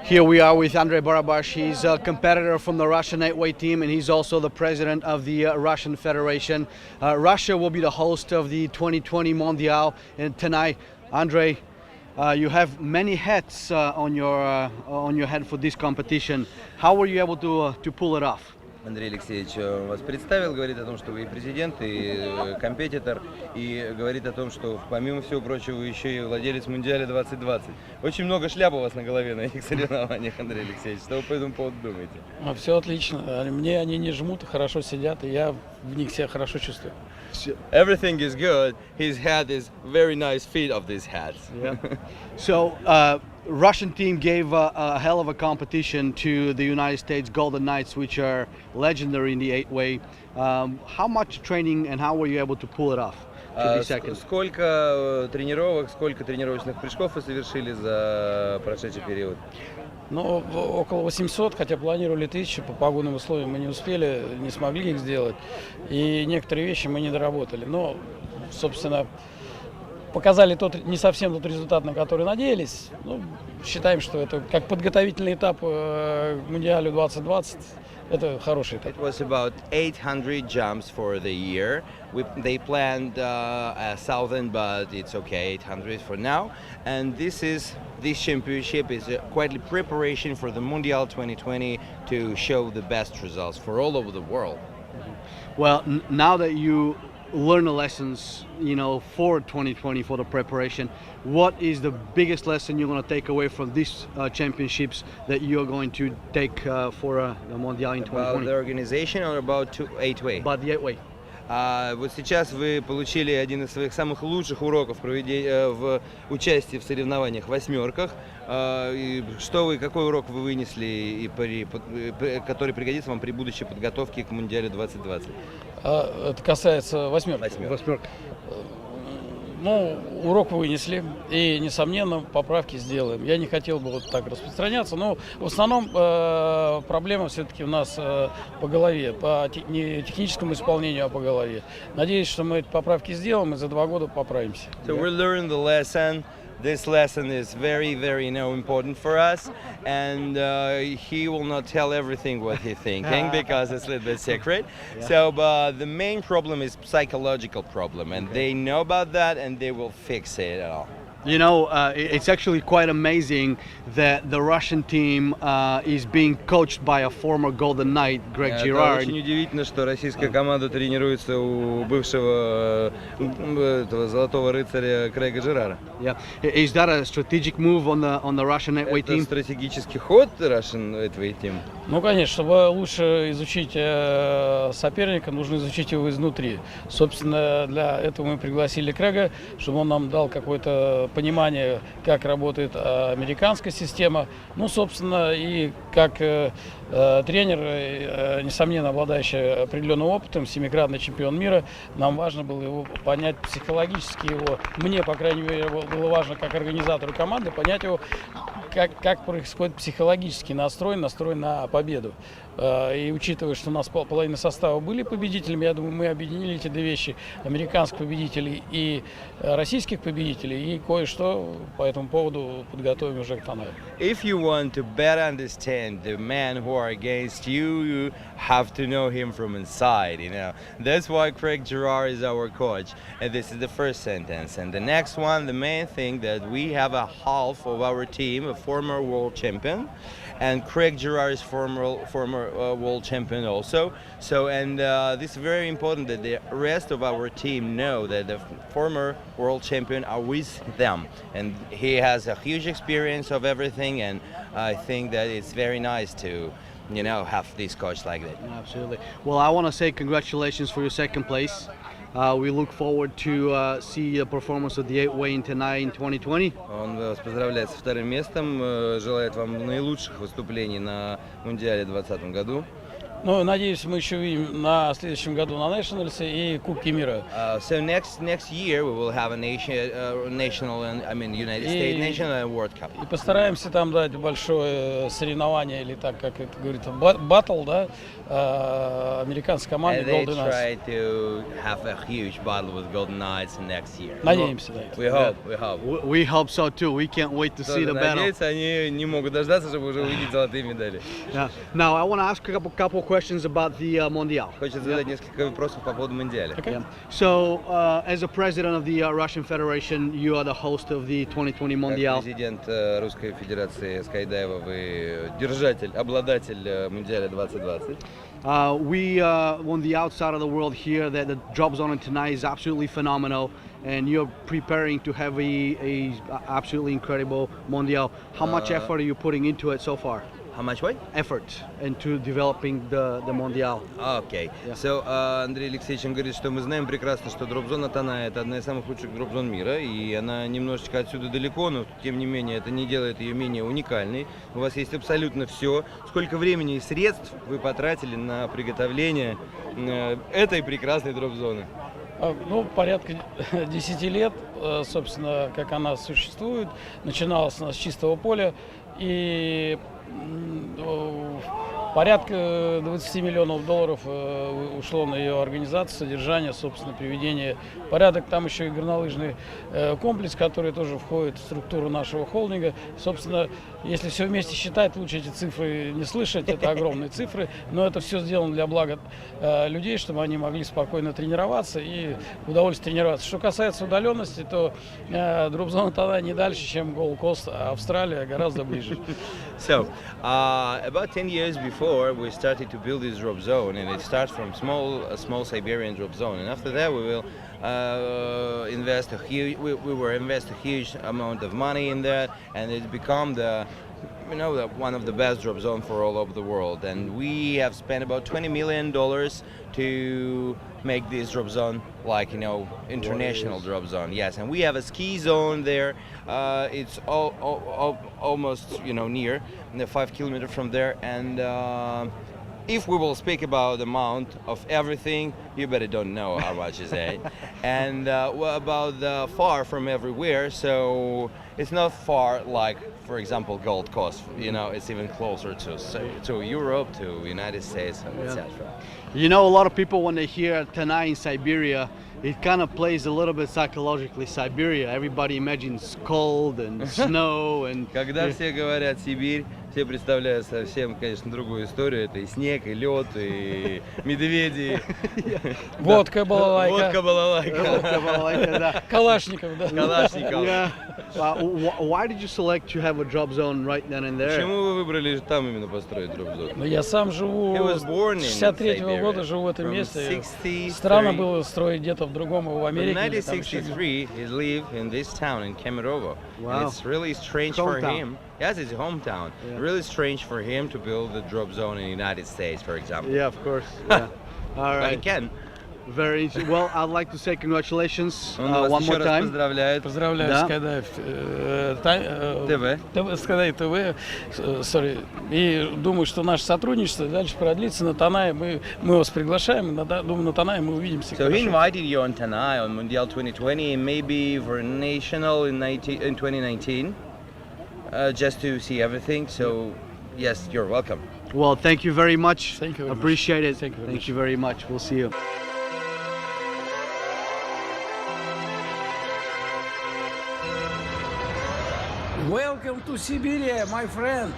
Here we are with Andrei Barabash. He's a competitor from the Russian 8-weight team, and he's also the president of the Russian Federation. Russia will be the host of the 2020 Mondial, and tonight, Andrei, you have many hats on your head for this competition. How were you able to pull it off? Андрей Алексеевич вас представил, говорит о том, что вы и президент, и компетитор, и говорит о том, что помимо всего прочего вы еще и владелец Мундиаля 2020. Очень много шляп у вас на голове на этих соревнованиях, Андрей Алексеевич. Что вы по этому поводу думаете? Все отлично. Мне они не жмут, хорошо сидят, и я в них себя хорошо чувствую. Everything is good. His hat is very nice fit of this hat. Yeah. So, Russian team gave a hell of a competition to the United States Golden Knights, which are legendary in the 8-way. How much training and how were you able to pull it off? Сколько тренировок, сколько тренировочных прыжков вы совершили за прошедший период? Ну, около 800, хотя планировали 1000, по погодным условиям мы не успели, не смогли их сделать. И некоторые вещи мы не доработали. Но, собственно, показали не совсем тот результат, на который надеялись. Ну, считаем, что это как подготовительный этап к Мундиалю 2020. Это хороший этап. It was about 800 jumps for the year. They planned 1,000, but it's okay, 800 for now. And this championship is quite a preparation for the Mundial 2020 to show the best results for all over the world. Well, now that you learn the lessons, for 2020 for the preparation, what is the biggest lesson you're going to take away from these championships that you're going to take for the Mondial in 2020? About the organization or about 8-way? About the 8-way. Вот сейчас вы получили один из своих самых лучших уроков в участии в соревнованиях в восьмерках. Какой урок вы вынесли, который пригодится вам при будущей подготовке к Мундиалю 2020? Это касается восьмерок. Ну, урок вынесли, и, несомненно, поправки сделаем. Я не хотел бы вот так распространяться, но в основном проблема все-таки у нас по голове, не техническому исполнению, а по голове. Надеюсь, что мы эти поправки сделаем и за 2 года поправимся. So we learned the lesson. This lesson is very, very important for us, and he will not tell everything what he's thinking because it's a little bit secret. Yeah. So, but the main problem is psychological problem, and they know about that, and they will fix it all. It's actually quite amazing that the Russian team is being coached by a former Golden Knight, Greg Girard. Очень удивительно, что российская команда тренируется у бывшего золотого рыцаря Грега Жирара. Yeah. Is that a strategic move on the Russian 8-way team? Это стратегический ход Russian 8-way team. Ну, конечно, чтобы лучше изучить соперника, нужно изучить его изнутри. Собственно, для этого мы пригласили Крега, чтобы он нам дал какое-то понимание, как работает американская система. Ну, собственно, и как тренер, несомненно, обладающий определенным опытом, 7-кратный чемпион мира, нам важно было его понять психологически, мне, по крайней мере, было важно, как организатору команды, понять его, как происходит психологический настрой на победу. И учитывая, что у нас половина состава были победителями, я думаю, мы объединили эти две вещи: американских победителей и российских победителей, и кое-что по этому поводу подготовим уже к Танаю. If you want to better understand the men who are against you, you have to know him from inside, you know. That's why Craig Girard is our coach. And this is the first sentence. And the next one, the main thing, that we have a half of our team, a former world champion, and Craig Girard is former world champion also. So, and this is very important that the rest of our team know that the former world champion are with them, and he has a huge experience of everything. And I think that it's very nice to, you know, have this coach like that. Absolutely. Well, I want to say congratulations for your second place. We look forward to see the performance of the 8-way in Tanai in 2020. Он вас поздравляет со вторым местом, желает вам наилучших выступлений на Мундиале в 2020 году. Ну, надеюсь, мы еще увидим на следующем году на Nationals и Кубке мира. So next year we will have a national, I mean United States national and World Cup. И постараемся там дать большое соревнование, или так, как это говорится, батл, да, американской команде Golden Knights. They try to have a huge battle with Golden Knights next year. Надеемся, да. We hope. We hope so too. We can't wait to see the battle. Надеются, они не могут дождаться, чтобы уже увидеть золотые медали. Yeah. Now I want to ask a couple questions about the Mondial. Хочется задать несколько вопросов по поводу Мундиаля. Okay. So, as a president of the Russian Federation, you are the host of the 2020 Mondial. Как президент Русской Федерации Скайдайва, вы держатель, обладатель Мундиаля 2020. We on the outside of the world here, that the drop zone tonight is absolutely phenomenal, and you're preparing to have a absolutely incredible Mondial. How much effort are you putting into it so far? How much what? Effort into developing the Mondial. Okay. Yeah. So, Андрей Алексеевич говорит, что мы знаем прекрасно, что дроп-зона Танай — это одна из самых лучших дроп-зон мира, и она немножечко отсюда далеко, но тем не менее это не делает ее менее уникальной. У вас есть абсолютно все. Сколько времени и средств вы потратили на приготовление этой прекрасной дроп-зоны? Ну, порядка 10 лет, собственно, как она существует. Начиналась она с чистого поля, и порядка 20 миллионов долларов ушло на ее организацию, содержание, собственно, приведение в порядок. Там еще и горнолыжный комплекс, который тоже входит в структуру нашего холдинга. Собственно, если все вместе считать, лучше эти цифры не слышать, это огромные цифры, но это все сделано для блага людей, чтобы они могли спокойно тренироваться и в удовольствие тренироваться. Что касается удаленности, то дроп-зона Танай не дальше, чем Gold Coast, а Австралия гораздо ближе. So, about 10 years before, we started to build this drop zone, and it starts from a small Siberian drop zone. And after that, we will invest a huge amount of money in that, and it's become one of the best drop zone for all over the world. And we have spent about $20 million to make this drop zone international drop zone. Yes, and we have a ski zone there. It's almost near 5 kilometers from there. And if we will speak about the amount of everything, you better don't know how much is it. And about the far from everywhere, so it's not far like, for example, Gold Coast. It's even closer to Europe, to United States, etc. You know, a lot of people, when they hear Tanai in Siberia, it kind of plays a little bit psychologically Siberia. Everybody imagines cold and snow and. Когда все говорят Сибирь, все представляют совсем, конечно, другую историю. Это и снег, и лед, и медведи. Водка балалайка. Водка балалайка, да. Калашников, да. Калашников. Yeah. Why did you select to have a drop zone right then and there? Почему вы выбрали там именно построить дроп-зону? Я сам живу с 63-го года, живу в этом месте. Странно было строить где-то в другом, в Америке. In 1963, he lived in this town in Kemerovo. Wow. And it's really strange for him. Yes, it's his hometown. Yeah. Really strange for him to build a drop zone in the United States, for example. Yeah, of course. Yeah. All right. But he can. Very interesting. Well, I'd like to say congratulations one more time. Поздравляю, Скайдайв ТВ. Скайдайв ТВ. Sorry. И думаю, что наше сотрудничество дальше продлится на Танае. Мы вас приглашаем. Думаю, на Танае мы увидимся. So he invited you on Tanai on Mondial 2020 and maybe for national in 2019. just to see everything. So, yes, you're welcome. Well, thank you very much. Thank you very Appreciate it. Thank you very Thank you very much. We'll see you. Welcome to Siberia, my friend.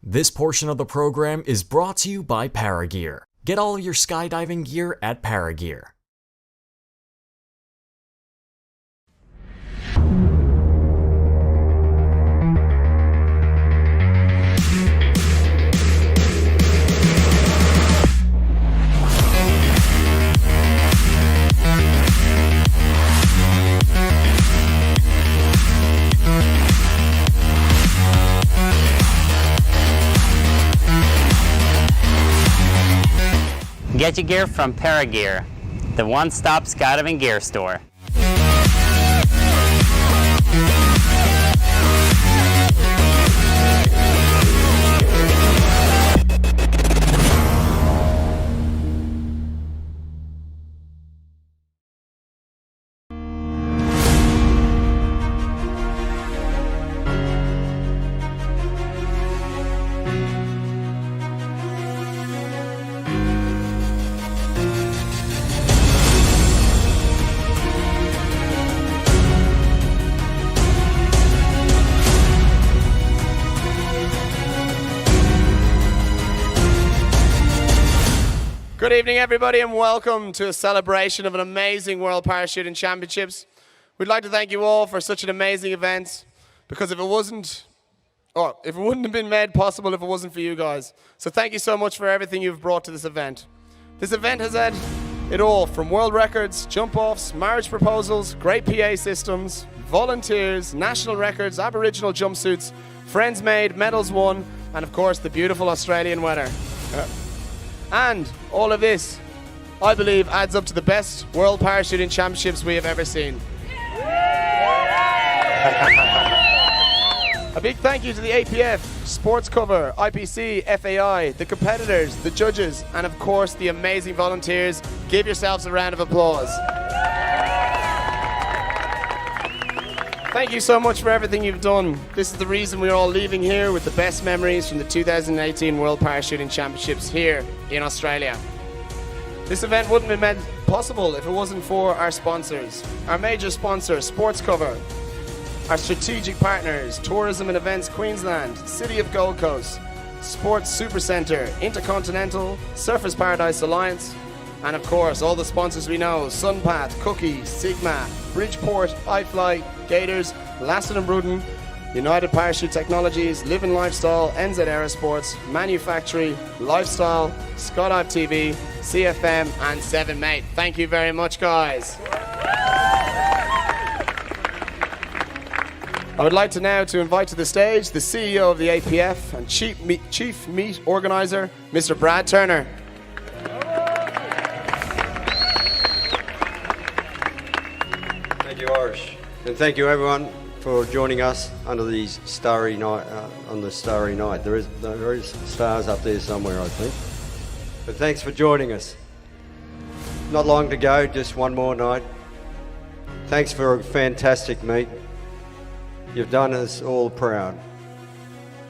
This portion of the program is brought to you by Paragear. Get all your skydiving gear at Paragear. Get your gear from Paragear, the one-stop skydiving gear store. Good evening, everybody, and welcome to a celebration of an amazing World Parachuting Championships. We'd like to thank you all for such an amazing event, because if it wouldn't have been made possible if it wasn't for you guys. So thank you so much for everything you've brought to this event. This event has had it all, from world records, jump-offs, marriage proposals, great PA systems, volunteers, national records, Aboriginal jumpsuits, friends made, medals won, and of course the beautiful Australian weather. And all of this, I believe, adds up to the best World Parachuting Championships we have ever seen. A big thank you to the APF, Sports Cover, IPC, FAI, the competitors, the judges, and of course the amazing volunteers. Give yourselves a round of applause. Thank you so much for everything you've done. This is the reason we're all leaving here with the best memories from the 2018 World Parachuting Championships here in Australia. This event wouldn't have been made possible if it wasn't for our sponsors. Our major sponsor, Sports Cover. Our strategic partners, Tourism and Events Queensland, City of Gold Coast, Sports Supercentre, Intercontinental, Surfers Paradise Alliance, and of course all the sponsors we know, Sunpath, Cookie, Sigma, Bridgeport, iFly, Gators, Lassiter & Bruden, United Parachute Technologies, Live and Lifestyle, NZ Aerosports, Manufactory, Lifestyle, Skydive TV, CFM, and 7Mate. Thank you very much, guys. I would like to now invite to the stage the CEO of the APF and Chief Meet Organizer, Mr. Brad Turner. Thank you, Irish, and thank you everyone for joining us under these starry night. On the starry night, there is stars up there somewhere, I think. But thanks for joining us. Not long to go, just one more night. Thanks for a fantastic meet. You've done us all proud.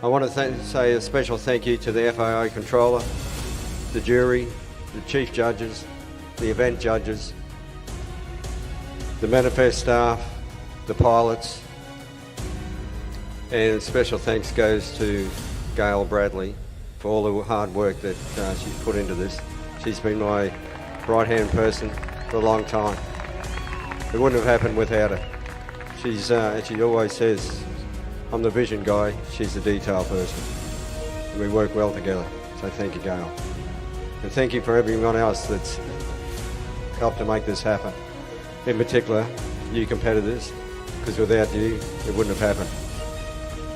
I want to say a special thank you to the FAI controller, the jury, the chief judges, the event judges, the manifest staff, the pilots, and special thanks goes to Gail Bradley for all the hard work that she's put into this. She's been my right-hand person for a long time. It wouldn't have happened without her. She always says, I'm the vision guy, she's the detail person. And we work well together. So thank you, Gail. And thank you for everyone else that's helped to make this happen. In particular, you competitors, because without you, it wouldn't have happened.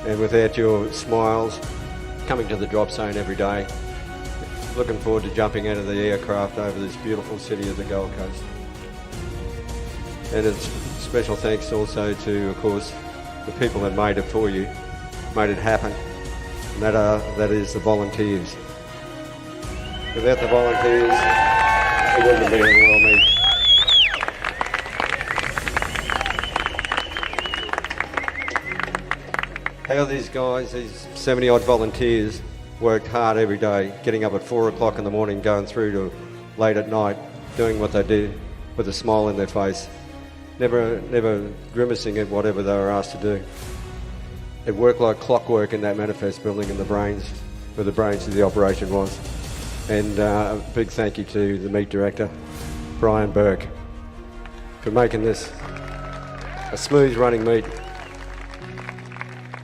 And without your smiles, coming to the drop zone every day, looking forward to jumping out of the aircraft over this beautiful city of the Gold Coast. And it's special thanks also to, of course, the people that made it for you, made it happen, and that is the volunteers. Without the volunteers, it wouldn't have been a World Meet. How these guys, these 70-odd volunteers, worked hard every day, getting up at 4 o'clock in the morning, going through to late at night, doing what they did with a smile in their face, never grimacing at whatever they were asked to do. It worked like clockwork in that manifest building in the brains, where the brains of the operation was. And a big thank you to the meet director, Brian Burke, for making this a smooth running meet.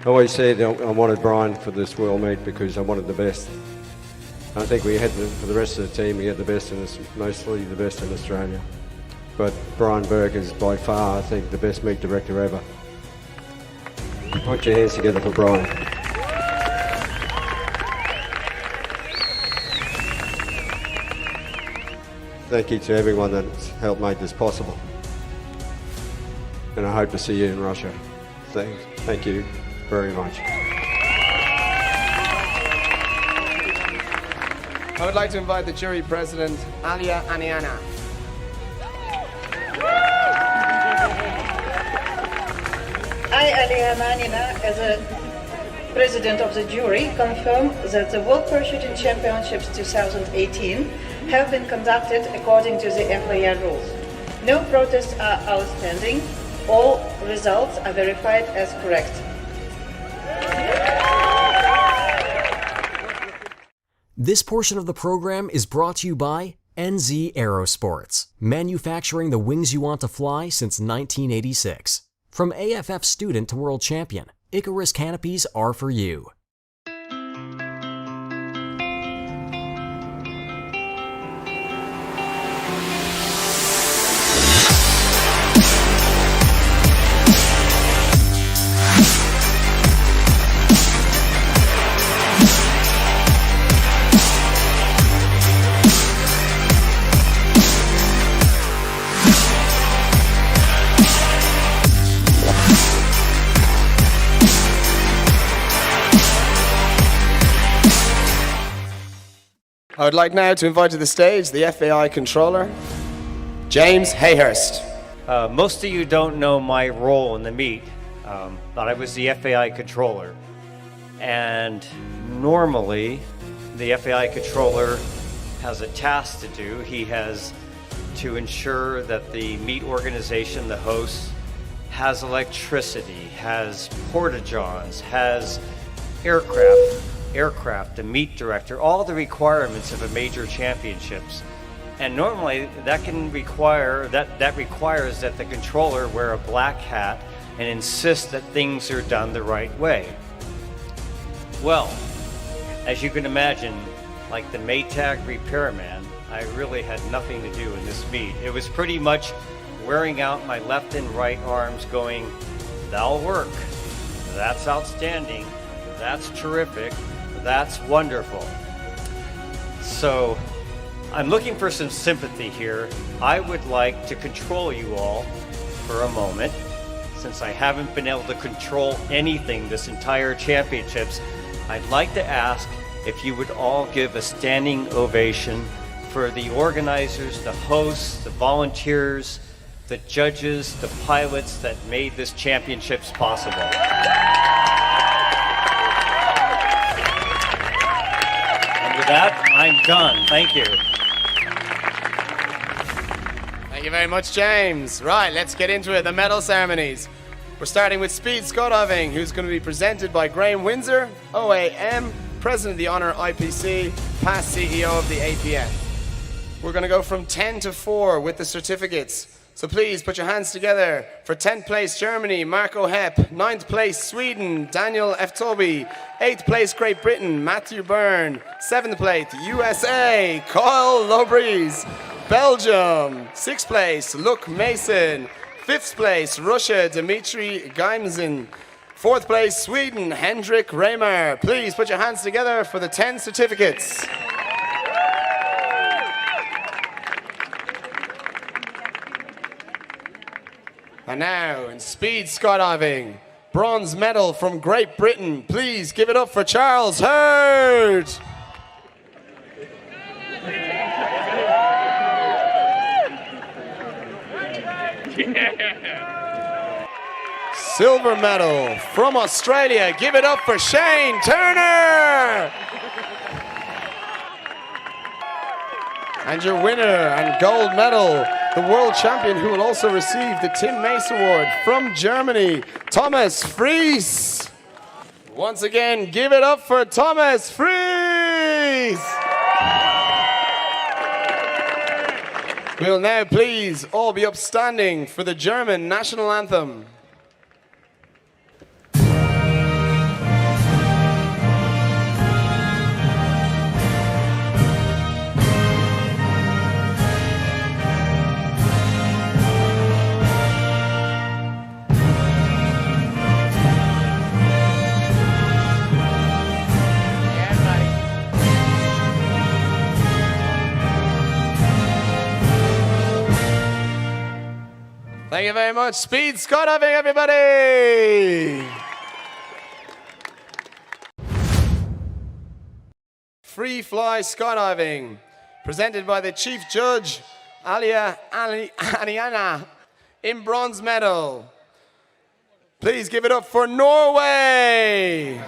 I always said I wanted Brian for this World Meet because I wanted the best. I think we had, for the rest of the team, we had the best in us, mostly the best in Australia. But Brian Burke is by far, I think, the best meet director ever. Put your hands together for Brian. Thank you to everyone that's helped make this possible. And I hope to see you in Russia. Thank you very much. I would like to invite the jury president, Alia Aniana. I, Alia Aniana, as a president of the jury, confirm that the World Parachuting Championships 2018 have been conducted according to the FAI rules. No protests are outstanding. All results are verified as correct. This portion of the program is brought to you by NZ Aerosports, manufacturing the wings you want to fly since 1986. From AFF student to world champion, Icarus Canopies are for you. I would like now to invite to the stage the FAI controller, James Hayhurst. Most of you don't know my role in the meet, but I was the FAI controller. And normally, the FAI controller has a task to do. He has to ensure that the meet organization, the host, has electricity, has porta-johns, has aircraft, the meet director, all the requirements of a major championships. And normally that requires that the controller wear a black hat and insist that things are done the right way. Well, as you can imagine, like the Maytag repairman, I really had nothing to do in this meet. It was pretty much wearing out my left and right arms going, that'll work, that's outstanding, that's terrific, that's wonderful. So I'm looking for some sympathy here. I would like to control you all for a moment. Since I haven't been able to control anything this entire championships, I'd like to ask if you would all give a standing ovation for the organizers, the hosts, the volunteers, the judges, the pilots that made this championships possible. And with that, I'm done. Thank you. Thank you very much, James. Right, let's get into it, the medal ceremonies. We're starting with speed skydiving, who's going to be presented by Graham Windsor, OAM, President of the Honor IPC, past CEO of the APF. We're going to go from 10 to 4 with the certificates. So please put your hands together for 10th place Germany, Marco Hepp. 9th place Sweden, Daniel Eftobi. 8th place Great Britain, Matthew Byrne. 7th place USA, Kyle Lobries. Belgium, 6th place Luke Mason. 5th place Russia, Dmitry Gaimzin. 4th place Sweden, Hendrik Reimer. Please put your hands together for the 10 certificates. And now, in speed skydiving, bronze medal from Great Britain. Please give it up for Charles Hurd. Silver medal from Australia. Give it up for Shane Turner. And your winner and gold medal, the world champion who will also receive the Tim Mace Award from Germany, Thomas Fries. Once again, give it up for Thomas Fries. We'll now please all be upstanding for the German national anthem. Thank you very much. Speed skydiving, everybody! Free fly skydiving, presented by the chief judge, Alia Aniana, in bronze medal. Please give it up for Norway!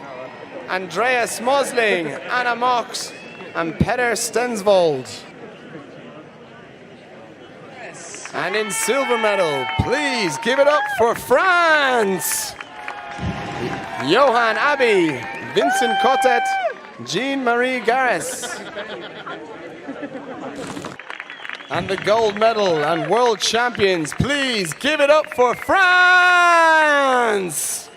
Andreas Mosling, Anna Mox, and Petter Stensvold. And in silver medal, please give it up for France! Johan Abbey, Vincent Cotet, Jean-Marie Garris. And the gold medal and world champions, please give it up for France!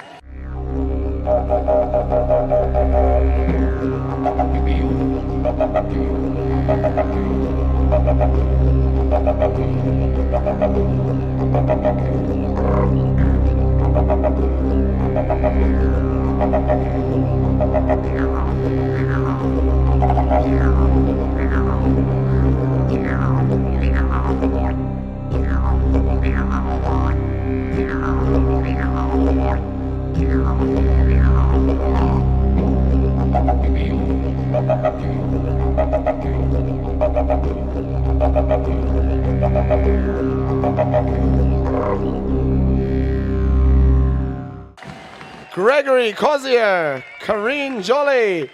Gregory Cozier, Karine Joly,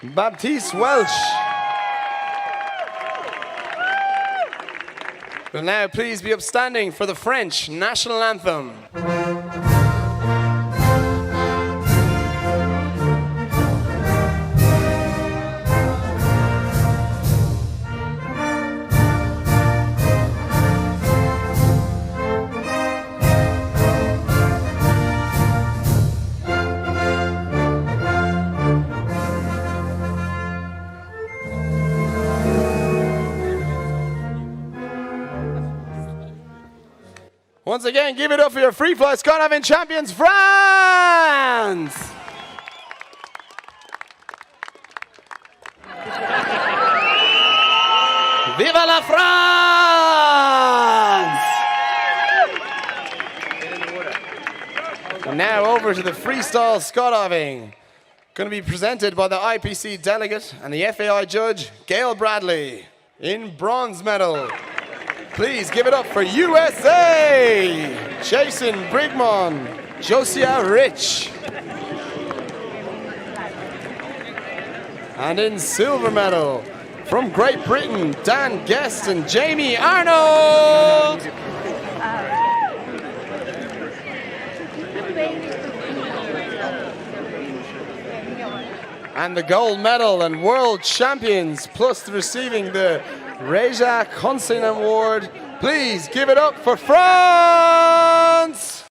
Baptiste Welch. Will now please be upstanding for the French national anthem. Once again, give it up for your free fly skydiving champions, France! Viva la France! And now over to the freestyle skydiving. Going to be presented by the IPC delegate and the FAI judge, Gail Bradley, in bronze medal. Please give it up for USA! Jason Brigmon, Josia Rich. And in silver medal, from Great Britain, Dan Guest and Jamie Arnold! And the gold medal and world champions, plus receiving the Reja Consign Award. Please give it up for France!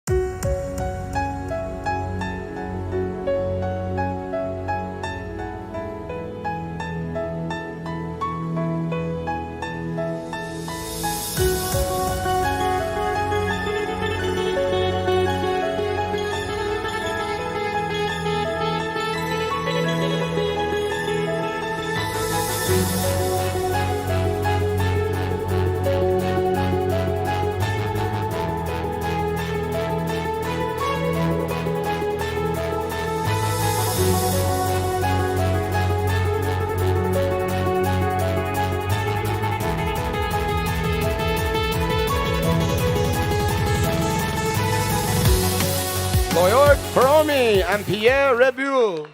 Loyort Feromi and Pierre Rebuel.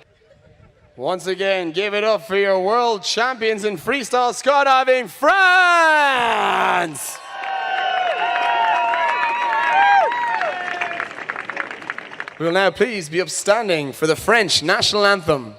Once again, give it up for your world champions in freestyle skydiving, France! We will now please be upstanding for the French national anthem.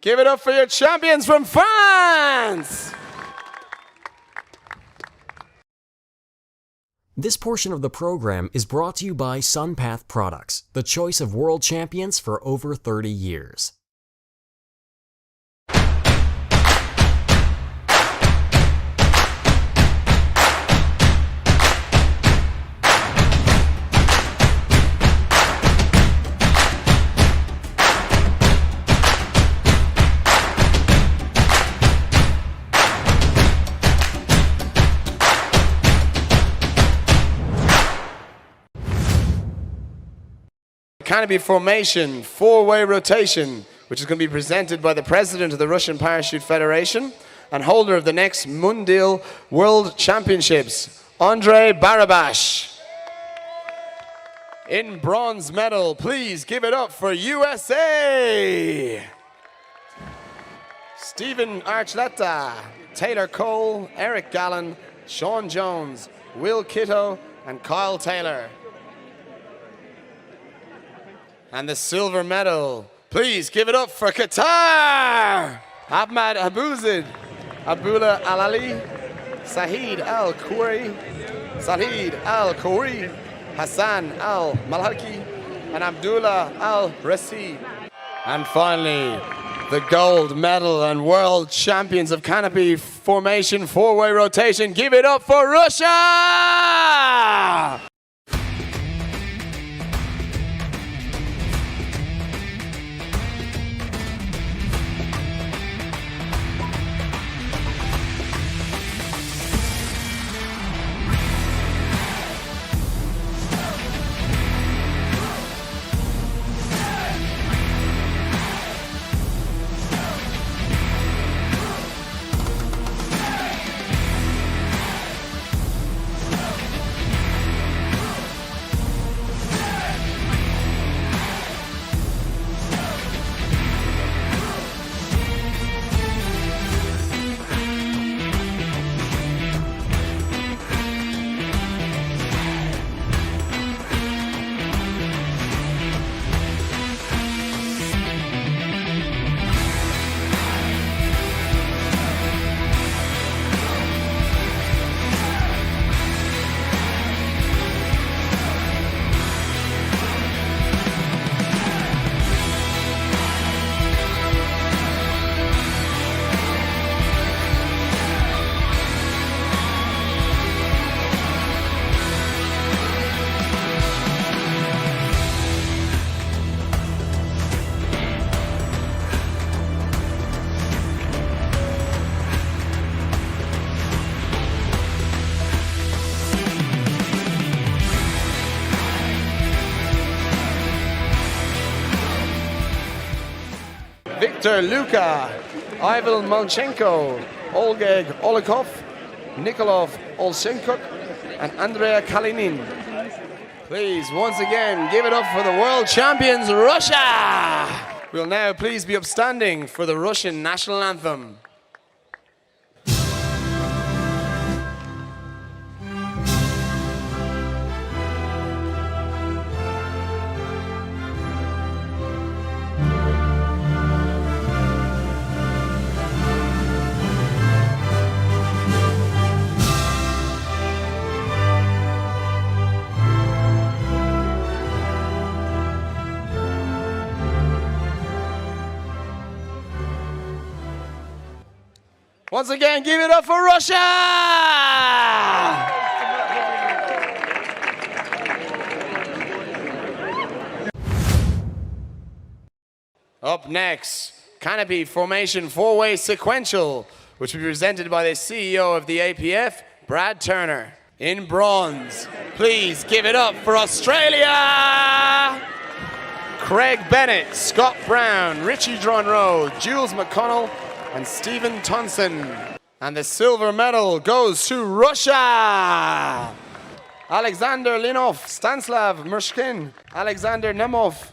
Give it up for your champions from France! This portion of the program is brought to you by SunPath Products, the choice of world champions for over 30 years. Canopy formation, four-way rotation, which is going to be presented by the president of the Russian Parachute Federation and holder of the next Mundial World Championships, Andrei Barabash. In bronze medal, please give it up for USA. Stephen Archuleta, Taylor Cole, Eric Gallen, Sean Jones, Will Kitto, and Kyle Taylor. And the silver medal, please give it up for Qatar! Ahmad Abouzid, Abdullah Al-Ali, Sahid Al-Khouri, Hassan Al-Malhaki, and Abdullah Al-Rasi. And finally, the gold medal and world champions of canopy formation, four-way rotation. Give it up for Russia! Victor Luca, Ivel Malchenko, Olgeg Olikov, Nikolov Olshenkuk, and Andrea Kalinin. Please, once again, give it up for the world champions, Russia! We'll now please be upstanding for the Russian national anthem. Once again, give it up for Russia! Up next, Canopy Formation 4-Way Sequential, which will be presented by the CEO of the APF, Brad Turner. In bronze, please give it up for Australia! Craig Bennett, Scott Brown, Richie Dronroe, Jules McConnell, and Stephen Thompson. And the silver medal goes to Russia! Alexander Linov, Stanislav Mershkin, Alexander Nemov,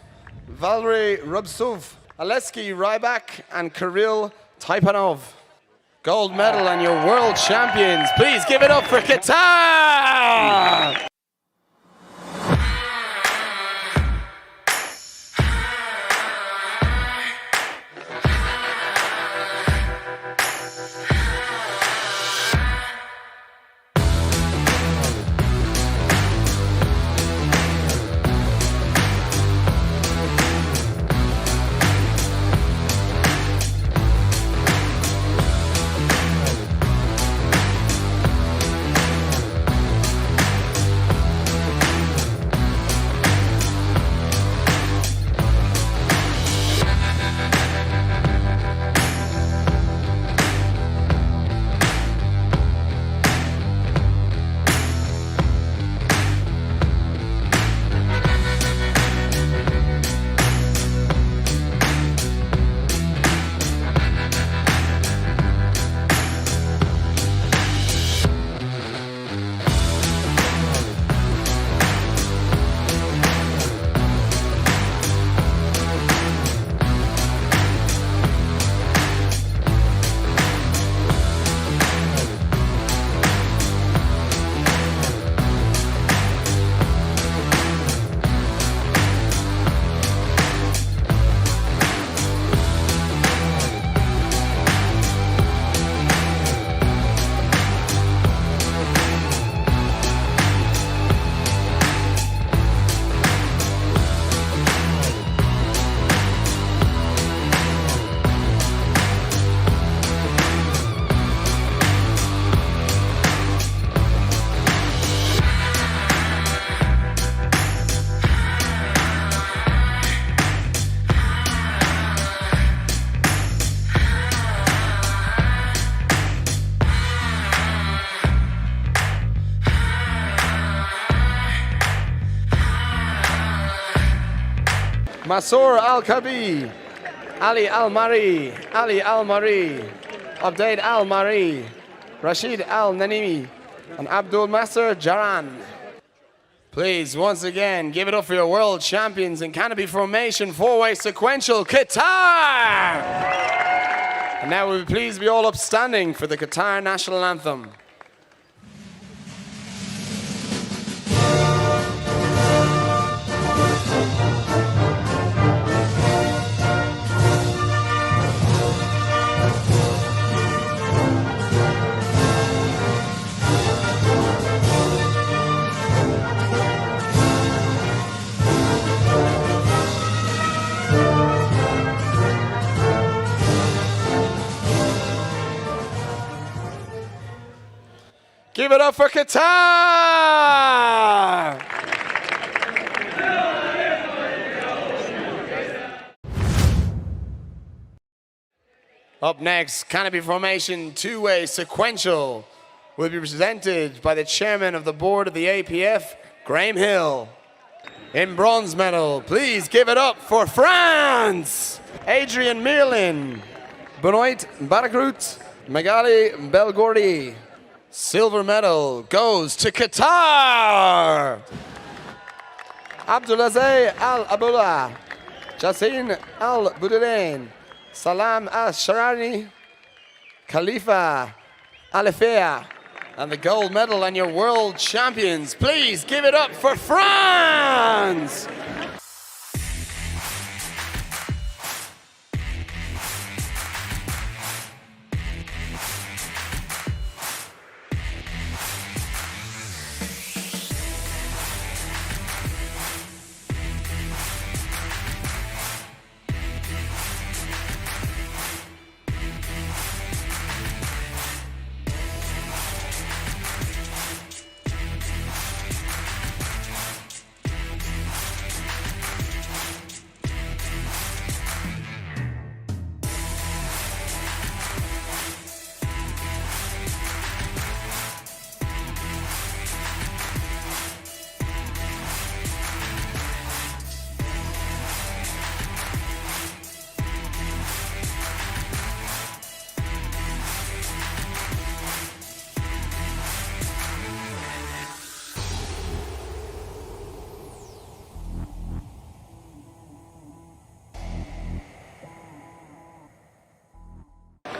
Valery Rubtsov, Alesky Rybak, and Kirill Taipanov. Gold medal and your world champions. Please give it up for Qatar! Masour Al-Kabi, Ali Al-Mari, Ali Al-Mari, Abdaid Al-Mari, Rashid Al-Nanimi, and Abdul Masur Jaran. Please, once again, give it up for your world champions in Canopy Formation 4-Way Sequential, Qatar! And now we'll please be all upstanding for the Qatar National Anthem. Give it up for Qatar! Up next, Canopy Formation 2-Way Sequential will be presented by the chairman of the board of the APF, Graham Hill. In bronze medal, please give it up for France! Adrian Merlin, Benoit Barakrut, Magali Belgordi. Silver medal goes to Qatar. Abdulaziz Al Abdullah, Jassin Al Budurain, Salam Al Sharani, Khalifa Alifea. And the gold medal and your world champions. Please give it up for France!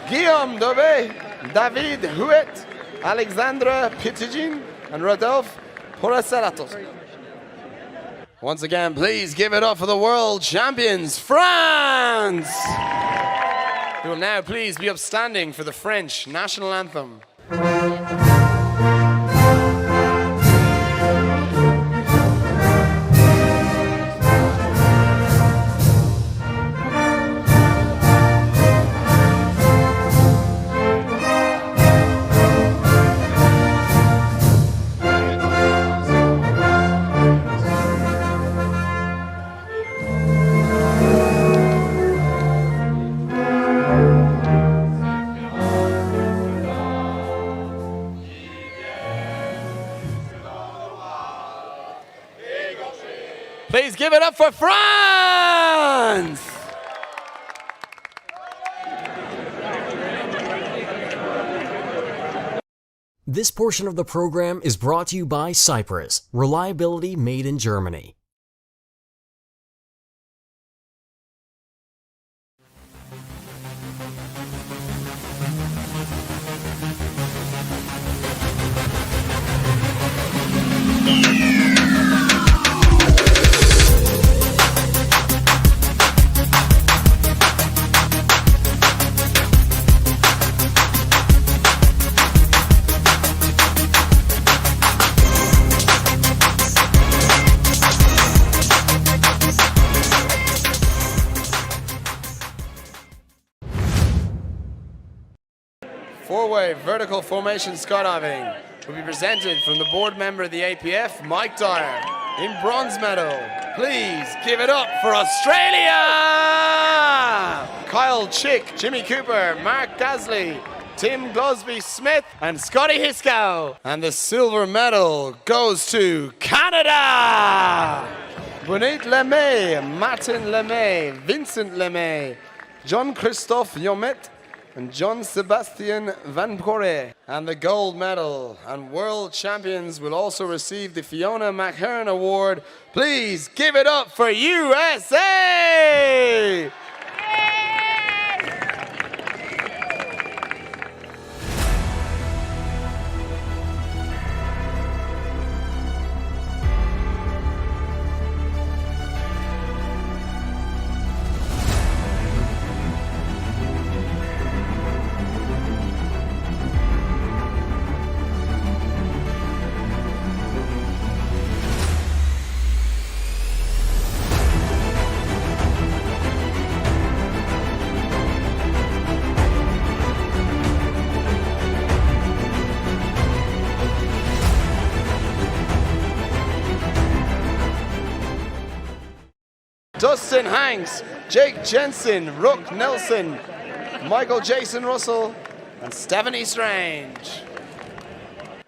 Guillaume Dove, David Huet, Alexandra Pitygin, and Rodolphe Poracelatos. Once again, please give it up for the world champions, France! Who will now please be upstanding for the French national anthem. Please give it up for France! This portion of the program is brought to you by CYPRES, reliability made in Germany. Four-way vertical formation skydiving will be presented from the board member of the APF, Mike Dyer, in bronze medal. Please give it up for Australia! Kyle Chick, Jimmy Cooper, Mark Gasley, Tim Glosby-Smith, and Scotty Hiscow. And the silver medal goes to Canada! Bonit Lemay, Martin Lemay, Vincent Lemay, John-Christophe Yomet, and John Sebastian Van Pore. And the gold medal and world champions will also receive the Fiona McHern Award. Please give it up for USA! Dustin Hanks, Jake Jensen, Rook Nelson, Michael Jason Russell, and Stephanie Strange.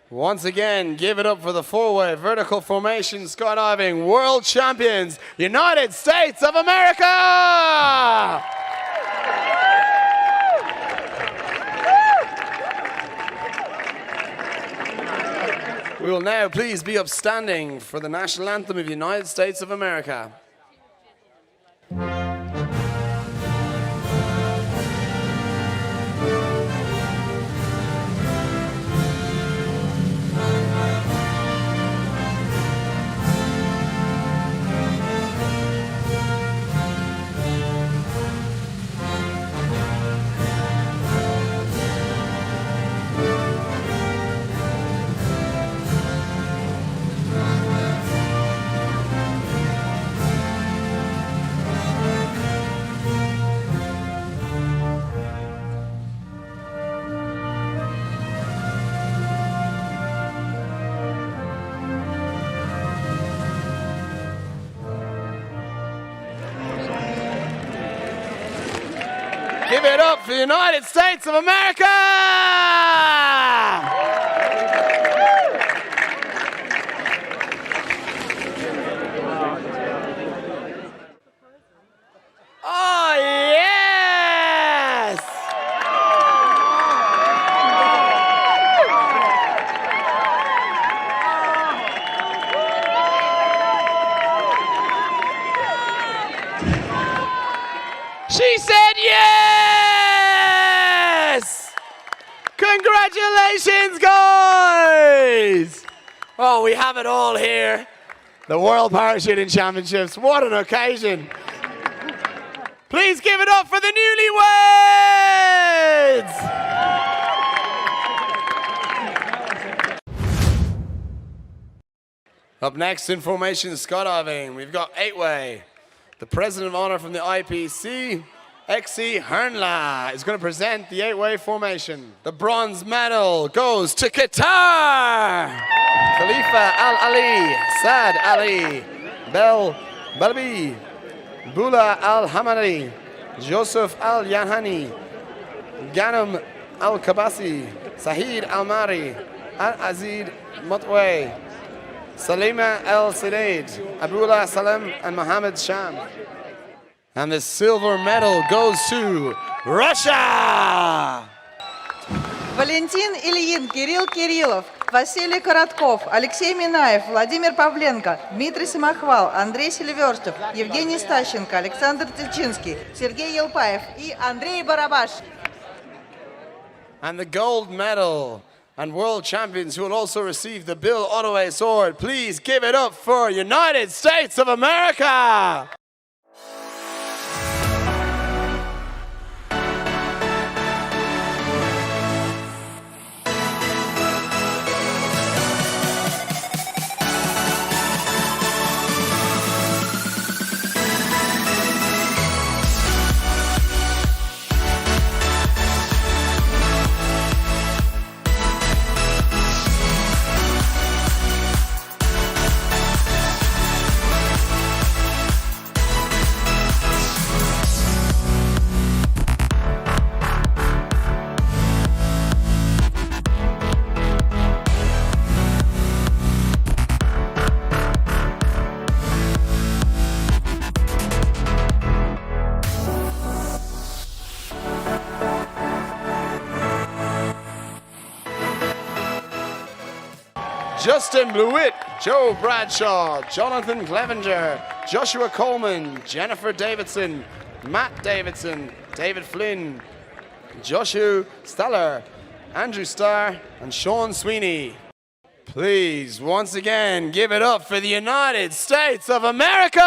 Once again, give it up for the four-way vertical formation skydiving world champions, United States of America! We will now please be upstanding for the national anthem of the United States of America. Give it up for the United States of America! Oh, yes! She said yes! Congratulations, guys! Oh, we have it all here. The World Parachuting Championships. What an occasion. Please give it up for the newlyweds! Up next in formation skydiving, we've got 8-way. The President of Honor from the IPC, Exi Hernla, is going to present the 8-way formation. The bronze medal goes to Qatar. Khalifa Al-Ali, Saad Ali, Bel Balbi, Bula Al-Hamadi, Joseph Al-Yahani, Ghanem Al-Kabasi, Sahid Al-Mari, Al-Azid Motway, Salima El-Sidaid, Abdullah Salem, and Mohammed Sham. And the silver medal goes to Russia! Валентин Ильин, Кирилл Кириллов, Василий Коротков, Алексей Минаев, Владимир Павленко, Дмитрий Самохвал, Андрей Селиверстов, Евгений Стащенко, Александр Тычинский, Сергей Елпаев и Андрей Барабаш. And the gold medal and world champions who will also receive the Bill Ottaway Sword. Please give it up for United States of America! Justin Blewett, Joe Bradshaw, Jonathan Clevenger, Joshua Coleman, Jennifer Davidson, Matt Davidson, David Flynn, Joshua Steller, Andrew Starr, and Sean Sweeney. Please, once again, give it up for the United States of America!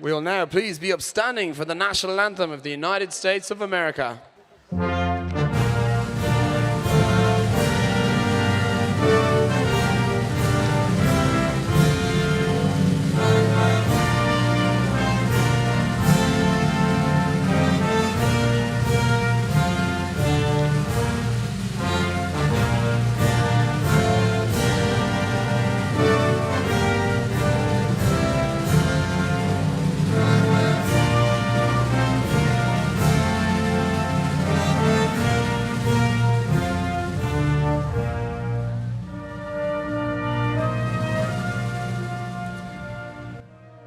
We will now please be upstanding for the national anthem of the United States of America.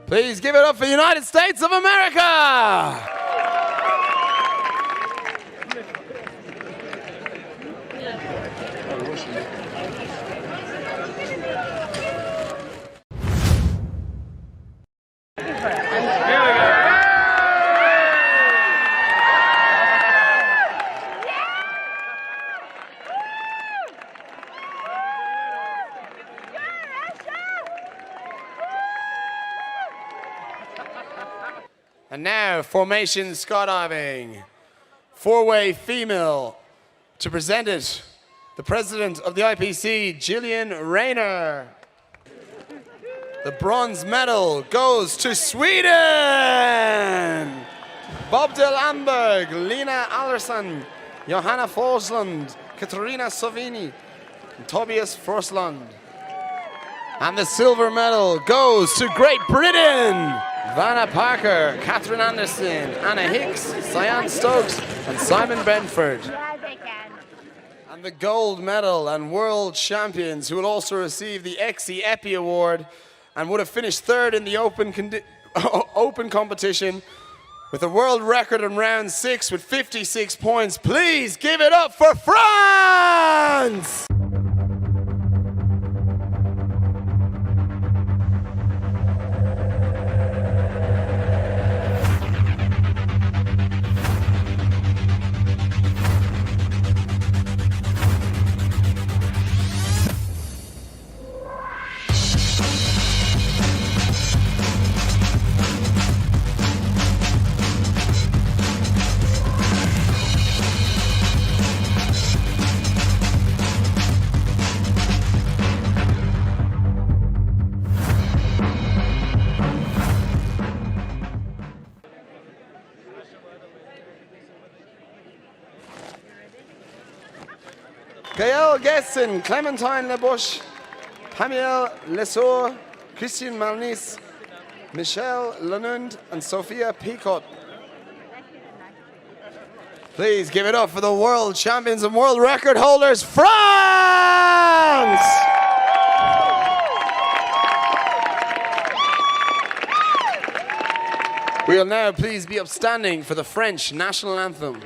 Please give it up for the United States of America! And now, formation skydiving, four-way female. To present it, the president of the IPC, Gillian Rayner. The bronze medal goes to Sweden! Bobdel Amberg, Lena Allersson, Johanna Forsland, Katarina Savini, and Tobias Forsland. And the silver medal goes to Great Britain! Vanna Parker, Catherine Anderson, Anna Hicks, Cyan Stokes, and Simon Benford. And the gold medal and world champions who will also receive the XE Epi Award and would have finished third in the open competition with a world record in round 6 with 56 points. Please give it up for France! Gaël Gessen, Clementine Lebouche, Pamiel Lesor, Christian Malnis, Michelle Lenund, and Sophia Picot. Please give it up for the world champions and world record holders, France! We'll now please be upstanding for the French national anthem.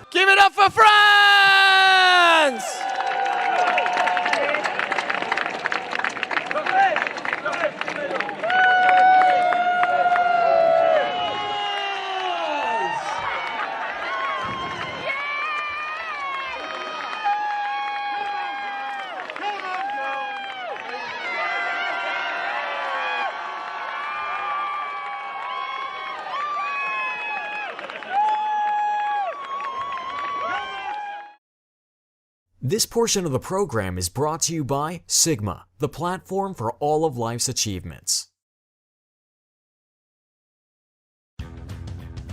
Give it up for France! This portion of the program is brought to you by Sigma, the platform for all of life's achievements.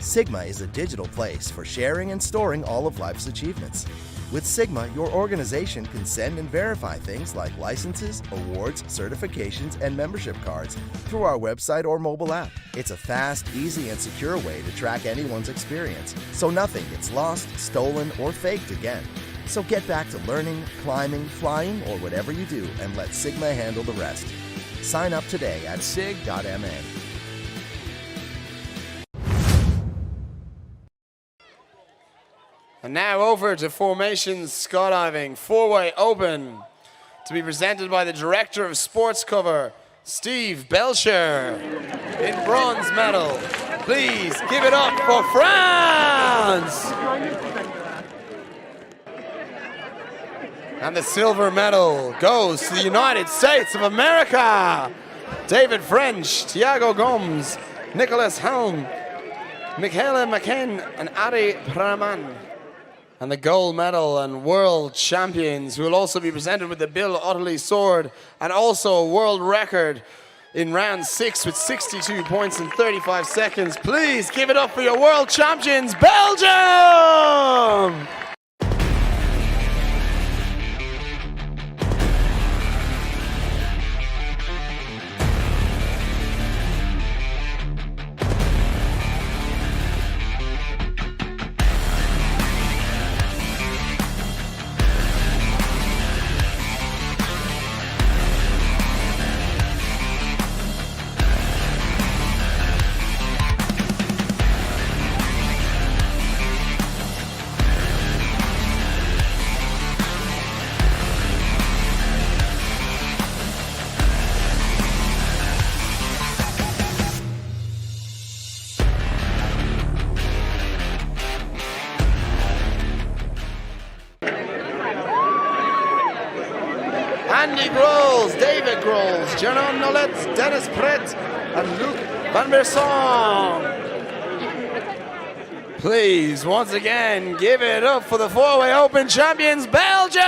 Sigma is a digital place for sharing and storing all of life's achievements. With Sigma, your organization can send and verify things like licenses, awards, certifications, and membership cards through our website or mobile app. It's a fast, easy, and secure way to track anyone's experience, so nothing gets lost, stolen, or faked again. So get back to learning, climbing, flying, or whatever you do, and let Sigma handle the rest. Sign up today at sig.ma. And now over to formation skydiving, four-way open, to be presented by the Director of Sports Cover, Steve Belcher, in bronze medal. Please give it up for France! And the silver medal goes to the United States of America. David French, Thiago Gomes, Nicholas Helm, Michaela McKen and Ari Praman. And the gold medal and world champions, who will also be presented with the Bill Otterly sword and also a world record in round 6 with 62 points in 35 seconds. Please give it up for your world champions, Belgium! Andy Grols, David Grols, Jerome Nollet, Dennis Pret, and Luc Van Bersong. Please, once again, give it up for the four-way open champions, Belgium!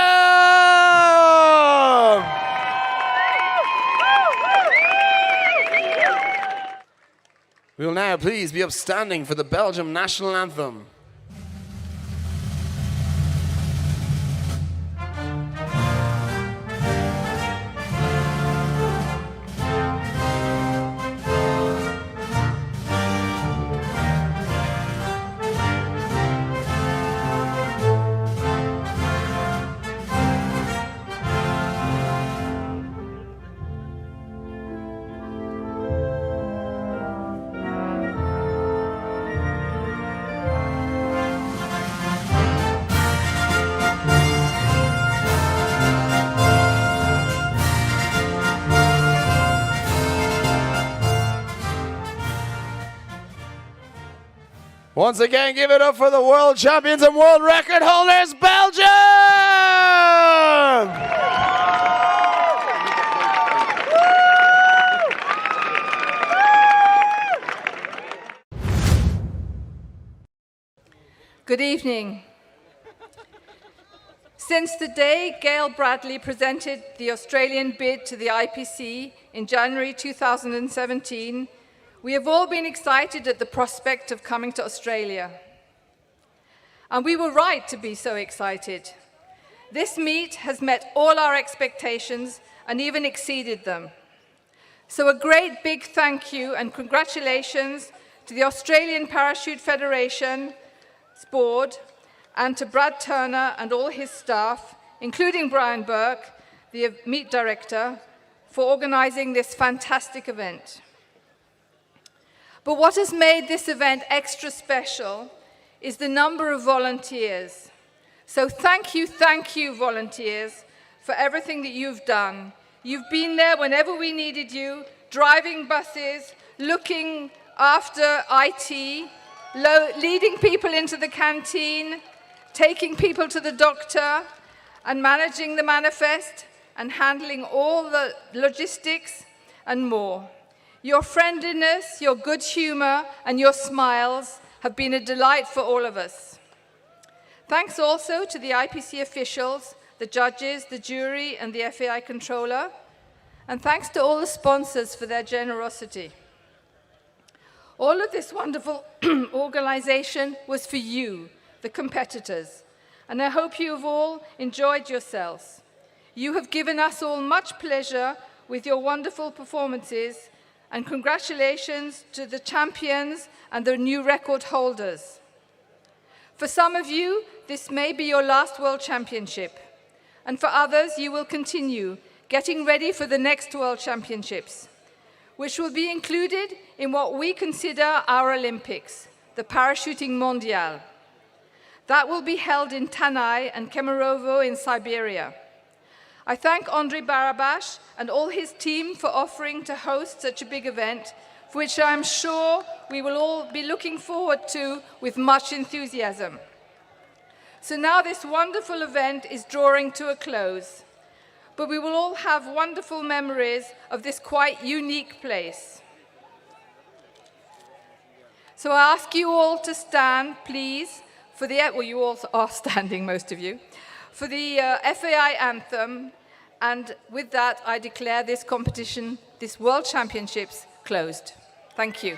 We will now please be upstanding for the Belgium national anthem. Once again, give it up for the world champions and world record holders, Belgium! Good evening. Since the day Gail Bradley presented the Australian bid to the IPC in January 2017, we have all been excited at the prospect of coming to Australia. And we were right to be so excited. This meet has met all our expectations and even exceeded them. So a great big thank you and congratulations to the Australian Parachute Federation's board and to Brad Turner and all his staff, including Brian Burke, the meet director, for organizing this fantastic event. But what has made this event extra special is the number of volunteers. So thank you, volunteers, for everything that you've done. You've been there whenever we needed you, driving buses, looking after IT, leading people into the canteen, taking people to the doctor, and managing the manifest, and handling all the logistics and more. Your friendliness, your good humor, and your smiles have been a delight for all of us. Thanks also to the IPC officials, the judges, the jury, and the FAI controller, and thanks to all the sponsors for their generosity. All of this wonderful organization was for you, the competitors, and I hope you have all enjoyed yourselves. You have given us all much pleasure with your wonderful performances, and congratulations to the champions and the new record holders. For some of you, this may be your last World Championship, and for others, you will continue getting ready for the next World Championships, which will be included in what we consider our Olympics, the Parachuting Mondial. That will be held in Tanai and Kemerovo in Siberia. I thank Andrei Barabash and all his team for offering to host such a big event, for which I'm sure we will all be looking forward to with much enthusiasm. So now this wonderful event is drawing to a close, but we will all have wonderful memories of this quite unique place. So I ask you all to stand, please, for the, well, you all are standing, most of you, for the FAI anthem. And with that, I declare this competition, this World Championships, closed. Thank you.